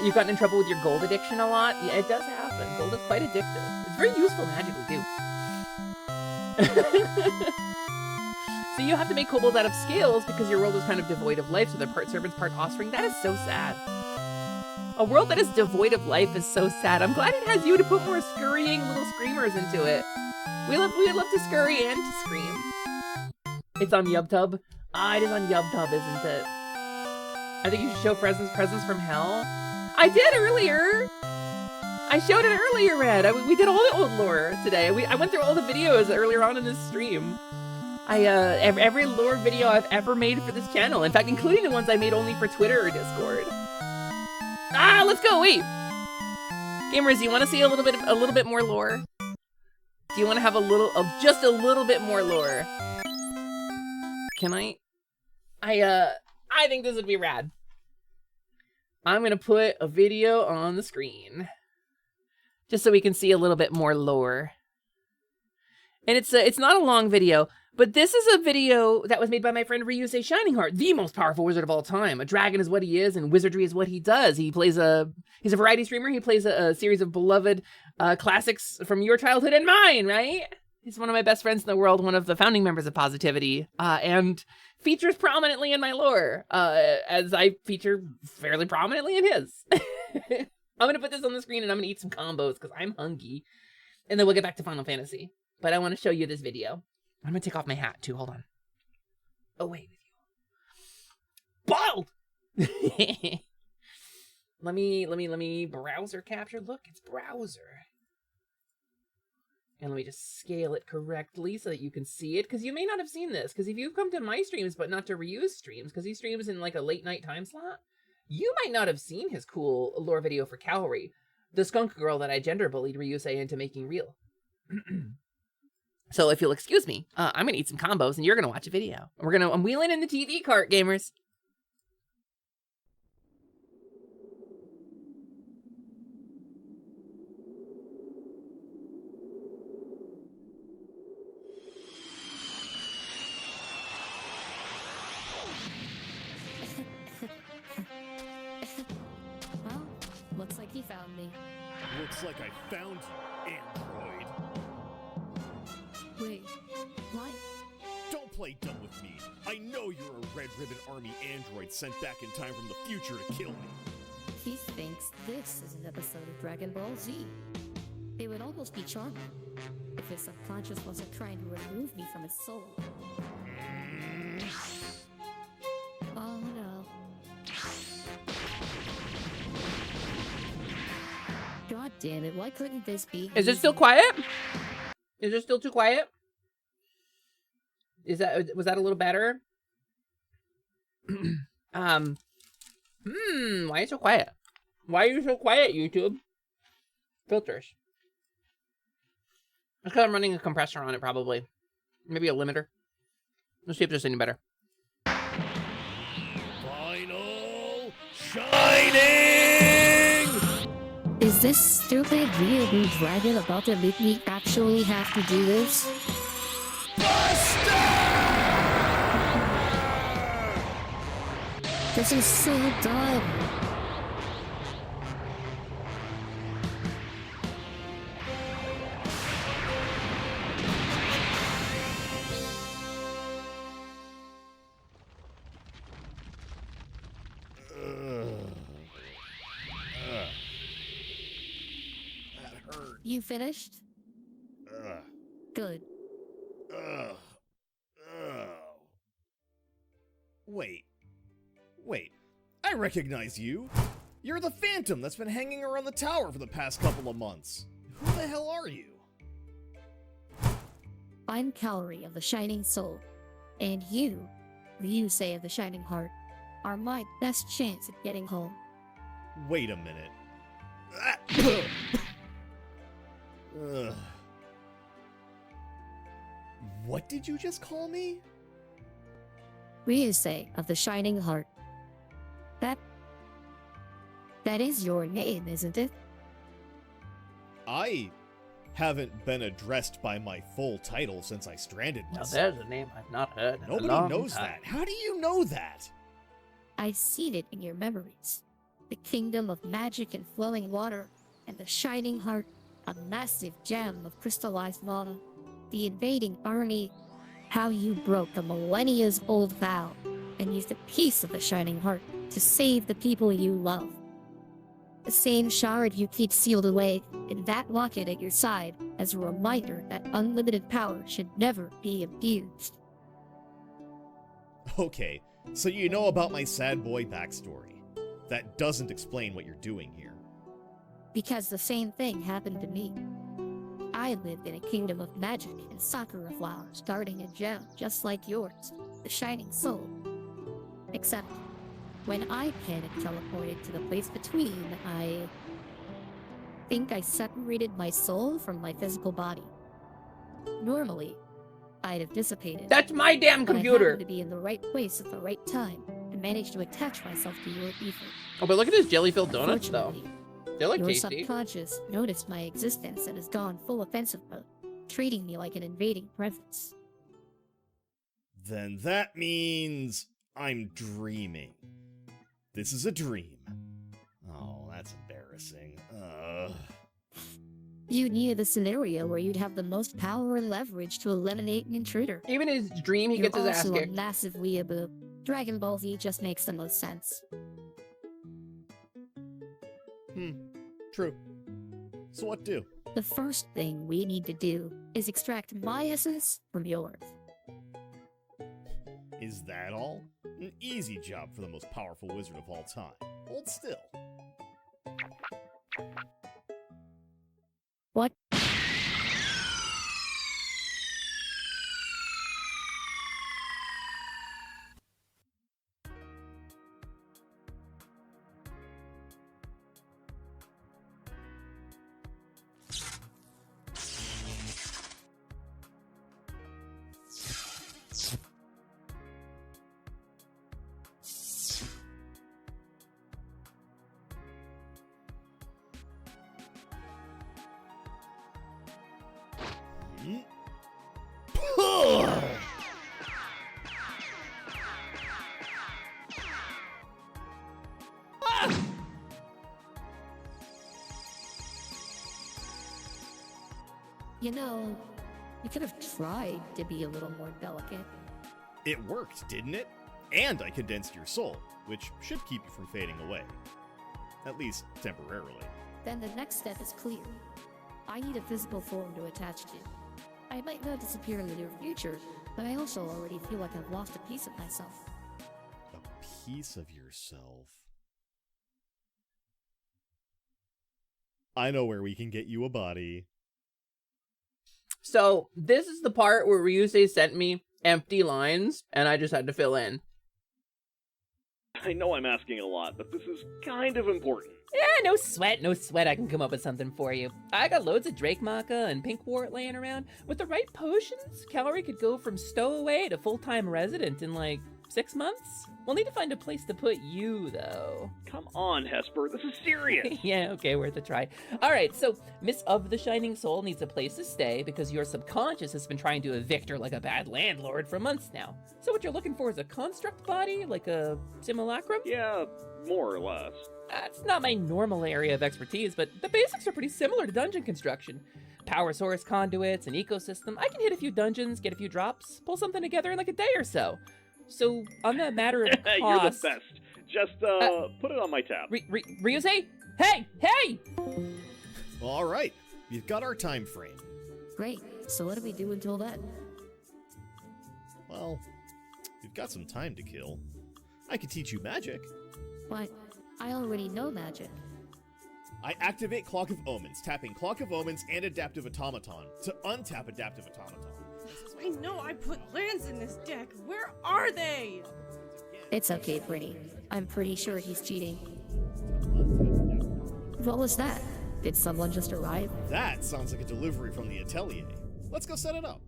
Speaker 2: You've gotten in trouble with your gold addiction a lot? Yeah, it does happen. Gold is quite addictive. It's very useful magically, too. So you have to make kobolds out of scales because your world is kind of devoid of life, so they're part servants, part offspring. That is so sad. A world that is devoid of life is so sad. I'm glad it has you to put more scurrying little screamers into it. We love to scurry and to scream. It's on YubTub. Ah, it is on YubTub, isn't it? I think you should show presents from hell. I did earlier. I showed it earlier, Red. We did all the old lore today. I went through all the videos earlier on in this stream. Every lore video I've ever made for this channel. In fact, including the ones I made only for Twitter or Discord. Ah, let's go. Wait, gamers, do you want to see a little bit more lore? Do you want to have just a little bit more lore? Can I? I think this would be rad. I'm gonna put a video on the screen. just so we can see a little bit more lore. And it's not a long video, but this is a video that was made by my friend Ryusei Shining Heart, the most powerful wizard of all time. A dragon is what he is, and wizardry is what he does. He's a variety streamer. He plays a series of beloved classics from your childhood and mine, right? He's one of my best friends in the world, one of the founding members of Positivity, and features prominently in my lore, as I feature fairly prominently in his. I'm going to put this on the screen, and I'm going to eat some combos, because I'm hungry. And then we'll get back to Final Fantasy. But I want to show you this video. I'm going to take off my hat, too. Hold on. Oh, wait. Bald! Let me browser capture. Look, it's browser. And let me just scale it correctly so that you can see it. Because you may not have seen this. Because if you've come to my streams, but not to Ryu's streams, because he streams in like a late night time slot, you might not have seen his cool lore video for Calorie, the skunk girl that I gender bullied Ryusei into making real. So if you'll excuse me, I'm going to eat some combos and you're going to watch a video. I'm wheeling in the TV cart, gamers.
Speaker 18: Well, looks like he found me.
Speaker 13: Looks like I found you, android.
Speaker 18: Wait, what?
Speaker 13: Don't play dumb with me. I know you're a Red Ribbon Army android sent back in time from the future to kill me.
Speaker 18: He thinks this is an episode of Dragon Ball Z. It would almost be charming if his subconscious wasn't trying to remove me from his soul. Oh no. God damn it, why couldn't this be?
Speaker 2: Is it still quiet? Is it still too quiet? Was that a little better? Why are you so quiet? Why are you so quiet, YouTube? Filters. That's because I'm running a compressor on it, probably. Maybe a limiter. Let's see if this is any better.
Speaker 13: Final Shining!
Speaker 18: Is this stupid real blue dragon about to make me actually have to do this? This is so dumb.
Speaker 13: That hurt.
Speaker 18: You finished? Good.
Speaker 13: Wait. I recognize you. You're the Phantom that's been hanging around the tower for the past couple of months. Who the hell are you?
Speaker 18: I'm Calorie of the Shining Soul, and you, Ryusei of the Shining Heart, are my best chance at getting home.
Speaker 13: Wait a minute. What did you just call me?
Speaker 18: Ryusei of the Shining Heart. That is your name, isn't it?
Speaker 13: I haven't been addressed by my full title since I stranded
Speaker 2: Now
Speaker 13: myself.
Speaker 2: there's a name I've not heard in a
Speaker 13: Nobody
Speaker 2: long
Speaker 13: knows
Speaker 2: time.
Speaker 13: that. How do you know that?
Speaker 18: I've seen it in your memories. The kingdom of magic and flowing water, and the Shining Heart, a massive gem of crystallized mana. The invading army, how you broke a millennia's-old vow, and used a piece of the Shining Heart to save the people you love. The same shard you keep sealed away in that locket at your side as a reminder that unlimited power should never be abused.
Speaker 13: Okay, so you know about my sad boy backstory. That doesn't explain what you're doing here.
Speaker 18: Because the same thing happened to me. I lived in a kingdom of magic and sakura flowers guarding a gem just like yours, the Shining Soul. Except, when I panic teleported to the place between, I think I separated my soul from my physical body. Normally, I'd have dissipated.
Speaker 2: That's my damn
Speaker 18: but
Speaker 2: computer!
Speaker 18: I happened to be in the right place at the right time and managed to attach myself to your ether.
Speaker 2: Oh, but look at his jelly-filled donuts, though. They look
Speaker 18: Your
Speaker 2: tasty.
Speaker 18: subconscious noticed my existence and has gone full offensive mode, treating me like an invading presence.
Speaker 13: Then that means I'm dreaming. This is a dream. Oh, that's embarrassing.
Speaker 18: You needed the scenario where you'd have the most power and leverage to eliminate an intruder.
Speaker 2: Even in his dream, he
Speaker 18: You're
Speaker 2: gets his ass
Speaker 18: also a
Speaker 2: kicked.
Speaker 18: massive weeaboo. Dragon Ball Z just makes the most sense.
Speaker 13: True. So what do?
Speaker 18: The first thing we need to do is extract my essence from yours.
Speaker 13: Is that all? An easy job for the most powerful wizard of all time. Hold still.
Speaker 18: What? You know, you could have tried to be a little more delicate.
Speaker 13: It worked, didn't it? And I condensed your soul, which should keep you from fading away. At least temporarily.
Speaker 18: Then the next step is clear. I need a physical form to attach to. I might not disappear in the near future, but I also already feel like I've lost a piece of myself.
Speaker 13: A piece of yourself. I know where we can get you a body.
Speaker 2: So, this is the part where Ryusei sent me empty lines, and I just had to fill in.
Speaker 19: I know I'm asking a lot, but this is kind of important.
Speaker 2: Yeah, no sweat, I can come up with something for you. I got loads of Drake Maca and Pink Wart laying around. With the right potions, Calorie could go from stowaway to full-time resident in like 6 months. We'll need to find a place to put you, though.
Speaker 19: Come on, Hesper, this is serious.
Speaker 2: Yeah, okay, worth a try. Alright, so Miss of the Shining Soul needs a place to stay because your subconscious has been trying to evict her like a bad landlord for months now. So what you're looking for is a construct body, like a simulacrum?
Speaker 19: Yeah, more or less.
Speaker 2: It's not my normal area of expertise, but the basics are pretty similar to dungeon construction. Power source conduits, an ecosystem. I can hit a few dungeons, get a few drops, pull something together in like a day or so. So, on the matter of cost...
Speaker 19: You're the best. Just, put it on my tab.
Speaker 2: Ryusei? Hey!
Speaker 13: Alright, we've got our time frame.
Speaker 18: Great, so what do we do until then?
Speaker 13: Well, we've got some time to kill. I could teach you magic.
Speaker 18: But I already know magic.
Speaker 13: I activate Clock of Omens, tapping Clock of Omens and Adaptive Automaton to untap Adaptive Automaton.
Speaker 20: I know I put lands in this deck. Where are they?
Speaker 18: It's okay, Brittany. I'm pretty sure he's cheating. What was that? Did someone just arrive?
Speaker 13: That sounds like a delivery from the atelier. Let's go set it up.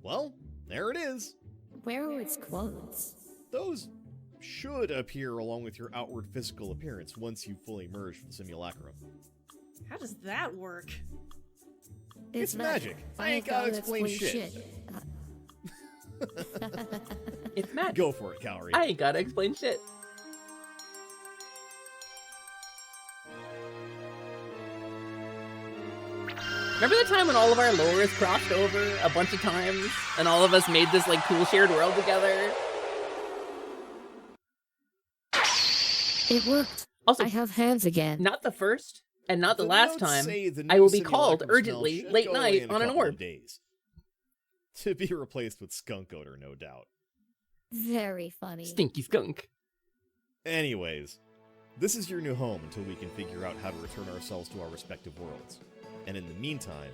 Speaker 13: Well, there it is.
Speaker 18: Where are its clothes?
Speaker 13: Those should appear along with your outward physical appearance once you fully merge from the simulacrum.
Speaker 20: How does that work?
Speaker 13: It's magic. I ain't gotta explain shit.
Speaker 2: It's magic.
Speaker 13: Go for it, Calorie.
Speaker 2: I ain't gotta explain shit. Remember the time when all of our lores crossed over a bunch of times and all of us made this like cool shared world together?
Speaker 18: It worked.
Speaker 2: Also,
Speaker 18: I have hands again.
Speaker 2: Not the first and not the last time.
Speaker 13: The
Speaker 2: I will be
Speaker 13: new
Speaker 2: called
Speaker 13: simulacrum
Speaker 2: urgently
Speaker 13: smell
Speaker 2: late
Speaker 13: should go away
Speaker 2: night
Speaker 13: in a
Speaker 2: on an
Speaker 13: couple of
Speaker 2: orb.
Speaker 13: days. To be replaced with skunk odor, no doubt.
Speaker 18: Very funny.
Speaker 2: Stinky skunk.
Speaker 13: Anyways, this is your new home until we can figure out how to return ourselves to our respective worlds. And in the meantime,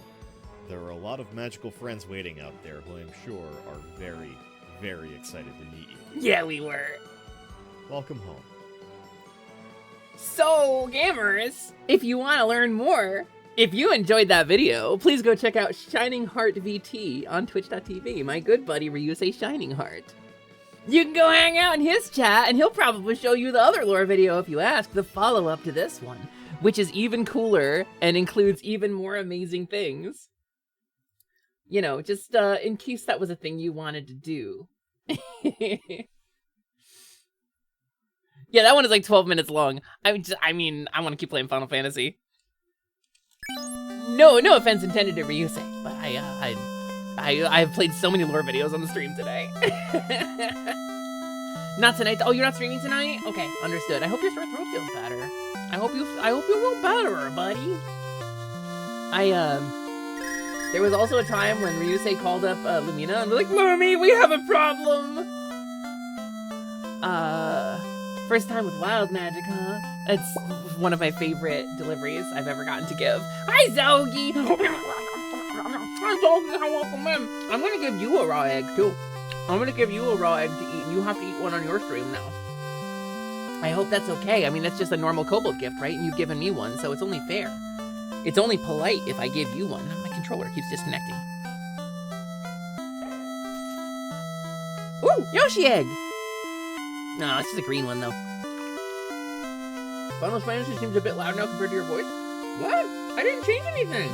Speaker 13: there are a lot of magical friends waiting out there who I'm sure are very, very excited to meet you.
Speaker 2: Yeah, we were.
Speaker 13: Welcome home.
Speaker 2: So, gamers, if you want to learn more, if you enjoyed that video, please go check out Shining Heart VT on twitch.tv, my good buddy Ryusei Shining Heart. You can go hang out in his chat, and he'll probably show you the other lore video if you ask, the follow-up to this one, which is even cooler and includes even more amazing things. You know, just in case that was a thing you wanted to do. Yeah, that one is like 12 minutes long. I mean, I want to keep playing Final Fantasy. No offense intended to Ryusei, but I've played so many lore videos on the stream today. Not tonight. Oh, you're not streaming tonight? Okay, understood. I hope your sore throat feels better. I hope you feel better, buddy. There was also a time when Ryusei called up Lumina and was like, "Mommy, we have a problem." First time with wild magic, huh? It's one of my favorite deliveries I've ever gotten to give. Hi, Zogi! Hi, Zogi, welcome in. I'm gonna give you a raw egg, too. I'm gonna give you a raw egg to eat, and you have to eat one on your stream now. I hope that's okay. I mean, that's just a normal kobold gift, right? And you've given me one, so it's only fair. It's only polite if I give you one. My controller keeps disconnecting. Ooh, Yoshi egg! No, it's just a green one, though. Final Fantasy seems a bit loud now compared to your voice. What? I didn't change anything.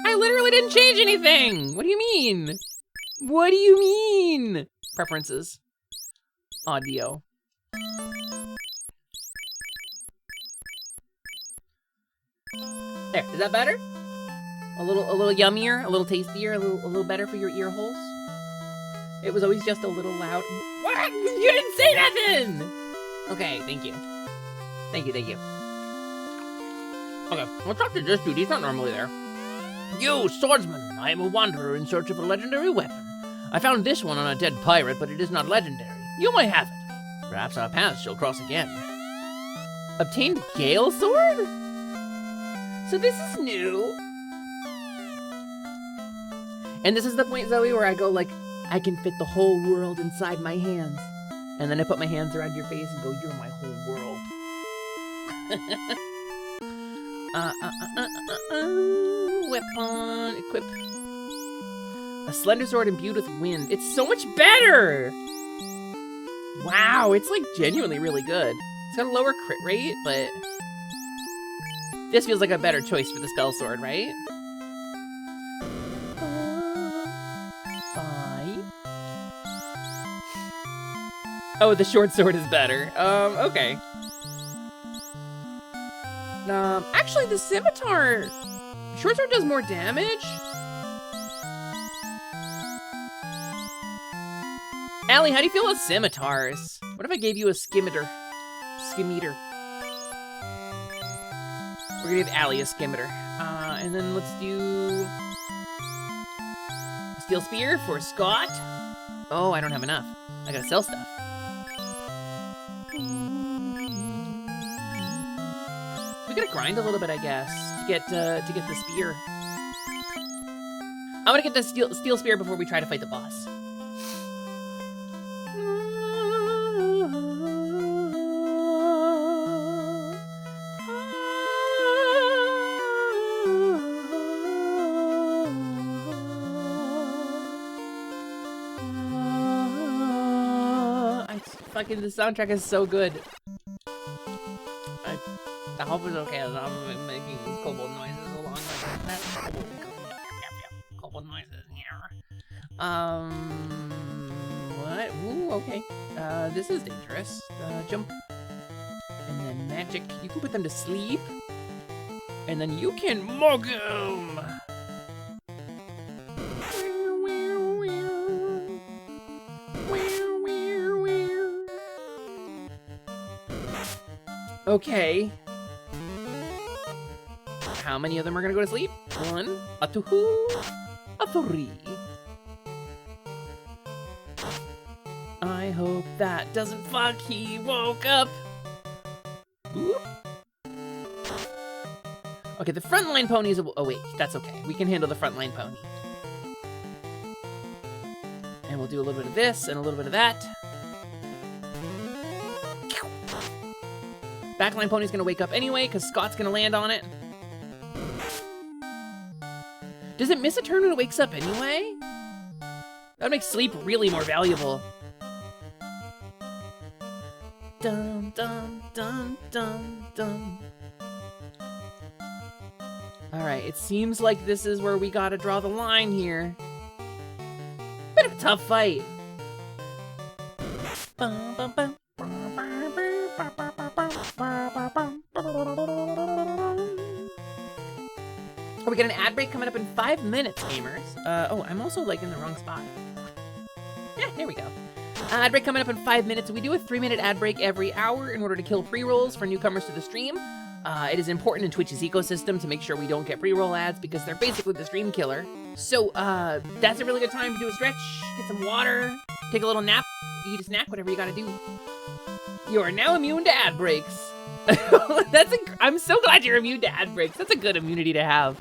Speaker 2: I literally didn't change anything. What do you mean? What do you mean? Preferences. Audio. There, is that better? A little yummier, a little tastier, a little better for your ear holes? It was always just a little loud. What? You didn't say nothing! Okay, thank you. Thank you. Okay, let's talk to this dude. He's not normally there. You, swordsman! I am a wanderer in search of a legendary weapon. I found this one on a dead pirate, but it is not legendary. You may have it. Perhaps our paths shall cross again. Obtained Gale Sword? So this is new. And this is the point, Zoe, where I go like, I can fit the whole world inside my hands. And then I put my hands around your face and go, you're my whole world. Weapon, equip. A slender sword imbued with wind. It's so much better! Wow, it's like genuinely really good. It's got a lower crit rate, but this feels like a better choice for the spell sword, right? Oh, the short sword is better. Okay. Actually, the scimitar... Short sword does more damage? Allie, how do you feel about scimitars? What if I gave you a skimitar? Skimitar. We're gonna give Allie a skimitar. And then let's do... a steel spear for Scott. Oh, I don't have enough. I gotta sell stuff. We gotta grind a little bit, I guess, to get the spear. I want to get the steel spear before we try to fight the boss. The soundtrack is so good. I hope it's okay as I'm making kobold noises along with that. Kobold noises here. What? Ooh, okay. This is dangerous. Jump. And then magic. You can put them to sleep. And then you can mug them. Okay. How many of them are gonna go to sleep? 1, a 2, a 3. I hope that doesn't fuck. He woke up. Oop. Okay, the frontline pony is awake. That's okay. We can handle the frontline pony. And we'll do a little bit of this and a little bit of that. Backline pony's gonna wake up anyway, because Scott's gonna land on it. Does it miss a turn when it wakes up anyway? That would make sleep really more valuable. Dun, dun, dun, dun, dun. Alright, it seems like this is where we gotta draw the line here. Bit of a tough fight. Bum, bum, bum. Oh, we got an ad break coming up in 5 minutes, gamers. Oh, I'm also like in the wrong spot. Yeah, there we go. Ad break coming up in 5 minutes. We do a 3-minute ad break every hour in order to kill pre-rolls for newcomers to the stream. It is important in Twitch's ecosystem to make sure we don't get pre-roll ads because they're basically the stream killer. So, that's a really good time to do a stretch, get some water, take a little nap, eat a snack, whatever you gotta do. You are now immune to ad breaks. I'm so glad you're immune to ad breaks. That's a good immunity to have.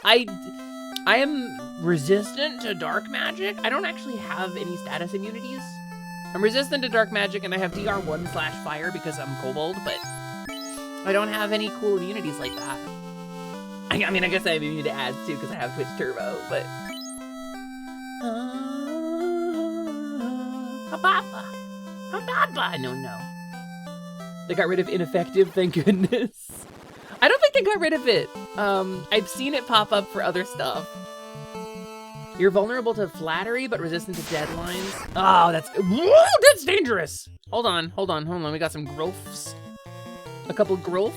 Speaker 2: I am resistant to dark magic. I don't actually have any status immunities. I'm resistant to dark magic and I have DR1/fire because I'm kobold, but I don't have any cool immunities like that. I mean, I guess I have immune to ads too because I have Twitch Turbo, but... No. They got rid of ineffective, thank goodness. I don't think they got rid of it. I've seen it pop up for other stuff. You're vulnerable to flattery, but resistant to deadlines. Oh, that's dangerous. Hold on. We got some growths. A couple growth.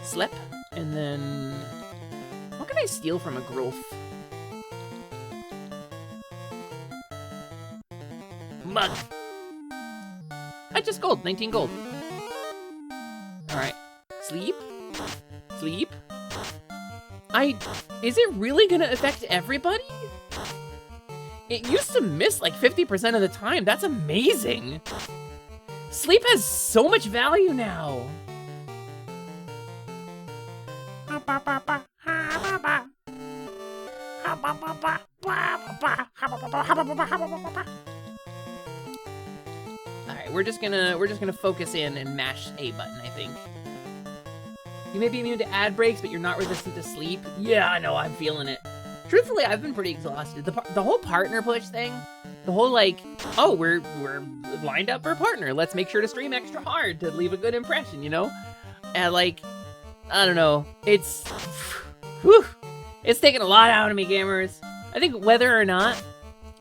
Speaker 2: Slip. And then... what can I steal from a growth? Mud. I just gold. 19 gold. Alright. Sleep. Is it really gonna affect everybody? It used to miss like 50% of the time. That's amazing. Sleep has so much value now. Alright, we're just gonna focus in and mash A button, I think. You may be immune to ad breaks, but you're not resistant to sleep. Yeah, I know, I'm feeling it. Truthfully, I've been pretty exhausted. The whole partner push thing, the whole like, oh, we're lined up for a partner. Let's make sure to stream extra hard to leave a good impression, you know? And like, I don't know, it's taking a lot out of me, gamers. I think whether or not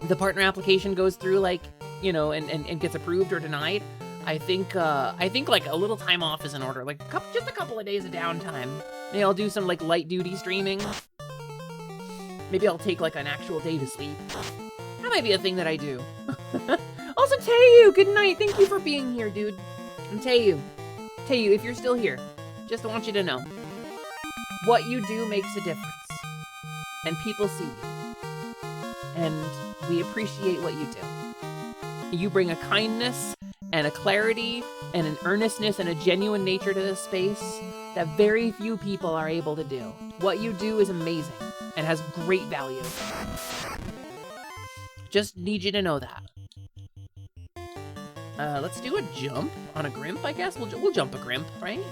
Speaker 2: the partner application goes through, like, you know, and gets approved or denied, I think like a little time off is in order, like just a couple of days of downtime. Maybe I'll do some like light duty streaming. Maybe I'll take like an actual day to sleep. That might be a thing that I do. Also, Tayu, good night. Thank you for being here, dude. And Tayu, if you're still here, just want you to know, what you do makes a difference, and people see you, and we appreciate what you do. You bring a kindness and a clarity and an earnestness and a genuine nature to this space that very few people are able to do. What you do is amazing and has great value. Just need you to know that. Let's do a jump on a Grimp, I guess. We'll jump a Grimp, right?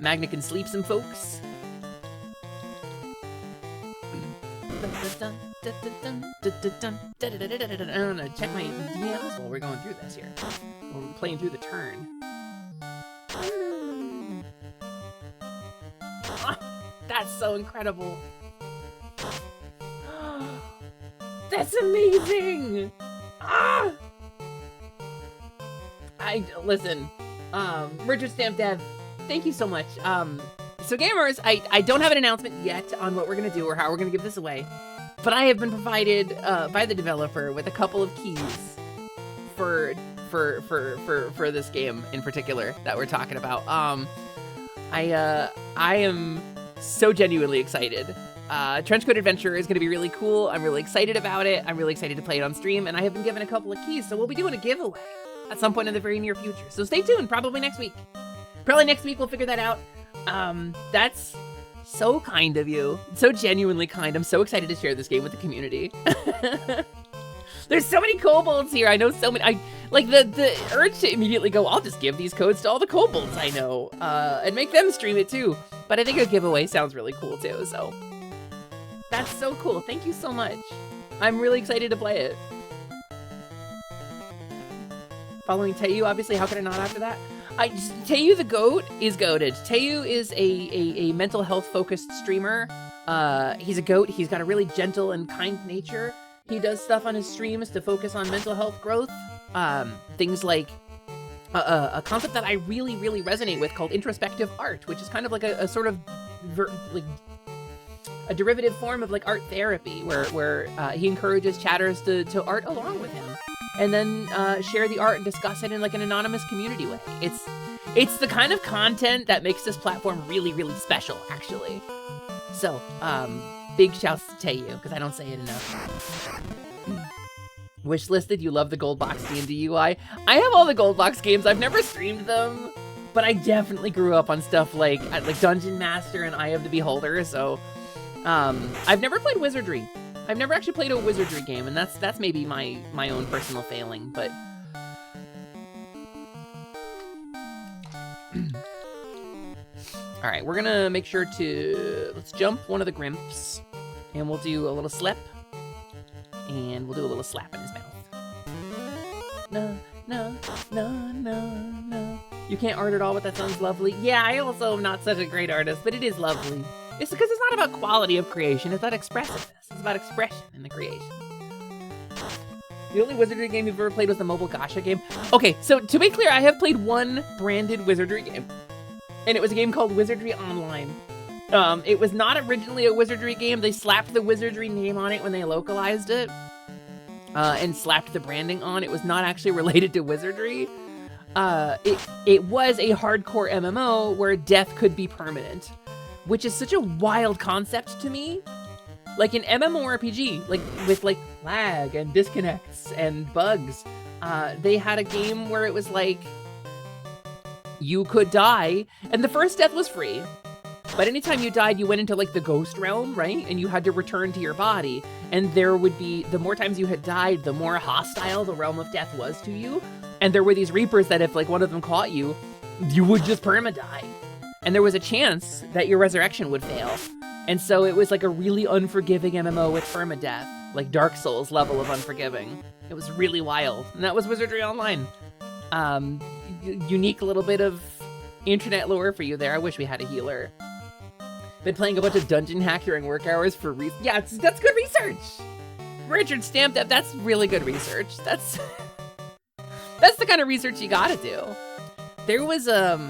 Speaker 2: Magna can sleep some folks. I'm gonna check my DMs while we're going through this here. While we're playing through the turn. That's so incredible. That's amazing. Listen, Richard Stamp Dev, thank you so much. So gamers, I don't have an announcement yet on what we're gonna do or how we're gonna give this away, but I have been provided by the developer with a couple of keys for this game in particular that we're talking about. I am so genuinely excited. Trenchcoat Adventure is gonna be really cool. I'm really excited about it. I'm really excited to play it on stream, and I have been given a couple of keys, so we'll be doing a giveaway at some point in the very near future. So stay tuned, probably next week. Probably next week we'll figure that out. That's so kind of you. So genuinely kind. I'm so excited to share this game with the community. There's so many kobolds here. I know so many. Like the urge to immediately go, I'll just give these codes to all the kobolds I know, and make them stream it too. But I think a giveaway sounds really cool too, so. That's so cool. Thank you so much. I'm really excited to play it. following Teiyu, obviously. How could I not after that? Teiyu the goat is goated. Teiyu is a mental health focused streamer. He's a goat. He's got a really gentle and kind nature. He does stuff on his streams to focus on mental health growth. Things like a concept that I really, really resonate with called introspective art, which is kind of like a sort of a derivative form of like art therapy, where he encourages chatters to art along with him, and then share the art and discuss it in like an anonymous community way. It's the kind of content that makes this platform really, really special, actually. So, big shouts to Teiyu, because I don't say it enough. Wishlisted, you love the gold box D&D UI. I have all the gold box games. I've never streamed them, but I definitely grew up on stuff like Dungeon Master and Eye of the Beholder. So, I've never played Wizardry. I've never actually played a Wizardry game, and that's maybe my own personal failing. But all right, we're gonna make sure let's jump one of the Grimps, and we'll do a little slip. And we'll do a little slap in his mouth. No, no, no, no, no. You can't art at all, but that sounds lovely. Yeah, I also am not such a great artist, but it is lovely. It's because it's not about quality of creation, it's about expressiveness. It's about expression in the creation. The only Wizardry game you've ever played was the mobile gacha game. Okay, so to be clear, I have played one branded Wizardry game. And it was a game called Wizardry Online. It was not originally a Wizardry game. They slapped the Wizardry name on it when they localized it. And slapped the branding on. It was not actually related to Wizardry. It was a hardcore MMO where death could be permanent. Which is such a wild concept to me. Like an MMORPG, like with like lag and disconnects and bugs. They had a game where it was like, you could die, and the first death was free. But anytime you died, you went into like the ghost realm, right? And you had to return to your body. And there would be, the more times you had died, the more hostile the realm of death was to you. And there were these reapers that if like one of them caught you, you would just perma-die. And there was a chance that your resurrection would fail. And so it was like a really unforgiving MMO with permadeath, like Dark Souls level of unforgiving. It was really wild. And that was Wizardry Online. Unique little bit of internet lore for you there. I wish we had a healer. Been playing a bunch of dungeon hack during work hours for yeah, that's good research. Richard stamped that. That's really good research. That's the kind of research you gotta do. There was I'm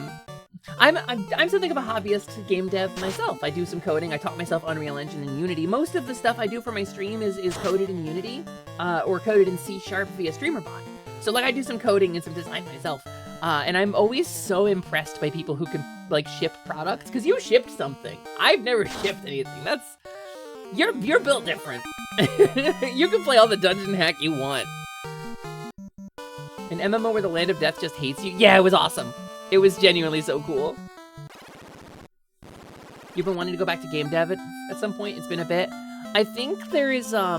Speaker 2: something of a hobbyist game dev myself. I do some coding. I taught myself Unreal Engine and Unity. Most of the stuff I do for my stream is coded in Unity, or coded in C# via StreamerBot. So like I do some coding and some design myself. And I'm always so impressed by people who can like ship products, because you shipped something. I've never shipped anything. You're built different. You can play all the dungeon hack you want. An MMO where the land of death just hates you. Yeah, it was awesome. It was genuinely so cool. You've been wanting to go back to game dev at some point. It's been a bit. I think there is a,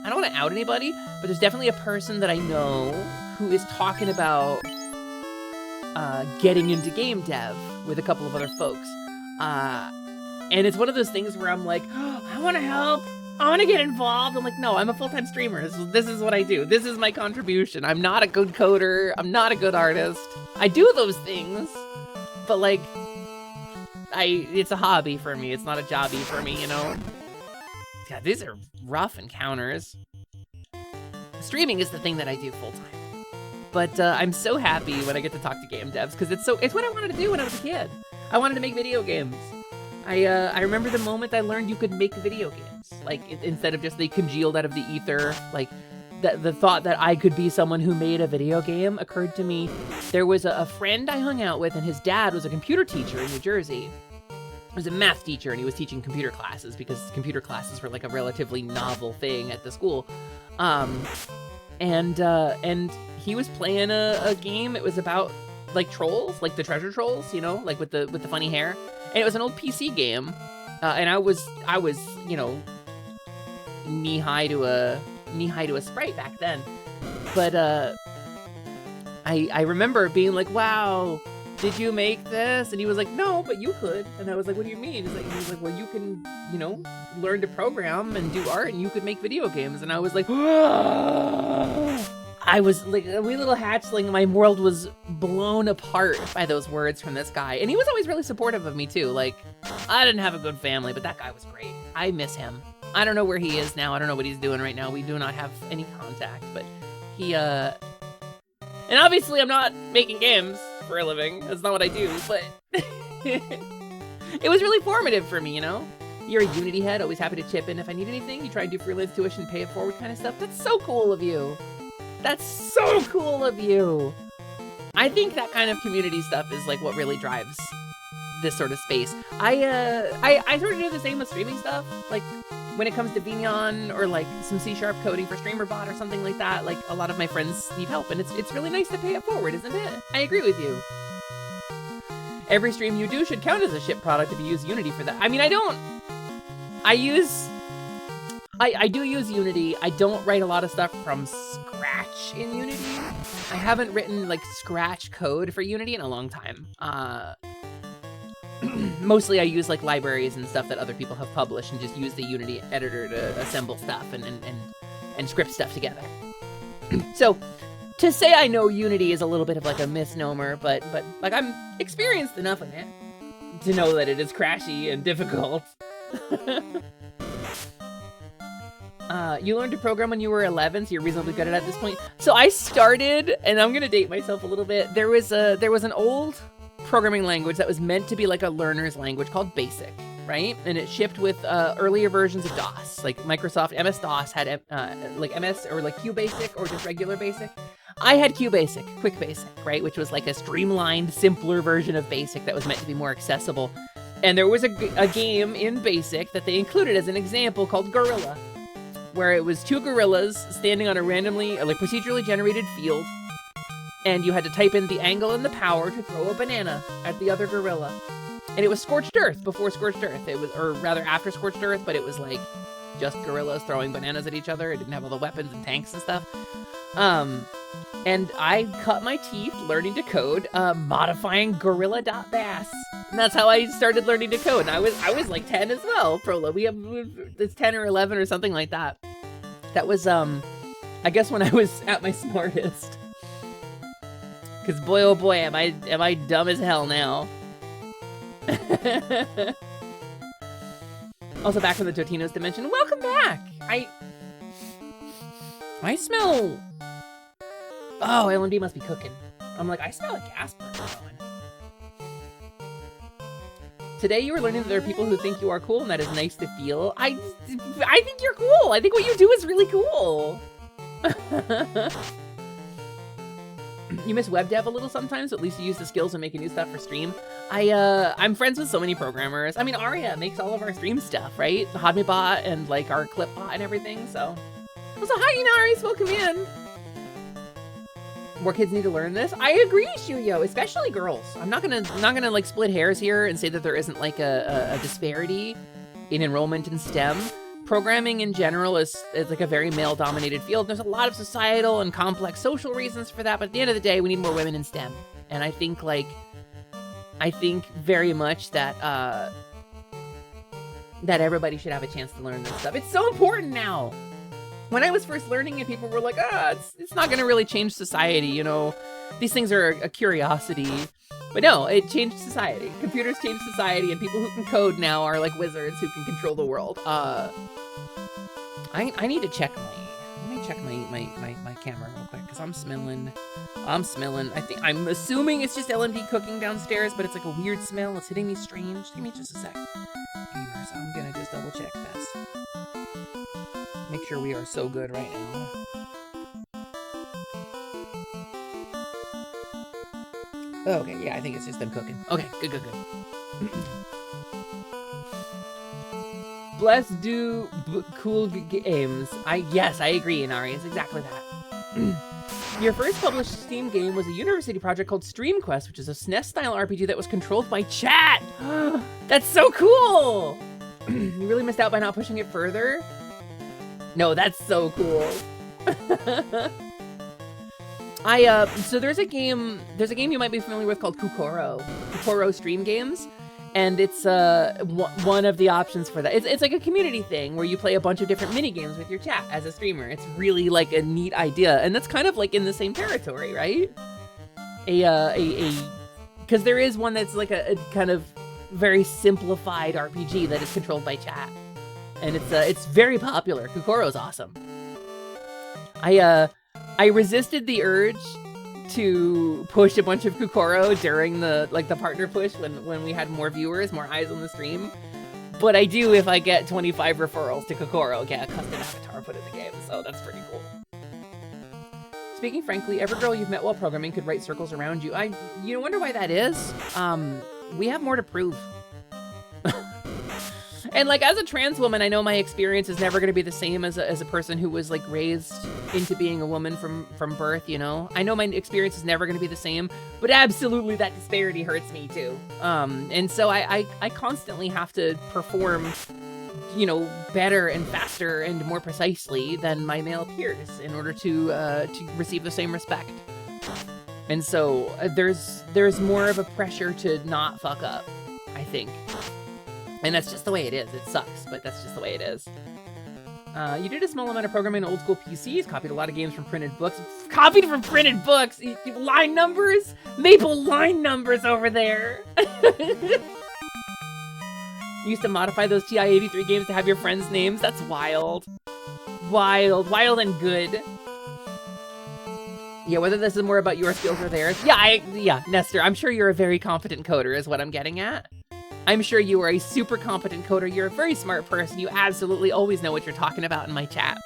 Speaker 2: I don't want to out anybody, but there's definitely a person that I know who is talking about getting into game dev with a couple of other folks. And it's one of those things where I'm like, oh, I want to help. I want to get involved. I'm like, no, I'm a full-time streamer. This is what I do. This is my contribution. I'm not a good coder. I'm not a good artist. I do those things, but like, it's a hobby for me. It's not a jobby for me, you know? God, these are rough encounters. Streaming is the thing that I do full-time. But I'm so happy when I get to talk to game devs, because it's what I wanted to do when I was a kid. I wanted to make video games. I remember the moment I learned you could make video games. Like, instead of just they congealed out of the ether, like, the thought that I could be someone who made a video game occurred to me. There was a friend I hung out with, and his dad was a computer teacher in New Jersey. He was a math teacher, and he was teaching computer classes, because computer classes were like a relatively novel thing at the school. And he was playing a game. It was about like trolls, like the treasure trolls, you know, like with the funny hair. And it was an old PC game. And I was, you know, knee high to a sprite back then. But I remember being like, wow, did you make this? And he was like, no, but you could. And I was like, what do you mean? He was like, well, you can, you know, learn to program and do art and you could make video games. And I was like, I was like a wee little hatchling. My world was blown apart by those words from this guy. And he was always really supportive of me too. Like, I didn't have a good family, but that guy was great. I miss him. I don't know where he is now. I don't know what he's doing right now. We do not have any contact, but he, and obviously I'm not making games for a living. That's not what I do, but it was really formative for me, you know? You're a Unity head, always happy to chip in if I need anything. You try and do freelance tuition, pay it forward kind of stuff. That's so cool of you. That's so cool of you. I think that kind of community stuff is like what really drives this sort of space. I sort of do the same with streaming stuff. Like when it comes to Vignon or like some C# coding for StreamerBot or something like that, like a lot of my friends need help and it's really nice to pay it forward, isn't it? I agree with you. Every stream you do should count as a ship product if you use Unity for that. I mean, I do use Unity. I don't write a lot of stuff from scratch in Unity. I haven't written like scratch code for Unity in a long time. Mostly I use like libraries and stuff that other people have published and just use the Unity editor to assemble stuff and script stuff together. So to say I know Unity is a little bit of like a misnomer, but like I'm experienced enough in it to know that it is crashy and difficult. You learned to program when you were 11, so you're reasonably good at this point. So I started, and I'm gonna date myself a little bit. There was an old programming language that was meant to be like a learner's language called BASIC, right? And it shipped with earlier versions of DOS, like Microsoft MS-DOS had like MS or like QBasic or just regular BASIC. I had QBasic, Quick Basic, right? Which was like a streamlined, simpler version of BASIC that was meant to be more accessible. And there was a game in BASIC that they included as an example called Gorilla, where it was two gorillas standing on a randomly, like procedurally generated field, and you had to type in the angle and the power to throw a banana at the other gorilla. And it was Scorched Earth before Scorched Earth. It was, or rather after Scorched Earth, but it was like just gorillas throwing bananas at each other. It didn't have all the weapons and tanks and stuff. And I cut my teeth learning to code, modifying gorilla.bass. And that's how I started learning to code. And I was like 10 as well, Prolo. It's 10 or 11 or something like that. That was, I guess when I was at my smartest. Cause boy, oh boy, am I dumb as hell now. Also back from the Totino's dimension. Welcome back! I smell... Oh, LMD must be cooking. I'm like, I smell a gas burner going. Today you were learning that there are people who think you are cool and that is nice to feel. I think you're cool. I think what you do is really cool. You miss web dev a little sometimes, but at least you use the skills and making new stuff for stream. I'm friends with so many programmers. I mean, Aria makes all of our stream stuff, right? The HodmeBot and like our Clipbot and everything, so. Also, hi Inaris, welcome in. More kids need to learn this. I agree, Shuyo, especially girls. I'm not gonna like split hairs here and say that there isn't like a disparity in enrollment in STEM. Programming in general is like a very male-dominated field. There's a lot of societal and complex social reasons for that, but at the end of the day, we need more women in STEM. And I think very much that that everybody should have a chance to learn this stuff. It's so important now. When I was first learning it, people were like, it's not gonna really change society, you know? These things are a curiosity. But no, it changed society. Computers changed society, and people who can code now are like wizards who can control the world. I need to check my camera real quick, because I'm smelling. I'm assuming it's just LMD cooking downstairs, but it's like a weird smell. It's hitting me strange. Give me just a sec. Gamers, I'm gonna just double check this. Make sure we are so good right now. Oh, okay, yeah, I think it's just them cooking. Okay, good. Bless do cool games. Yes, I agree, Inari. It's exactly that. Your first published Steam game was a university project called StreamQuest, which is a SNES-style RPG that was controlled by chat. That's so cool! You really missed out by not pushing it further? No, that's so cool. So there's a game you might be familiar with called Kukoro Stream Games, and it's one of the options for that. It's like a community thing where you play a bunch of different mini games with your chat as a streamer. It's really like a neat idea, and that's kind of like in the same territory, right? Because there is one that's like a kind of very simplified RPG that is controlled by chat, and it's very popular. Kukoro's awesome. I resisted the urge to push a bunch of Kukoro during the partner push when we had more viewers, more eyes on the stream. But I do, if I get 25 referrals to Kukoro, get a custom avatar put in the game, so that's pretty cool. Speaking frankly, every girl you've met while programming could write circles around you. You wonder why that is? We have more to prove. And like, as a trans woman, I know my experience is never going to be the same as a person who was like raised into being a woman from birth, you know? I know my experience is never going to be the same, but absolutely that disparity hurts me too. And so I constantly have to perform, you know, better and faster and more precisely than my male peers in order to receive the same respect. And so there's more of a pressure to not fuck up, I think. And that's just the way it is. It sucks, but that's just the way it is. You did a small amount of programming on old school PCs, copied a lot of games from printed books. Copied from printed books? Line numbers? Maple line numbers over there. Used to modify those TI-83 games to have your friends' names? That's wild. Wild and good. Yeah, whether this is more about your skills or theirs. Yeah, Nestor, I'm sure you're a very competent coder is what I'm getting at. I'm sure you are a super competent coder. You're a very smart person. You absolutely always know what you're talking about in my chat.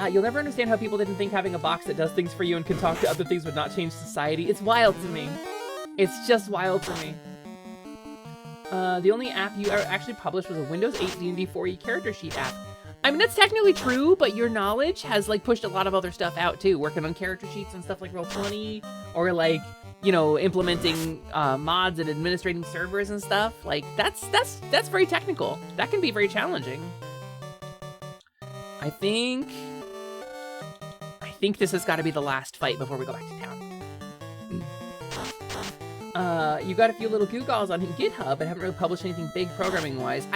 Speaker 2: You'll never understand how people didn't think having a box that does things for you and can talk to other things would not change society. It's wild to me. It's just wild to me. The only app you actually published was a Windows 8 D&D 4e character sheet app. I mean, that's technically true, but your knowledge has like pushed a lot of other stuff out too. Working on character sheets and stuff like Roll20, or like, you know, implementing mods and administrating servers and stuff. Like, that's very technical. That can be very challenging. I think this has got to be the last fight before we go back to town. You got a few little gewgaws on GitHub, but haven't really published anything big programming-wise.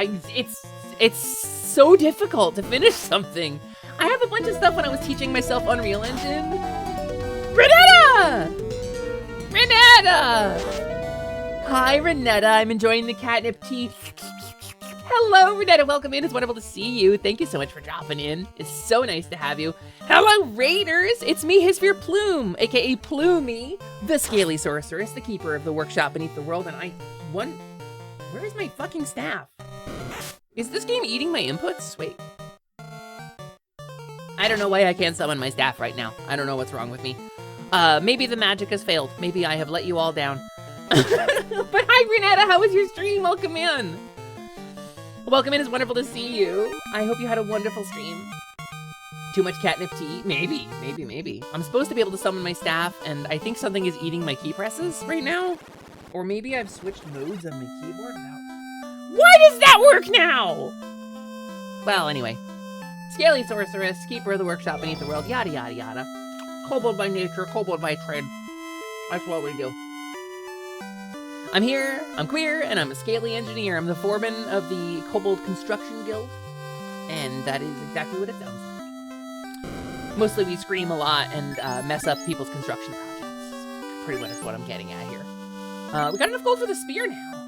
Speaker 2: It's so difficult to finish something. I have a bunch of stuff when I was teaching myself Unreal Engine. Renetta! Hi, Renetta. I'm enjoying the catnip tea. Hello, Renetta. Welcome in. It's wonderful to see you. Thank you so much for dropping in. It's so nice to have you. Hello, Raiders. It's me, Hisfear Plume, aka Plumey, the Scaly Sorceress, the keeper of the workshop beneath the world. And where is my fucking staff? Is this game eating my inputs? Wait. I don't know why I can't summon my staff right now. I don't know what's wrong with me. Maybe the magic has failed. Maybe I have let you all down. But hi, Renetta. How was your stream? Welcome in. Welcome in. It's wonderful to see you. I hope you had a wonderful stream. Too much catnip tea? Maybe. I'm supposed to be able to summon my staff, and I think something is eating my key presses right now. Or maybe I've switched modes on my keyboard. Why does that work now? Well, anyway. Scaly Sorceress, keeper of the workshop beneath the world, yada yada yada. Kobold by nature, kobold by trade. That's what we do. I'm here, I'm queer, and I'm a scaly engineer. I'm the foreman of the Kobold Construction Guild. And that is exactly what it sounds like. Mostly we scream a lot and mess up people's construction projects. Pretty much what I'm getting at here. We got enough gold for the spear now.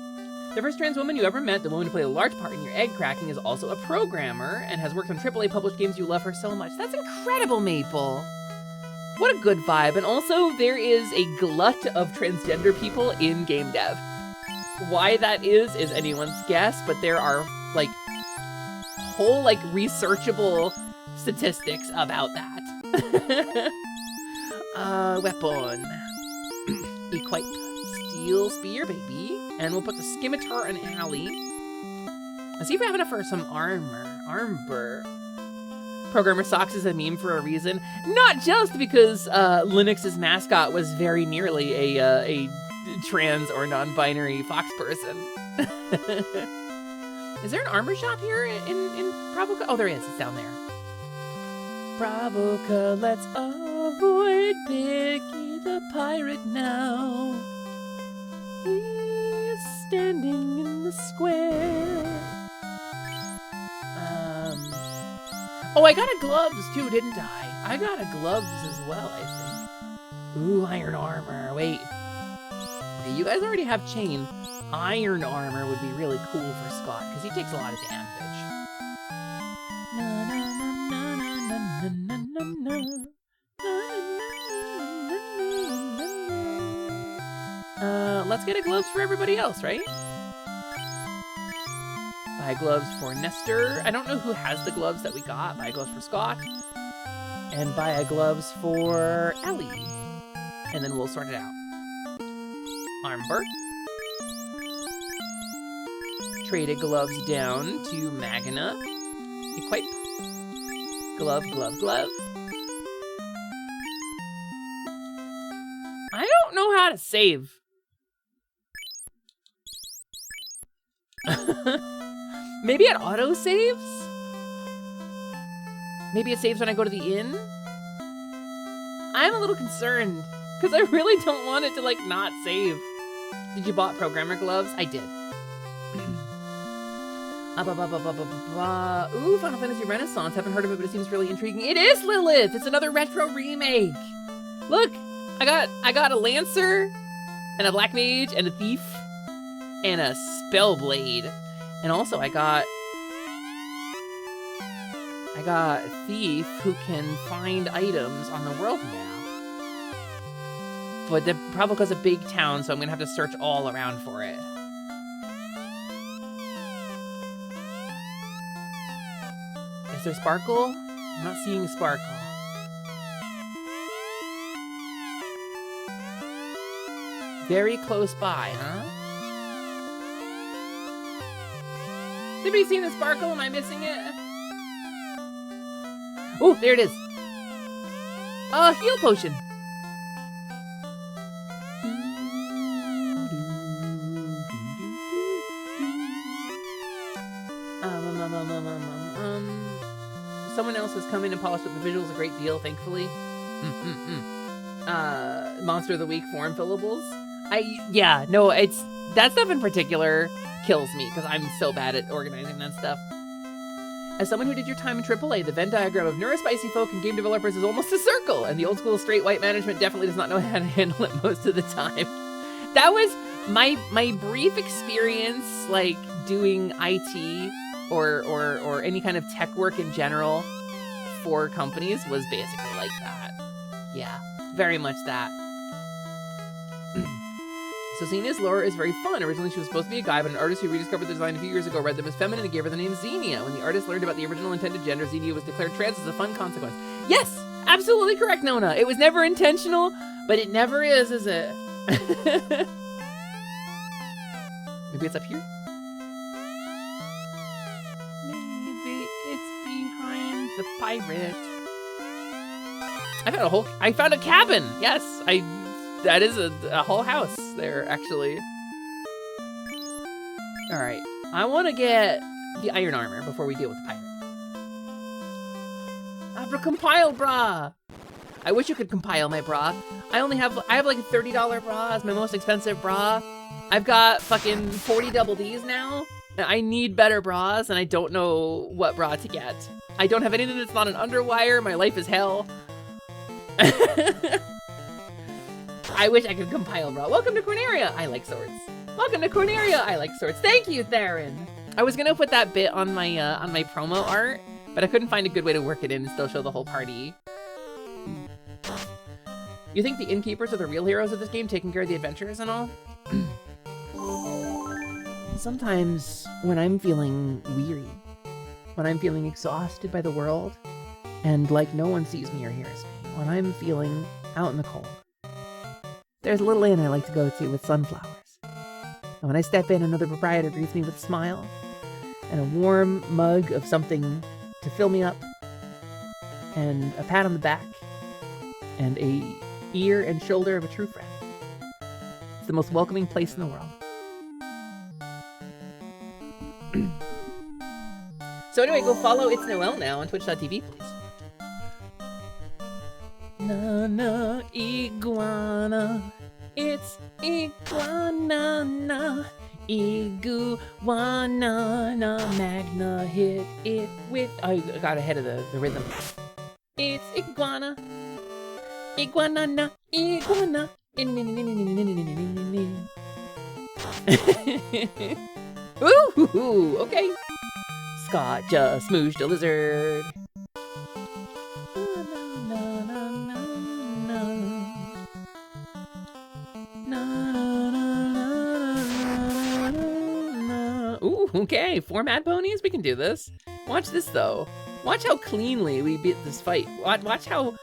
Speaker 2: The first trans woman you ever met, the woman who played a large part in your egg cracking, is also a programmer and has worked on AAA published games. You love her so much. That's incredible, Maple. What a good vibe. And also, there is a glut of transgender people in game dev. Why that is anyone's guess, but there are, like, whole, like, researchable statistics about that. Weapon. Equip. Steel spear, baby. And we'll put the scimitar and alley. Let's see if we have enough for some armor. Programmer Socks is a meme for a reason. Not just because Linux's mascot was very nearly a trans or non-binary fox person. Is there an armor shop here in Bravo? Oh, there is. It's down there. Bravoca, let's avoid Picky the pirate now. He's standing in the square. Oh, I got a gloves too, didn't I? I got a gloves as well, I think. Ooh, iron armor. Wait. Okay, you guys already have chain. Iron armor would be really cool for Scott, because he takes a lot of damage. Let's get a gloves for everybody else, right? Buy gloves for Nestor. I don't know who has the gloves that we got. Buy gloves for Scott. And buy a gloves for Ellie. And then we'll sort it out. Armbert. Traded gloves down to Magna. Equip. Glove, glove, glove. I don't know how to save. Maybe it auto saves? Maybe it saves when I go to the inn? I'm a little concerned because I really don't want it to like not save. Did you bought programmer gloves? I did. Ooh, Final Fantasy Renaissance. Haven't heard of it, but it seems really intriguing. It is Lilith! It's another retro remake. Look, I got a Lancer and a Black Mage and a Thief and a Spellblade. And also I got a Thief who can find items on the world map. But the Bravoca's a big town, so I'm gonna have to search all around for it. Is there Sparkle? I'm not seeing Sparkle. Very close by, huh? Anybody seen the Sparkle? Am I missing it? Oh, there it is. Heal potion. Someone else has come in and polished up the visuals a great deal, thankfully. Monster of the Week form fillables. Yeah, no, that stuff in particular kills me because I'm so bad at organizing that stuff. As someone who did your time in AAA, the Venn diagram of neurospicy folk and game developers is almost a circle, and the old school straight white management definitely does not know how to handle it most of the time. That was my brief experience, like doing IT or any kind of tech work in general for companies was basically like that. Yeah, very much that. So Xenia's lore is very fun. Originally she was supposed to be a guy, but an artist who rediscovered the design a few years ago read them as feminine and gave her the name Xenia. When the artist learned about the original intended gender, Xenia was declared trans as a fun consequence. Yes! Absolutely correct, Nona. It was never intentional, but it never is it? Maybe it's up here? Maybe it's behind the pirate. I found a cabin! Yes, that is a whole house there, actually. Alright, I want to get the iron armor before we deal with the pirate. Compile bra! I wish you could compile my bra. I have like a $30 bra as my most expensive bra. I've got fucking 40 double Ds now. I need better bras and I don't know what bra to get. I don't have anything that's not an underwire. My life is hell. I wish I could compile bra. Welcome to Corneria. I like swords. Welcome to Corneria. I like swords. Thank you, Theron. I was gonna put that bit on my promo art, but I couldn't find a good way to work it in and still show the whole party. You think the innkeepers are the real heroes of this game, taking care of the adventurers and all? Sometimes when I'm feeling weary, when I'm feeling exhausted by the world, and like no one sees me or hears me, when I'm feeling out in the cold, there's a little inn I like to go to with sunflowers. And when I step in, another proprietor greets me with a smile and a warm mug of something to fill me up, and a pat on the back, and a ear and shoulder of a true friend. It's the most welcoming place in the world. So anyway, go follow It's Noel now on twitch.tv, please. Na iguana. It's iguana na. Iguana na. Magna hit it with. I got ahead of the rhythm. It's iguana. Iguana na. Iguana. Ooh, okay. Scott just smooshed a lizard. Ooh, okay. 4 mad ponies? We can do this. Watch this, though. Watch how cleanly we beat this fight. Watch how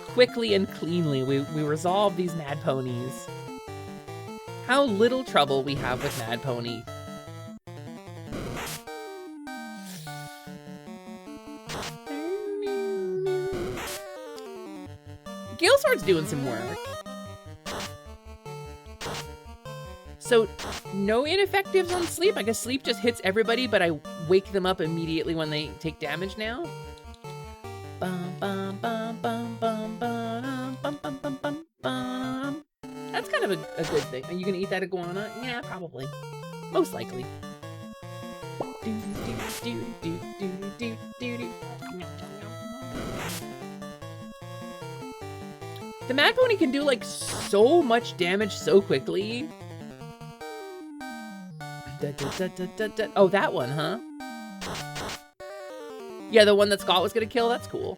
Speaker 2: quickly and cleanly we resolve these mad ponies. How little trouble we have with mad pony. Gale Sword's doing some work. So, no ineffectives on sleep. I guess sleep just hits everybody, but I wake them up immediately when they take damage now. That's kind of a good thing. Are you gonna eat that iguana? Yeah, probably. Most likely. The Mad Pony can do like so much damage so quickly. Oh, that one, huh? Yeah, the one that Scott was gonna kill? That's cool.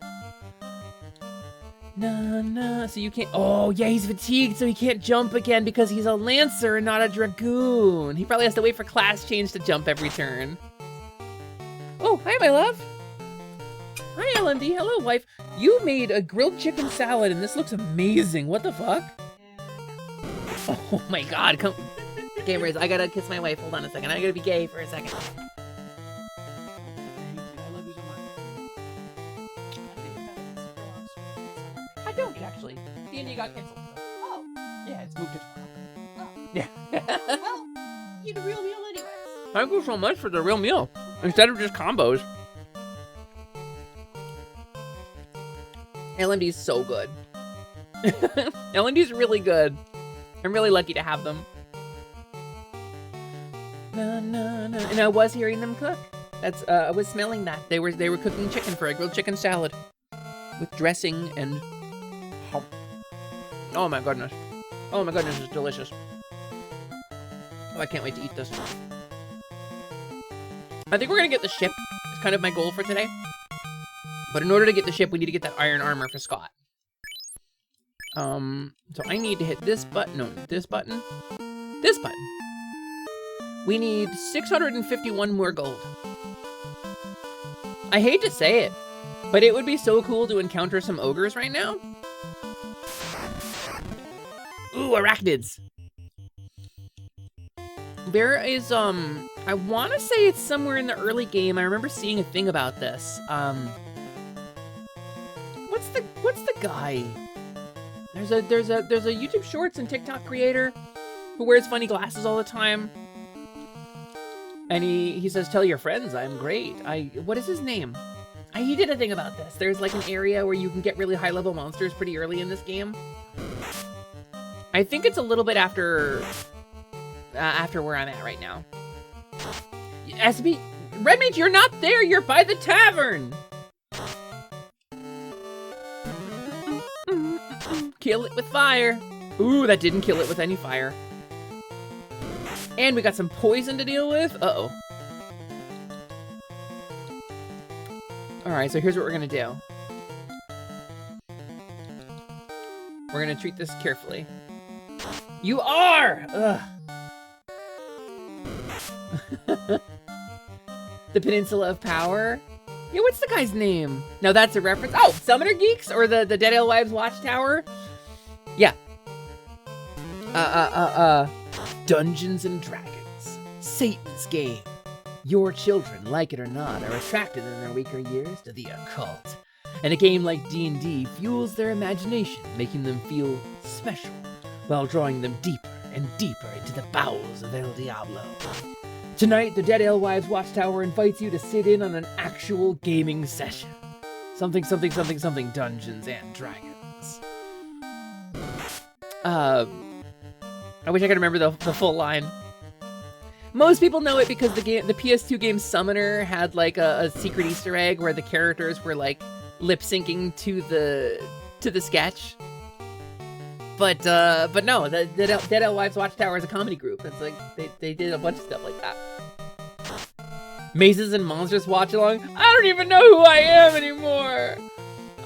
Speaker 2: So you can't... Oh, yeah, he's fatigued, so he can't jump again because he's a Lancer and not a Dragoon. He probably has to wait for class change to jump every turn. Oh, hi, my love. Hi, LMD. Hello, wife. You made a grilled chicken salad, and this looks amazing. What the fuck? Oh, my God. Come... Gamers, I gotta kiss my wife. Hold on a second. I gotta be gay for a second. I don't, actually. D&D got canceled. Oh. Yeah, it's moved to tomorrow. Oh. Yeah.
Speaker 20: Well, eat a real meal anyways.
Speaker 2: Thank you so much for the real meal. Instead of just combos. LMD's so good. LMD's really good. I'm really lucky to have them. And I was hearing them cook. That's I was smelling that. They were cooking chicken for a grilled chicken salad with dressing and oh my goodness. Oh my goodness, it's delicious. Oh, I can't wait to eat this. I think we're gonna get the ship. It's kind of my goal for today. But in order to get the ship, we need to get that iron armor for Scott. So I need to hit this button. No, this button. This button. We need 651 more gold. I hate to say it, but it would be so cool to encounter some ogres right now. Ooh, arachnids. There is, I want to say it's somewhere in the early game. I remember seeing a thing about this. What's the guy? There's a YouTube Shorts and TikTok creator who wears funny glasses all the time. And he says, tell your friends I'm great. What is his name? He did a thing about this. There's like an area where you can get really high level monsters pretty early in this game. I think it's a little bit after where I'm at right now. SB, Red Mage, you're not there. You're by the tavern. Kill it with fire. Ooh, that didn't kill it with any fire. And we got some poison to deal with. Uh-oh. Alright, so here's what we're gonna do. We're gonna treat this carefully. You are! Ugh. The Peninsula of Power? Yeah, what's the guy's name? No, that's a reference. Oh, Summoner Geeks? Or the Dead Alewives Watchtower? Yeah. Dungeons and Dragons. Satan's game. Your children, like it or not, are attracted in their weaker years to the occult. And a game like D&D fuels their imagination, making them feel special, while drawing them deeper and deeper into the bowels of El Diablo. Tonight, the Dead Alewives Watchtower invites you to sit in on an actual gaming session. Something Dungeons and Dragons. I wish I could remember the full line. Most people know it because the PS2 game Summoner had like a secret Easter egg where the characters were like lip syncing to the sketch. But no, the Dead Wives Watchtower is a comedy group. It's like they did a bunch of stuff like that. Mazes and Monsters watch along. I don't even know who I am anymore.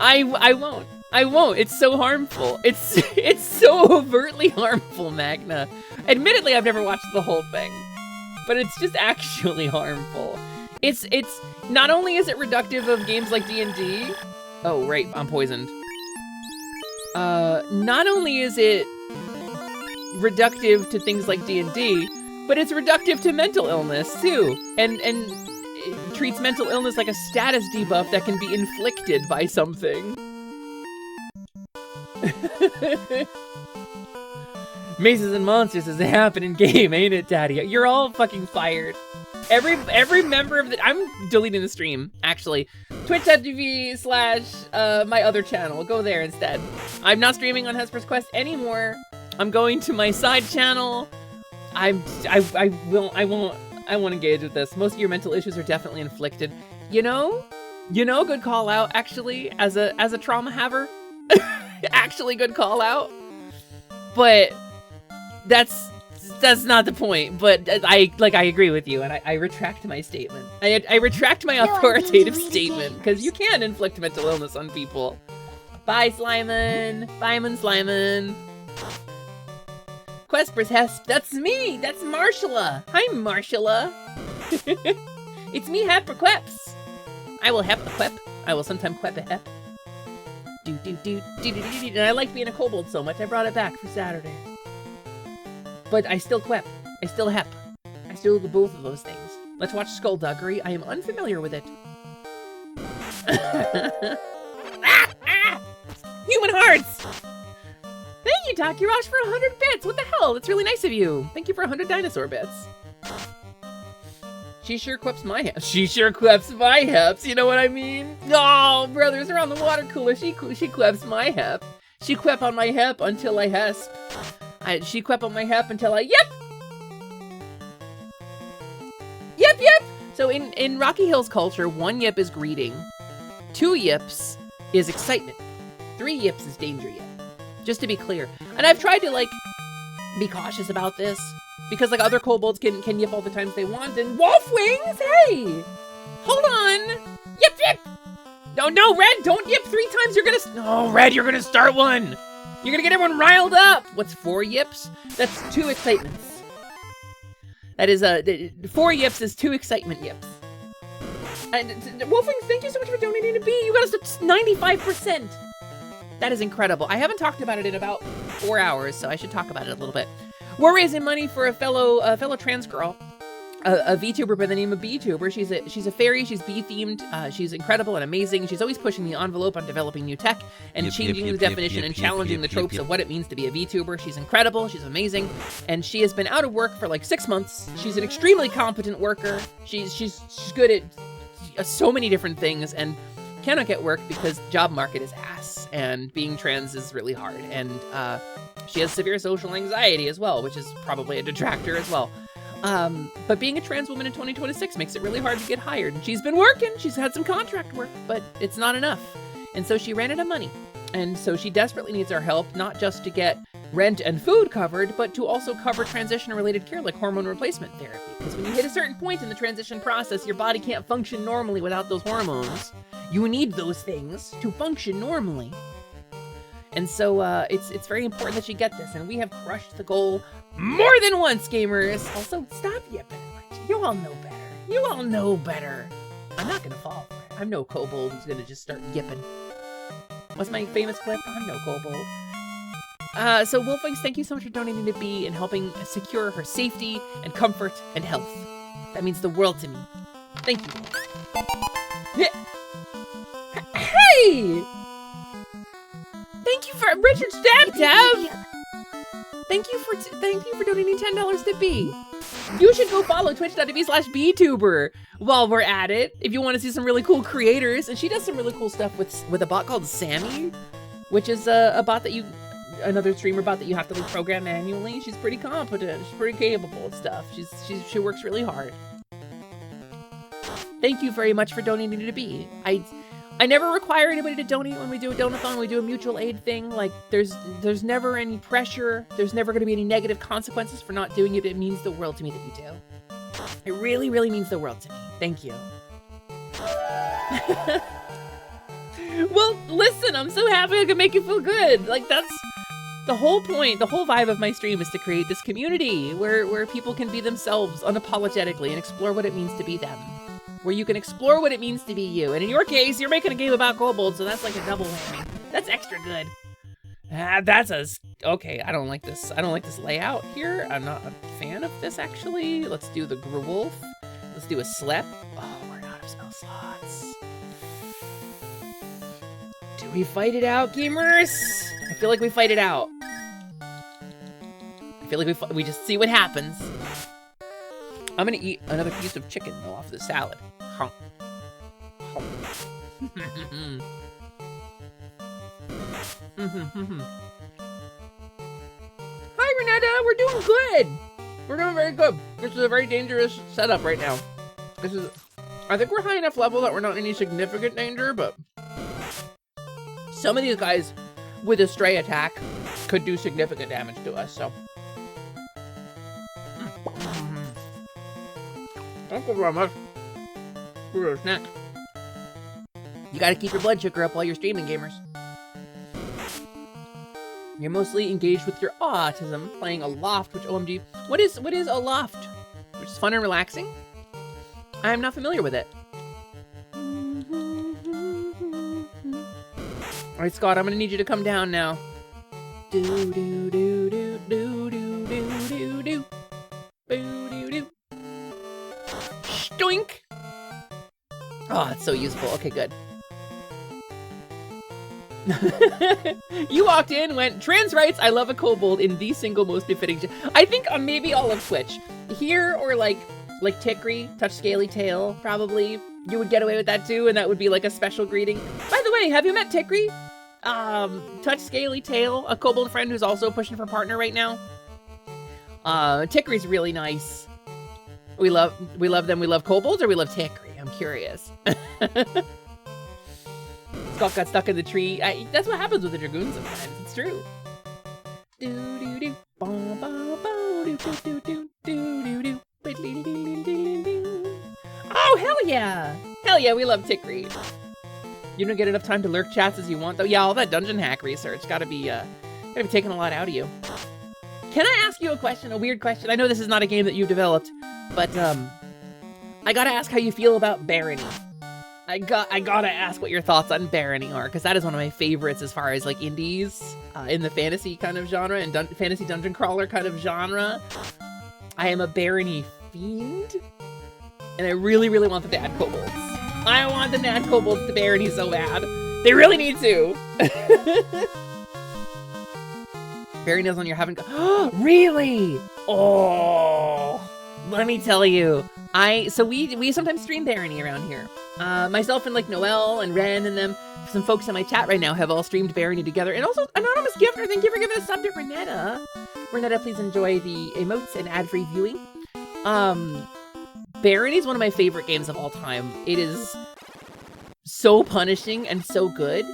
Speaker 2: I won't. I won't. It's so harmful. It's so overtly harmful, Magna. Admittedly, I've never watched the whole thing, but it's just actually harmful. It's not only is it reductive of games like D&D. Oh, right, I'm poisoned. Not only is it reductive to things like D&D, but it's reductive to mental illness too, and it treats mental illness like a status debuff that can be inflicted by something. Mazes and Monsters is a happening game, ain't it, Daddy? You're all fucking fired. Every member of the... I'm deleting the stream, actually. Twitch.tv/ my other channel. Go there instead. I'm not streaming on Hesper's Quest anymore. I'm going to my side channel. I won't engage with this. Most of your mental issues are definitely inflicted. You know, good call out, actually, as a trauma haver. Actually good call out. But that's not the point. But I agree with you, and I retract my statement. I retract my authoritative statement, because you can inflict mental illness on people. Bye, Slyman. Bye, Slyman. Quespers Hesp. That's me. That's Marshalla. Hi, Marshalla. It's me, Hep or Queps. I will hep a quep. I will sometime quep a hep. And I like being a kobold so much, I brought it back for Saturday. But I still quep. I still hep. I still do both of those things. Let's watch Skullduggery. I am unfamiliar with it. Human hearts! Thank you, Takirosh, for 100 bits. What the hell? That's really nice of you. Thank you for 100 dinosaur bits. She sure quips my heps. She sure quips my heps. You know what I mean? Oh, brothers around the water cooler. She quips my hep. She quep on my hep until I hesp. She quep on my hep until I yep. Yep, yep. So in Rocky Hills culture, 1 yip is greeting, 2 yips is excitement, 3 yips is danger yip. Just to be clear. And I've tried to like be cautious about this. Because like other kobolds can yip all the times they want, and Wolfwings, hey! Hold on! Yip, yip! No, Red, don't yip 3 times, Red, you're gonna start one! You're gonna get everyone riled up! What's 4 yips? That's 2 excitements. That is, 4 yips is 2 excitement yips. And Wolfwings, thank you so much for donating to B, you got us to 95%! That is incredible. I haven't talked about it in about 4 hours, so I should talk about it a little bit. We're raising money for a fellow trans girl, a VTuber by the name of BTuber. She's a fairy. She's bee-themed. She's incredible and amazing. She's always pushing the envelope on developing new tech and changing the definition and challenging the tropes of what it means to be a VTuber. She's incredible. She's amazing. And she has been out of work for like 6 months. She's an extremely competent worker. She's good at so many different things and cannot get work because the job market is ass and being trans is really hard. And she has severe social anxiety as well, which is probably a detractor as well. But being a trans woman in 2026 makes it really hard to get hired. And she's been working, she's had some contract work, but it's not enough. And so she ran out of money. And so she desperately needs our help, not just to get rent and food covered, but to also cover transition-related care like hormone replacement therapy. Because when you hit a certain point in the transition process, your body can't function normally without those hormones. You need those things to function normally. And so it's very important that you get this, and we have crushed the goal more than once, gamers. Also, stop yipping. You all know better. You all know better. I'm not gonna fall for it. I'm no kobold who's gonna just start yipping. What's my famous clip? I'm no kobold. So Wolfwings, thank you so much for donating to B and helping secure her safety and comfort and health. That means the world to me. Thank you. Hey! Thank you for Richard Stab Tab. Thank you for donating $10 to B. You should go follow twitch.tv/btuber while we're at it. If you want to see some really cool creators, and she does some really cool stuff with a bot called Sammy, which is a bot that you another streamer bot that you have to like program manually. She's pretty competent. She's pretty capable and stuff. She works really hard. Thank you very much for donating to B. I never require anybody to donate when we do a donathon. We do a mutual aid thing. Like there's never any pressure. There's never going to be any negative consequences for not doing it. It means the world to me that you do. It really, really means the world to me. Thank you. Well, listen, I'm so happy I can make you feel good. Like that's the whole point, the whole vibe of my stream is to create this community where people can be themselves unapologetically and explore what it means to be them. Where you can explore what it means to be you. And in your case, you're making a game about kobolds, so that's like a double whammy. That's extra good. Okay, I don't like this. I don't like this layout here. I'm not a fan of this, actually. Let's do the Grewolf. Let's do a Slep. Oh, we're out of spell slots. Do we fight it out, gamers? I feel like we fight it out. I feel like we just see what happens. I'm gonna eat another piece of chicken though off the salad. Honk. Honk. Hi, Renetta. We're doing good. We're doing very good. This is a very dangerous setup right now. I think we're high enough level that we're not in any significant danger, but some of these guys with a stray attack could do significant damage to us, so. Thank you very much for your snack. You gotta keep your blood sugar up while you're streaming, gamers. You're mostly engaged with your autism, playing Aloft, which OMG. What is Aloft? Which is fun and relaxing? I am not familiar with it. Alright, Scott, I'm gonna need you to come down now. Do do do do do do do do do. Boo do do. Doink! Oh, it's so useful. Okay, good. You walked in, went, trans rights, I love a kobold in the single most befitting. I think maybe all of Twitch. Here, or like Tickery, touch scaly tail, probably. You would get away with that too, and that would be like a special greeting. By the way, have you met Tickery? Touch scaly tail, a kobold friend who's also pushing for partner right now. Tickery's really nice. We love them. We love kobolds, or we love Tickery. I'm curious. Scott got stuck in the tree. That's what happens with the dragoon sometimes. It's true. Do do do. Bum bum bum. Do do do do do do. Oh hell yeah! Hell yeah! We love Tickery. You don't get enough time to lurk chats as you want, though. Yeah, all that dungeon hack research gotta be taking a lot out of you. Can I ask you a question? A weird question. I know this is not a game that you developed, but I gotta ask how you feel about Barony. I gotta ask what your thoughts on Barony are, because that is one of my favorites as far as like indies in the fantasy kind of genre and fantasy dungeon crawler kind of genre. I am a Barony fiend, and I really, really want them to add kobolds. I want them to add kobolds to Barony so bad. They really need to. Barony on your haven't. Really? Oh, let me tell you. So we sometimes stream Barony around here. Myself and like Noelle and Ren and them, some folks in my chat right now have all streamed Barony together. And also Anonymous Gifter, thank you for giving a sub to Renetta. Renetta, please enjoy the emotes and ad-free viewing. Barony is one of my favorite games of all time. It is so punishing and so good.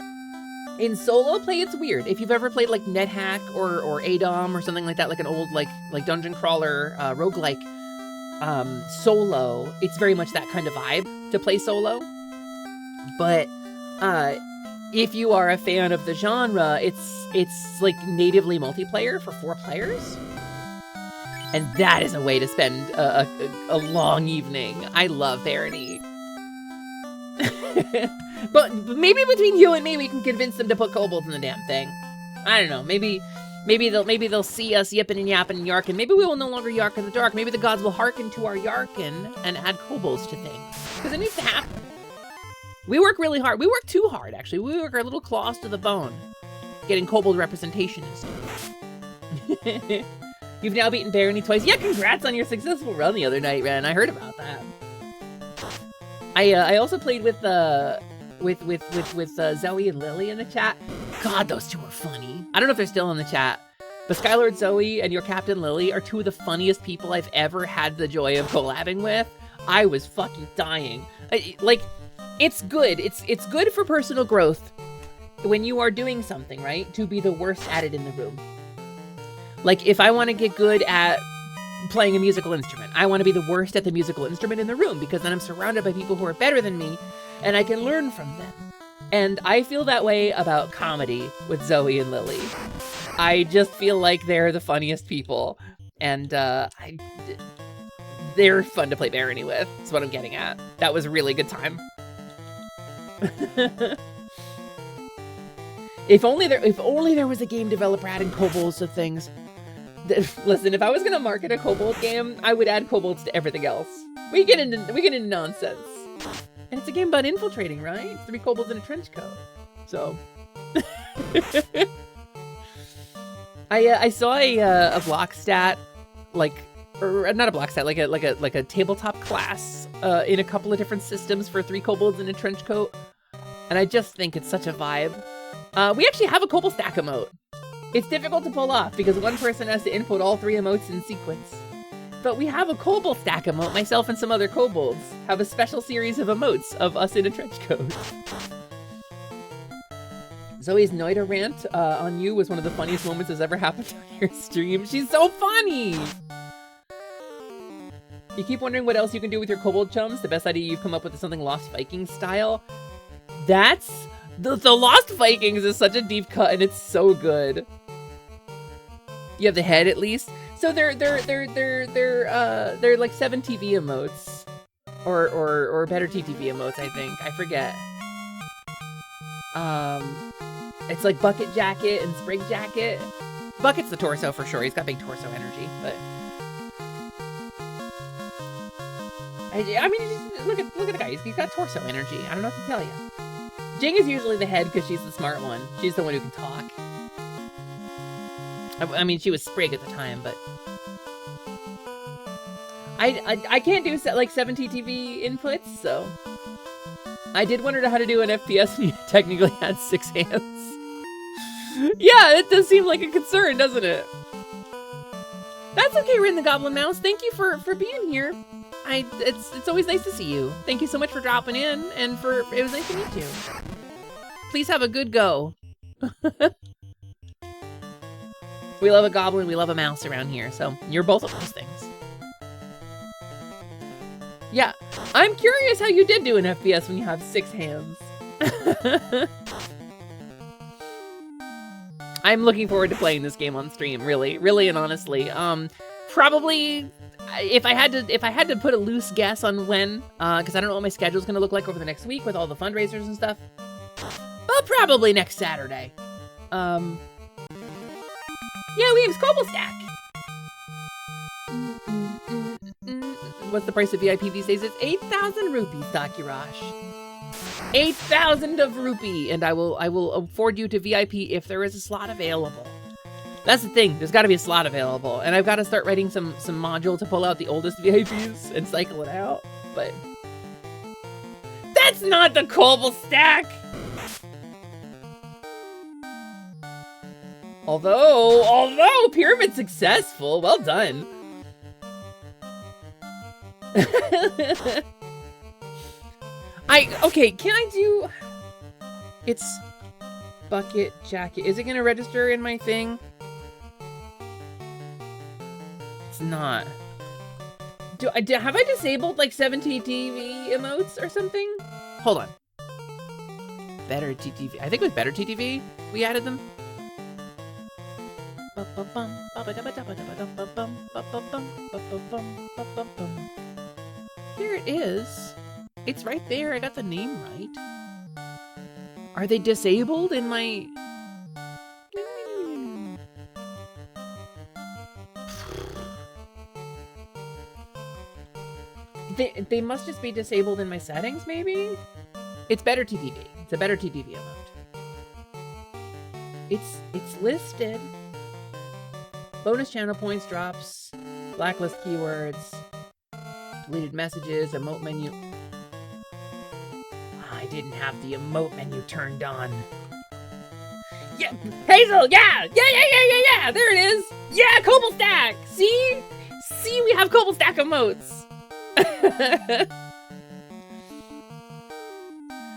Speaker 2: In solo play, it's weird. If you've ever played like NetHack or ADOM or something like that, like an old like dungeon crawler roguelike, solo, it's very much that kind of vibe to play solo. But if you are a fan of the genre, it's like natively multiplayer for 4 players. And that is a way to spend a long evening. I love Barony. But maybe between you and me, we can convince them to put kobolds in the damn thing. I don't know. Maybe they'll see us yipping and yapping and yarking. Maybe we will no longer yark in the dark. Maybe the gods will hearken to our yarkin and add kobolds to things. Because it needs to happen. We work really hard. We work too hard, actually. We work our little claws to the bone, getting kobold representation and stuff. You've now beaten Barony twice. Yeah, congrats on your successful run the other night, Ren. I heard about that. I also played with with Zoe and Lily in the chat. God, those two are funny. I don't know if they're still in the chat, but Skylord Zoe and your Captain Lily are two of the funniest people I've ever had the joy of collabing with. I was fucking dying. Like, it's good. It's good for personal growth when you are doing something, right? To be the worst at it in the room. Like, if I want to get good at playing a musical instrument, I want to be the worst at the musical instrument in the room, because then I'm surrounded by people who are better than me and I can learn from them. And I feel that way about comedy with Zoe and Lily. I just feel like they're the funniest people, and they're fun to play Barony with. That's what I'm getting at. That was a really good time. If only there was a game developer adding kobolds to things. Listen, if I was gonna market a kobold game, I would add kobolds to everything else. We get into nonsense, and it's a game about infiltrating, right? It's 3 kobolds in a trench coat. So, I saw a block stat, like, or not a block stat, like a tabletop class in a couple of different systems for 3 kobolds in a trench coat, and I just think it's such a vibe. We actually have a kobold stack emote. It's difficult to pull off because one person has to input all 3 emotes in sequence. But we have a kobold stack emote. Myself and some other kobolds have a special series of emotes of us in a trench coat. Zoe's Noida rant on you was one of the funniest moments that's ever happened on your stream. She's so funny! You keep wondering what else you can do with your kobold chums. The best idea you've come up with is something Lost Vikings style. That's... The Lost Vikings is such a deep cut, and it's so good. You have the head, at least. So they're like 7 TV emotes, or better TTV emotes, I think. I forget. It's like Bucket Jacket and Sprig Jacket. Bucket's the torso for sure. He's got big torso energy, but I mean, look at the guy. He's got torso energy. I don't know what to tell you. Jing is usually the head because she's the smart one. She's the one who can talk. I mean, she was Sprig at the time, but I can't do like 7 TTV inputs, so I did wonder how to do an FPS and you technically had 6 hands. Yeah, it does seem like a concern, doesn't it? That's okay, Rin the Goblin Mouse. Thank you for being here. It's always nice to see you. Thank you so much for dropping in, and it was nice to meet you. Please have a good go. We love a goblin, we love a mouse around here, so you're both of those things. Yeah, I'm curious how you did do an FPS when you have 6 hands. I'm looking forward to playing this game on stream, really and honestly. Probably if I had to put a loose guess on when, because I don't know what my schedule's gonna look like over the next week with all the fundraisers and stuff. But probably next Saturday. Yeah, we have Kobold Stack. What's the price of VIP these days? It's 8,000 rupees, Dakirash. 8,000 of rupee, and I will afford you to VIP if there is a slot available. That's the thing. There's got to be a slot available, and I've got to start writing some module to pull out the oldest VIPs and cycle it out. But that's not the Kobold Stack. Although pyramid successful, well done. Okay, can I do... It's Bucket Jacket. Is it gonna register in my thing? It's not. Have I disabled like 70 TV emotes or something? Hold on. Better TTV. I think it was Better TTV. We added them. Here it is. It's right there. I got the name right. Are they disabled in my... They must just be disabled in my settings, maybe? It's Better TTV. It's a Better TTV emote. It's listed. Bonus channel points drops, blacklist keywords, deleted messages, emote menu. I didn't have the emote menu turned on. Yeah, Hazel, yeah! There it is! Yeah, Cobble Stack! See? See, we have Cobble Stack emotes!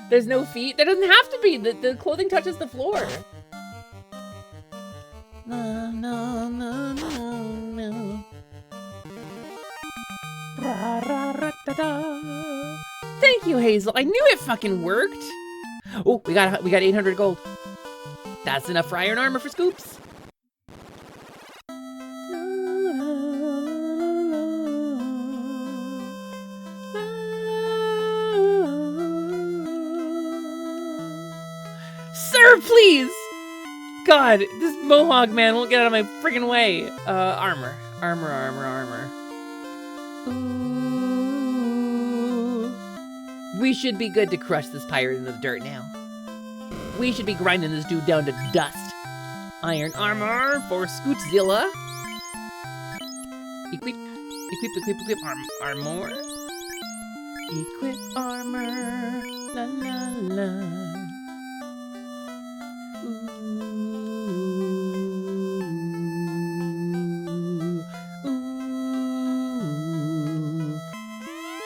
Speaker 2: There's no feet? There doesn't have to be! The clothing touches the floor. No. Thank you, Hazel. I knew it fucking worked. Oh, we got 800 gold. That's enough for iron armor for Scoops. Sir, please! God, this Mohawk man won't get out of my freaking way. Armor. Ooh. We should be good to crush this pirate into the dirt now. We should be grinding this dude down to dust. Iron armor for Scootzilla. Equip armor. Equip armor. La la la.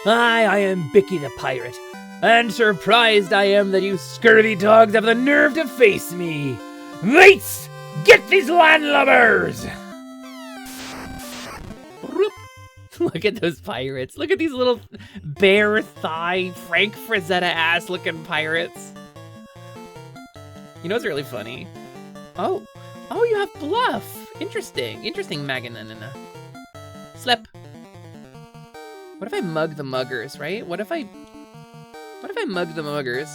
Speaker 2: I am Bicky the Pirate, and surprised I am that you scurvy dogs have the nerve to face me. Mates, get these landlubbers! Look at those pirates. Look at these little bare thigh, Frank Frazetta ass looking pirates. You know what's really funny? Oh, you have bluff. Interesting, Megan. Slip. What if I mug the muggers, right? What if I mug the muggers?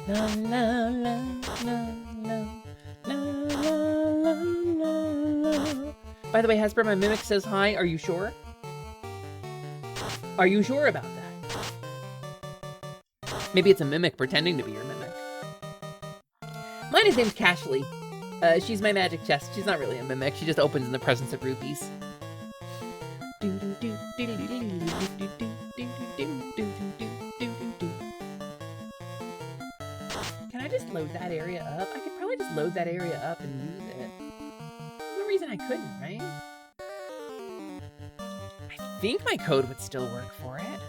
Speaker 2: La la la la la la la la. By the way, Hesper, my mimic says hi. Are you sure? Are you sure about that? Maybe it's a mimic pretending to be your mimic. Mine is named Cashly. She's my magic chest. She's not really a mimic. She just opens in the presence of rupees. Can I just load that area up? I could probably just load that area up and use it. There's no reason I couldn't, right? I think my code would still work for it.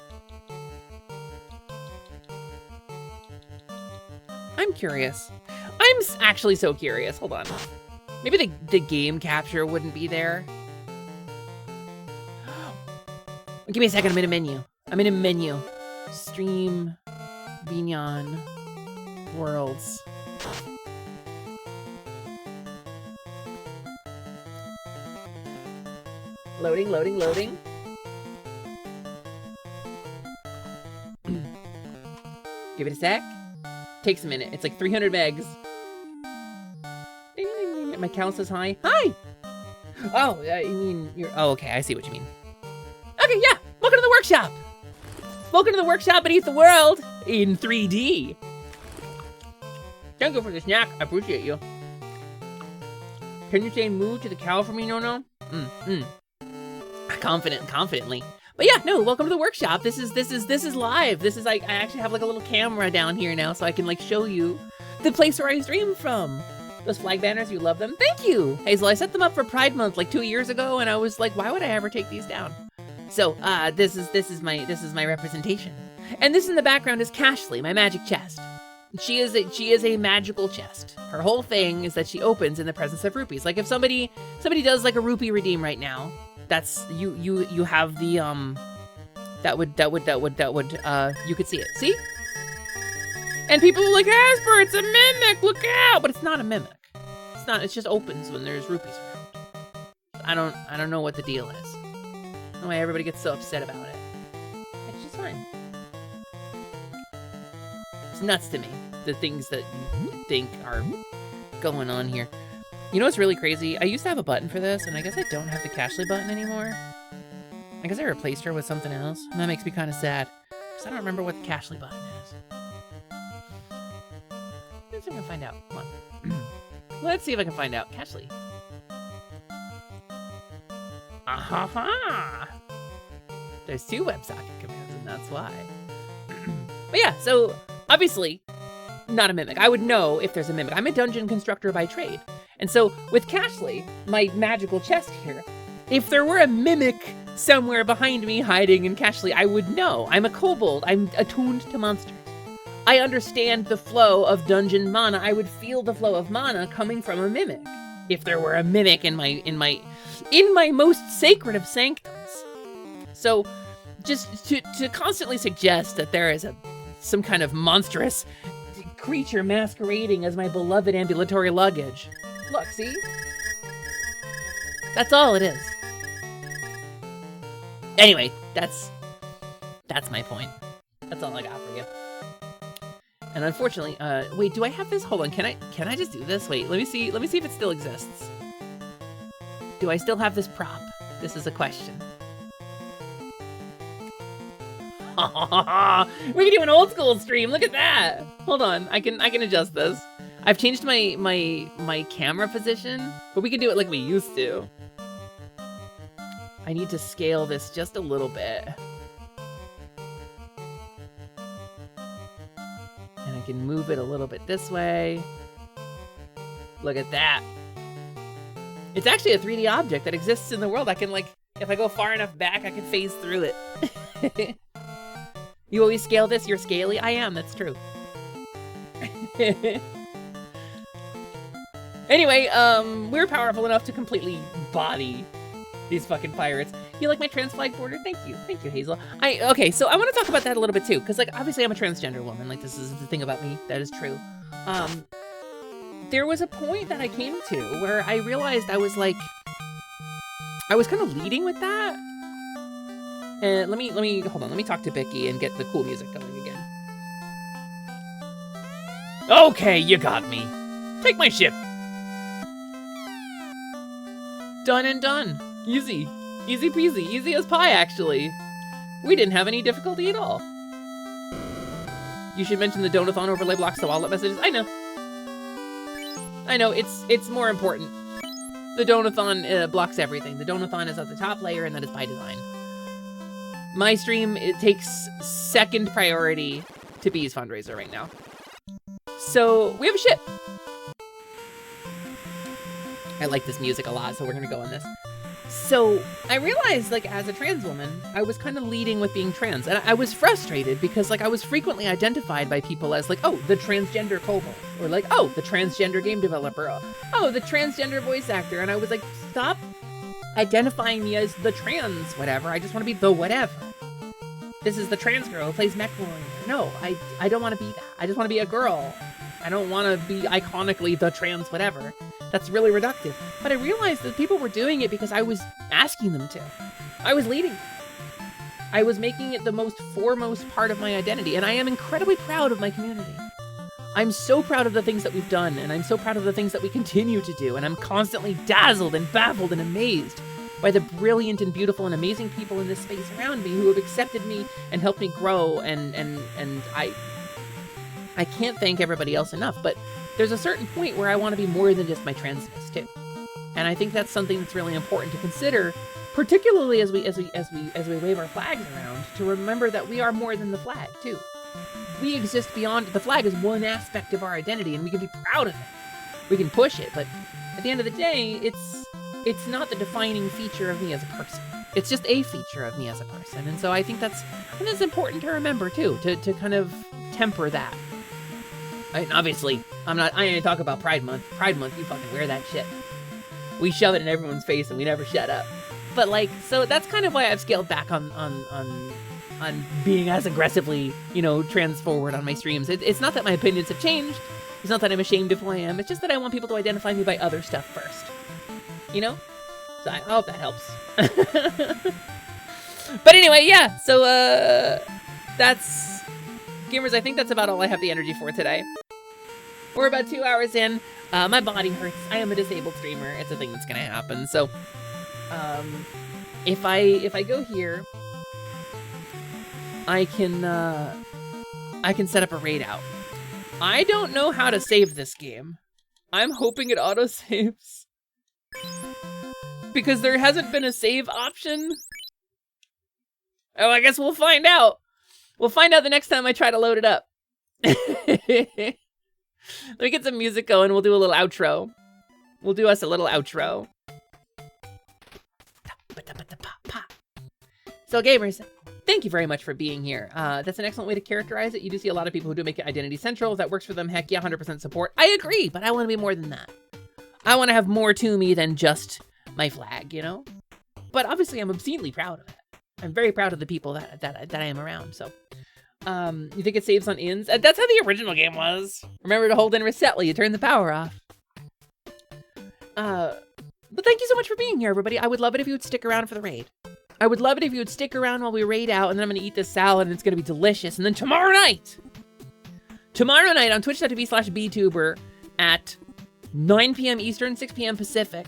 Speaker 2: I'm curious. I'm actually so curious. Hold on. Maybe the game capture wouldn't be there. Give me a second. I'm in a menu. Stream. Bignon. Worlds. Loading. Give it a sec. Takes a minute. It's like 300 megs. My count says hi. Hi! Oh, you mean you're... Oh, okay. I see what you mean. Okay, yeah. Welcome to the workshop. Welcome to the workshop beneath the world in 3D. Thank you for the snack. I appreciate you. Can you say moo to the cow for me, no? Confidently. But yeah, no, welcome to the workshop. This is live. This is like, I actually have like a little camera down here now so I can like show you the place where I stream from. Those flag banners, you love them? Thank you, Hazel. I set them up for Pride Month like 2 years ago, and I was like, why would I ever take these down? So, this is my representation. And this in the background is Cashly, my magic chest. She is a magical chest. Her whole thing is that she opens in the presence of rupees. Like if somebody does like a rupee redeem right now, that's you have the that would you could see it. See? And people are like, Asper, it's a mimic, look out! But it's not a mimic. It's not, it just opens when there's rupees around. I don't know what the deal is. I don't know why everybody gets so upset about it. It's just fine. It's nuts to me, the things that you think are going on here. You know what's really crazy? I used to have a button for this, and I guess I don't have the Cashly button anymore. I guess I replaced her with something else, and that makes me kind of sad, because I don't remember what the Cashly button is. Let's see if I can find out. Come on. Let's see if I can find out. Cashly. Aha! There's 2 WebSocket commands, and that's why. But yeah, so obviously, not a mimic. I would know if there's a mimic. I'm a dungeon constructor by trade. And so with Cashly, my magical chest here, if there were a mimic somewhere behind me hiding in Cashly, I would know. I'm a kobold. I'm attuned to monsters. I understand the flow of dungeon mana. I would feel the flow of mana coming from a mimic. If there were a mimic in my most sacred of sanctums. So just to constantly suggest that there is some kind of monstrous creature masquerading as my beloved ambulatory luggage. Look, see? That's all it is. Anyway, that's my point. That's all I got for you. And unfortunately, wait, do I have this? Hold on, can I just do this? Wait, let me see if it still exists. Do I still have this prop? This is a question. We can do an old school stream. Look at that. Hold on, I can adjust this. I've changed my camera position, but we can do it like we used to. I need to scale this just a little bit. And I can move it a little bit this way. Look at that. It's actually a 3D object that exists in the world. I can, like, if I go far enough back, I can phase through it. You always scale this? You're scaly? I am, that's true. Anyway, we're powerful enough to completely body these fucking pirates. You like my trans flag border? Thank you, Hazel. Okay, so I want to talk about that a little bit too, because like obviously I'm a transgender woman. Like this is the thing about me that is true. There was a point that I came to where I realized I was kind of leading with that. And let me hold on. Let me talk to Becky and get the cool music going again.
Speaker 17: Okay, you got me. Take my ship.
Speaker 2: Done and done. Easy. Easy peasy. Easy as pie, actually. We didn't have any difficulty at all. You should mention the Donathon overlay blocks the wallet messages. I know, it's more important. The Donathon blocks everything. The Donathon is at the top layer, and that is by design. My stream, it takes second priority to Bee's fundraiser right now. So, we have a ship. I like this music a lot, so we're gonna go on this. So, I realized, like, as a trans woman, I was kind of leading with being trans. And I was frustrated because, like, I was frequently identified by people as, like, oh, the transgender kobold. Or, like, oh, the transgender game developer. Oh, the transgender voice actor. And I was like, stop identifying me as the trans whatever. I just want to be the whatever. This is the trans girl who plays Mech Warrior. No, I don't want to be that. I just want to be a girl. I don't want to be iconically the trans whatever. That's really reductive. But I realized that people were doing it because I was asking them to. I was leading. I was making it the most foremost part of my identity, and I am incredibly proud of my community. I'm so proud of the things that we've done, and I'm so proud of the things that we continue to do, and I'm constantly dazzled and baffled and amazed by the brilliant and beautiful and amazing people in this space around me who have accepted me and helped me grow, and I can't thank everybody else enough, but there's a certain point where I want to be more than just my transness too. And I think that's something that's really important to consider, particularly as we wave our flags around, to remember that we are more than the flag too. We exist beyond. The flag is one aspect of our identity, and we can be proud of it. We can push it, but at the end of the day, it's not the defining feature of me as a person. It's just a feature of me as a person. And so I think that's important to remember too, to kind of temper that. And obviously, I ain't talk about Pride Month. Pride Month, you fucking wear that shit. We shove it in everyone's face and we never shut up. But like, so that's kind of why I've scaled back on being as aggressively, you know, trans forward on my streams. It's not that my opinions have changed. It's not that I'm ashamed of who I am. It's just that I want people to identify me by other stuff first. You know? So I hope that helps. But anyway, yeah. So, that's... Gamers, I think that's about all I have the energy for today. We're about 2 hours in. My body hurts. I am a disabled streamer. It's a thing that's gonna happen. So, if I go here, I can set up a raid out. I don't know how to save this game. I'm hoping it auto-saves. Because there hasn't been a save option. Oh, I guess we'll find out. We'll find out the next time I try to load it up. Let me get some music going. We'll do a little outro. We'll do us a little outro. So gamers, thank you very much for being here. That's an excellent way to characterize it. You do see a lot of people who do make it identity central. If that works for them, heck yeah, 100% support. I agree, but I want to be more than that. I want to have more to me than just my flag, you know? But obviously I'm obscenely proud of it. I'm very proud of the people that I am around, so. You think it saves on ins? That's how the original game was. Remember to hold in reset while you turn the power off. But thank you so much for being here, everybody. I would love it if you would stick around for the raid. I would love it if you would stick around while we raid out, and then I'm gonna eat this salad, and it's gonna be delicious. And then tomorrow night on twitch.tv/btuber at 9 p.m. Eastern, 6 p.m. Pacific.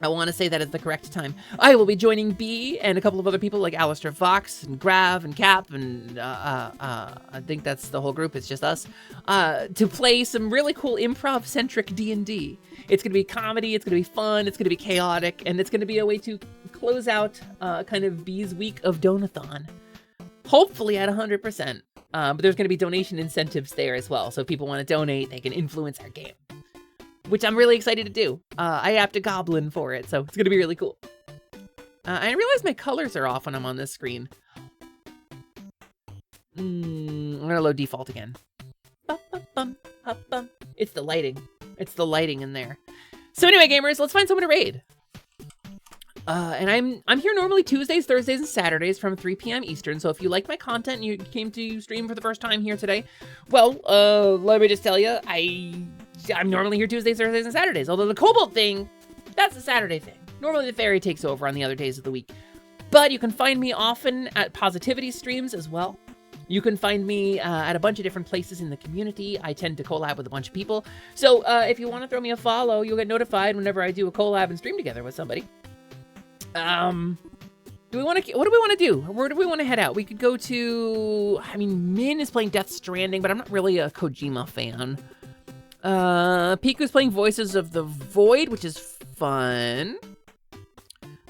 Speaker 2: I want to say that is the correct time. I will be joining B and a couple of other people like Alistair Fox and Grav and Cap and I think that's the whole group. It's just us to play some really cool improv-centric D&D. It's going to be comedy. It's going to be fun. It's going to be chaotic, and it's going to be a way to close out kind of B's week of Donathon. Hopefully at 100%. But there's going to be donation incentives there as well. So if people want to donate, they can influence our game, which I'm really excited to do. I apped a goblin for it, so it's gonna be really cool. I realize my colors are off when I'm on this screen. I'm gonna load default again. It's the lighting. It's the lighting in there. So anyway, gamers, let's find someone to raid. And I'm here normally Tuesdays, Thursdays, and Saturdays from 3 p.m. Eastern. So if you like my content and you came to stream for the first time here today, well, let me just tell you, I'm normally here Tuesdays, Thursdays, and Saturdays. Although the Cobalt thing, that's a Saturday thing. Normally the fairy takes over on the other days of the week. But you can find me often at Positivity streams as well. You can find me at a bunch of different places in the community. I tend to collab with a bunch of people. So if you want to throw me a follow, you'll get notified whenever I do a collab and stream together with somebody. What do we want to do? Where do we want to head out? We could go to, I mean, Min is playing Death Stranding, but I'm not really a Kojima fan. Piku's playing Voices of the Void, which is fun.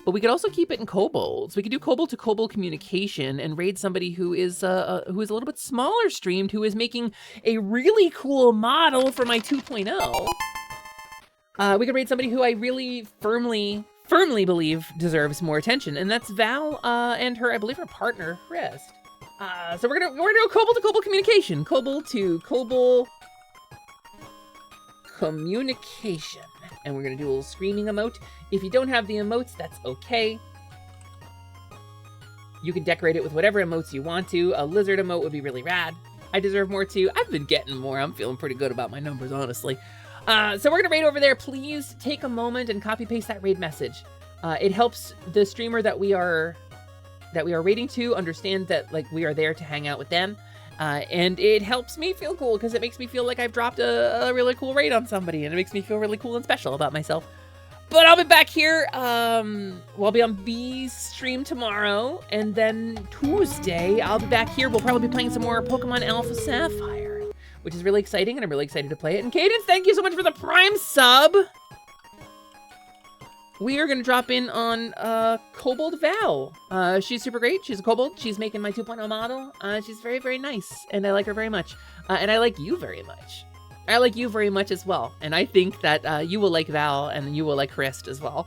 Speaker 2: But we could also keep it in kobolds. We could do kobold to kobold communication and raid somebody who is a little bit smaller streamed, who is making a really cool model for my 2.0. We could raid somebody who I really firmly believe deserves more attention, and that's Val and her, I believe, her partner, Rist. So we're gonna do kobold to kobold communication. Kobold to kobold communication. And we're gonna do a little screaming emote. If you don't have the emotes, that's okay. You can decorate it with whatever emotes you want to. A lizard emote would be really rad. I deserve more too. I've been getting more. I'm feeling pretty good about my numbers, honestly. So we're gonna raid over there. Please take a moment and copy paste that raid message. It helps the streamer that we are raiding to understand that like we are there to hang out with them. And it helps me feel cool because it makes me feel like I've dropped a really cool raid on somebody, and it makes me feel really cool and special about myself. But I'll be back here. I'll be on B's stream tomorrow, and then Tuesday I'll be back here. We'll probably be playing some more Pokemon Alpha Sapphire, which is really exciting, and I'm really excited to play it. And Cadence, thank you so much for the Prime sub. We are going to drop in on Kobold Val. She's super great. She's a kobold. She's making my 2.0 model. She's very, very nice, and I like her very much. And I like you very much. I like you very much as well. And I think that you will like Val, and you will like Christ as well.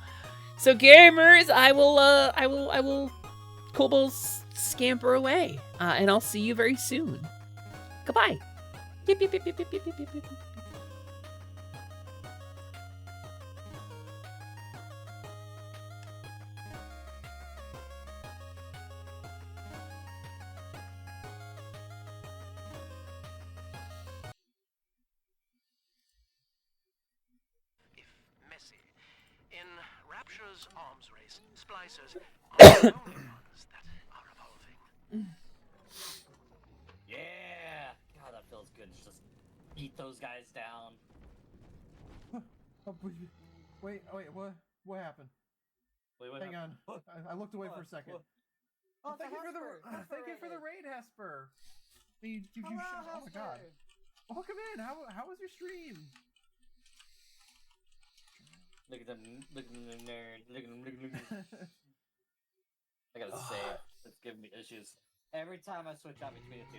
Speaker 2: So gamers, I will kobold scamper away, and I'll see you very soon. Goodbye. Yip, yip, yip, yip, yip, yip, yip, yip, yip.
Speaker 21: Arms race, splicers are the only ones that are evolving.
Speaker 22: Yeah! God, that feels good. Just eat those guys down.
Speaker 23: Wait, what happened?
Speaker 22: Wait,
Speaker 23: Hang on. I looked away for a second. Oh, thank you for the raid, Hesper. Oh my god. Welcome in. How was your stream?
Speaker 22: Look at them nerd. Look at them. I gotta say. It's giving me issues. Every time I switch out between the two,